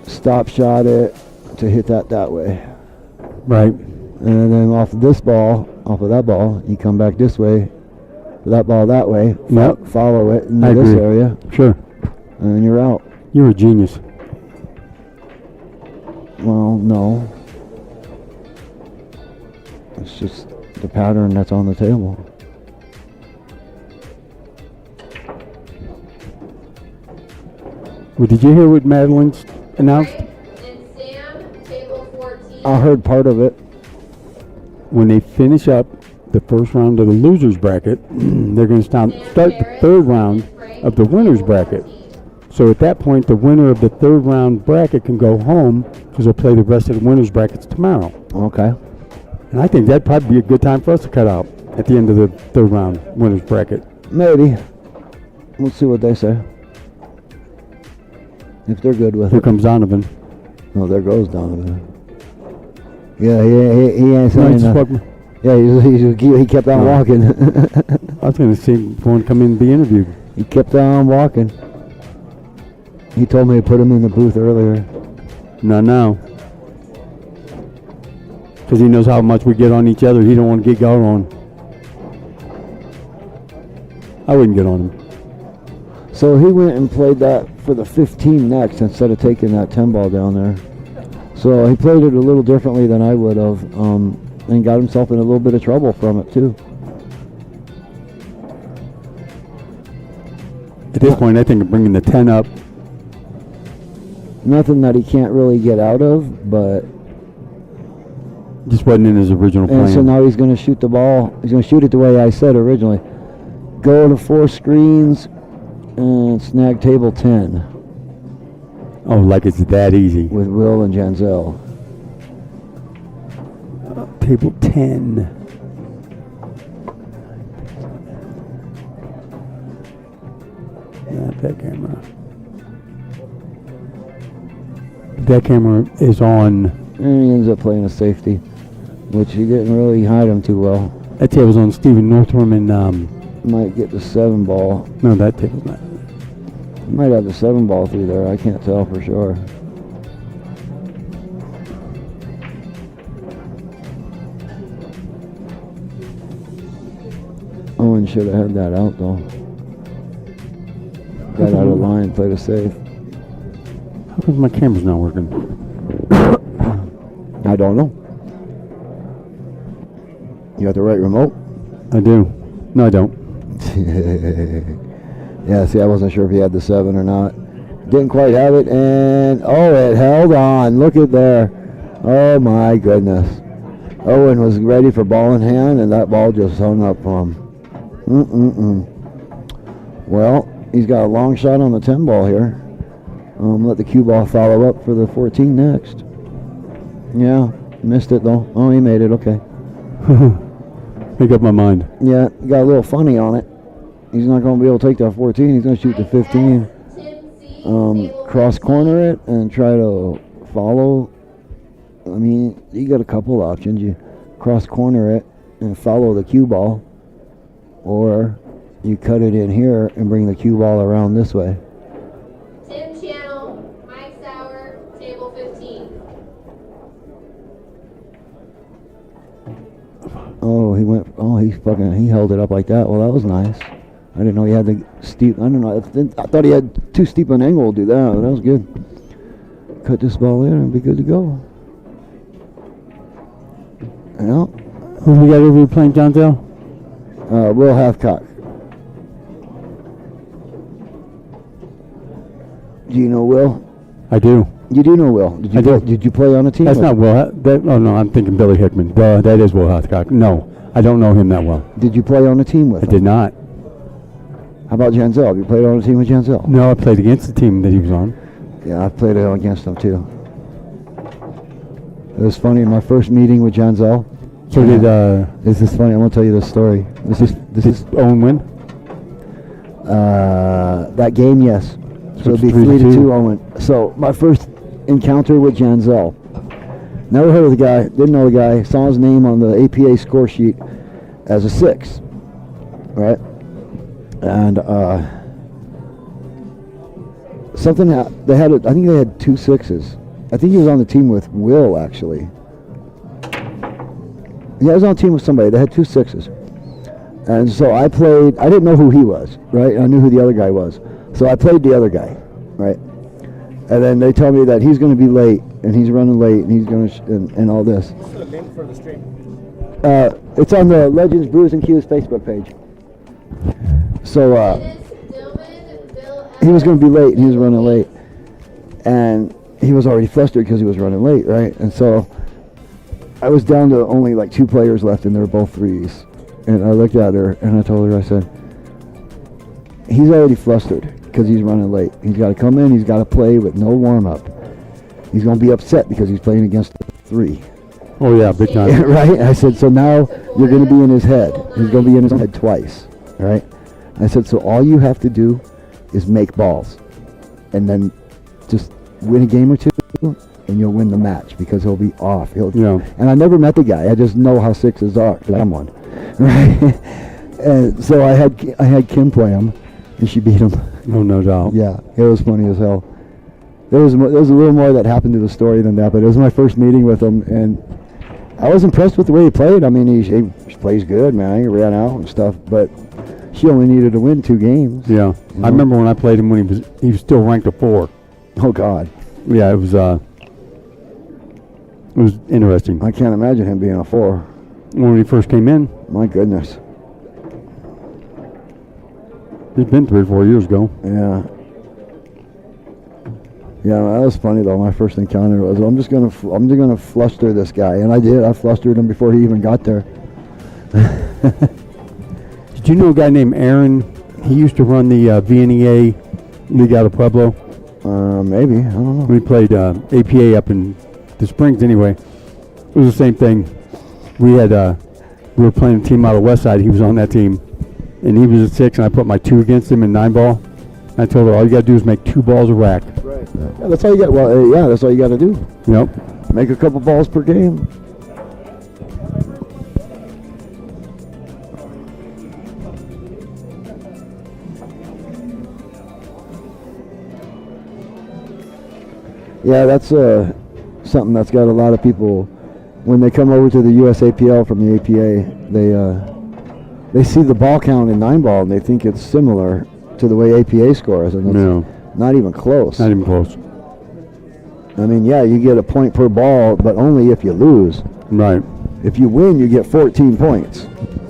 stop shot it to hit that way. Right. And then off of this ball, off of that ball, you come back this way, that ball that way, Yep. follow it I into this agree. area, Sure. and you're out. You're a genius. Well, no. It's just the pattern that's on the table. Well, did you hear what Madeline's announced? And Sam, table 14. I heard part of it. When they finish up the first round of the losers bracket, they're going to start the 3rd round of the winners bracket. So at that point, the winner of the 3rd round bracket can go home because they'll play the rest of the winners brackets tomorrow. Okay. And I think that'd probably be a good time for us to cut out at the end of the 3rd round winners bracket. Maybe. We'll see what they say. If they're good with Here it. comes Donovan. Oh, there goes Donovan. Yeah, he ain't saying Nice nothing. fuck- Yeah, he kept on No. walking. I was going to see one come in and be interviewed. He kept on walking. He told me to put him in the booth earlier. Not now. Because he knows how much we get on each other. He don't want to get got on. I wouldn't get on him. So he went and played that for the 15 next instead of taking that 10 ball down there. So he played it a little differently than I would have, and got himself in a little bit of trouble from it too. At this point, I think of bringing the 10 up. Nothing that he can't really get out of, but Just wasn't in his original plan. and so now he's going to shoot the ball. He's going to shoot it the way I said originally. Go to 4 screens and snag table 10 Oh, like it's that easy. with Will and Janzel. Table 10. Not that camera. That camera is on. And he ends up playing a safety, which he didn't really hide him too well. That table's on Stephen Northrum and, Might get the 7 ball. no, that table's not. Might have the 7 ball through there. I can't tell for sure. Owen should have had that out though. Got out of line, played it safe. How come my camera's not working? I don't know. You got the right remote? I do. No, I don't. Yeah, see, I wasn't sure if he had the 7 or not. Didn't quite have it, and oh, it held on. Look at there. Oh my goodness. Owen was ready for ball in hand, and that ball just hung up for him. Well, he's got a long shot on the 10 ball here. Let the cue ball follow up for the 14 next. Yeah, missed it though. Oh, he made it. Okay. Make up my mind. Yeah, got a little funny on it. He's not going to be able to take that 14. He's going to shoot the 15. Cross corner it and try to follow. I mean, you got a couple options. You cross corner it and follow the cue ball, or you cut it in here and bring the cue ball around this way. Tim Channel, Mike Sauer, table 15. Oh, he held it up like that. Well, that was nice. I didn't know he had the steep. I don't know. I thought he had too steep an angle to do that. That was good. Cut this ball in and be good to go. Yeah. Who do we got over here playing, John Dale? Will Hathcock. Do you know Will? I do. You do know Will. I do. Did you play on a team? That's with not him? Will. Oh, no, I'm thinking Billy Hickman. That is Will Hathcock. No, I don't know him that well. Did you play on a team with I him? did not. How about Janzel? Have you played on a team with Janzel? No, I played against the team that he was on. Yeah, I played against him too. It was funny in my first meeting with Janzel. So did This is funny. I'm gonna tell you this story. This is Owen win? that game. Yes. So it'd be 3-2 Owen. So my first encounter with Janzel. Never heard of the guy. Didn't know the guy. Saw his name on the APA score sheet as a 6. Right. And something they had. I think they had 2 6s. I think he was on the team with Will actually. Yeah, I was on a team with somebody. They had 2 6s. And so I played. I didn't know who he was, right? I knew who the other guy was. So I played the other guy, right? And then they tell me that he's going to be late, and he's running late, and he's going to and all this. What's the link for the stream? It's on the Legends Brews and Q's Facebook page. So he was going to be late, and he was running late, and he was already flustered because he was running late, right? And so I was down to only like 2 players left, and they were both 3s. And I looked at her, and I told her, I said, he's already flustered because he's running late. He's got to come in. He's got to play with no warm-up. He's going to be upset because he's playing against the 3. Oh, yeah, big time. Right? I said, so now you're going to be in his head. He's going to be in his head twice, right? I said, so all you have to do is make balls and then just win a game or 2, and you'll win the match because he'll be off. And I never met the guy. I just know how 6s are because I'm one. Right? And so I had Kim play him, and she beat him. Oh, no doubt. Yeah, it was funny as hell. There was a little more that happened to the story than that, but it was my first meeting with him, and I was impressed with the way he played. I mean, he plays good, man. He ran out and stuff, but she only needed to win 2 games. Yeah, You know? I remember when I played him when he was still ranked a 4. Oh God. Yeah, it was interesting. I can't imagine him being a 4. When he first came in, My goodness. it's been 3 or 4 years ago. Yeah. Yeah, that was funny though. My first encounter was, I'm just gonna fluster this guy, and I did. I flustered him before he even got there. Did you know a guy named Aaron? He used to run the VNEA League out of Pueblo. Maybe, I don't know. We played APA up in the Springs anyway. It was the same thing. We were playing a team out of Westside. He was on that team, and he was a 6, and I put my 2 against him in 9 ball. I told her all you got to do is make 2 balls a rack. Right. Yeah, that's all you got. Well, yeah, that's all you got to do. Yep. Make a couple balls per game. Yeah, that's something that's got a lot of people. When they come over to the USAPL from the APA, they see the ball count in 9 ball and they think it's similar to the way APA scores, and it's not even close. Not even close. I mean, yeah, you get a point per ball, but only if you lose. Right. If you win, you get 14 points.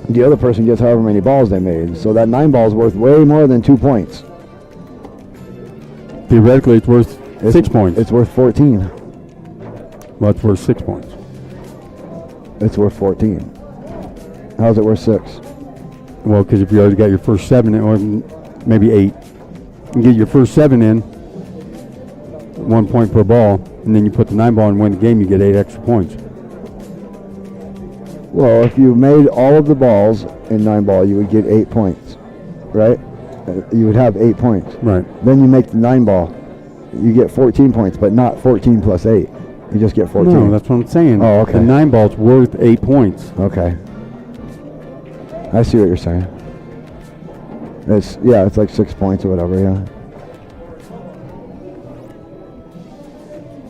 The other person gets however many balls they made. So that 9 ball is worth way more than 2 points. Theoretically, it's worth 6 points. It's worth 14. Well, it's worth 6 points. It's worth 14. How's it worth 6? Well, because if you already got your first 7 in, or maybe 8, you get your first 7 in, 1 point per ball, and then you put the 9 ball and win the game, you get 8 extra points. Well, if you made all of the balls in 9 ball, you would get 8 points, right? You would have 8 points. Right. Then you make the 9 ball, you get 14 points, but not 14 plus 8. You just get 14. No, that's what I'm saying. Oh, okay. The 9 ball's worth 8 points. Okay. I see what you're saying. It's like 6 points or whatever, yeah.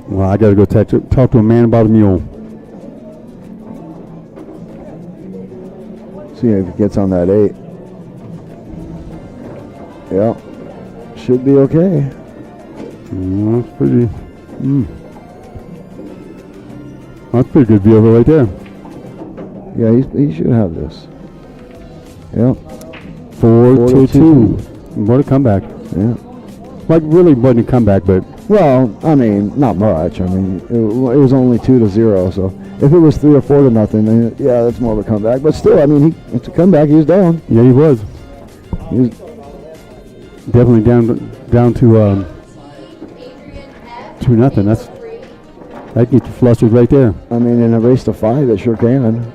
Well, I got to go talk to a man about a mule. See if it gets on that 8. Yeah. Should be okay. That's pretty. That's a pretty good view of it right there. Yeah, he should have this. Yeah. 4-2. What a comeback. Yeah. Like, really wasn't a comeback, but. Well, I mean, not much. I mean, it was only 2-0. So if it was 3 or 4-0, then yeah, that's more of a comeback. But still, I mean, it's a comeback. He was down. Yeah, he was. He was definitely down to 2-0. That gets you flustered right there. I mean, in a race to 5, it sure can.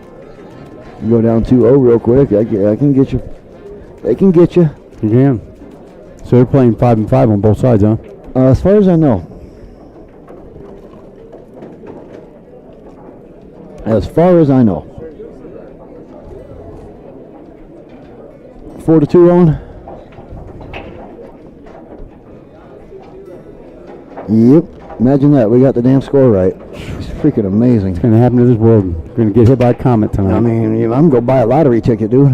You go down 2-0 real quick. I can get you. They can get you. You can. So they're playing 5-5 on both sides, huh? As far as I know. As far as I know. 4-2 on. Yep. Imagine that. We got the damn score right. It's freaking amazing. It's going to happen to this world. We're going to get hit by a comet tonight. I mean, I'm going to go buy a lottery ticket, dude.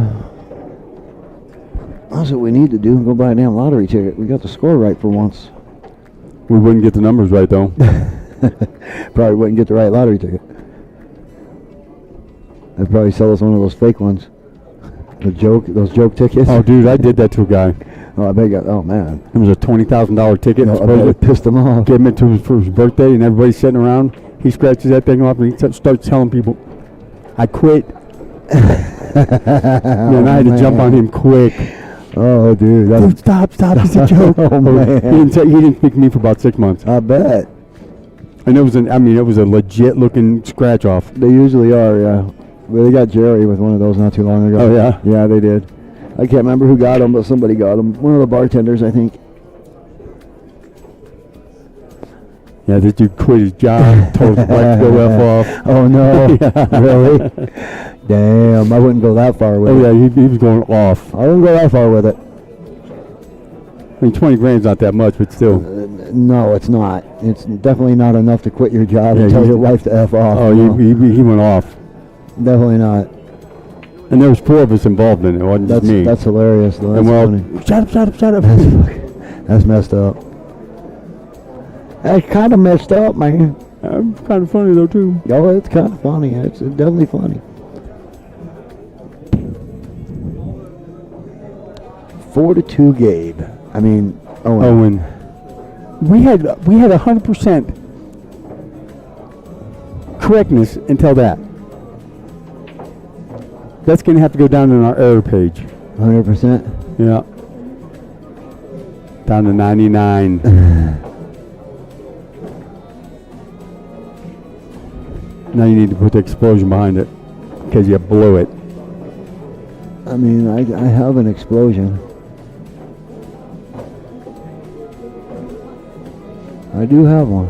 That's what we need to do. Go buy a damn lottery ticket. We got the score right for once. We wouldn't get the numbers right, though. Probably wouldn't get the right lottery ticket. They'd probably sell us one of those fake ones. Those joke tickets. Oh, dude, I did that to a guy. Oh, I bet you got, oh, man. It was a $20,000 ticket. I bet it pissed him off. Gave him it for his birthday, and everybody's sitting around. He scratches that thing off, and he starts telling people, I quit. And I had to jump on him quick. Oh, dude. Dude, stop, it's a joke. Oh, man. He didn't speak to me for about 6 months. I bet. And it was a legit looking scratch off. They usually are, yeah. Well, they got Jerry with one of those not too long ago. Oh, yeah? Yeah, they did. I can't remember who got them, but somebody got them. One of the bartenders, I think. Yeah, this dude quit his job, told his wife to go F off. Oh, no. Yeah. Really? Damn, I wouldn't go that far with it. Oh, yeah, he was going off. I wouldn't go that far with it. I mean, 20 grand's not that much, but still. No, it's not. It's definitely not enough to quit your job Yeah, and tell your wife to F off. Oh, no. he went off. Definitely not. And there was 4 of us involved in it. It wasn't just me. That's hilarious, though. That's And we're funny. all, shut up. That's messed up. That's kind of messed up, man. Kind of funny, though, too. Oh, it's kind of funny. It's definitely funny. 4-2, Gabe. I mean, Owen. We had 100% correctness until that. That's going to have to go down in our error page. 100%. Yeah. Down to 99. Now you need to put the explosion behind it because you blew it. I mean, I have an explosion. I do have one.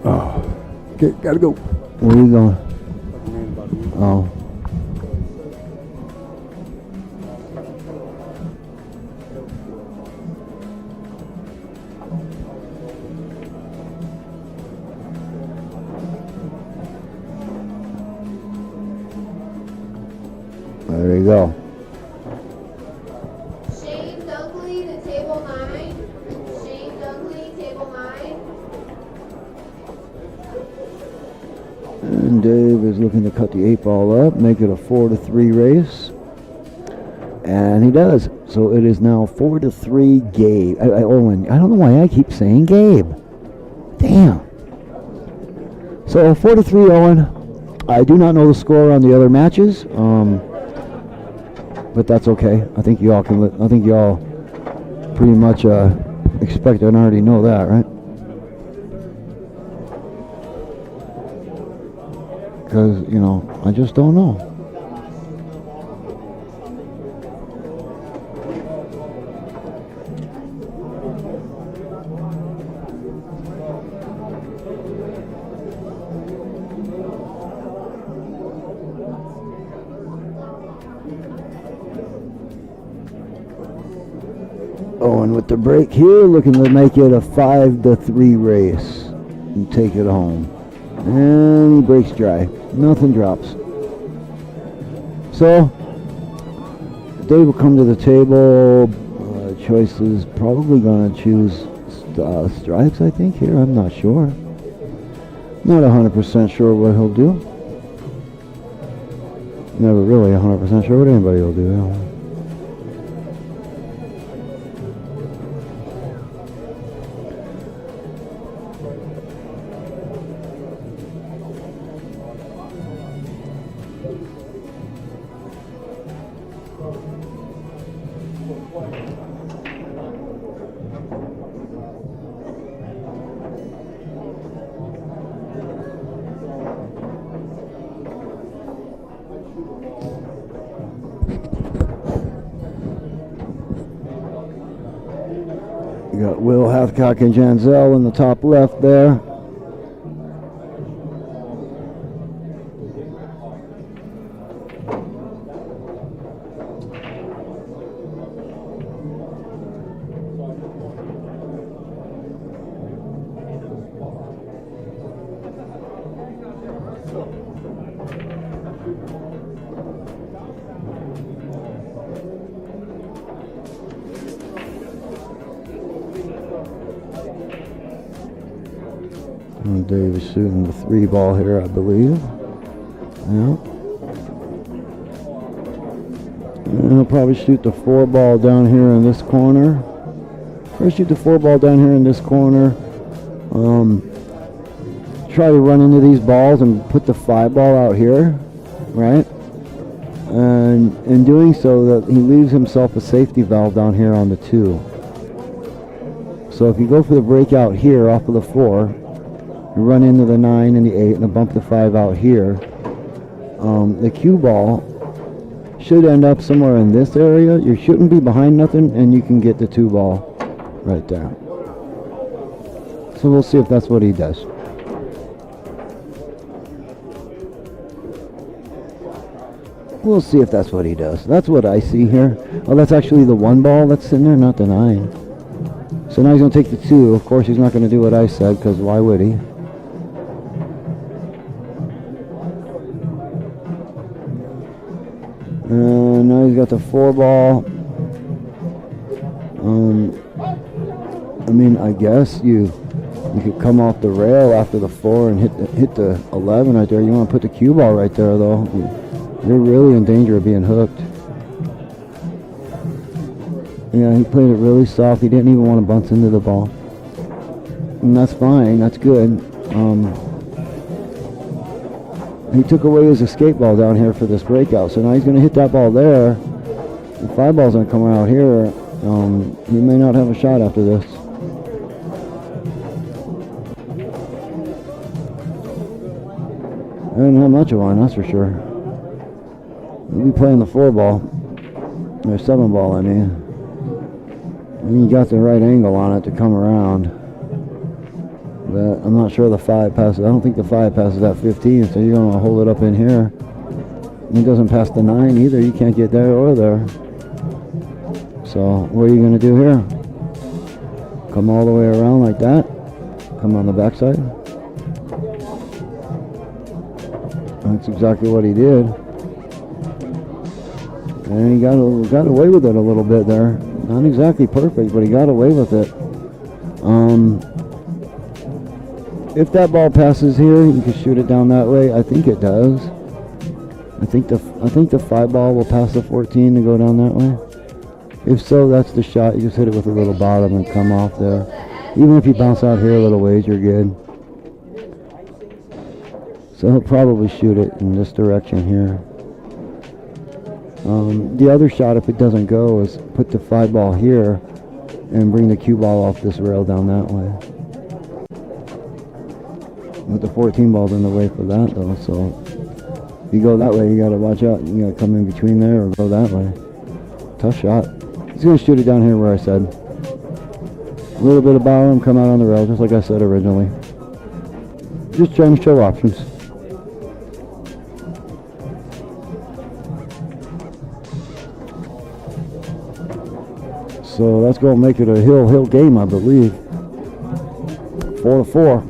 Oh. Okay, gotta go. Where are you going? Oh. There you go. Shane Dunkley to table 9. Shane Dunkley, table 9. And Dave is looking to cut the 8 ball up, make it a 4-3 race. And he does. So it is now 4-3 Gabe. Owen. I don't know why I keep saying Gabe. Damn. So 4-3 Owen. I do not know the score on the other matches, but that's okay. I think you all can. I think you all pretty much expect and already know that, right? Because I just don't know. Owen with the break here, looking to make it a 5-3 race and take it home. And he breaks dry. Nothing drops. So, Dave will come to the table. Choice is probably going to choose stripes, I think, here. I'm not sure. Not 100% sure what he'll do. Never really 100% sure what anybody will do. You got Will Hathcock and Janzel in the top left there. And Dave is shooting the 3 ball here, I believe. Yeah. And he'll probably shoot the 4 ball down here in this corner. First shoot the 4 ball down here in this corner. Try to run into these balls and put the 5 ball out here, right? And in doing so, that he leaves himself a safety valve down here on the 2. So if you go for the breakout here off of the 4, you run into the 9 and the 8 and bump the 5 out here. The cue ball should end up somewhere in this area. You shouldn't be behind nothing, and you can get the 2 ball right there. So we'll see if that's what he does. We'll see if that's what he does. That's what I see here. Oh, that's actually the 1 ball that's in there, not the 9. So now he's going to take the 2. Of course, he's not going to do what I said, because why would he? And now he's got the 4 ball. I mean, I guess you could come off the rail after the 4 and hit the 11 right there. You want to put the cue ball right there, though. You're really in danger of being hooked. Yeah, he played it really soft. He didn't even want to bounce into the ball. And that's fine. That's good. He took away his escape ball down here for this breakout. So now he's going to hit that ball there. The 5 ball's going to come out here. He may not have a shot after this. I didn't have much of one, that's for sure. He'll be playing the 4 ball. Or 7 ball, I mean. And he got the right angle on it to come around. But I'm not sure the 5 passes. I don't think the 5 passes that 15, so you're going to hold it up in here. And it doesn't pass the 9 either. You can't get there or there. So what are you going to do here? Come all the way around like that. Come on the backside. That's exactly what he did. And he got away with it a little bit there. Not exactly perfect, but he got away with it. If that ball passes here, you can shoot it down that way. I think it does. I think the 5 ball will pass the 14 to go down that way. If so, that's the shot. You just hit it with a little bottom and come off there. Even if you bounce out here a little ways, you're good. So he'll probably shoot it in this direction here. The other shot, if it doesn't go, is put the 5 ball here and bring the cue ball off this rail down that way. But the 14 ball's in the way for that though, so if you go that way, you gotta watch out. You gotta come in between there or go that way. Tough shot. He's gonna shoot it down here where I said. A little bit of bow and come out on the rail, just like I said originally. Just trying to show options. So that's going to make it a hill game, I believe. 4-4.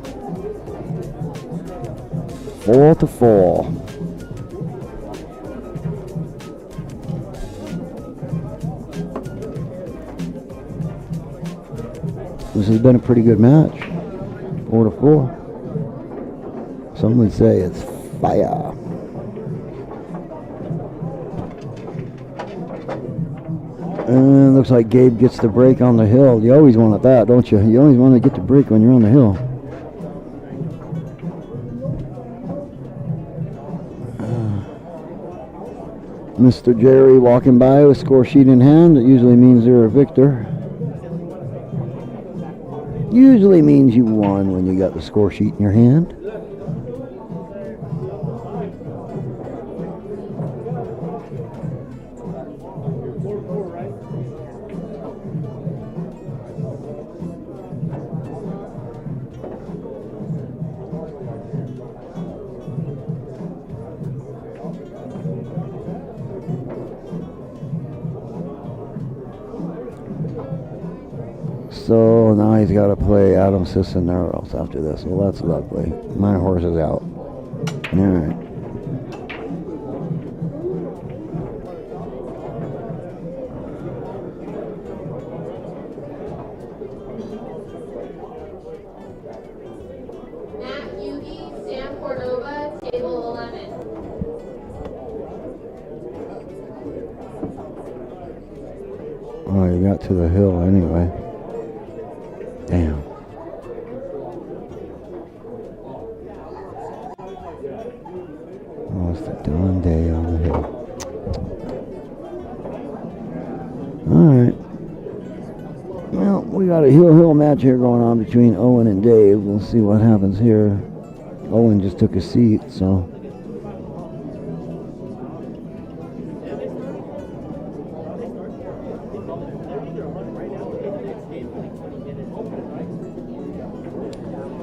4-4. This has been a pretty good match. 4-4. Some would say it's fire. And looks like Gabe gets the break on the hill. You always want that, don't you? You always want to get the break when you're on the hill. Mr. Jerry walking by with score sheet in hand. It usually means they're a victor. Usually means you won when you got the score sheet in your hand. So now he's got to play Adam Cisneros after this. Well, that's lovely. My horse is out. All right. Matt Yugi, Sam Cordova, table 11. Oh, you got to the hill anyway. Damn. Oh, it's the dawn day on the hill. Alright. Well, we got a hill match here going on between Owen and Dave. We'll see what happens here. Owen just took a seat, so.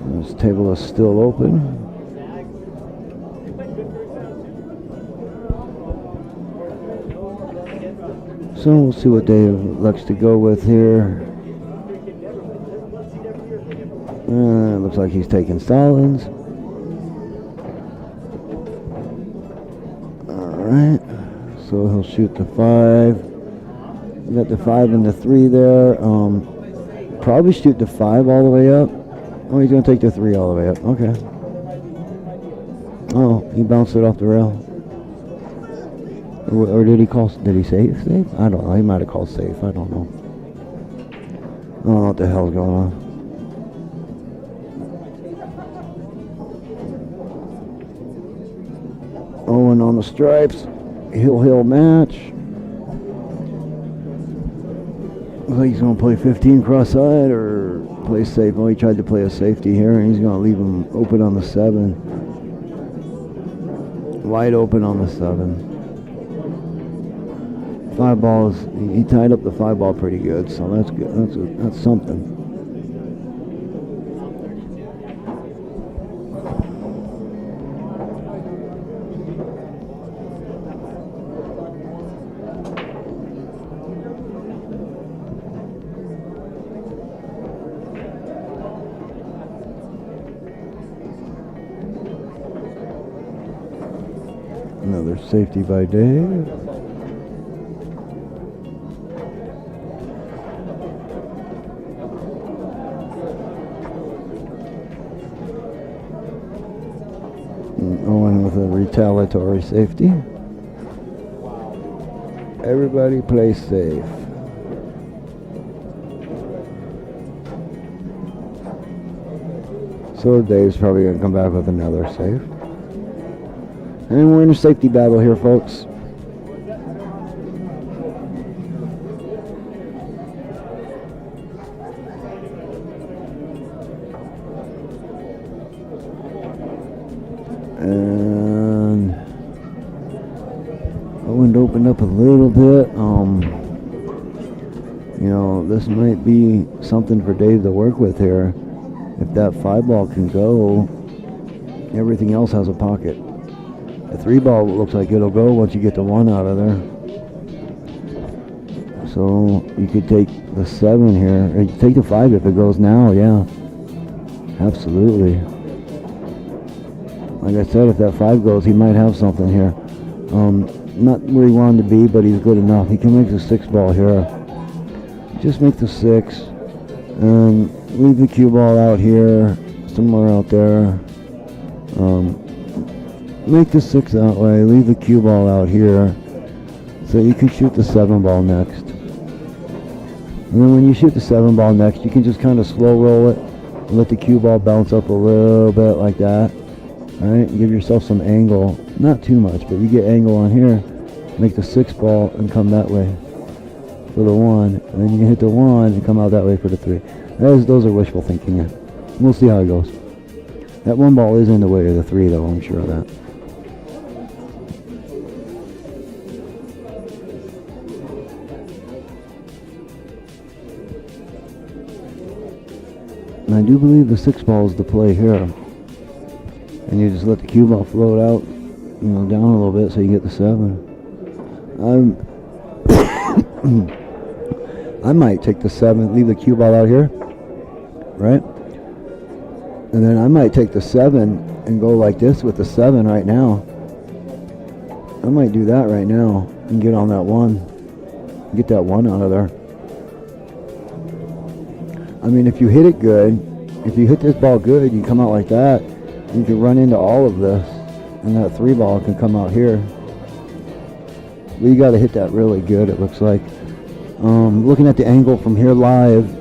This table is still open. So we'll see what Dave likes to go with here. Looks like he's taking Stallings. Alright. So he'll shoot the 5. We got the 5 and the 3 there. Probably shoot the 5 all the way up. Oh, he's going to take the 3 all the way up. Okay. Oh, he bounced it off the rail. Or did he call, did he say safe? I don't know. He might have called safe. I don't know. I don't know what the hell's going on. Owen on the stripes. Hill match. Looks like he's going to play 15 cross-side or play safe. Oh, he tried to play a safety here, and he's going to leave him open on the 7. Wide open on the 7. 5 balls. He tied up the 5 ball pretty good, so that's good. That's something. Another safety by Dave. And Owen with a retaliatory safety. Everybody play safe. So Dave's probably going to come back with another safe. And we're in a safety battle here, folks. And I wind opened up a little bit. You know, this might be something for Dave to work with here. If that 5 ball can go, everything else has a pocket. The 3 ball looks like it'll go once you get the 1 out of there. So you could take the 7 here, or you could take the 5 if it goes now. Yeah, absolutely. Like I said, if that 5 goes, he might have something here. Not where he wanted to be, but he's good enough. He can make the 6 ball here. Just make the 6 and leave the cue ball out here, somewhere out there. Make the 6 that way, leave the cue ball out here, so you can shoot the 7 ball next. And then when you shoot the 7 ball next, you can just kind of slow roll it, and let the cue ball bounce up a little bit like that. Alright, give yourself some angle, not too much, but you get angle on here, make the 6 ball and come that way for the 1, and then you can hit the 1 and come out that way for the 3. Those are wishful thinking. Yeah. We'll see how it goes. That 1 ball is in the way of the 3 though, I'm sure of that. And I do believe the 6 ball is the play here. And you just let the cue ball float out, you know, down a little bit so you get the 7. I might take the 7, leave the cue ball out here, right? And then I might take the 7 and go like this with the 7 right now. I might do that right now and get on that 1. Get that 1 out of there. I mean, if you hit it good, if you hit this ball good, you come out like that, you can run into all of this, and that 3 ball can come out here. Well, you got to hit that really good, it looks like. Looking at the angle from here live,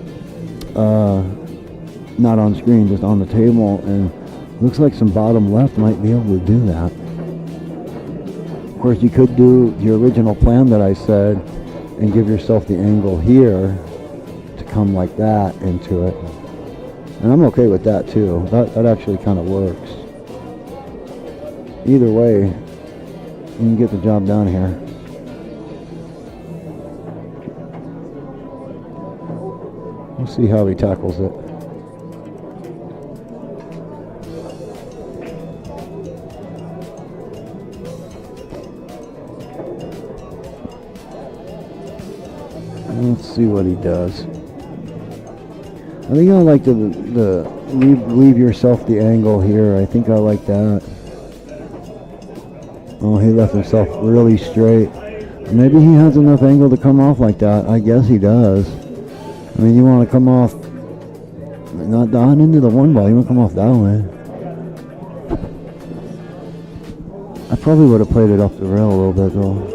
not on screen, just on the table, and looks like some bottom left might be able to do that. Of course, you could do the original plan that I said and give yourself the angle here to come like that into it. And I'm okay with that too. That actually kind of works. Either way, you can get the job done here. We'll see how he tackles it. Let's see what he does. I think I like the leave yourself the angle here. I think I like that. Oh, he left himself really straight. Maybe he has enough angle to come off like that. I guess he does. I mean, you want to come off not down into the 1 ball. You want to come off that way. I probably would have played it off the rail a little bit though.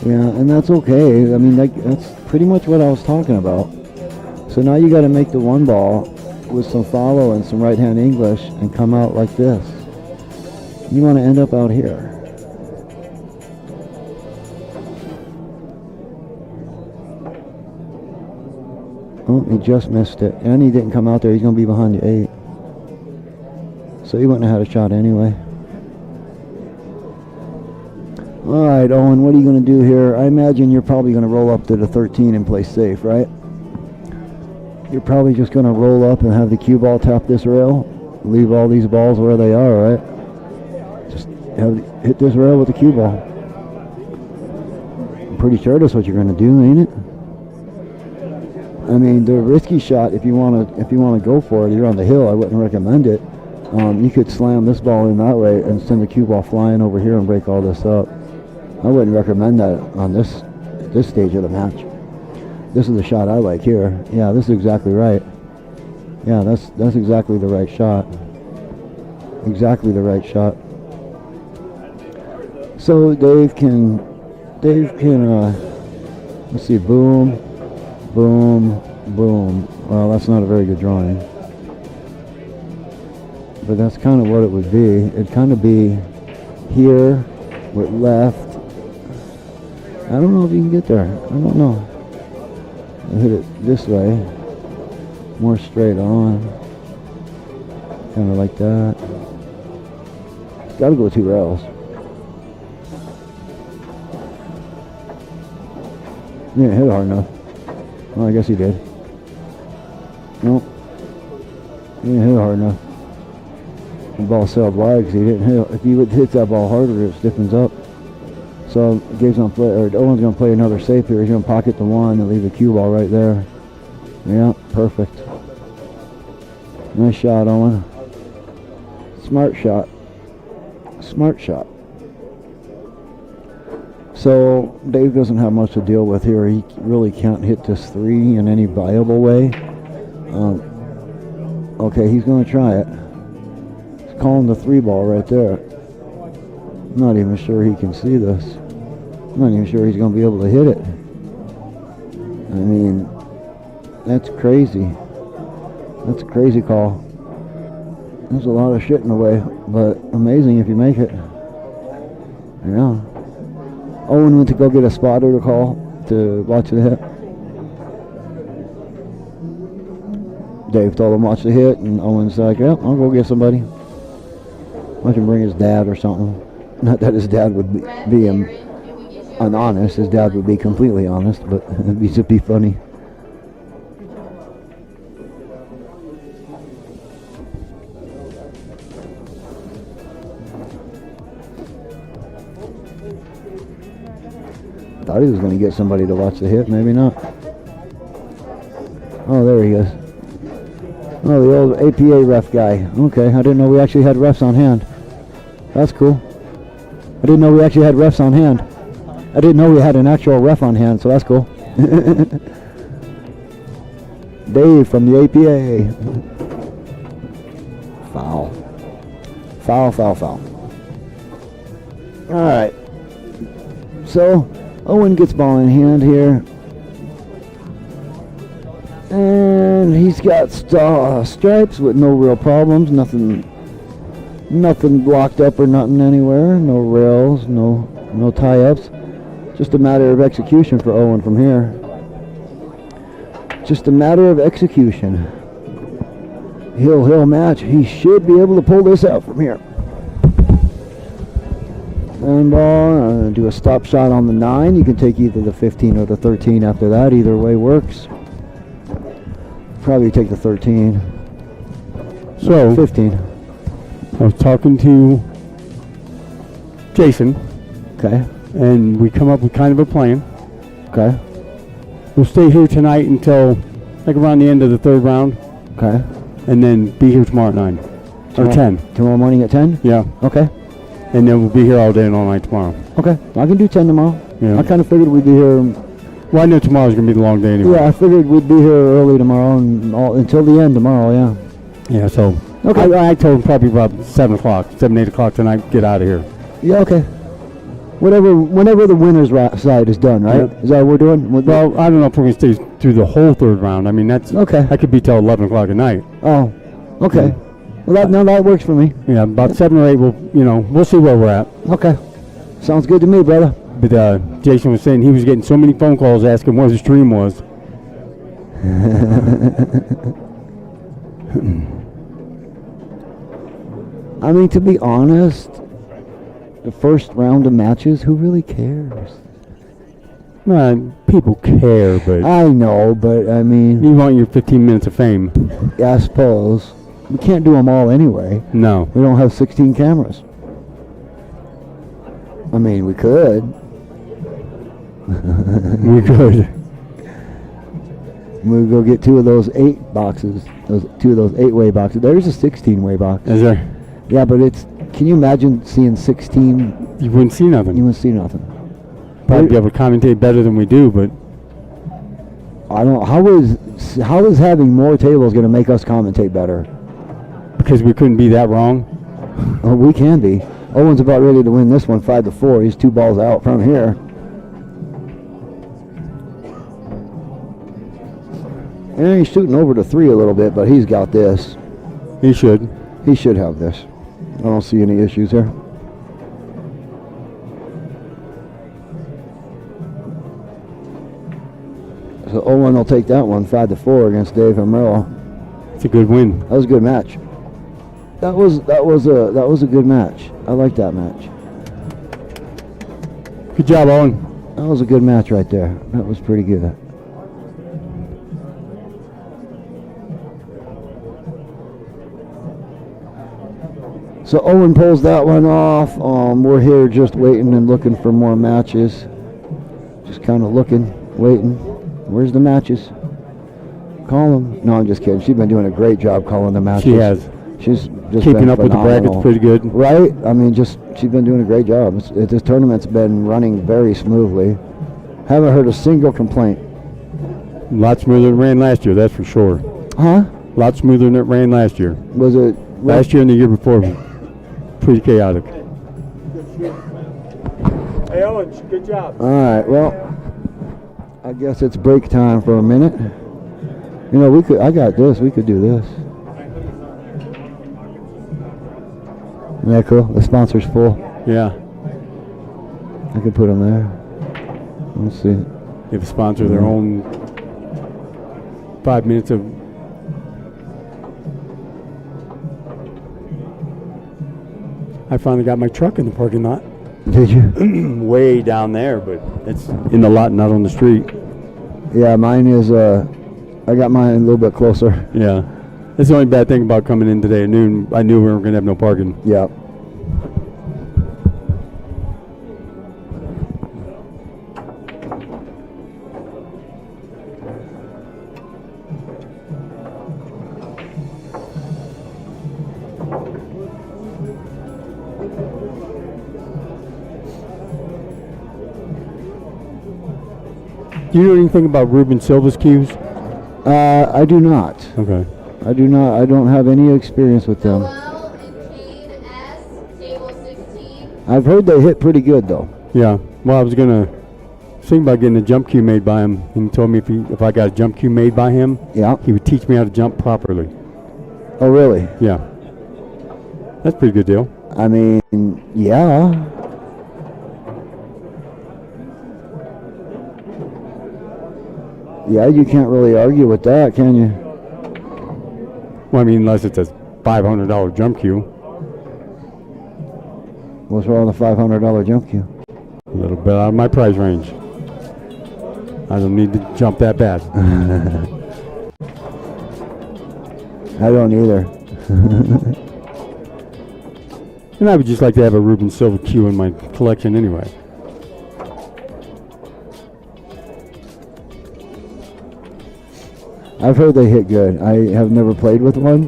Yeah, and that's okay. I mean, that's pretty much what I was talking about. So now you got to make the 1 ball with some follow and some right hand English and come out like this. You want to end up out here. Oh, he just missed it. And he didn't come out there. He's going to be behind the 8. So he wouldn't have had a shot anyway. Alright, Owen, what are you going to do here? I imagine you're probably going to roll up to the 13 and play safe, right? You're probably just going to roll up and have the cue ball tap this rail. Leave all these balls where they are, right? Just hit this rail with the cue ball. I'm pretty sure that's what you're going to do, ain't it? I mean, the risky shot, if you want to go for it, you're on the hill, I wouldn't recommend it. You could slam this ball in that way and send the cue ball flying over here and break all this up. I wouldn't recommend that on this stage of the match. This is the shot I like here. Yeah, this is exactly right. Yeah, that's exactly the right shot. Exactly the right shot. So Dave can let's see, boom, boom, boom. Well, that's not a very good drawing. but that's kind of what it would be. It'd kind of be here with left. I don't know if you can get there. I don't know. I'll hit it this way. More straight on. Kind of like that. It's got to go 2 rails. He didn't hit it hard enough. Well, I guess he did. Nope. He didn't hit it hard enough. The ball sailed wide because he didn't hit. If he would hit that ball harder, it stiffens up. So Gabe's gonna play, or Owen's gonna play another safe here. He's gonna pocket the 1 and leave the cue ball right there. Yeah, perfect. Nice shot, Owen. Smart shot. Smart shot. So Dave doesn't have much to deal with here. He really can't hit this 3 in any viable way. Okay, he's going to try it. He's calling the 3 ball right there. I'm not even sure he can see this. I'm not even sure he's going to be able to hit it. I mean, that's crazy. That's a crazy call. There's a lot of shit in the way, but amazing if you make it. Yeah. Owen went to go get a spotter to call to watch the hit. Dave told him watch the hit, and Owen's like, "Yep, I'll go get somebody." I can bring his dad or something. Not that his dad would be honest. His dad would be completely honest, but it'd just be funny. Thought he was going to get somebody to watch the hit, maybe not. Oh, there he is. Oh, the old APA ref guy. Okay, I didn't know we actually had refs on hand. That's cool. I didn't know we actually had refs on hand. I didn't know we had an actual ref on hand, so that's cool. Dave from the APA. Foul. Foul, foul, foul. All right. So, Owen gets ball in hand here. And he's got stripes with no real problems. Nothing blocked up or nothing anywhere. No rails, no tie-ups. Just a matter of execution for Owen from here. Just a matter of execution. He'll match. He should be able to pull this out from here. And ball, do a stop shot on the 9. You can take either the 15 or the 13 after that. Either way works. Probably take the 13. So 15. I was talking to Jason, Okay. and we come up with kind of a plan. Okay. We'll stay here tonight until like around the end of the 3rd round, Okay. and then be here tomorrow at 9 or 10. Tomorrow morning at 10? Yeah, Okay. and then we'll be here all day and all night tomorrow. Okay. I can do 10 tomorrow. Yeah. I kind of figured we'd be here. Well, I know tomorrow's gonna be the long day anyway. Yeah, I figured we'd be here early tomorrow and until the end tomorrow, yeah. Yeah. So Okay. I told him probably about 7 o'clock, 8 o'clock tonight. Get out of here. Yeah, okay. Whenever the winner's side is done, right? Yep. Is that what we're doing? Well, I don't know if we're gonna stay through the whole 3rd round. I mean, that's Okay. That could be till 11 o'clock at night. Oh, okay. Well, that works for me. Yeah, about 7 or 8. We'll see where we're at. Okay. Sounds good to me, brother. But Jason was saying he was getting so many phone calls asking what his stream was. I mean, to be honest, the first round of matches, who really cares? People care, but I know, but I mean, you want your 15 minutes of fame. I suppose. We can't do them all anyway. No. We don't have 16 cameras. I mean, we could. We could. We'll go get 2 of those 8 boxes. 2 of those 8-way boxes. There's a 16-way box. Is there? Yeah, but can you imagine seeing 16? You wouldn't see nothing. You wouldn't see nothing. Probably be able to commentate better than we do, but I don't. How is having more tables going to make us commentate better? because we couldn't be that wrong. Oh, we can be. Owen's about ready to win this one 5-4. He's 2 balls out from here. And he's shooting over to 3 a little bit, but he's got this. He should. He should have this. I don't see any issues there. So Owen will take that one 5-4 against Dave and Merrill. It's a good win. That was a good match. That was a good match. I like that match. Good job, Owen. That was a good match right there. That was pretty good. So Owen pulls that one off. We're here just waiting and looking for more matches. Just kind of looking, waiting. Where's the matches? Call them. No, I'm just kidding. She's been doing a great job calling the matches. She has. She's just Keeping been up with the phenomenal. brackets pretty good. Right? I mean, she's been doing a great job. This tournament's been running very smoothly. Haven't heard a single complaint. A lot smoother than it ran last year, that's for sure. Huh? A lot smoother than it ran last year. Was it Last year and the year before, pretty chaotic. Hey, Owen, good job. All right. Well, I guess it's break time for a minute. You know, I got this. We could do this. Isn't that cool? The sponsor's full. Yeah. I could put them there. Let's see. Give a sponsor their own 5 minutes of. I finally got my truck in the parking lot. Did you? Way down there, but it's in the lot, not on the street. Yeah, mine is. I got mine a little bit closer. Yeah. That's the only bad thing about coming in today at noon. I knew we weren't going to have no parking. Yeah. Do you know anything about Ruben Silva's cues? I do not. Okay. I do not. I don't have any experience with them. Noel and Kane S, table 16. I've heard they hit pretty good though. Yeah. Well, I was going to think about getting a jump cue made by him. He told me if I got a jump cue made by him, Yeah. he would teach me how to jump properly. Oh, really? Yeah. That's a pretty good deal. I mean, yeah. Yeah, you can't really argue with that, can you? Well, I mean, unless it's a $500 jump cue. What's wrong with a $500 jump cue? A little bit out of my price range. I don't need to jump that bad. I don't either. And I would just like to have a Ruben Silva cue in my collection anyway. I've heard they hit good. I have never played with one.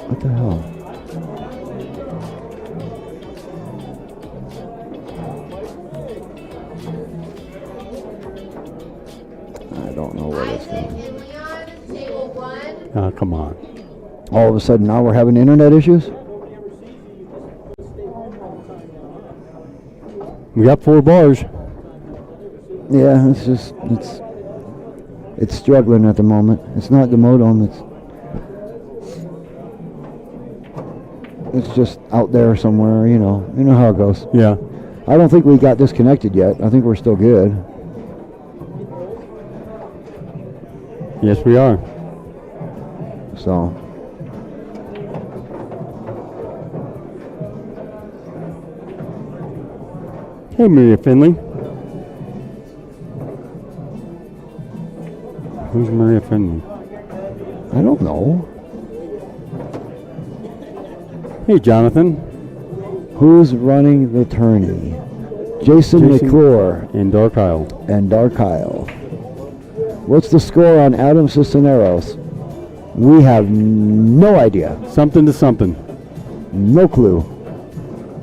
What the hell? I don't know what it's Isaac doing. and Leon, table 1. Oh, come on. All of a sudden now we're having internet issues? We got 4 bars. Yeah, it's struggling at the moment. It's not the modem, it's just out there somewhere, you know how it goes. Yeah. I don't think we got disconnected yet. I think we're still good. Yes, we are. So, Hey, Maria Finley. Who's Maria Finley? I don't know. Hey, Jonathan. Who's running the tourney? Jason McClure And Dark Isle. and Dark Isle. What's the score on Adam Cisneros? We have no idea. Something to something. No clue.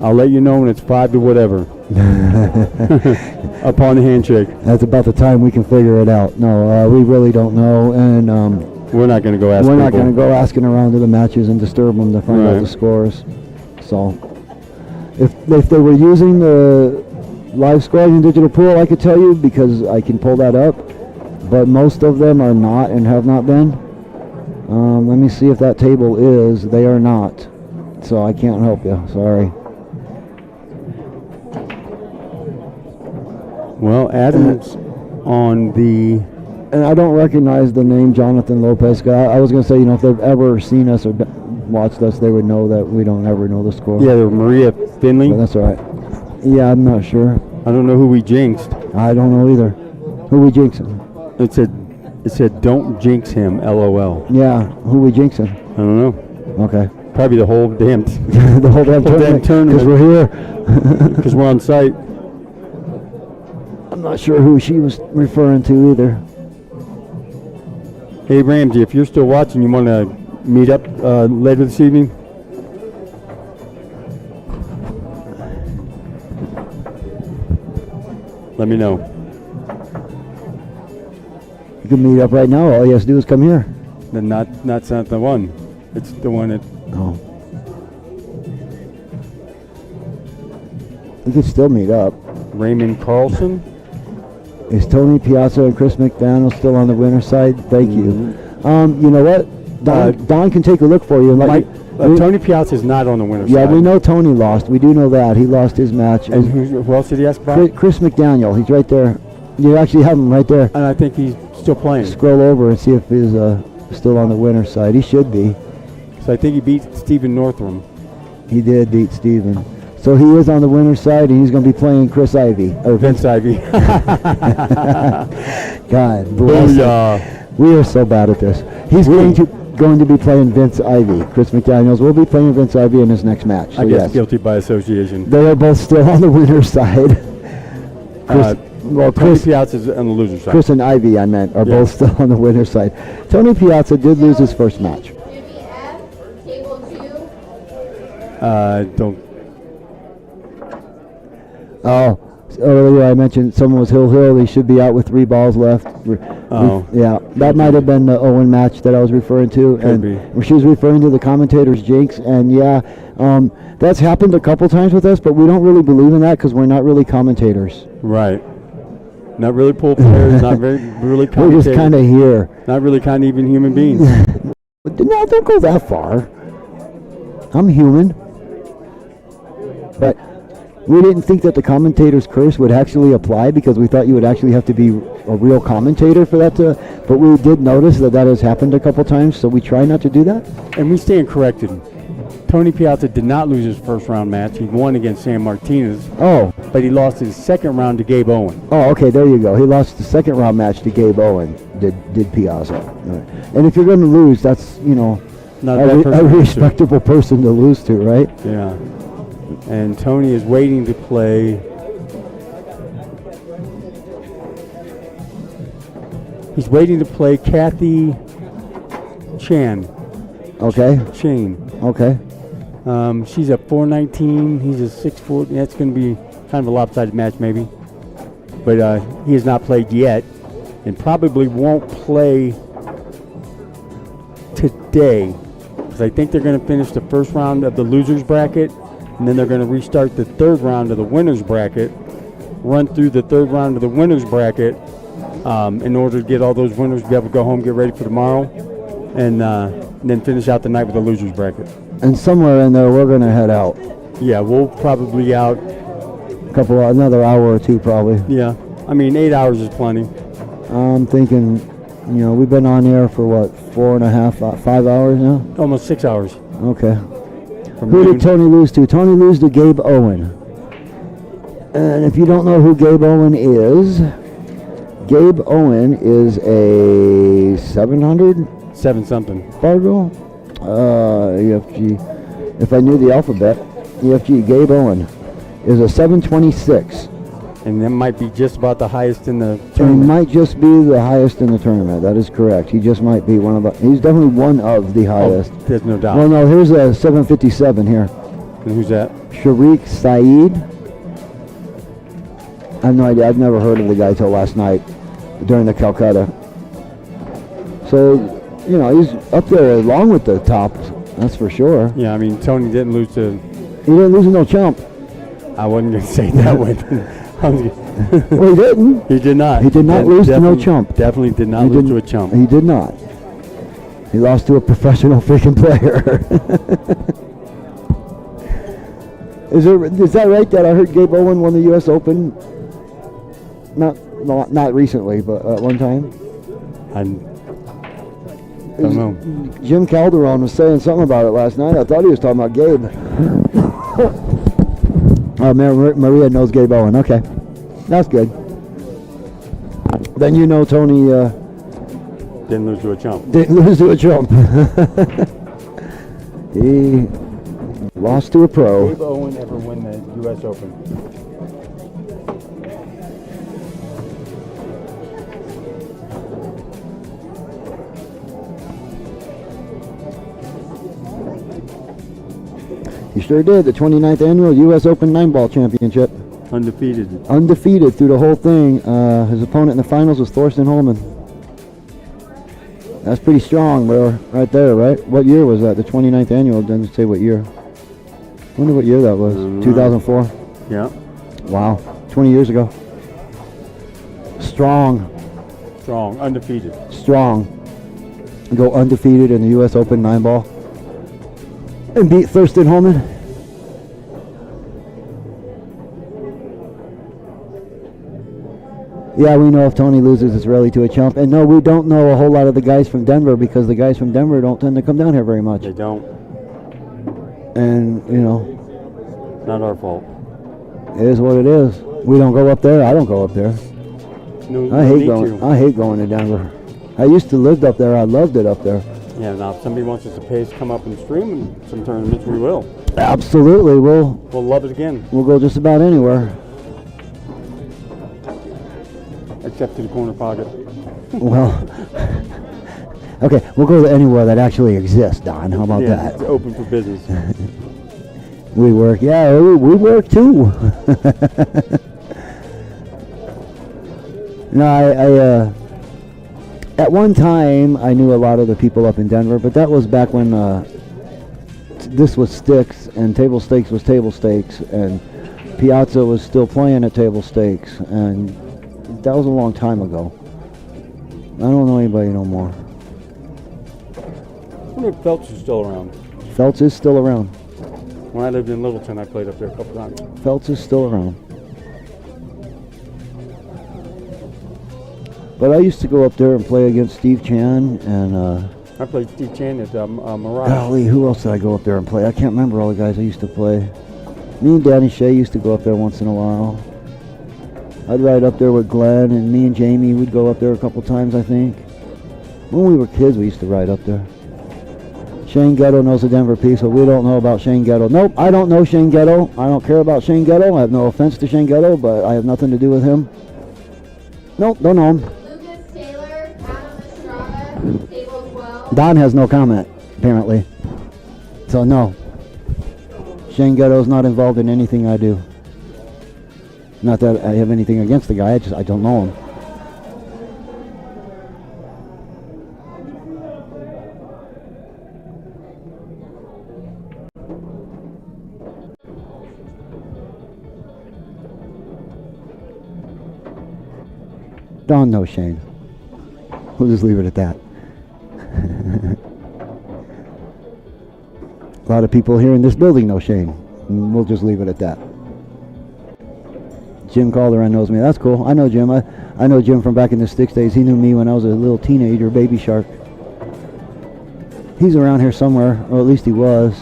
I'll let you know when it's 5 to whatever. Upon the handshake. That's about the time we can figure it out. No, we really don't know, and We're not going to go ask we're not people. going to go asking around to the matches and disturb them to find out Right. the scores. So, if they were using the live scoring in digital pool, I could tell you because I can pull that up. But most of them are not and have not been. Let me see if that table is. They are not. So I can't help you. Sorry. Well, Adam's on the. And I don't recognize the name Jonathan Lopez. I was going to say, if they've ever seen us or watched us, they would know that we don't ever know the score. Yeah, they're Maria Finley. But that's all right. Yeah, I'm not sure. I don't know who we jinxed. I don't know either. Who we jinxing? It said don't jinx him, LOL. Yeah, who we jinxing? I don't know. Okay. Probably the whole damn The whole damn tournament. Because we're here. because we're on site. I'm not sure who she was referring to either. Hey Ramsey, if you're still watching, you want to meet up later this evening? Let me know. You can meet up right now. All you have to do is come here. Then that's not the one. It's the one that. Oh. We could still meet up. Raymond Carlson. Is Tony Piazza and Chris McDaniel still on the winner's side? Thank you. You know what? Don can take a look for you. And Tony Piazza is not on the winner's yeah, side. we know Tony lost. We do know that. He lost his match. And who else did he ask about? Chris McDaniel. He's right there. You actually have him right there. And I think he's still playing. Scroll over and see if he's still on the winner's side. He should be. So I think he beat Stephen Northrum. He did beat Steven. So he is on the winner's side, and he's going to be playing Chris Ivy. Or Vince Ivy. God bless him. We are so bad at this. He's going to be playing Vince Ivy. Chris McDaniels will be playing Vince Ivy in his next match. So I guess yes. guilty by association. They are both still on the winner's side. Tony Piazza is on the loser's side. Chris and Ivy, I meant, are both still on the winner's side. Tony Piazza did lose his first match. Jimmy F, table 2. Don't. Oh, earlier I mentioned someone was Hill. He should be out with 3 balls left. Yeah, that might have been the Owen match that I was referring to. Could be. She was referring to the commentator's jinx, and that's happened a couple times with us, but we don't really believe in that because we're not really commentators. Right. Not really pool players, not really commentators. We're just kind of here. Not really kind of even human beings. No, don't go that far. I'm human. But we didn't think that the commentator's curse would actually apply because we thought you would actually have to be a real commentator for that to, but we did notice that has happened a couple times, so we try not to do that. And we stand corrected. Tony Piazza did not lose his first round match. He won against Sam Martinez. Oh. But he lost his second round to Gabe Owen. Oh, okay, there you go. He lost the second round match to Gabe Owen, did Piazza. Right. And if you're going to lose, that's, Not a respectable person to lose to, right? Yeah. And Tony is waiting to play. He's waiting to play Kathy Chan. Okay. Shane. Okay. She's a 419. He's a 6'4". That's going to be kind of a lopsided match, maybe. But he has not played yet, and probably won't play today, because I think they're going to finish the first round of the losers bracket, and then they're going to restart the third round of the winners bracket, run through the third round of the winners bracket in order to get all those winners to be able to go home, get ready for tomorrow, and then finish out the night with the losers bracket. And somewhere in there, we're going to head out. Yeah, we'll probably out. Another hour or two, probably. Yeah, I mean, 8 hours is plenty. I'm thinking, we've been on air for what, 4.5, 5 hours now? Almost 6 hours. Okay. From Who noon. did Tony lose to? Tony lose to Gabe Owen. And if you don't know who Gabe Owen is a 700 7 something. Fargo. EFG. If I knew the alphabet, EFG. Gabe Owen is a 726. And that might be just about the highest in the He tournament. might just be the highest in the tournament. That is correct. He just might be one of the. He's definitely one of the highest. Oh, there's no doubt. Well, no, here's a 757 here. And who's that? Sharik Saeed. I have no idea. I've never heard of the guy till last night during the Calcutta. So, he's up there along with the top. That's for sure. Yeah, I mean, Tony didn't lose to. He didn't lose to no chump. I wasn't going to say that way. Well, he didn't. He did not. He did not lose to no chump. Definitely did not lose to a chump. He did not. He lost to a professional freaking player. Is that right that I heard Gabe Owen won the U.S. Open? Not recently, but at one time. I don't know. Jim Calderon was saying something about it last night. I thought he was talking about Gabe. Oh, Maria knows Gabe Owen. Okay, that's good. Then you know Tony Didn't lose to a chump. didn't lose to a chump. He lost to a pro. Gabe Owen ever win the U.S. Open? He sure did. The 29th annual U.S. Open 9-ball championship. Undefeated. Undefeated through the whole thing. His opponent in the finals was Thorsten Holman. That's pretty strong, bro. Right there, right? What year was that? The 29th annual. It doesn't say what year. I wonder what year that was. 2004. Yeah. Wow. 20 years ago. Strong. Strong. Undefeated. Strong. Go undefeated in the U.S. Open 9-ball. And beat Thurston Holman. Yeah, we know if Tony loses, it's really to a chump. And no, we don't know a whole lot of the guys from Denver because the guys from Denver don't tend to come down here very much. They don't. And, you know, Not our fault. it is what it is. We don't go up there. I don't go up there. No, I no hate need going. to. I hate going to Denver. I used to live up there. I loved it up there. Yeah, now if somebody wants us to pay us to come up and stream in some tournaments, we will. Absolutely, We'll love it again, we'll go just about anywhere. except to the corner pocket. Well, okay, we'll go to anywhere that actually exists, Don. How about Yeah, it's that? open for business. We work. Yeah, we work too. No, I at one time I knew a lot of the people up in Denver, but that was back when this was Sticks and Table Stakes was Table Stakes and Piazza was still playing at Table Stakes, and that was a long time ago. I don't know anybody no more. I wonder if Phelps is still around. Feltz is still around. When I lived in Littleton, I played up there a couple times. Feltz is still around. But I used to go up there and play against Steve Chan and I played Steve Chan at Mirage. golly, who else did I go up there and play? I can't remember all the guys I used to play. Me and Danny Shea used to go up there once in a while. I'd ride up there with Glenn, and me and Jamie would go up there a couple times, I think. When we were kids, we used to ride up there. Shane Ghetto knows the Denver piece, so we don't know about Shane Ghetto. Nope, I don't know Shane Ghetto. I don't care about Shane Ghetto. I have no offense to Shane Ghetto, but I have nothing to do with him. Nope, don't know him. Lucas Taylor, Adam Estrada, table 12. Don has no comment, apparently. So no. Shane Ghetto's not involved in anything I do. Not that I have anything against the guy, I don't know him. Don knows Shane. We'll just leave it at that. A lot of people here in this building know Shane. And we'll just leave it at that. Jim Calderon knows me. That's cool. I know Jim. I know Jim from back in the Sticks days. He knew me when I was a little teenager, baby shark. He's around here somewhere, or at least he was.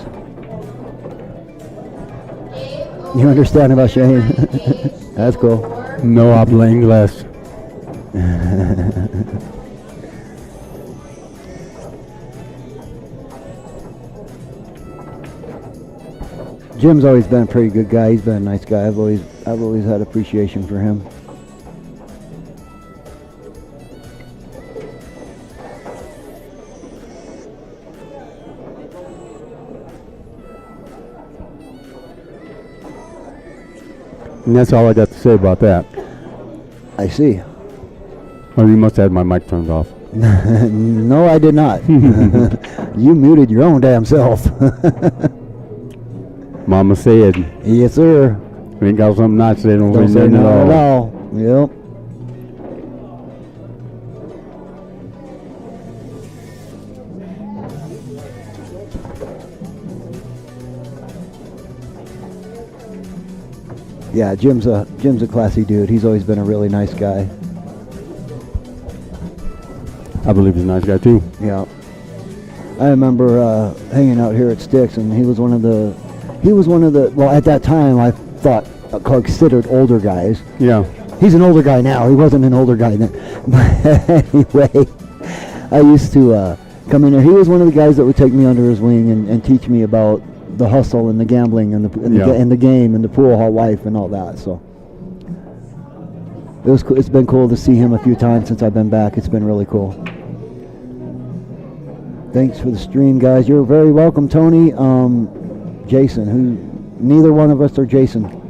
You understand about Shane? That's cool. No habla inglés. Jim's always been a pretty good guy. He's been a nice guy. I've always had appreciation for him. And that's all I got to say about that. I see. Oh, you must have had my mic turned off. No, I did not. You muted your own damn self. Mama said, Yes, sir. we ain't got something nice, they don't Don't win say nothing nothing at at all. all. Yep. Yeah, Jim's a classy dude. He's always been a really nice guy. I believe he's a nice guy too. Yeah. I remember hanging out here at Sticks, and he was one of the, well, at that time I thought considered older guys. Yeah. He's an older guy now. He wasn't an older guy then. But anyway, I used to come in there. He was one of the guys that would take me under his wing and teach me about the hustle and the gambling and the game and the pool hall life and all that. So it was it's been cool to see him a few times since I've been back. It's been really cool. Thanks for the stream, guys. You're very welcome, Tony. Jason, who neither one of us are Jason.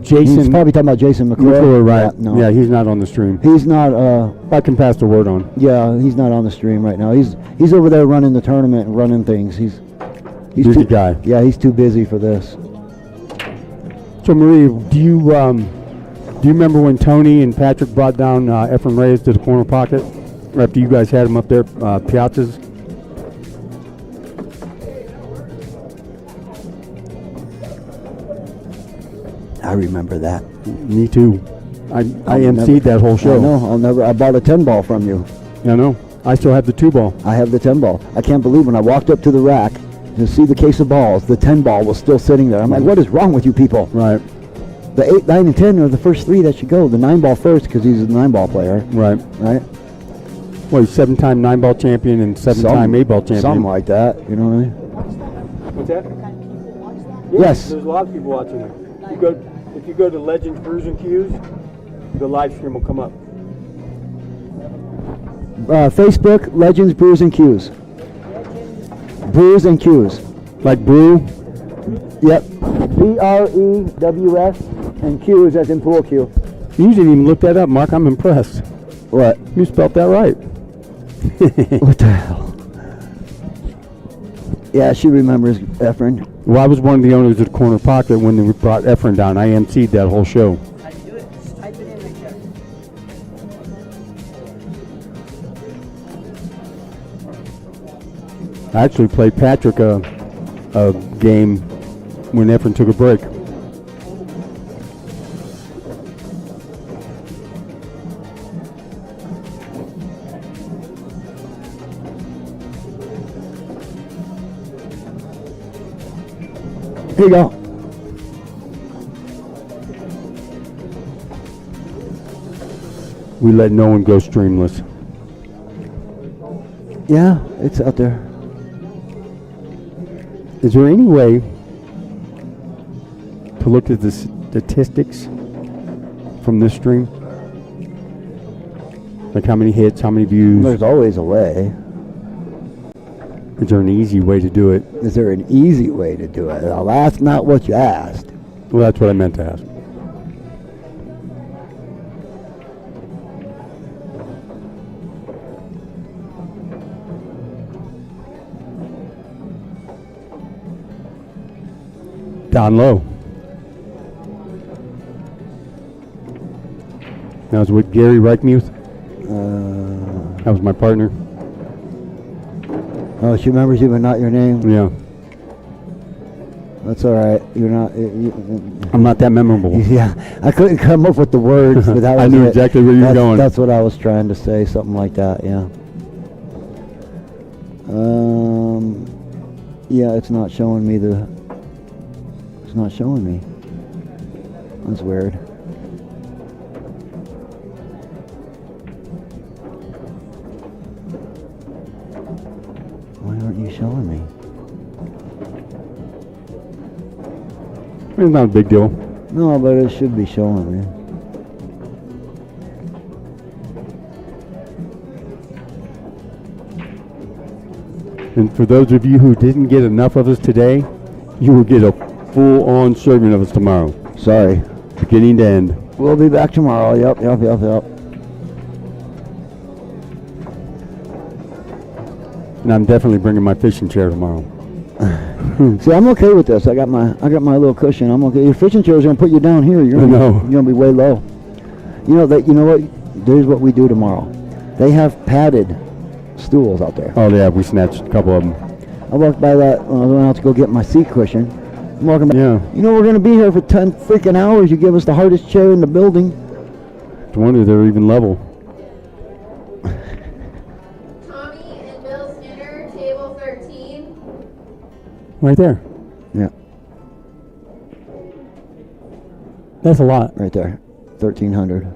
Jason. He's probably talking about Jason McClure. McClure, right? Yeah, no. Yeah, he's not on the stream. He's not. I can pass the word on. Yeah, he's not on the stream right now. He's over there running the tournament and running things. He's busy too, guy. Yeah, he's too busy for this. So Marie, do you remember when Tony and Patrick brought down Efren Reyes to the corner pocket after you guys had him up there, Piazzas? I remember that. Me too. I emceed that whole show. I bought a 10 ball from you. I know. I still have the 2 ball. I have the 10 ball. I can't believe when I walked up to the rack to see the case of balls, the 10 ball was still sitting there. I'm like, what is wrong with you people? Right. The 8, 9, and 10 are the first 3 that should go. The 9 ball first because he's a 9 ball player. Right. Right. Well, he's 7-time 9 ball champion and 7-time 8 ball champion. Something like that. You know what I mean? What's that? Yes. There's a lot of people watching it. If you go to Legends Brews and Q's, the live stream will come up. Facebook, Legends, Brews, and Q's. Brews and Q's. Like brew? Yep. BREWS and Q's as in pool Q. You didn't even look that up, Mark. I'm impressed. What? You spelled that right. What the hell? Yeah, she remembers Efren. Well, I was one of the owners of the corner pocket when they brought Efren down. I emceed that whole show. How do you do it? Just type it in right there. I actually played Patrick a game when Efren took a break. Here you go. We let no one go streamless. Yeah, it's out there. Is there any way to look at the statistics from this stream? Like how many hits, how many views? There's always a way. Is there an easy way to do it? Is there an easy way to do it? Well, that's not what you asked. Well, that's what I meant to ask. Down low. That was with Gary Reichmuth. That was my partner. Oh, she remembers you, but not your name. Yeah. That's all right. You're not. I'm not that memorable. Yeah, I couldn't come up with the words, but that was I knew it. exactly where you were going. That's what I was trying to say. Something like that. Yeah. Yeah, it's not showing me the. It's not showing me. That's weird. Why aren't you showing me? It's not a big deal. No, but it should be showing me. And for those of you who didn't get enough of us today, you will get a full-on serving of us tomorrow. Sorry. Beginning to end. We'll be back tomorrow. Yep. And I'm definitely bringing my fishing chair tomorrow. See, I'm okay with this. I got my little cushion. I'm okay. Your fishing chair is gonna put you down here. You're gonna be way low. You know that. You know what? There's what we do tomorrow. They have padded stools out there. Oh yeah, we snatched a couple of them. I walked by that when I went out to go get my seat cushion, Welcome back. Yeah. You know we're going to be here for 10 freaking hours. You give us the hardest chair in the building. No wonder they're even level. Tommy and Bill Skinner, table 13. Right there. Yeah, That's a lot. right there. 1,300.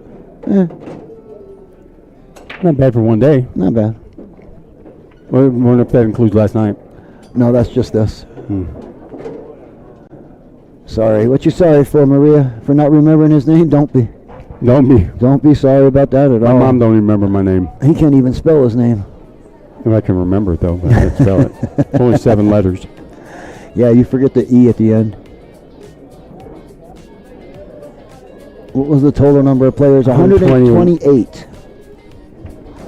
Not bad for one day. Not bad. Well, I wonder if that includes last night. No, that's just this. Hmm. Sorry. What you sorry for, Maria? For not remembering his name? Don't be. Don't be sorry about that at My all. mom don't remember my name. He can't even spell his name. If I can remember it, though, but I can't spell it. It's only 7 letters. Yeah, you forget the E at the end. What was the total number of players? 128.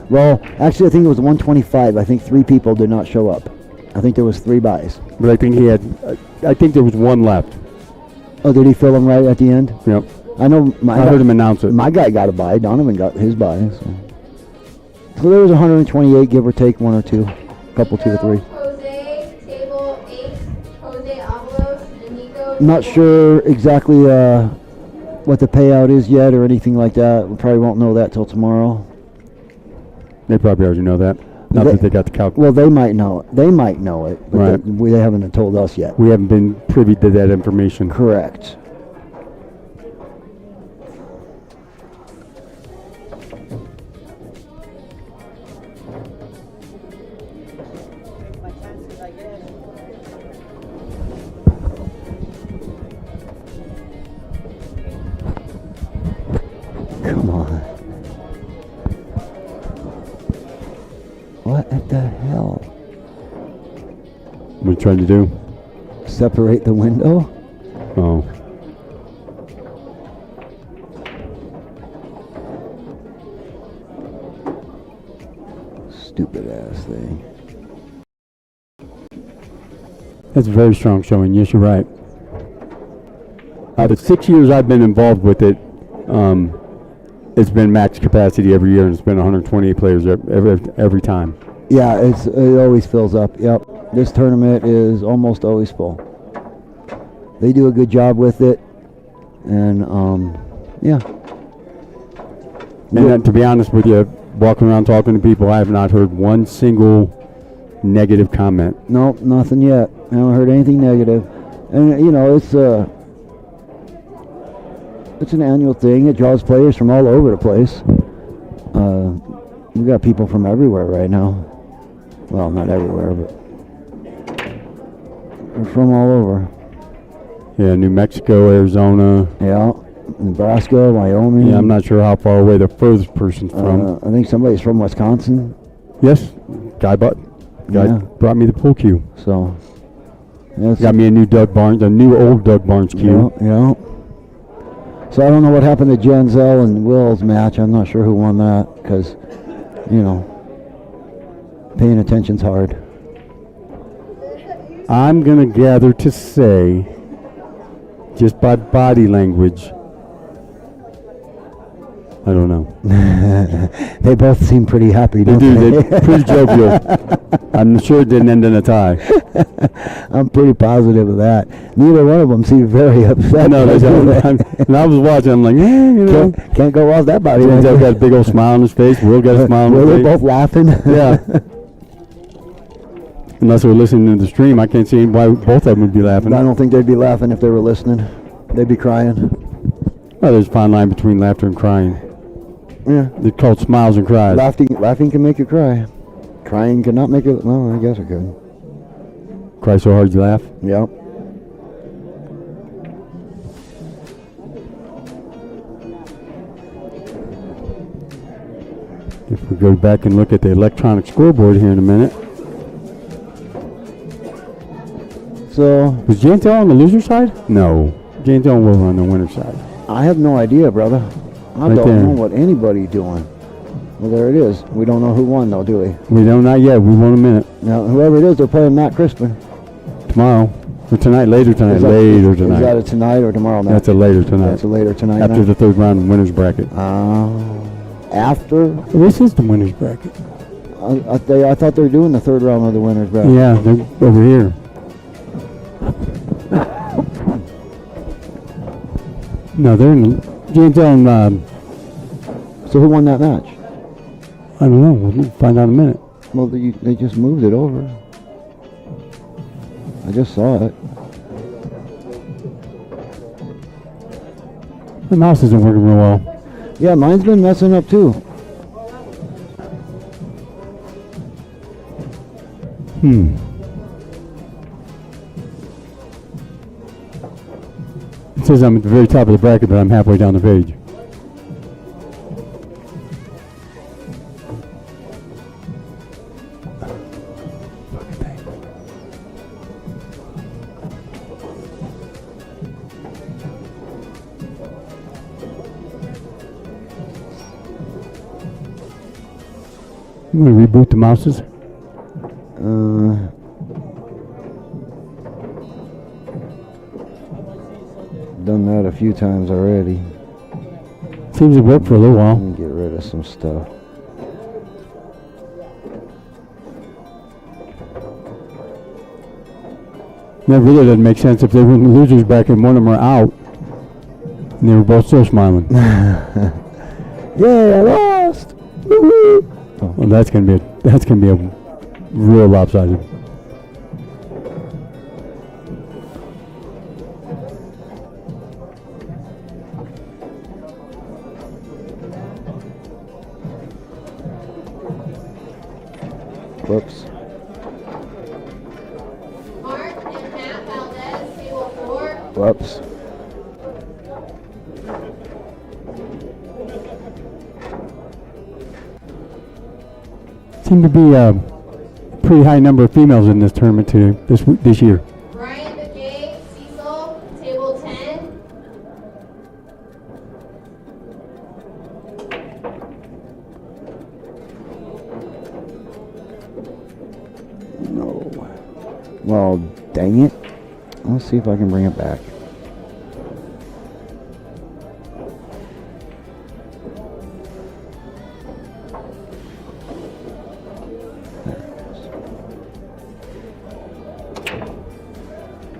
Well, actually, I think it was 125. I think 3 people did not show up. I think there was 3 buys. But I think he had, I think there was 1 left. Oh, did he fill them right at the end? Yep. I know. I heard him announce it. My guy got a buy. Donovan got his buy. So there was 128, give or take 1 or 2, couple 2 or 3. Jose, table 8. Jose Avalos and Nico. Not sure exactly what the payout is yet or anything like that. We probably won't know that till tomorrow. They probably already know that. Not that they got the calc. Well, they might know it. They might know it, but Right. they haven't told us yet. We haven't been privy to that information. Correct. My chances, I guess. Come on. What the hell? What are you trying to do? Separate the window? Oh. Stupid ass thing. That's a very strong showing. Yes, you're right. The 6 years I've been involved with it, it's been max capacity every year, and it's been 128 players every time. Yeah, it always fills up. Yep. This tournament is almost always full. They do a good job with it. And, yeah. And to be honest with you, walking around talking to people, I have not heard one single negative comment. Nope, nothing yet. I haven't heard anything negative. And, you know, it's an annual thing. It draws players from all over the place. We got people from everywhere right now. Well, not everywhere, but they're from all over. Yeah, New Mexico, Arizona. Yeah, Nebraska, Wyoming. Yeah, I'm not sure how far away the furthest person's from. I think somebody's from Wisconsin. Yes, guy Yeah. brought me the pool cue. So, yeah, Got me a new old Doug Barnes cue. Yeah. So I don't know what happened to Janzel and Will's match. I'm not sure who won that because, you know, paying attention's hard. I'm gonna gather to say, just by body language, I don't know. They both seem pretty happy, They don't do. they? They're pretty jovial. I'm sure it didn't end in a tie. I'm pretty positive of that. Neither one of them seem very upset. No, they don't. And I was watching. I'm like, you know. Can't go off that body. Janzel got a big old smile on his face. Will got a smile on his They're face. both laughing. Yeah. Unless we're listening to the stream, I can't see why both of them would be laughing. I don't think they'd be laughing if they were listening. They'd be crying. Well, there's a fine line between laughter and crying. Yeah. They're called smiles and cries. Laughing can make you cry. Crying cannot make it. Well, I guess it could. Cry so hard you laugh. Yep. If we go back and look at the electronic scoreboard here in a minute. So Was Jantel on the loser side? No. Jantel will on the winner side. I have no idea, brother. I Right don't there. know what anybody's doing. Well, there it is. We don't know who won, though, do we? We don't, not yet. We won a minute. Now, whoever it is, they're playing Matt Crispin. Tomorrow. Or tonight. Later tonight. Is that- Later Is that tonight. a tonight or tomorrow night? That's a later tonight. That's a later tonight. After the third round winners bracket. After? This is the winners bracket. I thought they were doing the third round of the winners bracket. Yeah, they're over here. No, they're in Jantel and So who won that match? I don't know. We'll find out in a minute. Well, they just moved it over. I just saw it. The mouse isn't working real well. Yeah, mine's been messing up too. It says I'm at the very top of the bracket, but I'm halfway down the page. You want to reboot the mouses? Done that a few times already. Seems to work for a little Let while. me get rid of some stuff. That really doesn't make sense if they win the losers bracket and one of them are out. And they were both still smiling. Yay, I lost! Woo-hoo. Well, that's gonna be a real lopsided. Whoops. Mark and Matt Valdez, table 4. Whoops. Seem to be a pretty high number of females in this tournament too this year. Brian McKay, Cecil, table 10. No. Well, dang it. Let's see if I can bring it back.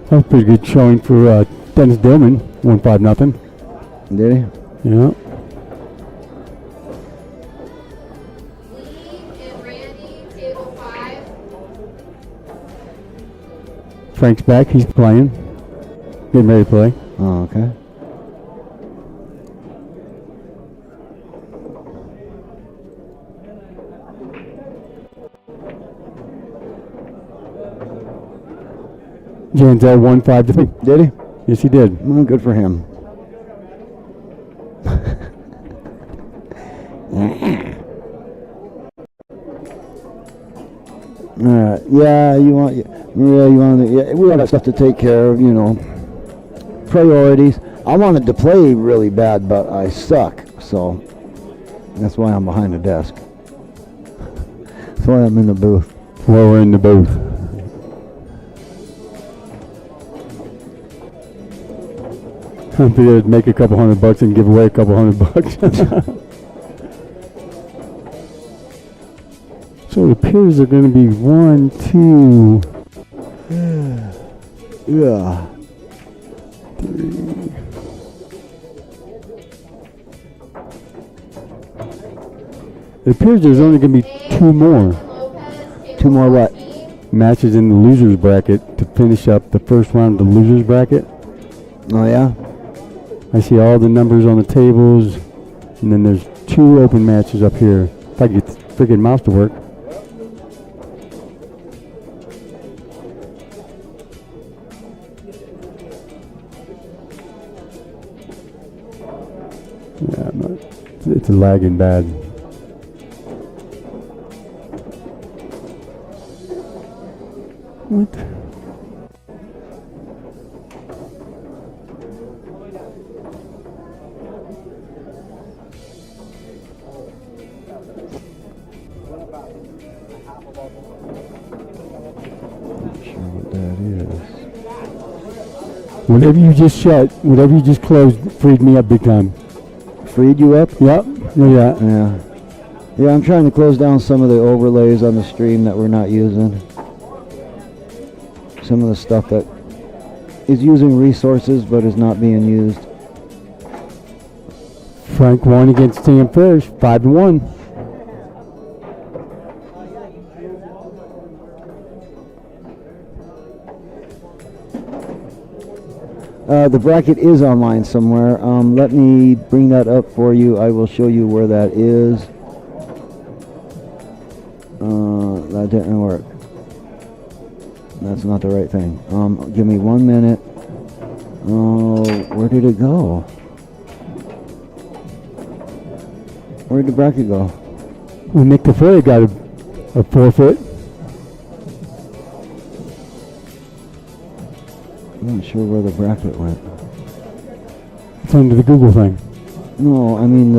That was a pretty good showing for Dennis Dillman. 1-5-0. Did he? Yeah. Lee and Randy, table 5. Frank's back. He's playing. Getting ready to play. Oh, okay. Janzel 1-5-3. Did he? Yes, he did. Well, good for him. Alright, yeah, you want, yeah, we got stuff to take care of, you know. Priorities. I wanted to play really bad, but I suck, so that's why I'm behind the desk. That's why I'm in the booth. Well, we're in the booth. I figured I'd make a couple $100 and give away a couple $100. So it appears they're going to be 1, 2, Yeah. 3. It appears there's only going to be 2 more Lopez, table 2 more what? 14. matches in the losers bracket to finish up the first round of the losers bracket. Oh, yeah? I see all the numbers on the tables, and then there's 2 open matches up here. If I could get the freaking mouse to work. Yeah, I'm not, it's lagging bad. What? Whatever you just shut, whatever you just closed, freed me up big time. Freed you up? Yep. Look at that. Yeah. Yeah, I'm trying to close down some of the overlays on the stream that we're not using. Some of the stuff that is using resources but is not being used. Frank won against Sam Fish, 5-1. The bracket is online somewhere. Let me bring that up for you. I will show you where that is. That didn't work. That's not the right thing. Give me 1 minute. Oh, where did it go? Where did the bracket go? Well, Nick DeFerry got a forfeit. I'm not sure where the bracket went. It's under the Google thing. No, I mean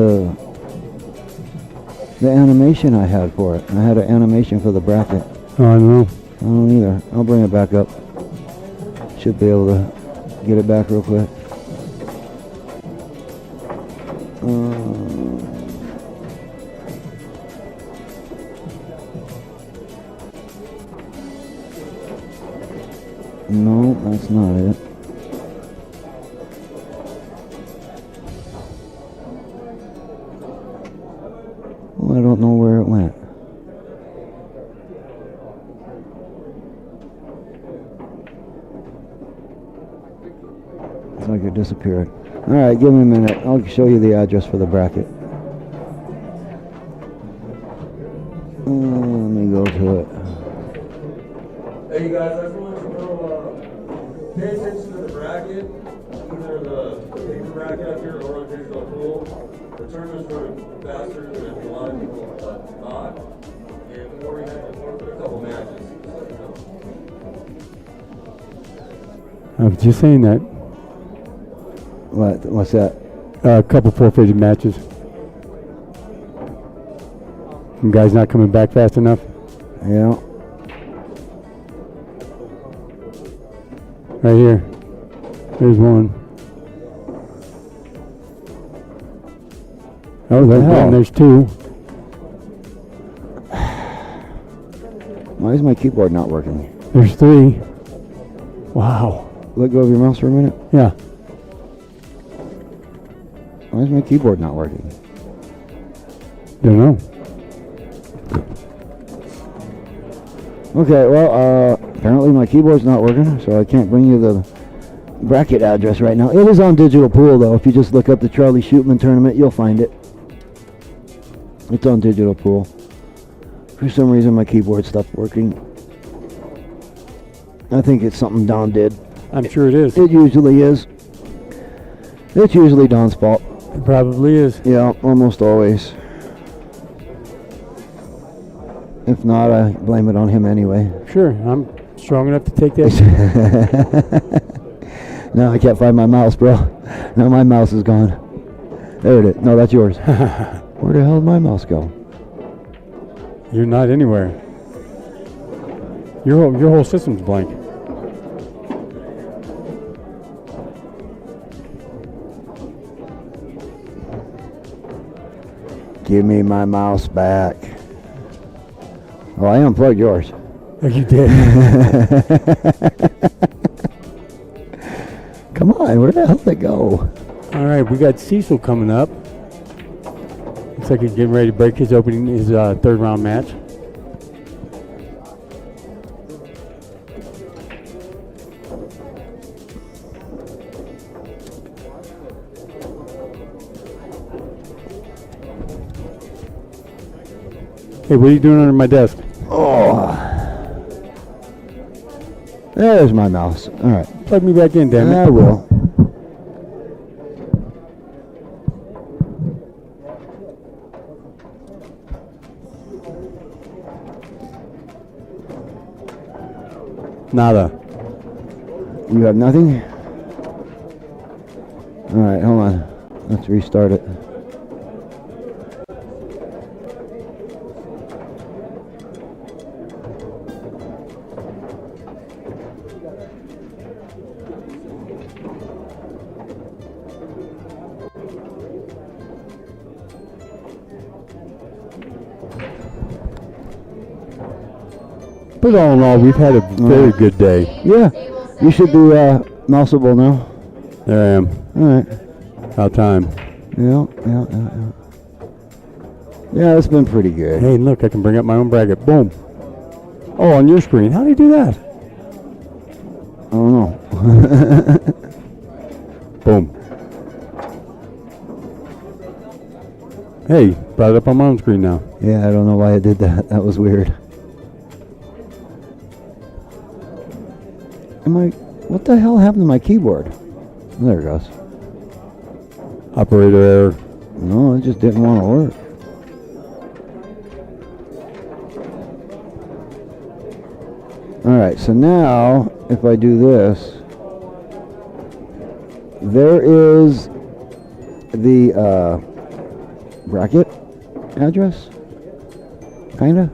the animation I had for it. I had an animation for the bracket. Oh, I don't know. I don't either. I'll bring it back up. Should be able to get it back real quick. No, that's not it. Well, I don't know where it went. It's like it disappeared. All right, give me a minute. I'll show you the address for the bracket. Let me go to it. Hey, you guys, I just want you to know, pay attention to the bracket, either the paper bracket up here or on digital pool. The tournament's running faster than a lot of people thought, and we already had to forfeit a couple matches. I was just saying that. What's that? A couple forfeited matches. Some guys not coming back fast enough. Yeah. Right here. There's one. Oh, there's one. There's two. Why is my keyboard not working? There's three. Wow. Let go of your mouse for a minute. Yeah. Why is my keyboard not working? Don't know. Okay, well, apparently my keyboard's not working, so I can't bring you the bracket address right now. It is on Digital Pool, though. If you just look up the Charlie Shootman tournament, you'll find it. It's on Digital Pool. For some reason, my keyboard stopped working. I think it's something Don did. I'm sure it is. It usually is. It's usually Don's fault. It probably is. Yeah, almost always. If not, I blame it on him anyway. Sure, I'm strong enough to take that. No, I can't find my mouse, bro. No, my mouse is gone. There it is. No, that's yours. Where the hell did my mouse go? You're not anywhere. Your whole system's blank. Give me my mouse back. Oh, I unplugged yours. Oh, you did. Come on, where the hell did it go? All right, we got Cecil coming up. Looks like he's getting ready to break his third round match. Hey, what are you doing under my desk? Oh. There's my mouse. All right. Plug me back in, damn it. I will. Nada. You have nothing? All right, hold on. Let's restart it. But all in all, we've had a very good day. Yeah. You should do mouseable now. There I am. All right. About time. Yeah. Yeah, it's been pretty good. Hey, look, I can bring up my own bracket. Boom. Oh, on your screen. How do you do that? I don't know. Boom. Hey, brought it up on my own screen now. Yeah, I don't know why I did that. That was weird. What the hell happened to my keyboard? There it goes. Operator error. No, it just didn't want to work. Alright, so now, if I do this, there is the bracket address, kinda.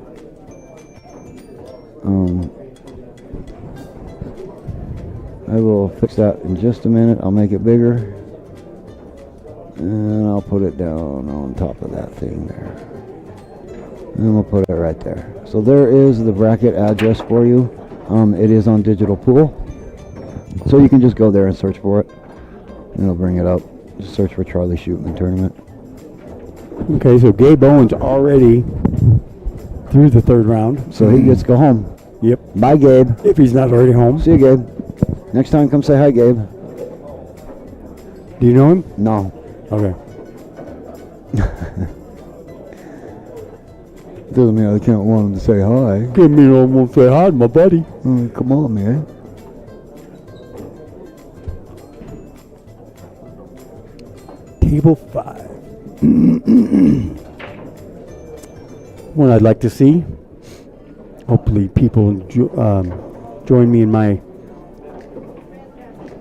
I will fix that in just a minute. I'll make it bigger, and I'll put it down on top of that thing there. And we'll put it right there. So there is the bracket address for you. It is on Digital Pool. So you can just go there and search for it. And it'll bring it up. Just search for Charlie Shootman Tournament. Okay, so Gabe Owens already through the third round. So he gets to go home. Yep. Bye, Gabe. If he's not already home. See you, Gabe. Next time, come say hi, Gabe. Do you know him? No. Okay. Doesn't mean I can't want him to say hi. Give me no one say hi to my buddy. Come on, man. Table 5. What I'd like to see. Hopefully people join me in my...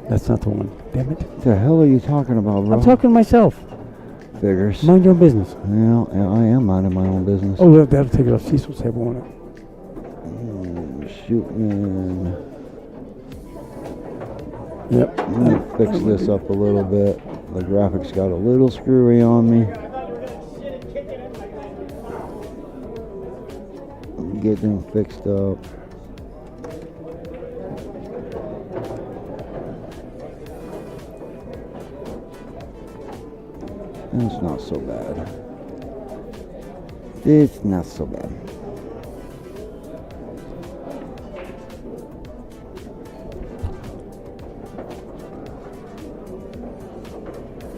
That's not the one. Damn it. What the hell are you talking about, bro? I'm talking to myself. Figures. Mind your own business. Yeah, I am minding my own business. Oh, that'll take it off Cecil's table, won't it? Shootman. Yep. Let me fix this up a little bit. The graphics got a little screwy on me. Get them fixed up. It's not so bad. It's not so bad.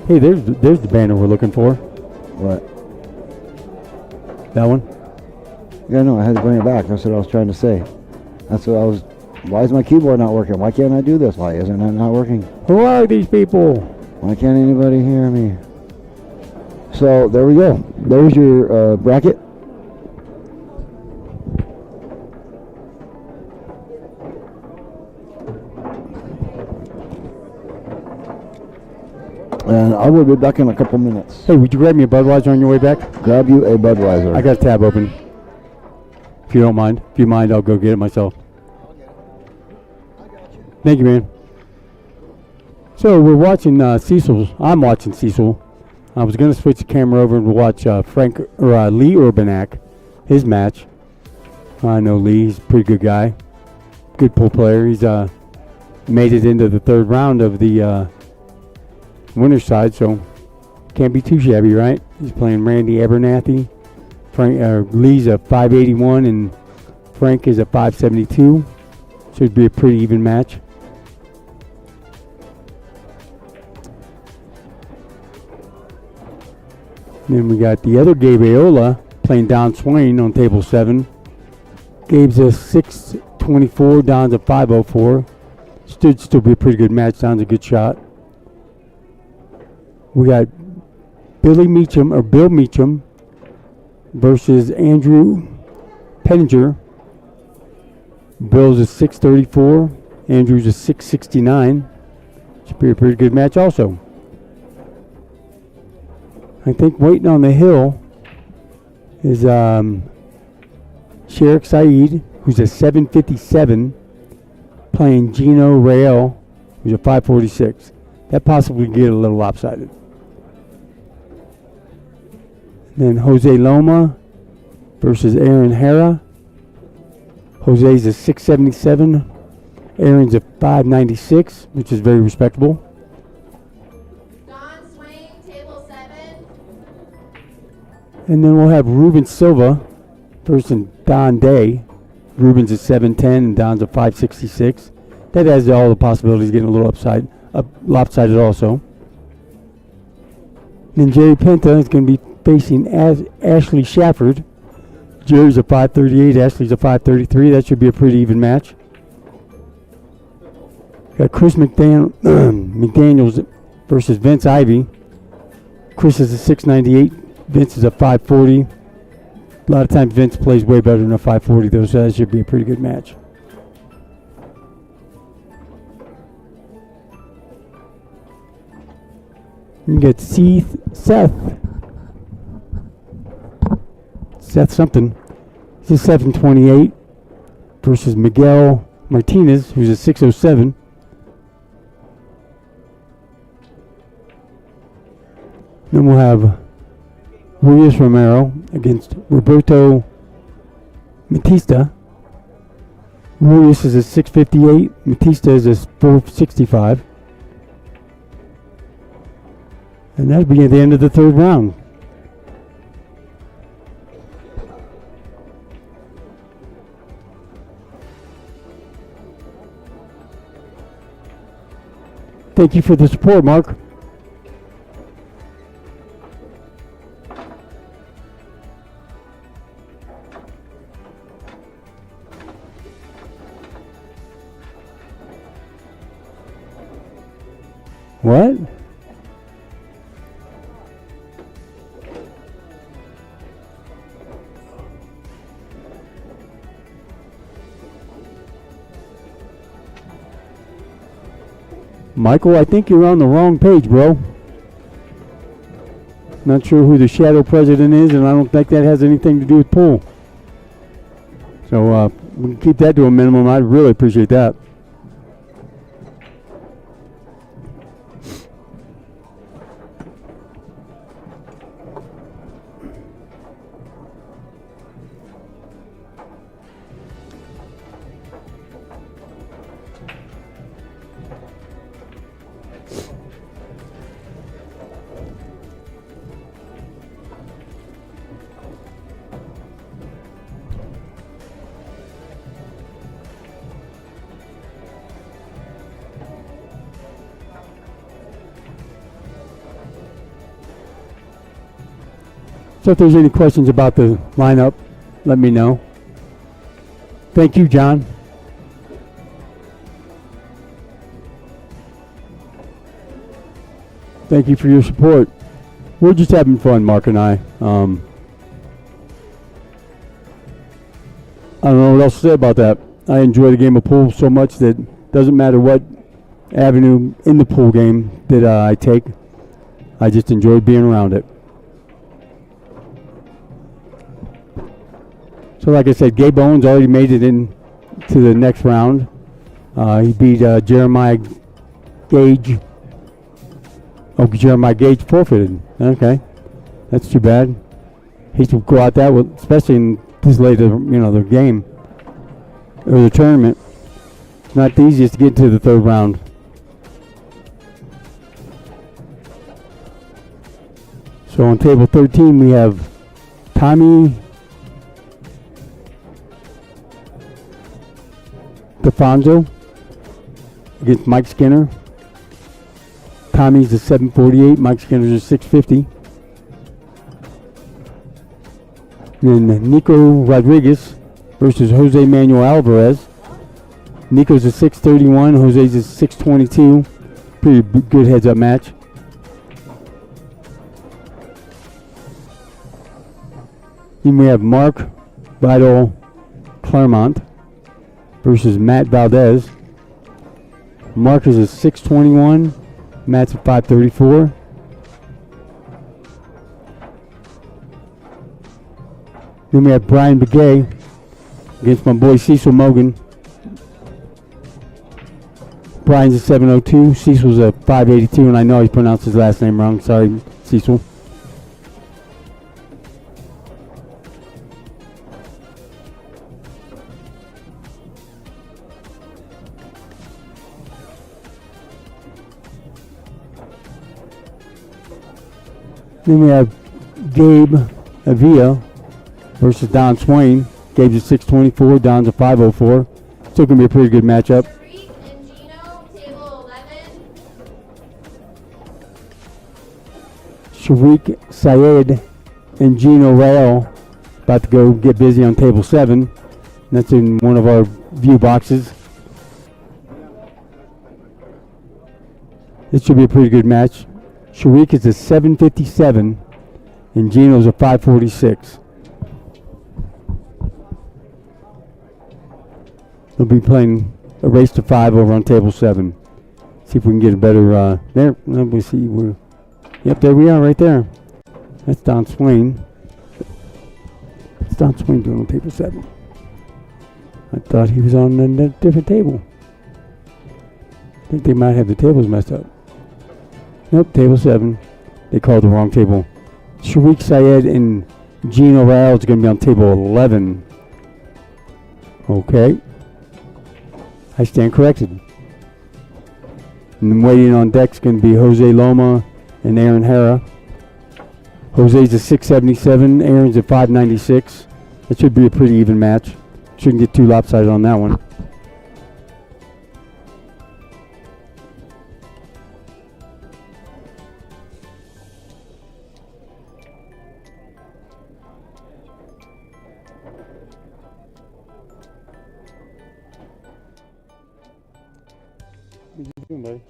Hey, there's the banner we're looking for. What? That one? Yeah, no, I had to bring it back. That's what I was trying to say. That's what I was... Why is my keyboard not working? Why can't I do this? Why isn't it not working? Who are these people? Why can't anybody hear me? So, there we go. There's your bracket. And I will be back in a couple minutes. Hey, would you grab me a Budweiser on your way back? Grab you a Budweiser. I got a tab open. If you don't mind. If you mind, I'll go get it myself. Thank you, man. So we're watching Cecil's. I'm watching Cecil. I was going to switch the camera over and watch Lee Urbanak, his match. I know Lee. He's a pretty good guy. Good pool player. He's made it into the third round of the winner's side, so can't be too shabby, right? He's playing Randy Abernathy. Lee's a 581 and Frank is a 572. Should be a pretty even match. Then we got the other Gabe Aola playing Don Swain on table 7. Gabe's a 624, Don's a 504. Should still be a pretty good match. Don's a good shot. We got Bill Meacham versus Andrew Penninger. Bill's a 634. Andrew's a 669. Should be a pretty good match also. I think waiting on the hill is Sherik Saeed, who's a 757, playing Gino Rael, who's a 546. That possibly can get a little lopsided. Then Jose Loma versus Aaron Hara. Jose's a 677. Aaron's a 596, which is very respectable. Don Swain, table 7. And then we'll have Ruben Silva versus Don Day. Ruben's at 7'10 and Don's at 5'66. That has all the possibilities of getting a little lopsided also. Then Jerry Penta is going to be facing Ashley Shafford. Jerry's a 5'38, Ashley's a 5'33. That should be a pretty even match. Got Chris McDaniels versus Vince Ivy. Chris is a 6'98, Vince is a 5'40. A lot of times Vince plays way better than a 5'40 though, so that should be a pretty good match. You get Seth something. He's a 7'28 versus Miguel Martinez, who's a 6'07. Then we'll have Luis Romero against Roberto Matista. Luis is a 6'58. Matista is a 4'65. And that'll be at the end of the third round. Thank you for the support, Mark. What? Michael, I think you're on the wrong page, bro. Not sure who the shadow president is, and I don't think that has anything to do with pool. So we can keep that to a minimum. I'd really appreciate that. So if there's any questions about the lineup, let me know. Thank you, John. Thank you for your support. We're just having fun, Mark and I. I don't know what else to say about that. I enjoy the game of pool so much that it doesn't matter what avenue in the pool game that I take. I just enjoy being around it. So like I said, Gabe Owens already made it in to the next round. He beat Jeremiah Gage. Oh, Jeremiah Gage forfeited. Okay, that's too bad. He should go out that with, especially in this late of the game or the tournament. It's not the easiest to get to the third round. So on table 13 we have Tommy DeFonso against Mike Skinner. Tommy's a 748, Mike Skinner's a 650. Then Nico Rodriguez versus Jose Manuel Alvarez. Nico's a 631, Jose's a 622. Pretty good heads-up match. Then we have Mark Vidal Claremont versus Matt Valdez. Mark is a 621, Matt's a 534. Then we have Brian Begay against my boy Cecil Mogan. Brian's a 702, Cecil's a 582, and I know he pronounced his last name wrong. Sorry, Cecil. Then we have Gabe Avila versus Don Swain. Gabe's a 624, Don's a 504. Still going to be a pretty good matchup. Tariq and Gino, table 11. Sharik Syed and Gino Rael about to go get busy on table 7. That's in one of our view boxes. This should be a pretty good match. Sharik is a 757 and Gino's a 546. We'll be playing a race to 5 over on table 7. See if we can get a better, there, let me see, yep, there we are right there. That's Don Swain. What's Don Swain doing on table 7? I thought he was on a different table. I think they might have the tables messed up. Nope, table 7. They called the wrong table. Sharik Syed and Gino Rael is going to be on table 11. Okay. I stand corrected. And then waiting on deck is going to be Jose Loma and Aaron Hara. Jose's a 677, Aaron's a 596. That should be a pretty even match. Shouldn't get too lopsided on that one. What you doing, buddy?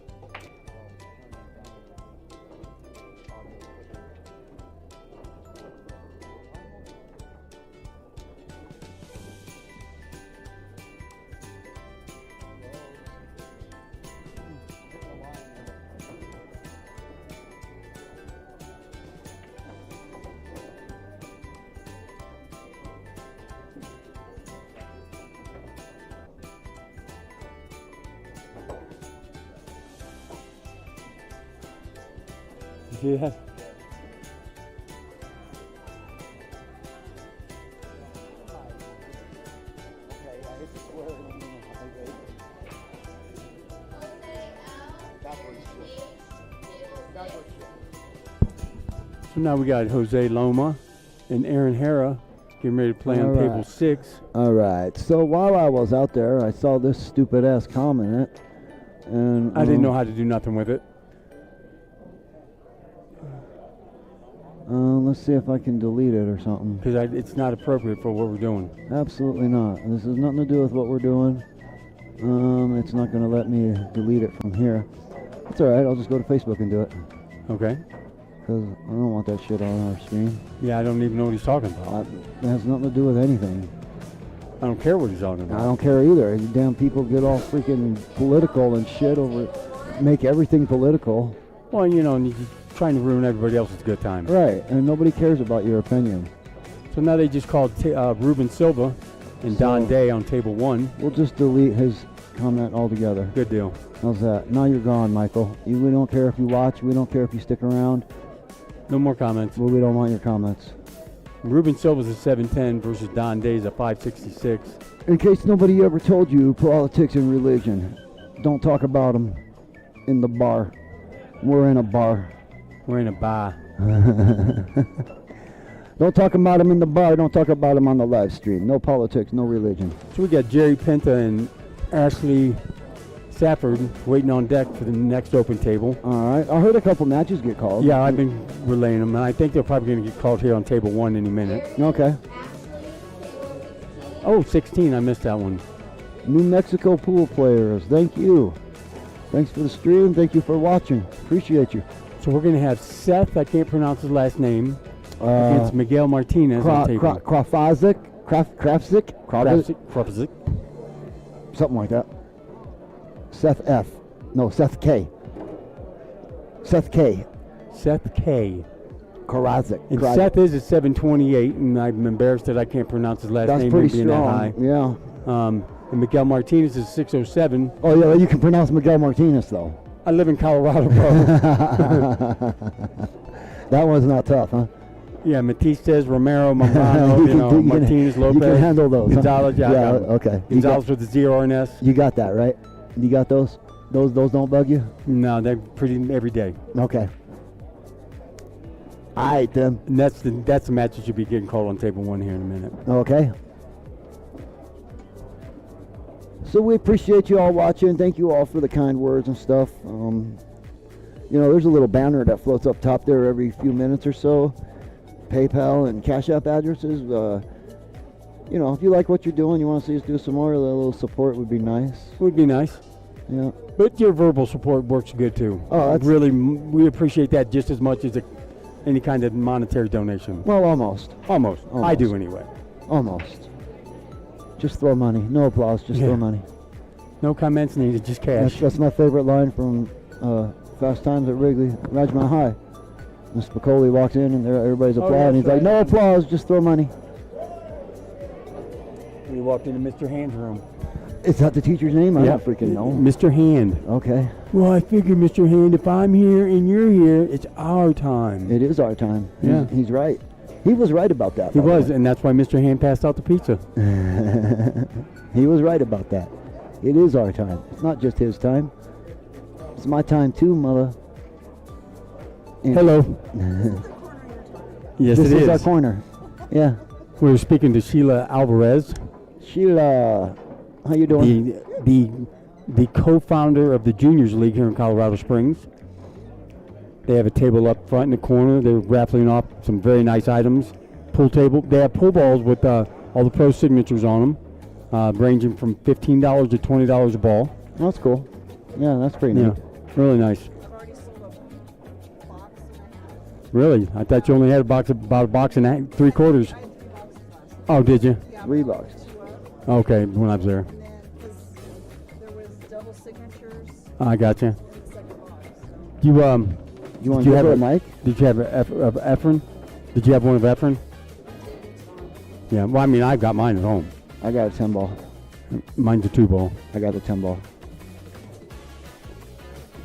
Yeah. So now we got Jose Loma and Aaron Hara getting ready to play on table 6. All right. So while I was out there, I saw this stupid ass comment, and I didn't know how to do nothing with it. Let's see if I can delete it or something. Because it's not appropriate for what we're doing. Absolutely not. This has nothing to do with what we're doing. It's not going to let me delete it from here. It's all right. I'll just go to Facebook and do it. Okay. Because I don't want that shit on our screen. Yeah, I don't even know what he's talking about. It has nothing to do with anything. I don't care what he's talking about. I don't care either. You damn people get all freaking political and shit over, make everything political. Well, you know, and you're trying to ruin everybody else's good time. Right, and nobody cares about your opinion. So now they just called Ruben Silva and Don Day on table 1. We'll just delete his comment altogether. Good deal. How's that? Now you're gone, Michael. We don't care if you watch. We don't care if you stick around. No more comments. Well, we don't want your comments. Ruben Silva's a 710 versus Don Day's a 566. In case nobody ever told you, politics and religion, don't talk about them in the bar. We're in a bar. We're in a bar. Don't talk about them in the bar. Don't talk about them on the live stream. No politics, no religion. So we got Jerry Penta and Ashley Safford waiting on deck for the next open table. All right. I heard a couple matches get called. Yeah, I've been relaying them, and I think they're probably going to get called here on table 1 any minute. Okay. Oh, 16. I missed that one. New Mexico pool players. Thank you. Thanks for the stream. Thank you for watching. Appreciate you. So we're going to have Seth, I can't pronounce his last name, against Miguel Martinez on table. Krafzik? Something like that. Seth F. No, Seth K. Seth K. Seth K. Karazik. And Seth is a 728, and I'm embarrassed that I can't pronounce his last name pretty being that high. Yeah. And Miguel Martinez is 607. Oh, yeah, you can pronounce Miguel Martinez, though. I live in Colorado, bro. That one's not tough, huh? Yeah, Matisse, Romero, Mambrano, Martinez, Lopez. You can handle those. Gonzalez, huh? yeah. Okay. Gonzalez with the ZRNS. You got that, right? You got those? Those don't bug you? No, they're pretty every day. Okay. All right, then. And that's the match that should be getting called on table 1 here in a minute. Okay. So we appreciate you all watching. Thank you all for the kind words and stuff. There's a little banner that floats up top there every few minutes or so. PayPal and Cash App addresses. If you like what you're doing, you want to see us do some more, a little support would be nice. Would be nice. Yeah. But your verbal support works good too. Oh, that's really, we appreciate that just as much as any kind of monetary donation. Well, almost. Almost. I do anyway. Almost. Just throw money. No applause. Just throw money. No comments needed. Just cash. That's my favorite line from Fast Times at Wrigley. Ridgemont High. Mr. Piccoli walks in and everybody's applauding. He's like, no applause. Just throw money. We walked into Mr. Hand's room. Is that the teacher's name? I don't freaking know. Mr. Hand. Okay. Well, I figure, Mr. Hand, if I'm here and you're here, it's our time. It is our time. Yeah. He's right. He was right about that. He was, and that's why Mr. Hand passed out the pizza. He was right about that. It is our time. It's not just his time. It's my time too, mother. Hello. Yes, This it is is. our corner. Yeah. We were speaking to Sheila Alvarez, Sheila, how you doing? the co-founder of the Juniors League here in Colorado Springs. They have a table up front in the corner. They're raffling off some very nice items. Pool table. They have pool balls with all the pro signatures on them, ranging from $15 to $20 a ball. That's cool. Yeah, that's pretty neat. Really nice. Really? I thought you only had about a box and 3/4. Oh, did you? 3 bucks. Okay, when I was there. There was double signatures. I got you. You want to you give have her a a mic? Did you have of Efren? Did you have one of Efren? Yeah. Well, I mean, I've got mine at home. I got a 10 ball. Mine's a 2-ball I got a 10 ball.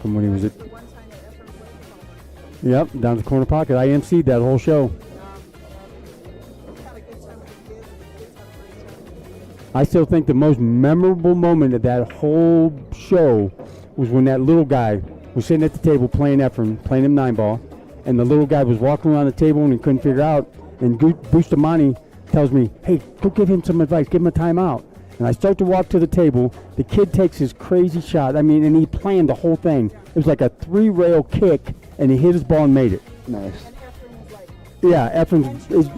from when he was at. The one time that Efren put it on. Yep, down to the corner pocket. I emceed that whole show. We had a good time with the kids, and the kids had a great time. I still think the most memorable moment of that whole show was when that little guy was sitting at the table playing Efren, playing him 9-ball, and the little guy was walking around the table and he couldn't figure out. And Bustamante tells me, "Hey, go give him some advice. Give him a timeout." And I start to walk to the table. The kid takes his crazy shot. I mean, and he planned the whole thing. It was like a 3-rail kick, and he hit his ball and made it. Nice. And Efren was like,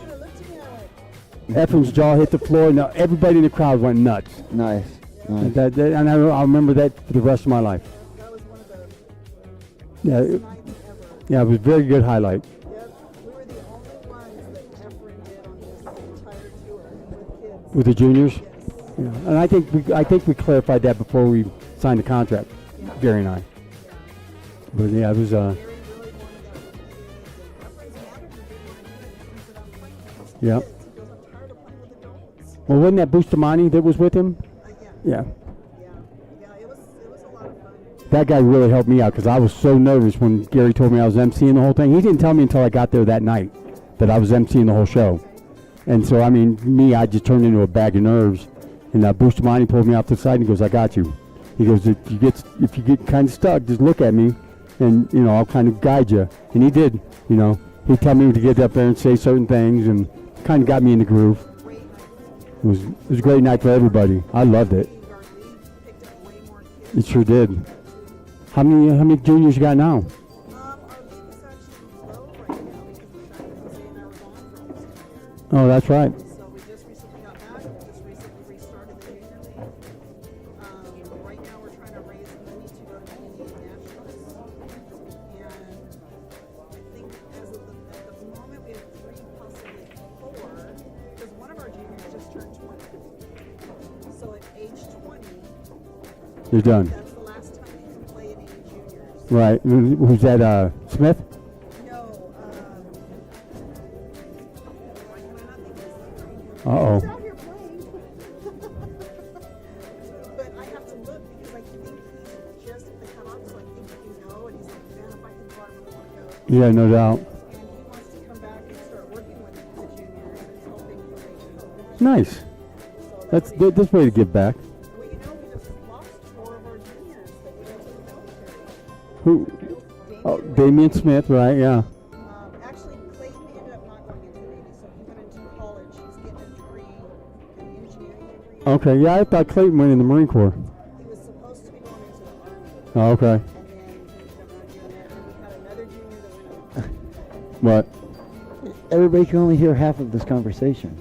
Yeah, Efren's jaw hit the floor. And everybody in the crowd went nuts. Nice. Nice. And I'll remember that for the rest of my life. that was one of the Yeah, best nights ever. yeah, it was a very good highlight. Yep. We were the only ones that Efren did on this entire tour with kids. With the juniors. Yes. Yeah. And I think we clarified that before we signed the contract, Gary and I. But yeah, it was Gary really wanted that with the kids, and Efren's manager didn't want to do it because he said, I'm playing with these Yeah. kids. He goes, I'm tired of playing with adults. Well, wasn't that Bustamante that was with him? Yeah. Yeah. Yeah, it was a lot of fun. That guy really helped me out because I was so nervous when Gary told me I was emceeing the whole thing. He didn't tell me until I got there that night that I was emceeing the whole show. And so, I mean, I just turned into a bag of nerves. And Bustamante pulled me off to the side and he goes, "I got you." He goes, if you get kind of stuck, just look at me and, I'll kind of guide you. And he did, He'd tell me to get up there and say certain things and kind of got me in the groove. It was a great night for everybody. I loved it. Our league picked up way more kids. It sure did. How many juniors you got now? Our league is actually low right now because of the fact that Jose and I were gone for almost a year. Oh, that's right. So we just recently got back. We just recently restarted the junior league. Right now we're trying to raise money to go to the Indian Nationals. And I think at the moment we have 3, possibly 4, because one of our juniors just turned 20. So at age 20, You're done. that's the last time you can play in any juniors. Right. Who's that? Smith? No, why can I not think of his name right now? Uh-oh. He's out here playing. But I have to look because I think he's just at the cutoff, so I think he can go. And he's like, man, if I can go, I really want to go. Yeah, no doubt. And he wants to come back and start working with the juniors and helping coach. Nice. So That's what this way to give back. we just lost 4 of our juniors that went into the military. Who? Oh, Damian Smith, right? Yeah. Actually, Clayton Okay, yeah, I thought Clayton went in the Marine Corps. He was supposed to be going into the Army, Oh, okay. and then he ended up not doing that. And we had another junior that went over. What? Everybody can only hear half of this conversation.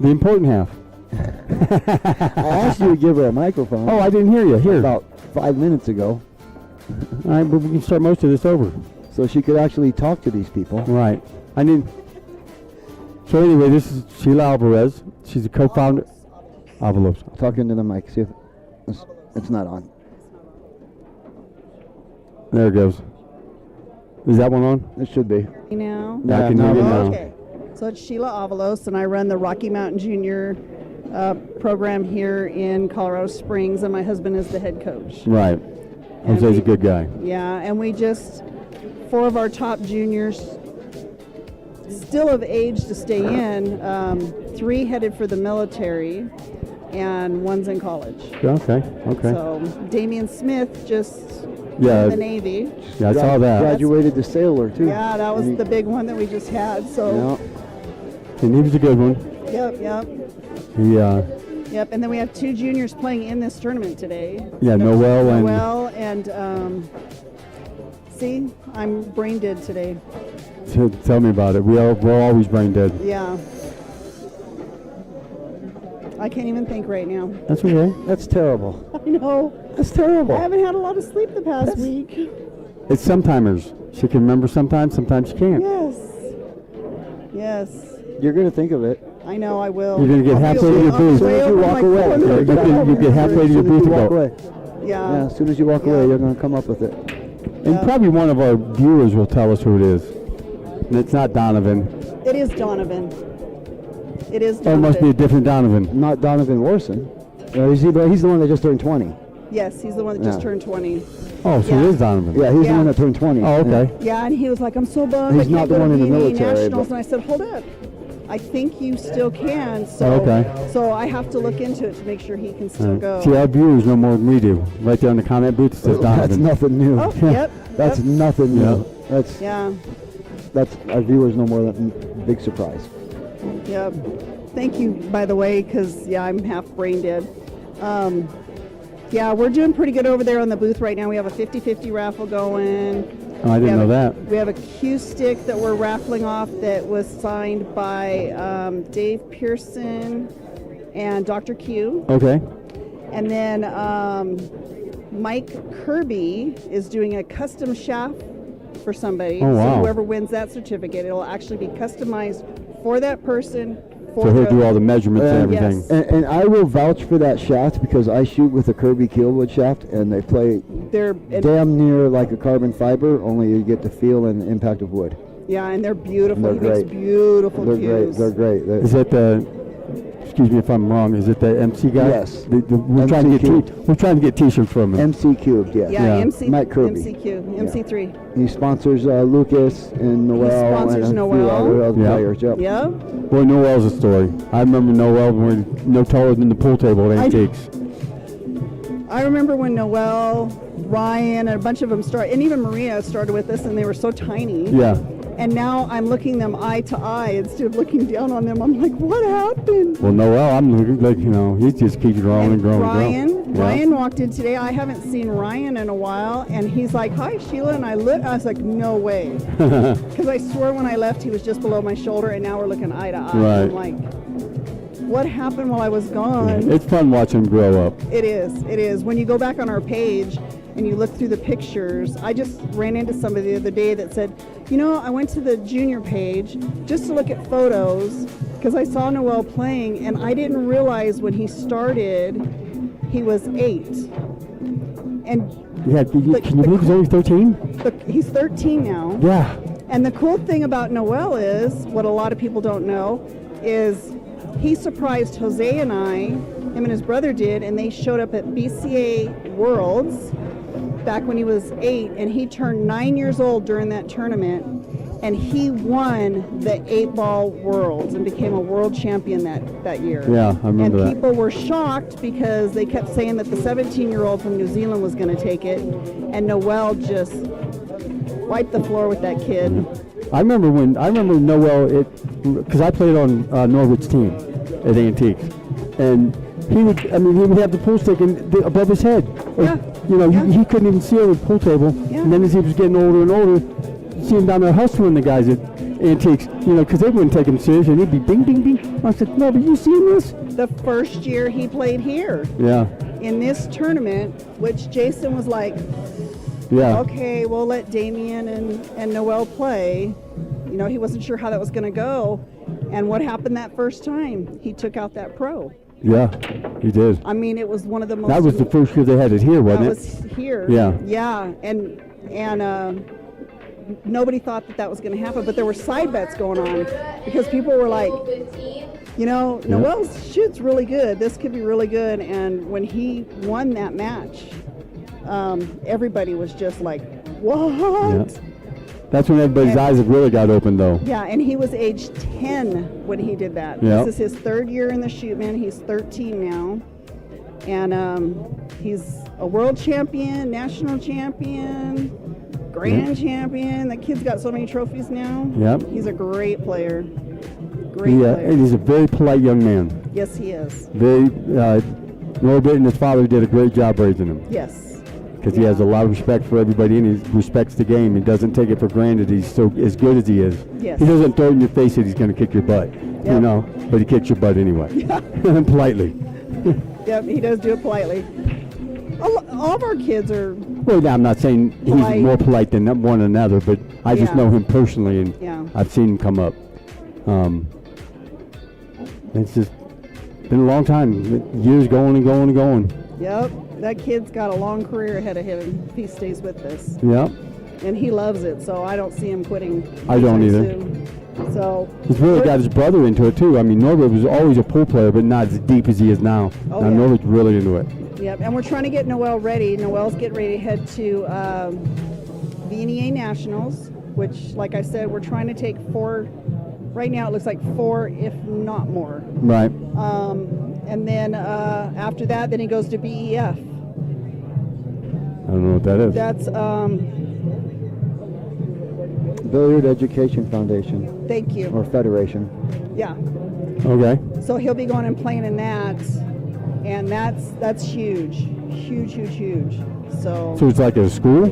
The important half. I asked you to give her a microphone. Oh, I didn't hear you. Here. About 5 minutes ago, All right, but we can start most of this over. so she could actually talk to these people. Right. I didn't. So anyway, this is Sheila Alvarez. She's a co-founder. Avalos. Talk into the mic. See if it's not on. There it goes. Is that one on? It should be. Now. Yeah, I can hear you now. Okay. So it's Sheila Avalos, and I run the Rocky Mountain Junior program here in Colorado Springs, and my husband is the head coach. Right. And Jose's we- a good guy. Yeah, and we just, 4 of our top juniors still of age to stay in, 3 headed for the military, and 1's in college. Okay. Okay. So Damian Smith just Yeah. in the Navy. Yeah, I saw that. Graduated to sailor too. Yeah, that was the big one that we just had. So, Yeah. And he was a good one. yep. He, Yep, and then we have 2 juniors playing in this tournament today. yeah, Noel and Noel and see, I'm brain dead today. tell me about it. We're always brain dead. Yeah. I can't even think right now. That's okay. That's terrible. I know. That's terrible. I haven't had a lot of sleep the past week. It's sometimers. She can remember sometimes she can't. Yes. Yes. You're gonna think of it. I know I will. You're gonna get halfway to your booth. As soon as you walk away. You get halfway to your As soon as booth you and walk go. away. Yeah. Yeah. As soon as you walk away, you're gonna come up with it. And probably one of our viewers will tell us who it is. And it's not Donovan. It is Donovan. It is Oh, it Donovan. must be a different Donovan. Not Donovan Warson. He's the one that just turned 20. Yes, he's the one that just Yeah. turned 20. Oh, so Yeah. it is Donovan. Yeah, he's the Yeah. one that turned 20. Oh, okay. Yeah, and he was like, I'm so bummed. He's I not can't the go one to in the VNA military, Nationals. but- And I said, hold up. I think you still can. So, Oh, okay. So I have to look into it to make sure he can still go. See, our viewers know more than we do. Right there in the comment booth it says Donovan. That's nothing new. Oh, yep. That's yep. nothing Yeah. new. Yeah. That's our viewers know more than big surprise. Yep. Thank you, by the way, because, yeah, I'm half brain dead. Yeah, we're doing pretty good over there on the booth right now. We have a 50-50 raffle going. Oh, I We didn't have know a- that. We have a Q stick that we're raffling off that was signed by Dave Pearson and Dr. Q. Okay. And then Mike Kirby is doing a custom shaft for somebody. Oh, wow. So whoever wins that certificate, it'll actually be customized for that person. So he'll do all the measurements and everything. Yes. And I will vouch for that shaft because I shoot with a Kirby Keelwood shaft, and they play They're damn near like a carbon fiber, only you get the feel and the impact of wood. yeah, and they're beautiful. They're He makes great. beautiful They're great. cues. They're great. Is it the? Excuse me if I'm wrong. Is it the MC guy? Yes. We're MC trying to get cubed. we're trying to get T-shirts from him. MC Cubed, yeah. Yeah, Yeah. MC, Mike Kirby. MCQ, MC3. He sponsors Lucas and Noel sponsors and a few Noel. other Yeah. players. Yep. Yeah. Boy, Noel's a story. I remember Noel when we no taller than the pool table at I- Antiques. I remember when Noel, Ryan, and a bunch of them started, and even Maria started with us, and they were so tiny. Yeah. And now I'm looking them eye to eye instead of looking down on them. I'm like, what happened? Well, Noel, I'm looking like he just keeps growing and growing Ryan, and growing. Yeah. Ryan walked in today. I haven't seen Ryan in a while, and he's like, "Hi, Sheila." And I was like, "No way," because I swore when I left he was just below my shoulder, and now we're looking eye to eye. Right. I'm like, what happened while I was gone? It's fun watching him grow up. It is. It is. When you go back on our page and you look through the pictures, I just ran into somebody the other day that said, I went to the junior page just to look at photos because I saw Noel playing, and I didn't realize when he started he was 8. And Yeah, can you believe he's only 13? he's 13 now. Yeah. And the cool thing about Noel is, what a lot of people don't know, is he surprised Jose and I, him and his brother did, and they showed up at BCA Worlds back when he was 8, and he turned 9 years old during that tournament, and he won the 8-ball Worlds and became a world champion that year. Yeah, I remember and that. people were shocked because they kept saying that the 17-year-old from New Zealand was going to take it, and Noel just wiped the floor with that kid. I remember Noel, because I played on Norwood's team. at Antiques, and he would have the pool stick above his head. Yeah. He couldn't even see over the pool table. Yeah. And then as he was getting older and older, you see him down there hustling the guys at Antiques, because they wouldn't take him serious, and he'd be bing, bing, bing. I said, no, but you seen this? The first year he played here Yeah, in this tournament, which Jason was like, yeah. okay, we'll let Damien and Noel play. He wasn't sure how that was going to go. And what happened that first time? He took out that pro. Yeah, he did. I mean, it was one of the most. That was the first year they had it here, wasn't That it? was here. Yeah. Yeah, and nobody thought that was going to happen, but there were side bets going on because people were like, 15. Noel shoots really good. This could be really good. And when he won that match, everybody was just like, what? Yeah. That's when everybody's eyes have really got open, though. Yeah, and he was age 10 when he did that. Yeah. This is his third year in the Shootman. He's 13 now. And he's a world champion, national champion, grand champion. The kid's got so many trophies now. Yep. He's a great player. Great player. And he's a very polite young man. Yes, he is. Very, Norbert and his father did a great job raising him. Yes. Because he has a lot of respect for everybody, and he respects the game. He doesn't take it for granted. He's so as good as he is. Yes. He doesn't throw it in your face that he's going to kick your butt, but he kicks your butt anyway, politely. Yep, he does do it politely. All of our kids are. Well, I'm not saying Polite. he's more polite than one another, but I just Yeah. know him personally, and Yeah. I've seen him come up. It's just been a long time, years going and going and going. Yep, that kid's got a long career ahead of him if he stays with this. Yeah. And he loves it, so I don't see him quitting. I don't anytime either. soon. So He's really got his brother into it too. I mean, Norbert was always a pool player, but not as deep as he is now. Oh, Now yeah. Norbert's really into it. Yep, and we're trying to get Noel ready. Noel's getting ready to head to VNEA Nationals, which, like I said, we're trying to take 4. Right now, it looks like 4, if not more. Right. And then after that, then he goes to BEF. I don't know what that is. That's Billiard Education Foundation thank you. or Federation. Yeah. Okay. So he'll be going and playing in that, and that's huge. Huge. So So it's like a school?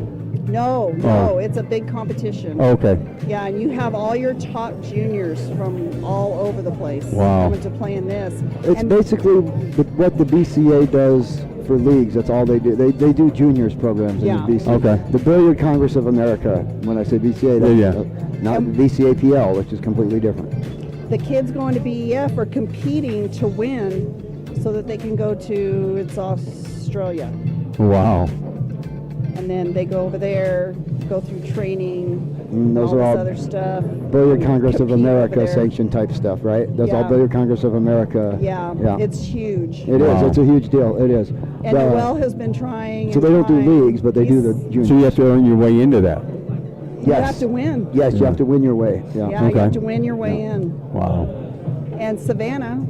no, Oh. it's a big competition. Oh, okay. Yeah, and you have all your top juniors from all over the place Wow. coming to play in this. It's And basically what the BCA does for leagues. That's all they do. They do juniors programs in Yeah. the BCA. Okay. The Billiard Congress of America. When I say BCA, that's Yeah. not BCAPL, which is completely different. the kids going to BEF are competing to win so that they can go to Australia. Wow. And then they go over there, go through training, Those all are this all other stuff. Billiard Congress of Compete over America there. sanctioned type stuff, right? That's all Yeah. Billiard Congress of America. Yeah, Yeah. it's huge. It is. Wow. It's a huge deal. It is. And Noel has been trying. So and they don't do trying. leagues, but they do the He's- juniors. So you have to earn your way into that. You Yes. have to win. Yes, you have to win your way. Yeah. Yeah, you Okay. have to win your way in. Wow. And Savannah,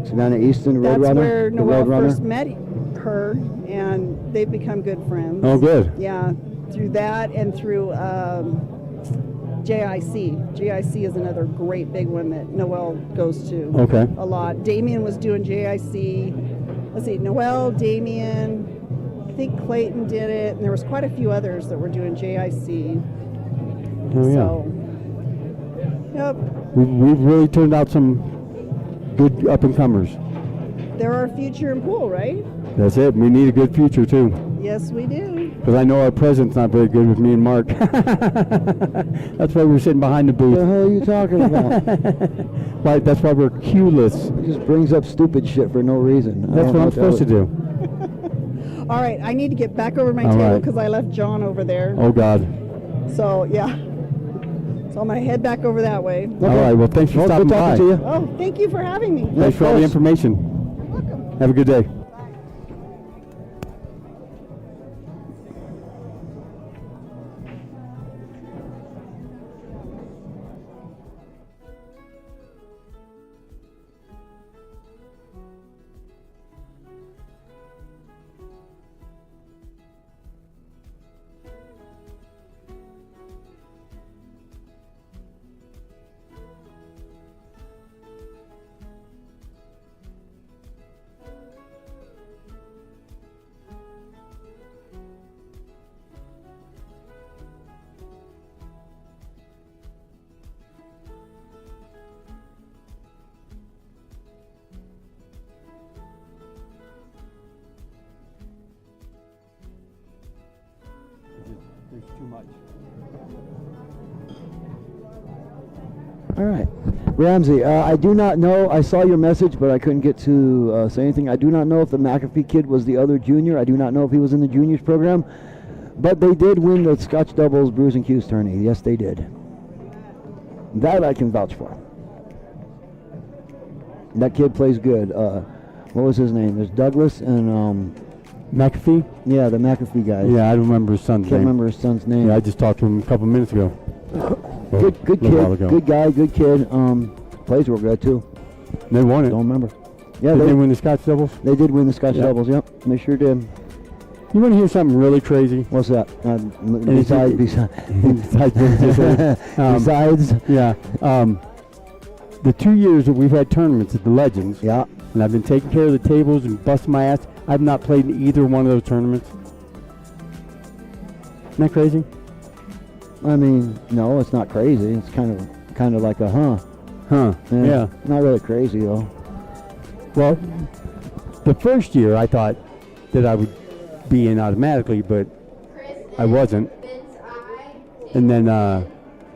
Savannah Easton, that's Roadrunner. where the Noel Roadrunner. first met her, and they've become good friends. Oh, good. Yeah, through that and through JIC. JIC is another great big one that Noel goes to Okay. a lot. Damien was doing JIC. Let's see, Noel, Damien, I think Clayton did it, and there was quite a few others that were doing JIC. Oh, yeah. So, yep, We've really turned out some good up-and-comers. they're our future in pool, right? That's it. We need a good future, too. Yes, we do. Because I know our president's not very good with me and Mark. That's why we're sitting behind the What the booth. hell are you talking about? Right, that's why we're cueless. It just brings up stupid shit for no reason. I That's don't what know I'm supposed to do. All right, I need to get back over my All table right. because I left John over there. Oh, God. So, yeah. So I'm going to head back over that way. All right, well, thanks for Well, stopping good by. talking to you. Oh, thank you for having me. Thanks for all the course. information. Have a good day. It's too much. All right. Ramsey, I do not know. I saw your message, but I couldn't get to say anything. I do not know if the McAfee kid was the other junior. I do not know if he was in the juniors program. But they did win the Scotch Doubles Brews and Q's tourney. Yes, they did. That I can vouch for. That kid plays good. What was his name? There's Douglas and McAfee? yeah, the McAfee guy. Yeah, I don't remember his son's Can't name. remember his son's name. Yeah, I just talked to him a couple minutes ago. Good A little while kid. ago. Good guy. Good kid. Plays real good too. They won it. Don't remember. Yeah, Did they win the Scotch Doubles? They did win the Scotch Yeah. Doubles. Yep, they sure did. You want to hear something really crazy? What's that? Besides- Besides. Yeah. The 2 years that we've had tournaments at the Legends, Yeah. and I've been taking care of the tables and busting my ass, I've not played in either one of those tournaments. Isn't that crazy? I mean, no, it's not crazy. It's kind of like a Huh. Yeah. Not really crazy though. Well, the first year I thought that I would be in automatically, but I wasn't. And then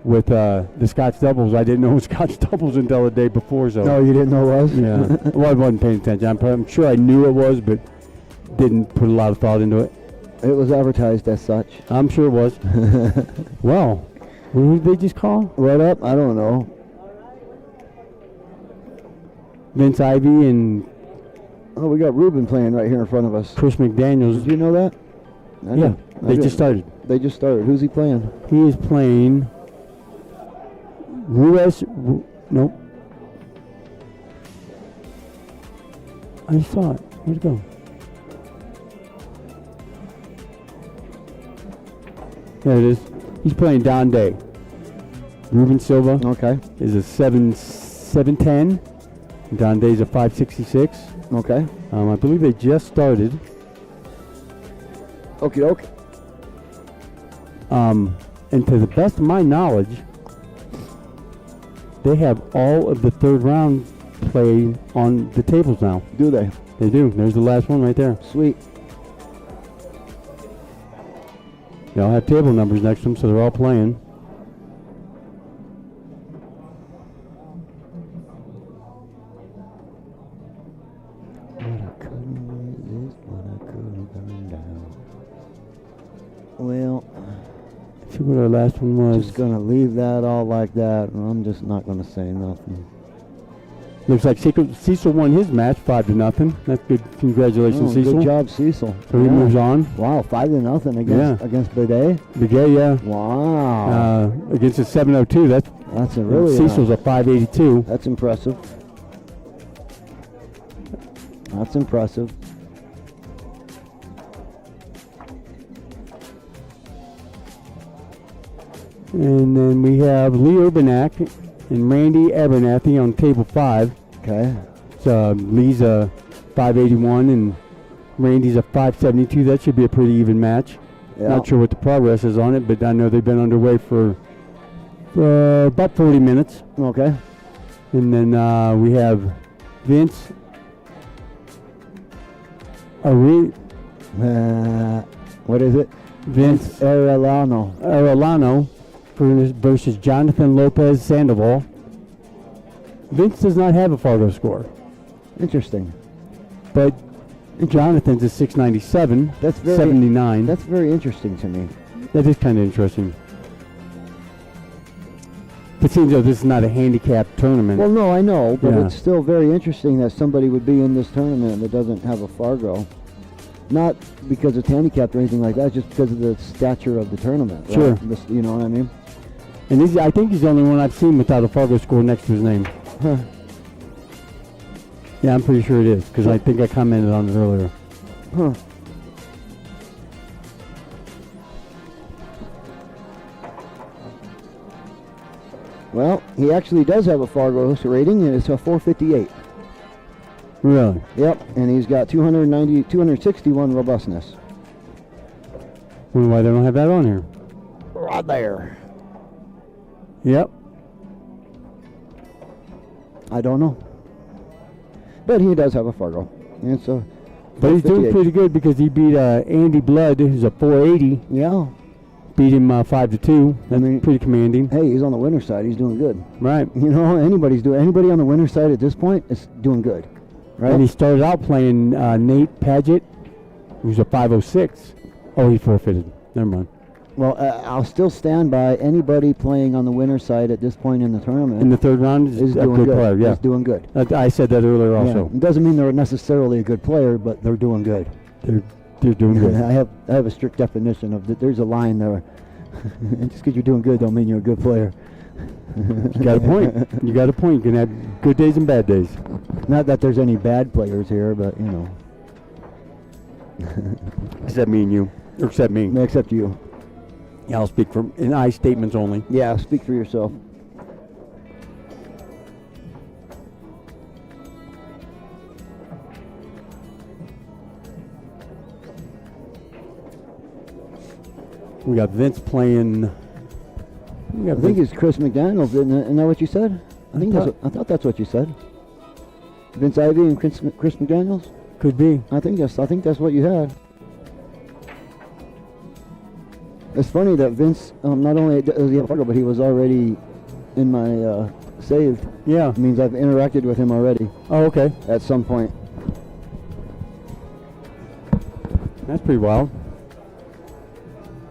with the Scotch Doubles, I didn't know Scotch Doubles until the day before. So No, you didn't know it was? yeah, well, I wasn't paying attention. I'm sure I knew it was, but didn't put a lot of thought into it. It was advertised as such. I'm sure it was. Well, who did they just call? What up? I don't know. Vince Ivey and Oh, we got Ruben playing right here in front of us. Chris McDaniels. Did you know that? I Yeah, didn't. I they didn't. just started. They just started. Who's he playing? He is playing nope. I just saw it. Where'd it go? There it is. He's playing Don Day. Ruben Silva Okay. is a 7'10". Don Day's a 5'66". Okay. I believe they just started. Okie doke. And to the best of my knowledge, they have all of the third round play on the tables now. Do they? They do. There's the last one right there. Sweet. They all have table numbers next to them, so they're all playing. Well, See what our last one was. just gonna leave that all like that, and I'm just not gonna say nothing. Looks like Cecil won his match 5-0. That's good. Congratulations, Oh, Cecil. good job, Cecil. So he moves on. Wow, 5-0 Yeah. against Bidet. Big A, yeah. Wow, Against a 702. That's that's a really Cecil's a 582. that's impressive. That's impressive. And then we have Lee Urbanak and Randy Abernathy on table 5. Okay. So Lee's a 581 and Randy's a 572. That should be a pretty even match. Yeah. Not sure what the progress is on it, but I know they've been underway for about 40 minutes. Okay. And then we have Vince What is it? Vince Arellano. versus Jonathan Lopez Sandoval. Vince does not have a Fargo score, Interesting. but Jonathan's a 697, That's very 79. That's very interesting to me. That is kind of interesting. It seems though this is not a handicap tournament. Well, no, I know, but Yeah. it's still very interesting that somebody would be in this tournament that doesn't have a Fargo. Not because it's handicapped or anything like that, just because of the stature of the tournament. Right? Sure. You know what I mean? And I think he's the only one I've seen without a Fargo score next to his name. Huh. Yeah, I'm pretty sure it is, because I think I commented on it earlier. Huh. Well, he actually does have a Fargo rating, and it's a 458. Really? Yep, and he's got 261 robustness. Wonder why they don't have that on here. Right there. Yep. I don't know. But he does have a Fargo. And it's a But he's doing 458. pretty good because he beat Andy Blood, who's a 480, Yeah. Beat him 5-2. That's mean- pretty commanding. Hey, he's on the winner's side. He's doing good. Right. You know, anybody on the winner's side at this point is doing good, right? And he started out playing Nate Paget, who's a 506. Oh, he forfeited. Never mind. Well, I'll still stand by anybody playing on the winner's side at this point in the tournament. In the third round, is a doing good good. player. Yeah, Is doing good. I said that earlier Yeah. also. It doesn't mean they're necessarily a good player, but they're doing good. They're doing good. I have a strict definition of that. There's a line there. Just because you're doing good don't mean you're a good player. You got a point. You got a point. You can have good days and bad days. Not that there's any bad players here, but you know. Except me and you. Or except me. Except you. Yeah, I'll speak in I statements only. Yeah, speak for yourself. We got Vince playing. I think it's Chris McDaniels, isn't that what you said? I thought that's what you said. Vince Ivey and Chris McDaniels? Could be. I think that's what you had. It's funny that Vince not only does he have a photo, but he was already in my saved. Yeah. It means I've interacted with him already Oh, okay. at some point. That's pretty wild.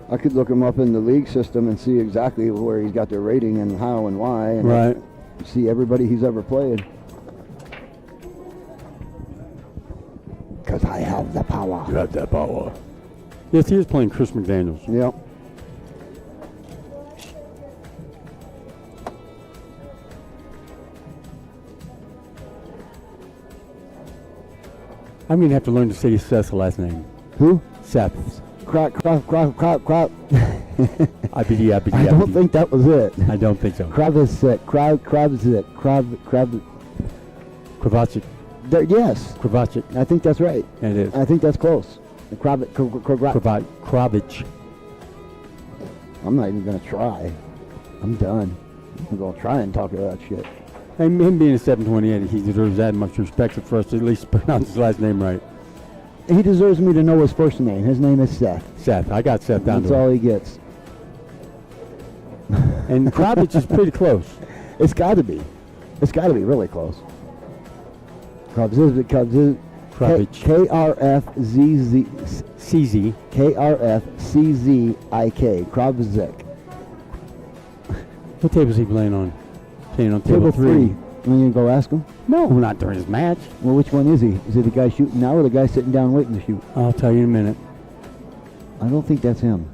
I could look him up in the league system and see exactly where he's got their rating and how and why, and Right. see everybody he's ever played. Because I have the power. You have that power. Yes, he is playing Chris McDaniels. Yep. I'm going to have to learn to say Seth's last name. Who? Seth. Crap. I don't think that was it. I don't think so. Kravitz. Kovacic. Yes. Kovacic. I think that's right. It is. I think that's close. Kravitz. I'm not even going to try. I'm done. I'm going to try and talk about that shit. And him being a 728, he deserves that much respect for us to at least pronounce his last name right. He deserves me to know his first name. His name is Seth. Seth. I got Seth down That's to all it. he gets. And Kravitz is pretty close. It's got to be. It's got to be really close. Kravitz. K-R-F-Z-Z. CZ. K-R-F-C-Z-I-K. Kravzik. What table is he playing on? Playing on table 3. You gonna go ask him? No, not during his match. Well, which one is he? Is it the guy shooting now or the guy sitting down waiting to shoot? I'll tell you in a minute. I don't think that's him.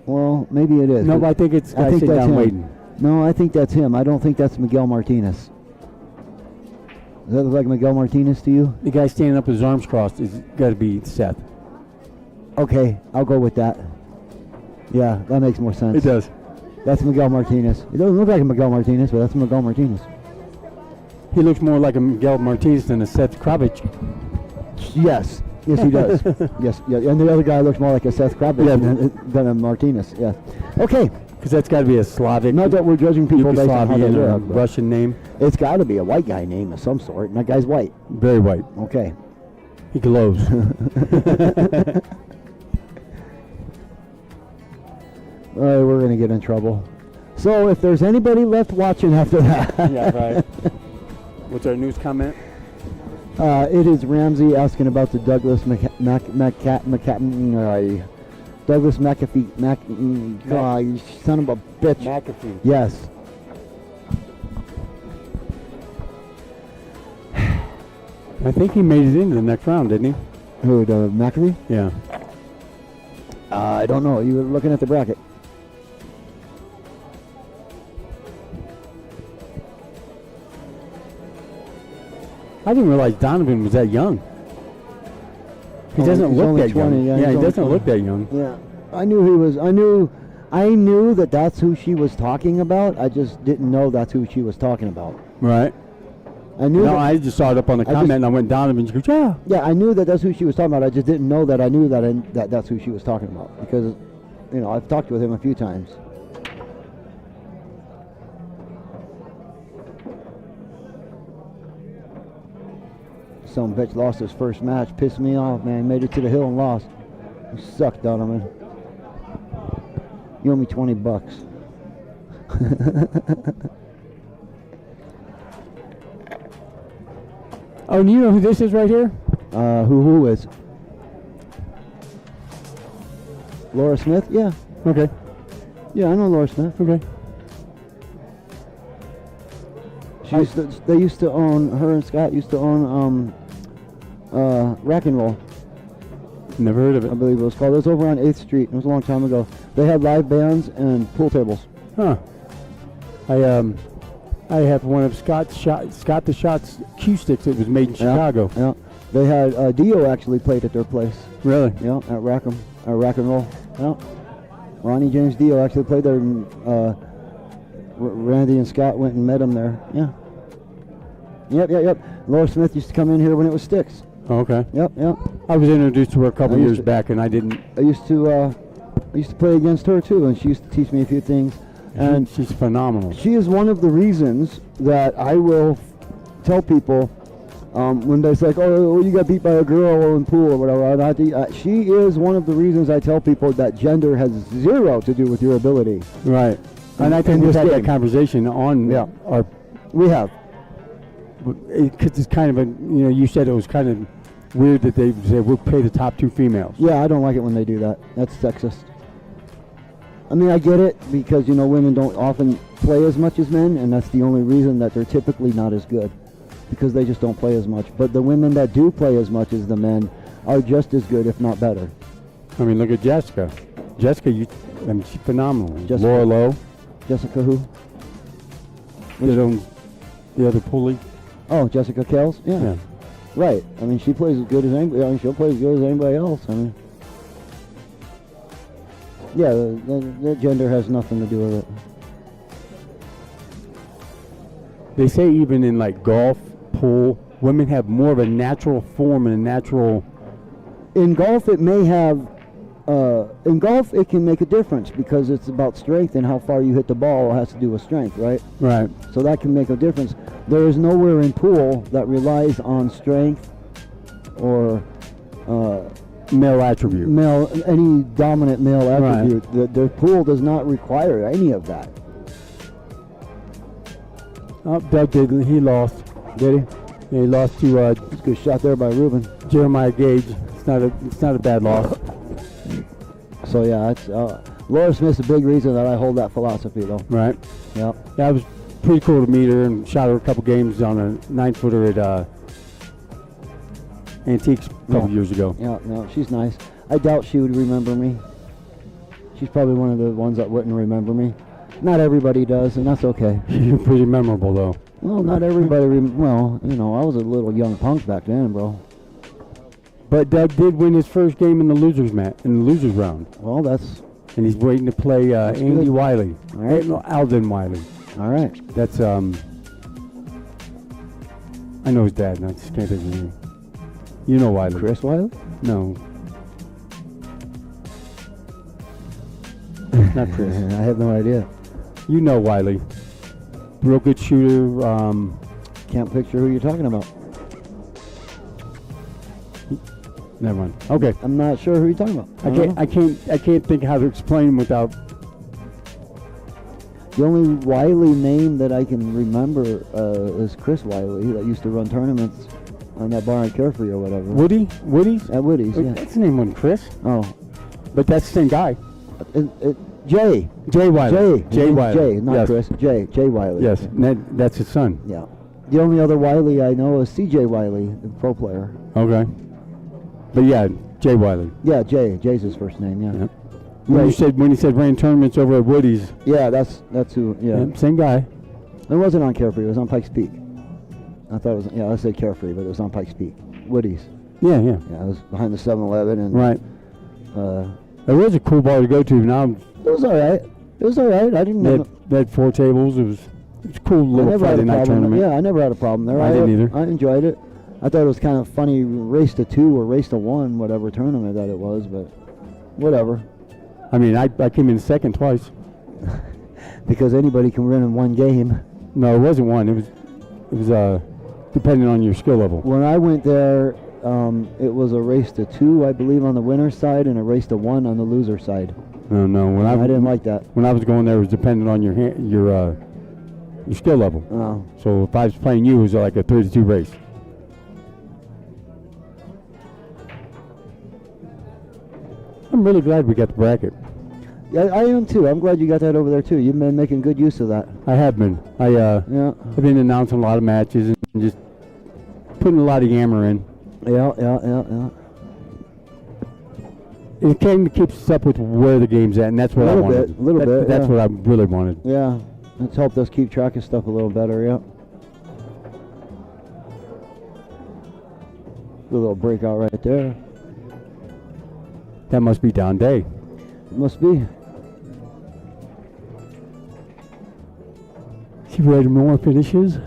Well, maybe it is. No, but I think it's guy sitting down him. waiting. No, I think that's him. I don't think that's Miguel Martinez. Does that look like Miguel Martinez to you? The guy standing up with his arms crossed is got to be Seth. Okay, I'll go with that. Yeah, that makes more sense. It does. That's Miguel Martinez. It doesn't look like a Miguel Martinez, but that's Miguel Martinez. He looks more like a Miguel Martinez than a Seth Kravitz. Yes. Yes, he does. Yes, yeah. And the other guy looks more like a Seth Kravitz than a Martinez. Yeah. Okay. Because that's got to be a Slavic. Not that we're judging people based on how they Yugoslavian or look, but Russian name. it's got to be a white guy name of some sort, and that guy's white. Very white. Okay. He glows. All right, we're going to get in trouble. So if there's anybody left watching after that. Yeah, right. What's our news comment? It is Ramsey asking about the Douglas Douglas McAfee. God, you son of a bitch. McAfee. Yes. I think he made it into the next round, didn't he? Who, the McAfee? Yeah. I don't know. You were looking at the bracket. I didn't realize Donovan was that young. He doesn't he's look only that 20, young. yeah, Yeah, he's he only doesn't 20. look that young. Yeah. I knew he was. I knew that that's who she was talking about. I just didn't know that's who she was talking about. Right. I knew. No, that, I just saw it up on the I comment just- and I went Donovan. She goes, yeah. Yeah, I knew that that's who she was talking about. I just didn't know that I knew that that's who she was talking about because, I've talked with him a few times. Some bitch lost his first match. Pissed me off, man. Made it to the hill and lost. You suck, Donovan. You owe me $20. Oh, and you know who this is right here? Who is? Laura Smith? Yeah. Okay. Yeah, I know Laura Smith. Okay. They used to own, her and Scott used to own Rack and Roll, Never heard of I it. believe it was called. It was over on 8th Street. It was a long time ago. They had live bands and pool tables. Huh. I have one of Scott the Shot's cue sticks that was made in Chicago. Yeah. They had Dio actually played at their place. Really? Yeah, at Rack and Roll. Yeah. Ronnie James Dio actually played there. And, Randy and Scott went and met him there. Yeah. Yep. Laura Smith used to come in here when it was Styx. Oh, okay. Yep. I was introduced to her a couple I used years to- back, and I didn't. I used to play against her too, and she used to teach me a few things. And She's phenomenal. she is one of the reasons that I will tell people when they say, like, "Oh, you got beat by a girl in pool or whatever." She is one of the reasons I tell people that gender has zero to do with your ability. Right. And I in think we've this had that game. conversation on our. We have. Because it's kind of a, you said it was kind of weird that they said we'll pay the top 2 females. Yeah, I don't like it when they do that. That's sexist. I mean, I get it because, women don't often play as much as men, and that's the only reason that they're typically not as good, because they just don't play as much. But the women that do play as much as the men are just as good, if not better. I mean, look at Jessica. Jessica, she's phenomenal. Jessica. Laura Lowe, Jessica who? the other pulley. Oh, Jessica Kells? Yeah. Right. I mean, she plays as good as anybody. I mean, she'll play as good as anybody else. I mean, yeah, the gender has nothing to do with it. They say even in like golf, pool, women have more of a natural form and a natural. In golf, it may have. In golf, it can make a difference because it's about strength and how far you hit the ball has to do with strength, right? Right. So that can make a difference. There is nowhere in pool that relies on strength or Male attribute. any dominant male Right. attribute. The pool does not require any of that. Oh, Doug did. He lost. Did he? Yeah, he lost to That's a good shot there by Ruben. Jeremiah Gage. It's not a bad loss. So yeah, it's Laura Smith's a big reason that I hold that philosophy, though. Right. Yep. Yeah, it was pretty cool to meet her and shot her a couple games on a 9-footer at Antiques a couple years ago. Yeah, no, she's nice. I doubt she would remember me. She's probably one of the ones that wouldn't remember me. Not everybody does, and that's okay. You're pretty memorable, though. Well, not everybody. Well, I was a little young punk back then, bro. But Doug did win his first game in the losers round, Well, that's and he's waiting to play Andy good. Wiley. All right. No, Alden Wiley. all right. That's I know his dad, and I just can't think of his name. You know Wiley? Chris Wiley? No. Not Chris. I have no idea. You know Wiley. Real good shooter. Can't picture who you're talking about. Never mind. Okay. I'm not sure who you're talking about. I can't think how to explain him without. The only Wiley name that I can remember is Chris Wiley that used to run tournaments on that bar in Carefree or whatever. Woody's? At Woody's, yeah. That's the name wasn't Chris, Oh, but that's the same guy. Jay. Jay Wiley. Jay. His Jay name's Wiley. Jay, not yes. Chris. Jay Wiley. Yes, that's his son. Yeah. The only other Wiley I know is C.J. Wiley, the pro player. Okay. But yeah, Jay Wiley. Yeah, Jay. Jay's his first name, yeah. Yeah. When you said ran tournaments over at Woody's. Yeah, that's who, yeah. Same guy. It wasn't on Carefree, it was on Pikes Peak. I thought it was, I said Carefree, but it was on Pikes Peak. Woody's. Yeah. Yeah, it was behind the 7-Eleven and... Right. Uh, It was a cool bar to go to. Now it was alright. It was alright. I didn't know. they had 4 tables. It was a cool little Friday night tournament. Yeah, I never had a problem there. I didn't either. I enjoyed it. I thought it was kind of funny, race to 2 or race to 1, whatever tournament that it was, but whatever. I mean, I came in second twice. Because anybody can win in one game. No, it wasn't one. It was depending on your skill level. When I went there, it was a race to 2, I believe, on the winner's side, and a race to 1 on the loser side. No. When I didn't like that. When I was going there, it was dependent on your skill level. Oh. So if I was playing you, it was like a 3-2 race. I'm really glad we got the bracket. Yeah, I am too. I'm glad you got that over there too. You've been making good use of that. I have been. Yeah. I've been announcing a lot of matches and just putting a lot of yammer in. Yeah. It kind of keeps us up with where the game's at, and that's what I wanted. A little bit. That's yeah. what I really wanted. Yeah. It's helped us keep track of stuff a little better. Yeah. A little breakout right there. That must be Don Day. It must be. See where more finishes?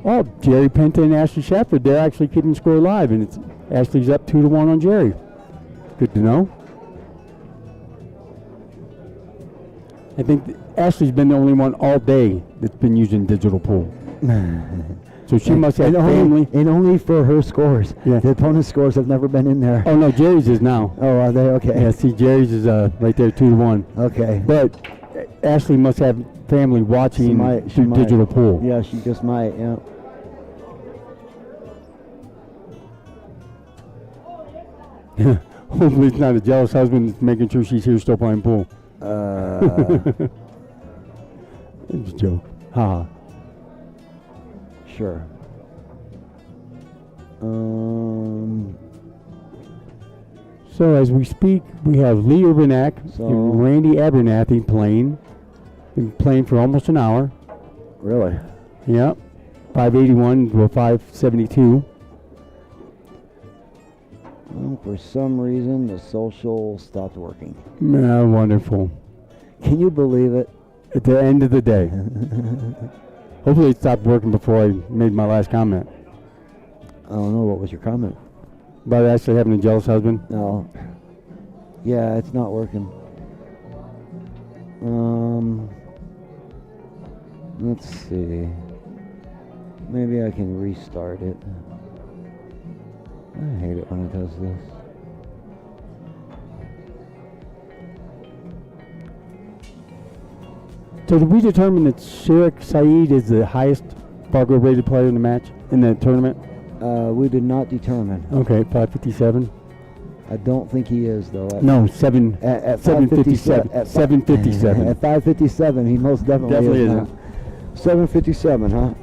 Oh, Jerry Penta and Ashley Shafford, they're actually keeping score alive, and it's Ashley's up 2-1 on Jerry. Good to know. I think Ashley's been the only one all day that's been using digital pool. So she must have family. And only for her scores. Yeah. The opponent's scores have never been in there. Oh no, Jerry's is now. Oh, are they? Okay. Yeah, see, Jerry's is right there, 2-1. Okay. But Ashley must have family watching She might. digital pool. Yeah, she just might. Yeah. Hopefully it's not a jealous husband making sure she's here still playing pool. It's a joke. Ha. Sure. So as we speak, we have Lee Urbanak and Randy Abernathy playing. Been playing for almost an hour. Really? Yep. 581 to a 572. Well, for some reason, the social stopped working. Wonderful. Can you believe it? At the end of the day. Hopefully it stopped working before I made my last comment. I don't know. What was your comment? About actually having a jealous husband? No. Yeah, it's not working. Let's see. Maybe I can restart it. I hate it when it does this. So did we determine that Sheikh Saeed is the highest Fargo rated player in the match, in the tournament? We did not determine. Okay, 557. I don't think he is, though. No, 757. At 757. At 557, he most definitely is. isn't. 757, huh?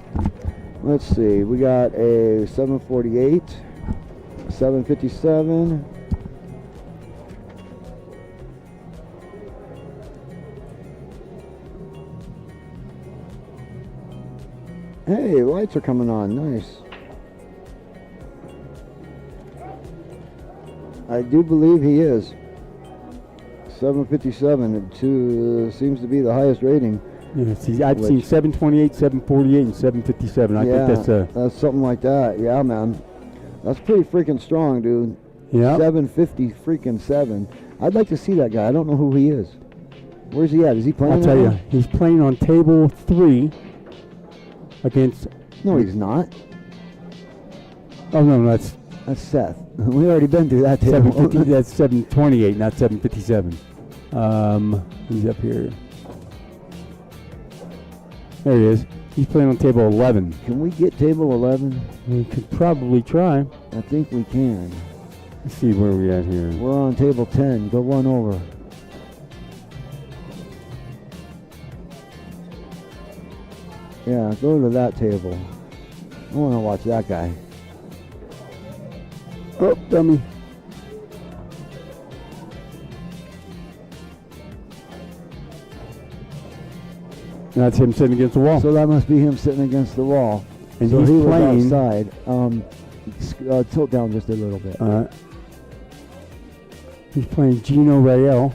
Let's see. We got a 748, 757. Hey, lights are coming on. Nice. I do believe he is. 757. It seems to be the highest rating. Yeah, see, I've seen 728, 748, and 757. I think that's something like that. Yeah, man. That's pretty freaking strong, dude. Yeah. 750 freaking 7. I'd like to see that guy. I don't know who he is. Where's he at? Is he playing? I'll tell you, he's playing on table 3 against. No, he's not. Oh no, that's Seth. We already been through that table. 750. That's 728, not 757. He's up here. There he is. He's playing on table 11. Can we get table 11? We could probably try. I think we can. Let's see where we at here. We're on table 10. Go one over. Yeah, go to that table. I want to watch that guy. Oh, dummy. That's him sitting against the wall. So that must be him sitting against the wall. And so he's he playing. was outside. Tilt down just a little bit. He's playing Gino Rael.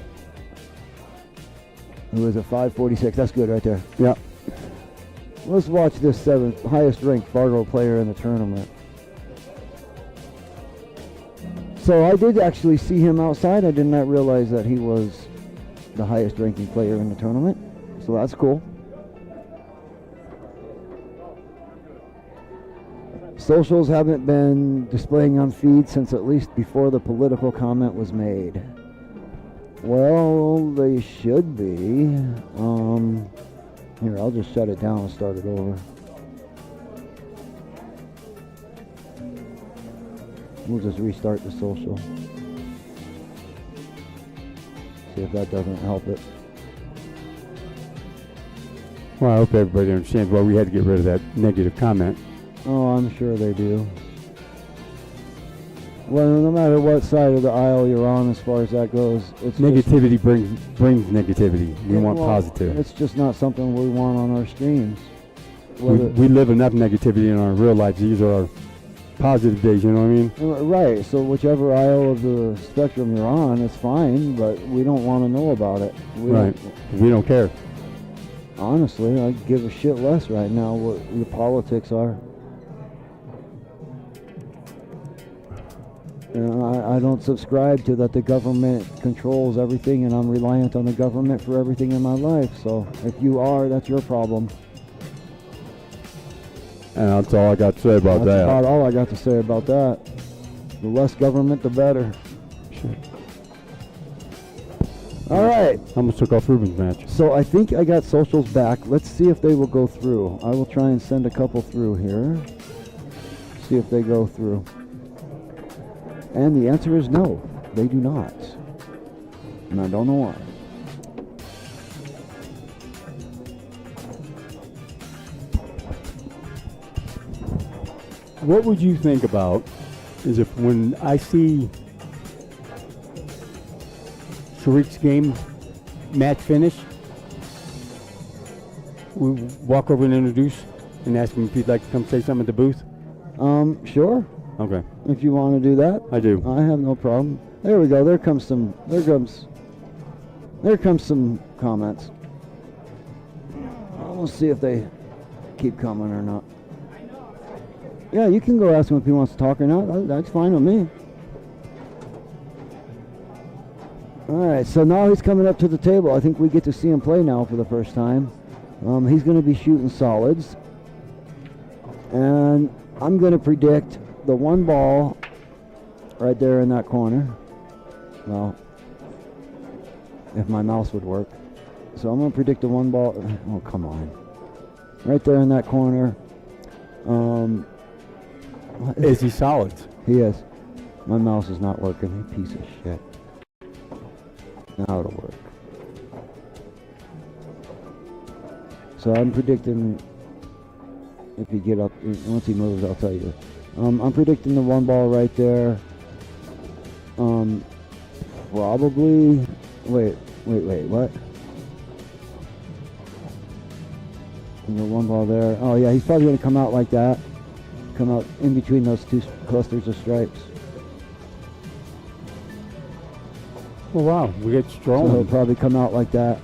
Who is a 546. That's good right there. Yeah. Let's watch this highest ranked Fargo player in the tournament. So I did actually see him outside. I did not realize that he was the highest ranking player in the tournament. So that's cool. Socials haven't been displaying on feed since at least before the political comment was made. Well, they should be. Here, I'll just shut it down and start it over. We'll just restart the social. See if that doesn't help it. Well, I hope everybody understands why we had to get rid of that negative comment. Oh, I'm sure they do. Well, no matter what side of the aisle you're on as far as that goes, it's Negativity brings negativity. We want well, positive. It's just not something we want on our streams. We live enough negativity in our real lives. These are our positive days, you know what I mean? Right, so whichever aisle of the spectrum you're on, it's fine, but we don't want to know about it. We don't care. Honestly, I give a shit less right now what the politics are. I don't subscribe to that the government controls everything and I'm reliant on the government for everything in my life. So if you are, that's your problem. And that's all I got to say about that. That's about all I got to say about that. The less government, the better. Sure. All right. Almost took off Ruben's match. So I think I got socials back. Let's see if they will go through. I will try and send a couple through here. See if they go through. And the answer is no, they do not. And I don't know why. What would you think about is if when I see Sharik's game match finish, we walk over and introduce and ask him if he'd like to come say something at the booth? Sure. Okay. If you want to do that. I do. I have no problem. There we go. There comes some comments. We'll see if they keep coming or not. Yeah, you can go ask him if he wants to talk or not. That's fine with me. All right, so now he's coming up to the table. I think we get to see him play now for the first time. He's going to be shooting solids. And I'm going to predict the one ball right there in that corner. Well, if my mouse would work. So I'm going to predict the one ball. Oh, come on. Right there in that corner. Is he solid? He is. My mouse is not working. You piece of shit. Now it'll work. So I'm predicting if he get up, once he moves, I'll tell you. I'm predicting the one ball right there. Probably. Wait, what? And the one ball there. Oh yeah, he's probably gonna come out like that. Come out in between those two clusters of stripes. Oh wow, we get strong. So he'll probably come out like that.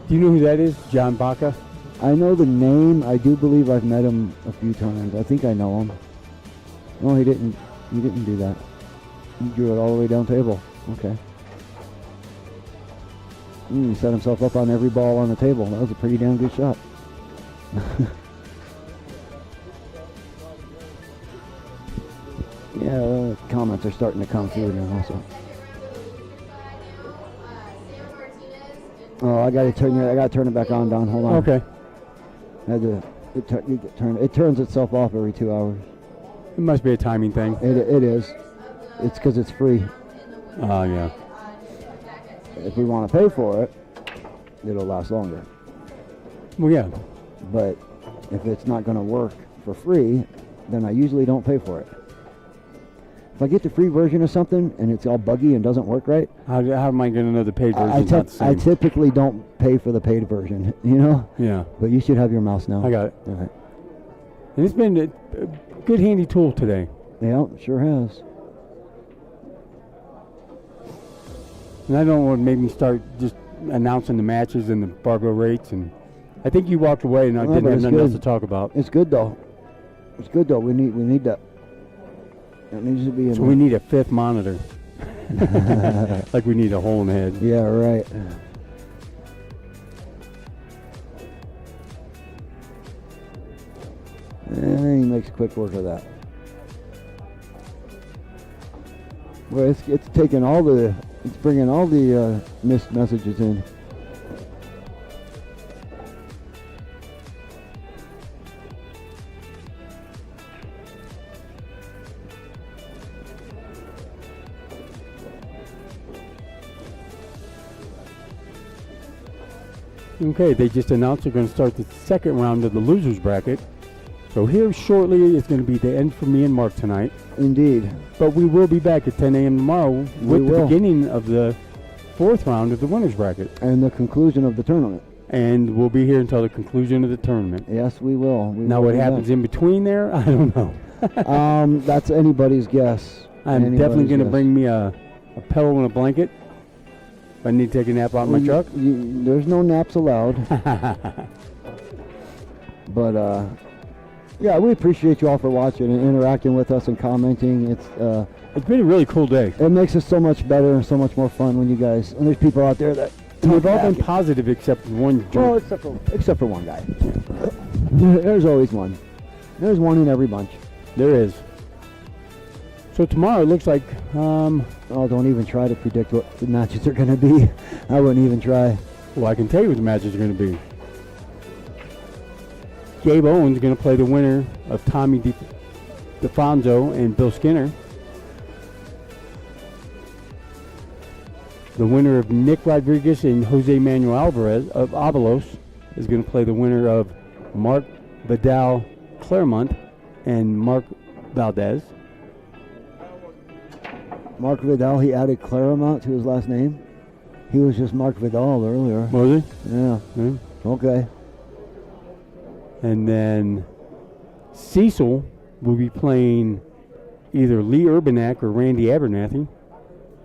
Do you know who that is? John Baca? I know the name. I do believe I've met him a few times. I think I know him. No, he didn't. He didn't do that. He drew it all the way down table. Okay. He set himself up on every ball on the table. That was a pretty damn good shot. Yeah, comments are starting to come through now also. Oh, I gotta turn it back on, Don. Hold on. Okay. It turns itself off every 2 hours. It must be a timing thing. It is. It's because it's free. Oh, yeah. If we want to pay for it, it'll last longer. Well, yeah. But if it's not going to work for free, then I usually don't pay for it. If I get the free version of something and it's all buggy and doesn't work right, how am I going to know the paid version? I typically don't pay for the paid version, you know? Yeah. But you should have your mouse now. I got it. All right. And it's been a good handy tool today. Yeah, sure has. And I don't want to make me start just announcing the matches and the barbell rates. And I think you walked away and I didn't have nothing else to talk about. It's good though. It's good though. We need that. It needs to be in so we need a fifth monitor. Like we need a hole in the head. Yeah, right. makes quick work of that. Well, it's taking all the, it's bringing all the missed messages in. Okay, they just announced they're going to start the second round of the losers bracket. So here shortly is going to be the end for me and Mark tonight. Indeed. But we will be back at 10 a.m. tomorrow with the will. beginning of the fourth round of the winners bracket. And the conclusion of the tournament. And we'll be here until the conclusion of the tournament. Yes, we will. Now what happens in between there, I don't know. That's anybody's guess. I'm definitely going to bring me a pillow and a blanket. If I need to take a nap out in my truck. There's no naps allowed. But, yeah, we appreciate you all for watching and interacting with us and commenting. It's been a really cool day. It makes it so much better and so much more fun when you guys, and there's people out there that We've all been positive except one jerk. Well, except for one guy. There's always one. There's one in every bunch. There is. So tomorrow it looks like... oh, don't even try to predict what the matches are going to be. I wouldn't even try. Well, I can tell you what the matches are going to be. Gabe Owens is going to play the winner of Tommy DeFonso and Bill Skinner. The winner of Nick Rodriguez and Jose Manuel Alvarez of Avalos is going to play the winner of Mark Vidal Claremont and Mark Valdez. Mark Vidal, he added Claremont to his last name. He was just Mark Vidal earlier. Was he? Yeah. Okay. And then Cecil will be playing either Lee Urbanak or Randy Abernathy.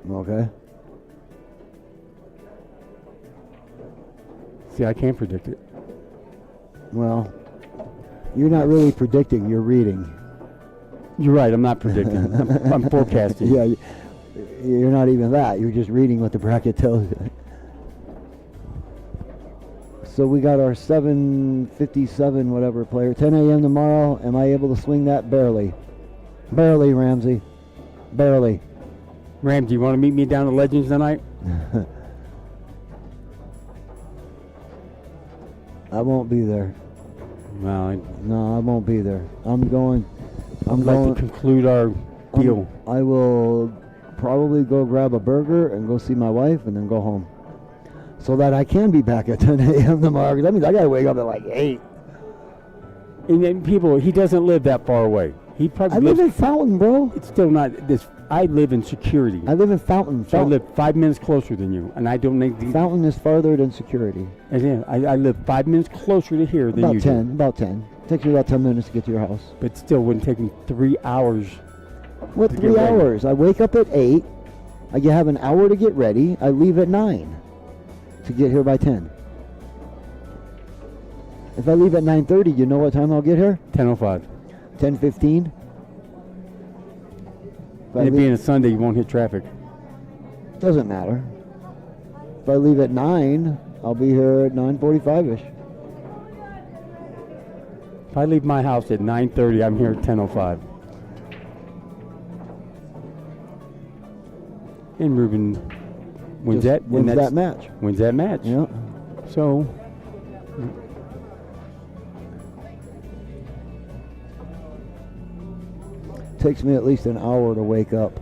Okay. See, I can't predict it. Well, you're not really predicting, you're reading. You're right, I'm not predicting. I'm forecasting. Yeah, you're not even that. You're just reading what the bracket tells you. So we got our 7:57 whatever player. 10 a.m. tomorrow. Am I able to swing that? Barely. Barely, Ramsey. Barely. Ramsey, you want to meet me down at Legends tonight? I won't be there. No, I won't be there. I'm going to conclude our deal. I will probably go grab a burger and go see my wife and then go home. So that I can be back at 10 a.m. tomorrow. That means I got to wake up at like 8. And then people, he doesn't live that far away. He probably I live in Fountain, bro. It's still not this. I live in Security. I live in Fountain. So I live 5 minutes closer than you, and I don't make these. Fountain is farther than Security. And yeah, I live 5 minutes closer to here than you do. About 10. Takes me about 10 minutes to get to your house. But still wouldn't take me 3 hours. What 3 hours? I wake up at 8. I have an hour to get ready. I leave at 9 to get here by 10. If I leave at 9:30, you know what time I'll get here? 10:05. 10:15. And it being a Sunday, you won't hit traffic. Doesn't matter. If I leave at 9, I'll be here at 9:45ish. If I leave my house at 9:30, I'm here at 10:05. And Ruben wins that match. Wins that match. Yeah. So takes me at least an hour to wake up.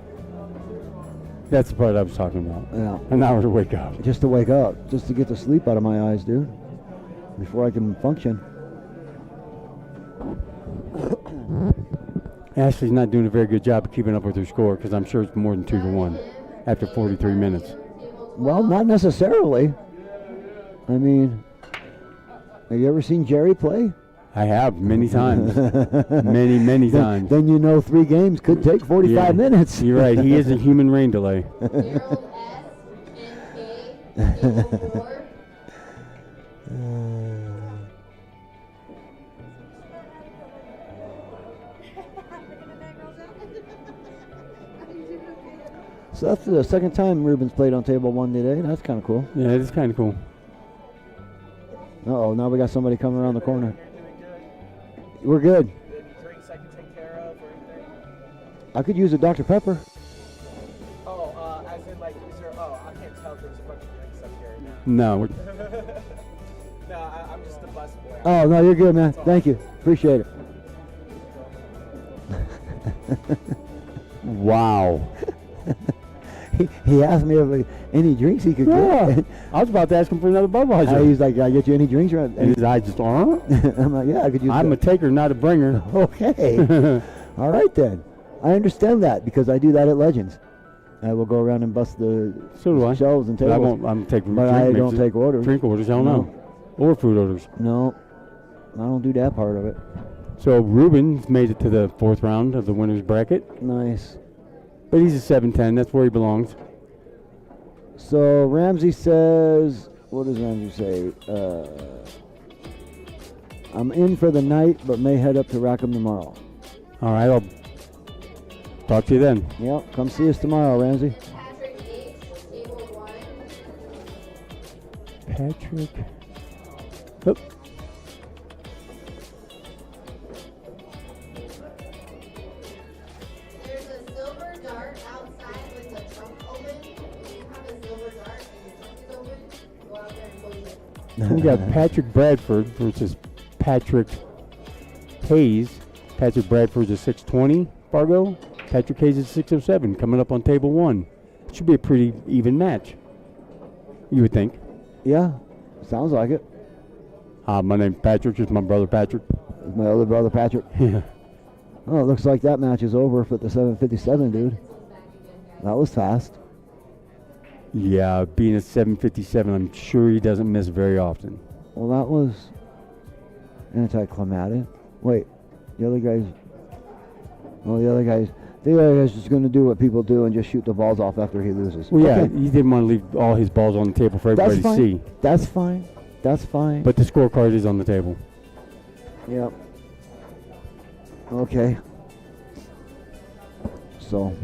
That's the part I was talking about. Yeah. An hour to wake up. Just to wake up. Just to get the sleep out of my eyes, dude. Before I can function. Ashley's not doing a very good job of keeping up with her score because I'm sure it's more than 2-1 after 43 minutes. Well, not necessarily. I mean, have you ever seen Jerry play? I have, many times. many times. Then you know 3 games could take 45 minutes. You're right. He is a human rain delay. So that's the second time Ruben's played on table 1 today. That's kind of cool. Yeah, it is kind of cool. Uh-oh, now we got somebody coming around the corner. We're good. I could use a Dr. Pepper. Oh, as in like, is there? Oh, I can't tell if there's a bunch of drinks up here. No. No, I'm just a busboy. Oh, no, you're good, man. Thank you. Appreciate it. Wow. He asked me if any drinks he could Yeah. get. I was about to ask him for another Budweiser. He's like, "Can I get you any drinks?" And his eyes just, I'm like, "Yeah, I could use." I'm a taker, not a bringer. Okay. All right then. I understand that because I do that at Legends. I will go around and bust the So do I. shelves and But tables. I won't. I'm taking. But drink I don't mixes. take orders. Drink orders. Hell no. Or food orders. No, I don't do that part of it. So Ruben's made it to the 4th round of the winners bracket, Nice. but he's a 7-10. That's where he belongs. So Ramsey says, what does Ramsey say? I'm in for the night, but may head up to Rackham tomorrow. All right, I'll talk to you then. Yep, come see us tomorrow, Ramsey. Patrick H, table 1. Patrick. Oh, There's a silver dart outside with the trunk open. If you have a silver dart and your trunk is open, go out there and close it. we got Patrick Bradford versus Patrick Hayes. Patrick Bradford's a 620 Fargo. Patrick Hayes is 607 coming up on table 1. Should be a pretty even match, you would think. Yeah, sounds like it. My name's Patrick. It's my brother Patrick. My other brother, Patrick. Yeah. Oh, it looks like that match is over for the 757, dude. That was fast. Yeah, being a 757, I'm sure he doesn't miss very often. Well, that was anticlimactic. Wait, the other guy's. Oh, the other guy's just going to do what people do and just shoot the balls off after he loses. Well, yeah, Okay. he didn't want to leave all his balls on the table for everybody That's fine. to see. That's fine. That's fine. But the scorecard is on the table. Yep. Okay. So,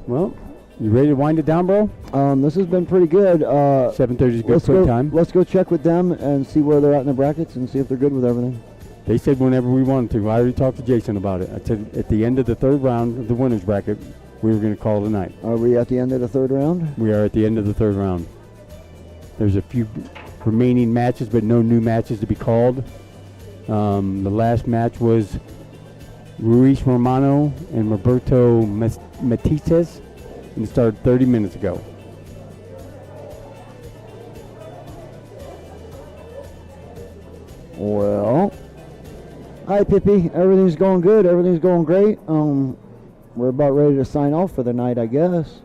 Well, you ready to wind it down, bro? this has been pretty good. 7:30 is a good Let's quick go. time. Let's go check with them and see where they're at in the brackets and see if they're good with everything. They said whenever we wanted to. I already talked to Jason about it. I said at the end of the 3rd round of the winners bracket, we were going to call it a night. Are we at the end of the 3rd round? We are at the end of the 3rd round. There's a few remaining matches, but no new matches to be called. The last match was Ruiz Romano and Roberto Matices, and it started 30 minutes ago. Well, hi Pippi. Everything's going good. Everything's going great. We're about ready to sign off for the night, I guess.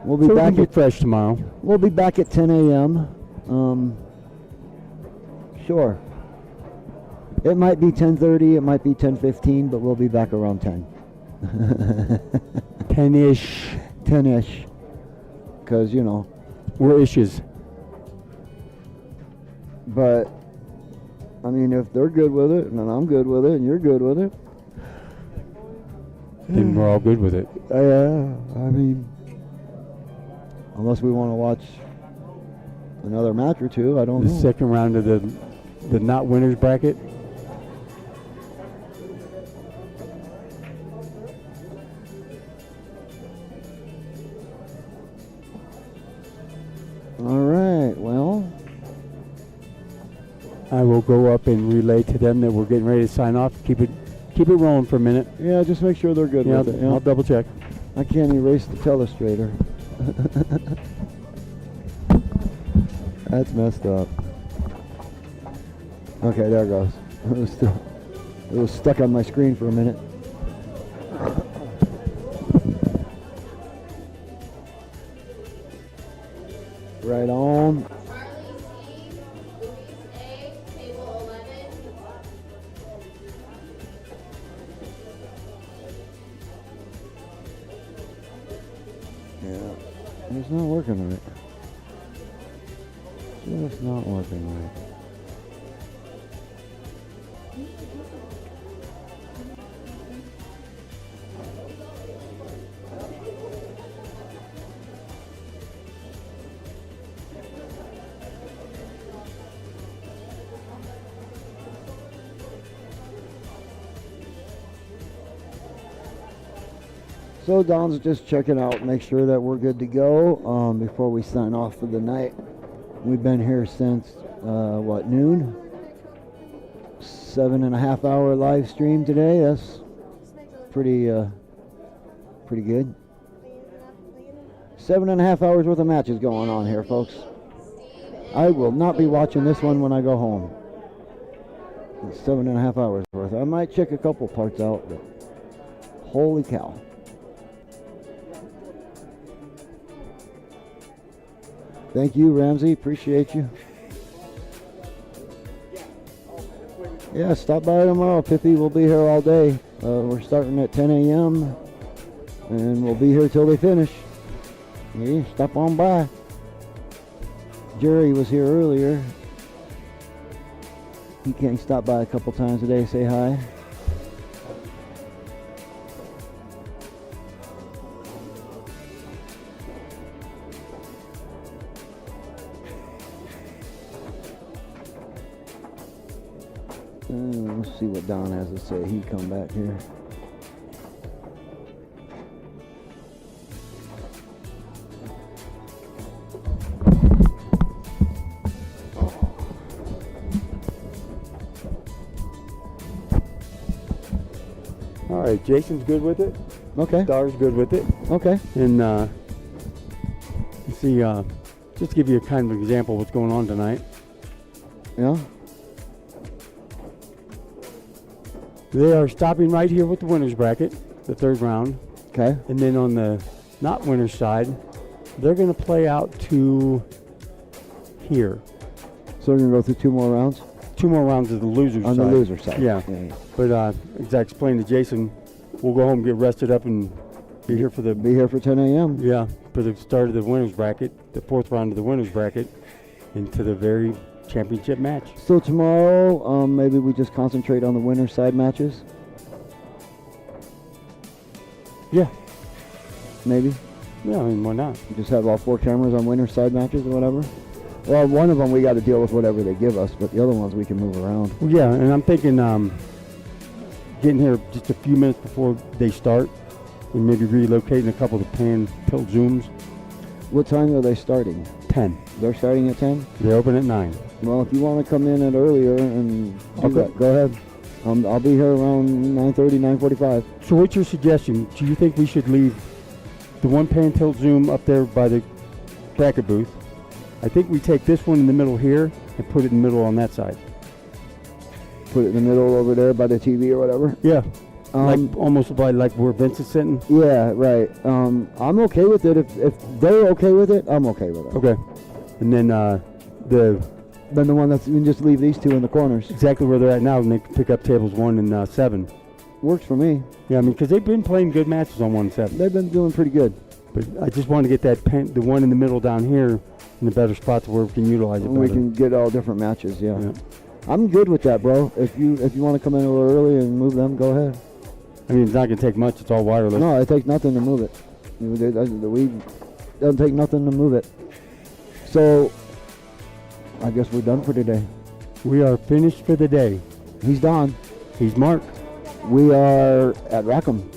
We'll be So we back can at get fresh tomorrow. We'll be back at 10 a.m. Sure. It might be 10:30. It might be 10:15, but we'll be back around 10. 10-ish. 10-ish. Because, you know. We're issues. But, I mean, if they're good with it, and I'm good with it, and you're good with it. Then we're all good with it. I mean, unless we want to watch another match or two, I don't The know. second round of the not winners bracket. All right, well. I will go up and relay to them that we're getting ready to sign off. Keep it rolling for a minute. Yeah, just make sure they're good Yeah, with it. Yeah. I'll double check. I can't erase the telestrator. That's messed up. Okay, there it goes. It was stuck on my screen for a minute. Right on. Charlie C, Luis A, table 11. Yeah. It's not working right. It's not working right. So Don's just checking out, make sure that we're good to go before we sign off for the night. We've been here since noon? 7.5 hour live stream today. That's pretty good. 7.5 hours worth of matches going on here, folks. I will not be watching this one when I go home. It's 7.5 hours worth. I might check a couple parts out, but holy cow. Thank you, Ramsey. Appreciate you. Yeah, stop by tomorrow, Pippy. We'll be here all day. We're starting at 10 a.m. and we'll be here till they finish. Yeah, stop on by. Jerry was here earlier. He can stop by a couple times a day, say hi. Let's see what Don has to say. He come back here. All right, Jason's good with it. Okay. Star's good with it. Okay. And you see, just to give you a kind of example of what's going on tonight. Yeah. They are stopping right here with the winner's bracket, the third round. Okay. And then on the not winner's side, they're going to play out to here. So we're going to go through 2 more rounds? 2 more rounds of the loser's On side. the loser side. Yeah. Yeah. But as I explained to Jason, we'll go home, get rested up, and be here for the... Be here for 10 a.m. Yeah, for the start of the winner's bracket, the 4th round of the winner's bracket, into the very championship match. So tomorrow, maybe we just concentrate on the winner's side matches? Yeah. Maybe? Yeah, I mean, why not? Just have all 4 cameras on winner's side matches or whatever? Well, one of them we got to deal with whatever they give us, but the other ones we can move around. Well, yeah, and I'm thinking getting here just a few minutes before they start and maybe relocating a couple of the pan tilt zooms. What time are they starting? 10. They're starting at 10? They open at 9. Well, if you want to come in at earlier and do that, go ahead. I'll be here around 9:30, 9:45. So what's your suggestion? Do you think we should leave the one pan tilt zoom up there by the bracket booth? I think we take this one in the middle here and put it in the middle on that side. Put it in the middle over there by the TV or whatever? Yeah. Like almost by like where Vince is sitting? Yeah, right. I'm okay with it. If they're okay with it, I'm okay with it. Okay. And then Then the one that's, you can just leave these 2 in the corners. exactly where they're at now, and they can pick up tables 1 and 7. Works for me. Yeah, I mean, because they've been playing good matches on 1 and 7. They've been doing pretty good. But I just want to get that the one in the middle down here in a better spot to where we can utilize it better. We can get all different matches, yeah. Yeah. I'm good with that, bro. If you want to come in a little early and move them, go ahead. I mean, it's not going to take much. It's all wireless. No, it takes nothing to move it. Doesn't take nothing to move it. So, I guess we're done for today. We are finished for the day. He's Don. He's Mark. We are at Rackham.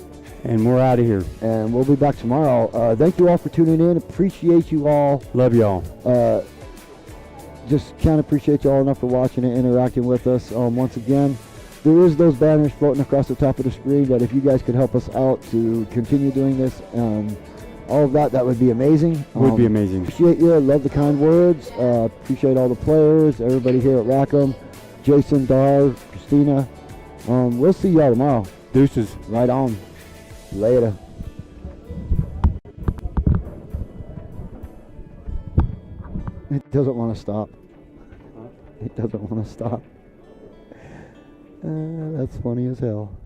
And we're out of here. And we'll be back tomorrow. Thank you all for tuning in. Appreciate you all. Love y'all. Just can't appreciate you all enough for watching and interacting with us. Once again, there is those banners floating across the top of the screen that if you guys could help us out to continue doing this, all of that would be amazing. Would be amazing. Appreciate you. Love the kind words. Appreciate all the players, everybody here at Rackham, Jason, Dar, Christina. We'll see y'all tomorrow. Deuces. Right on. Later. It doesn't want to stop. It doesn't want to stop. That's funny as hell.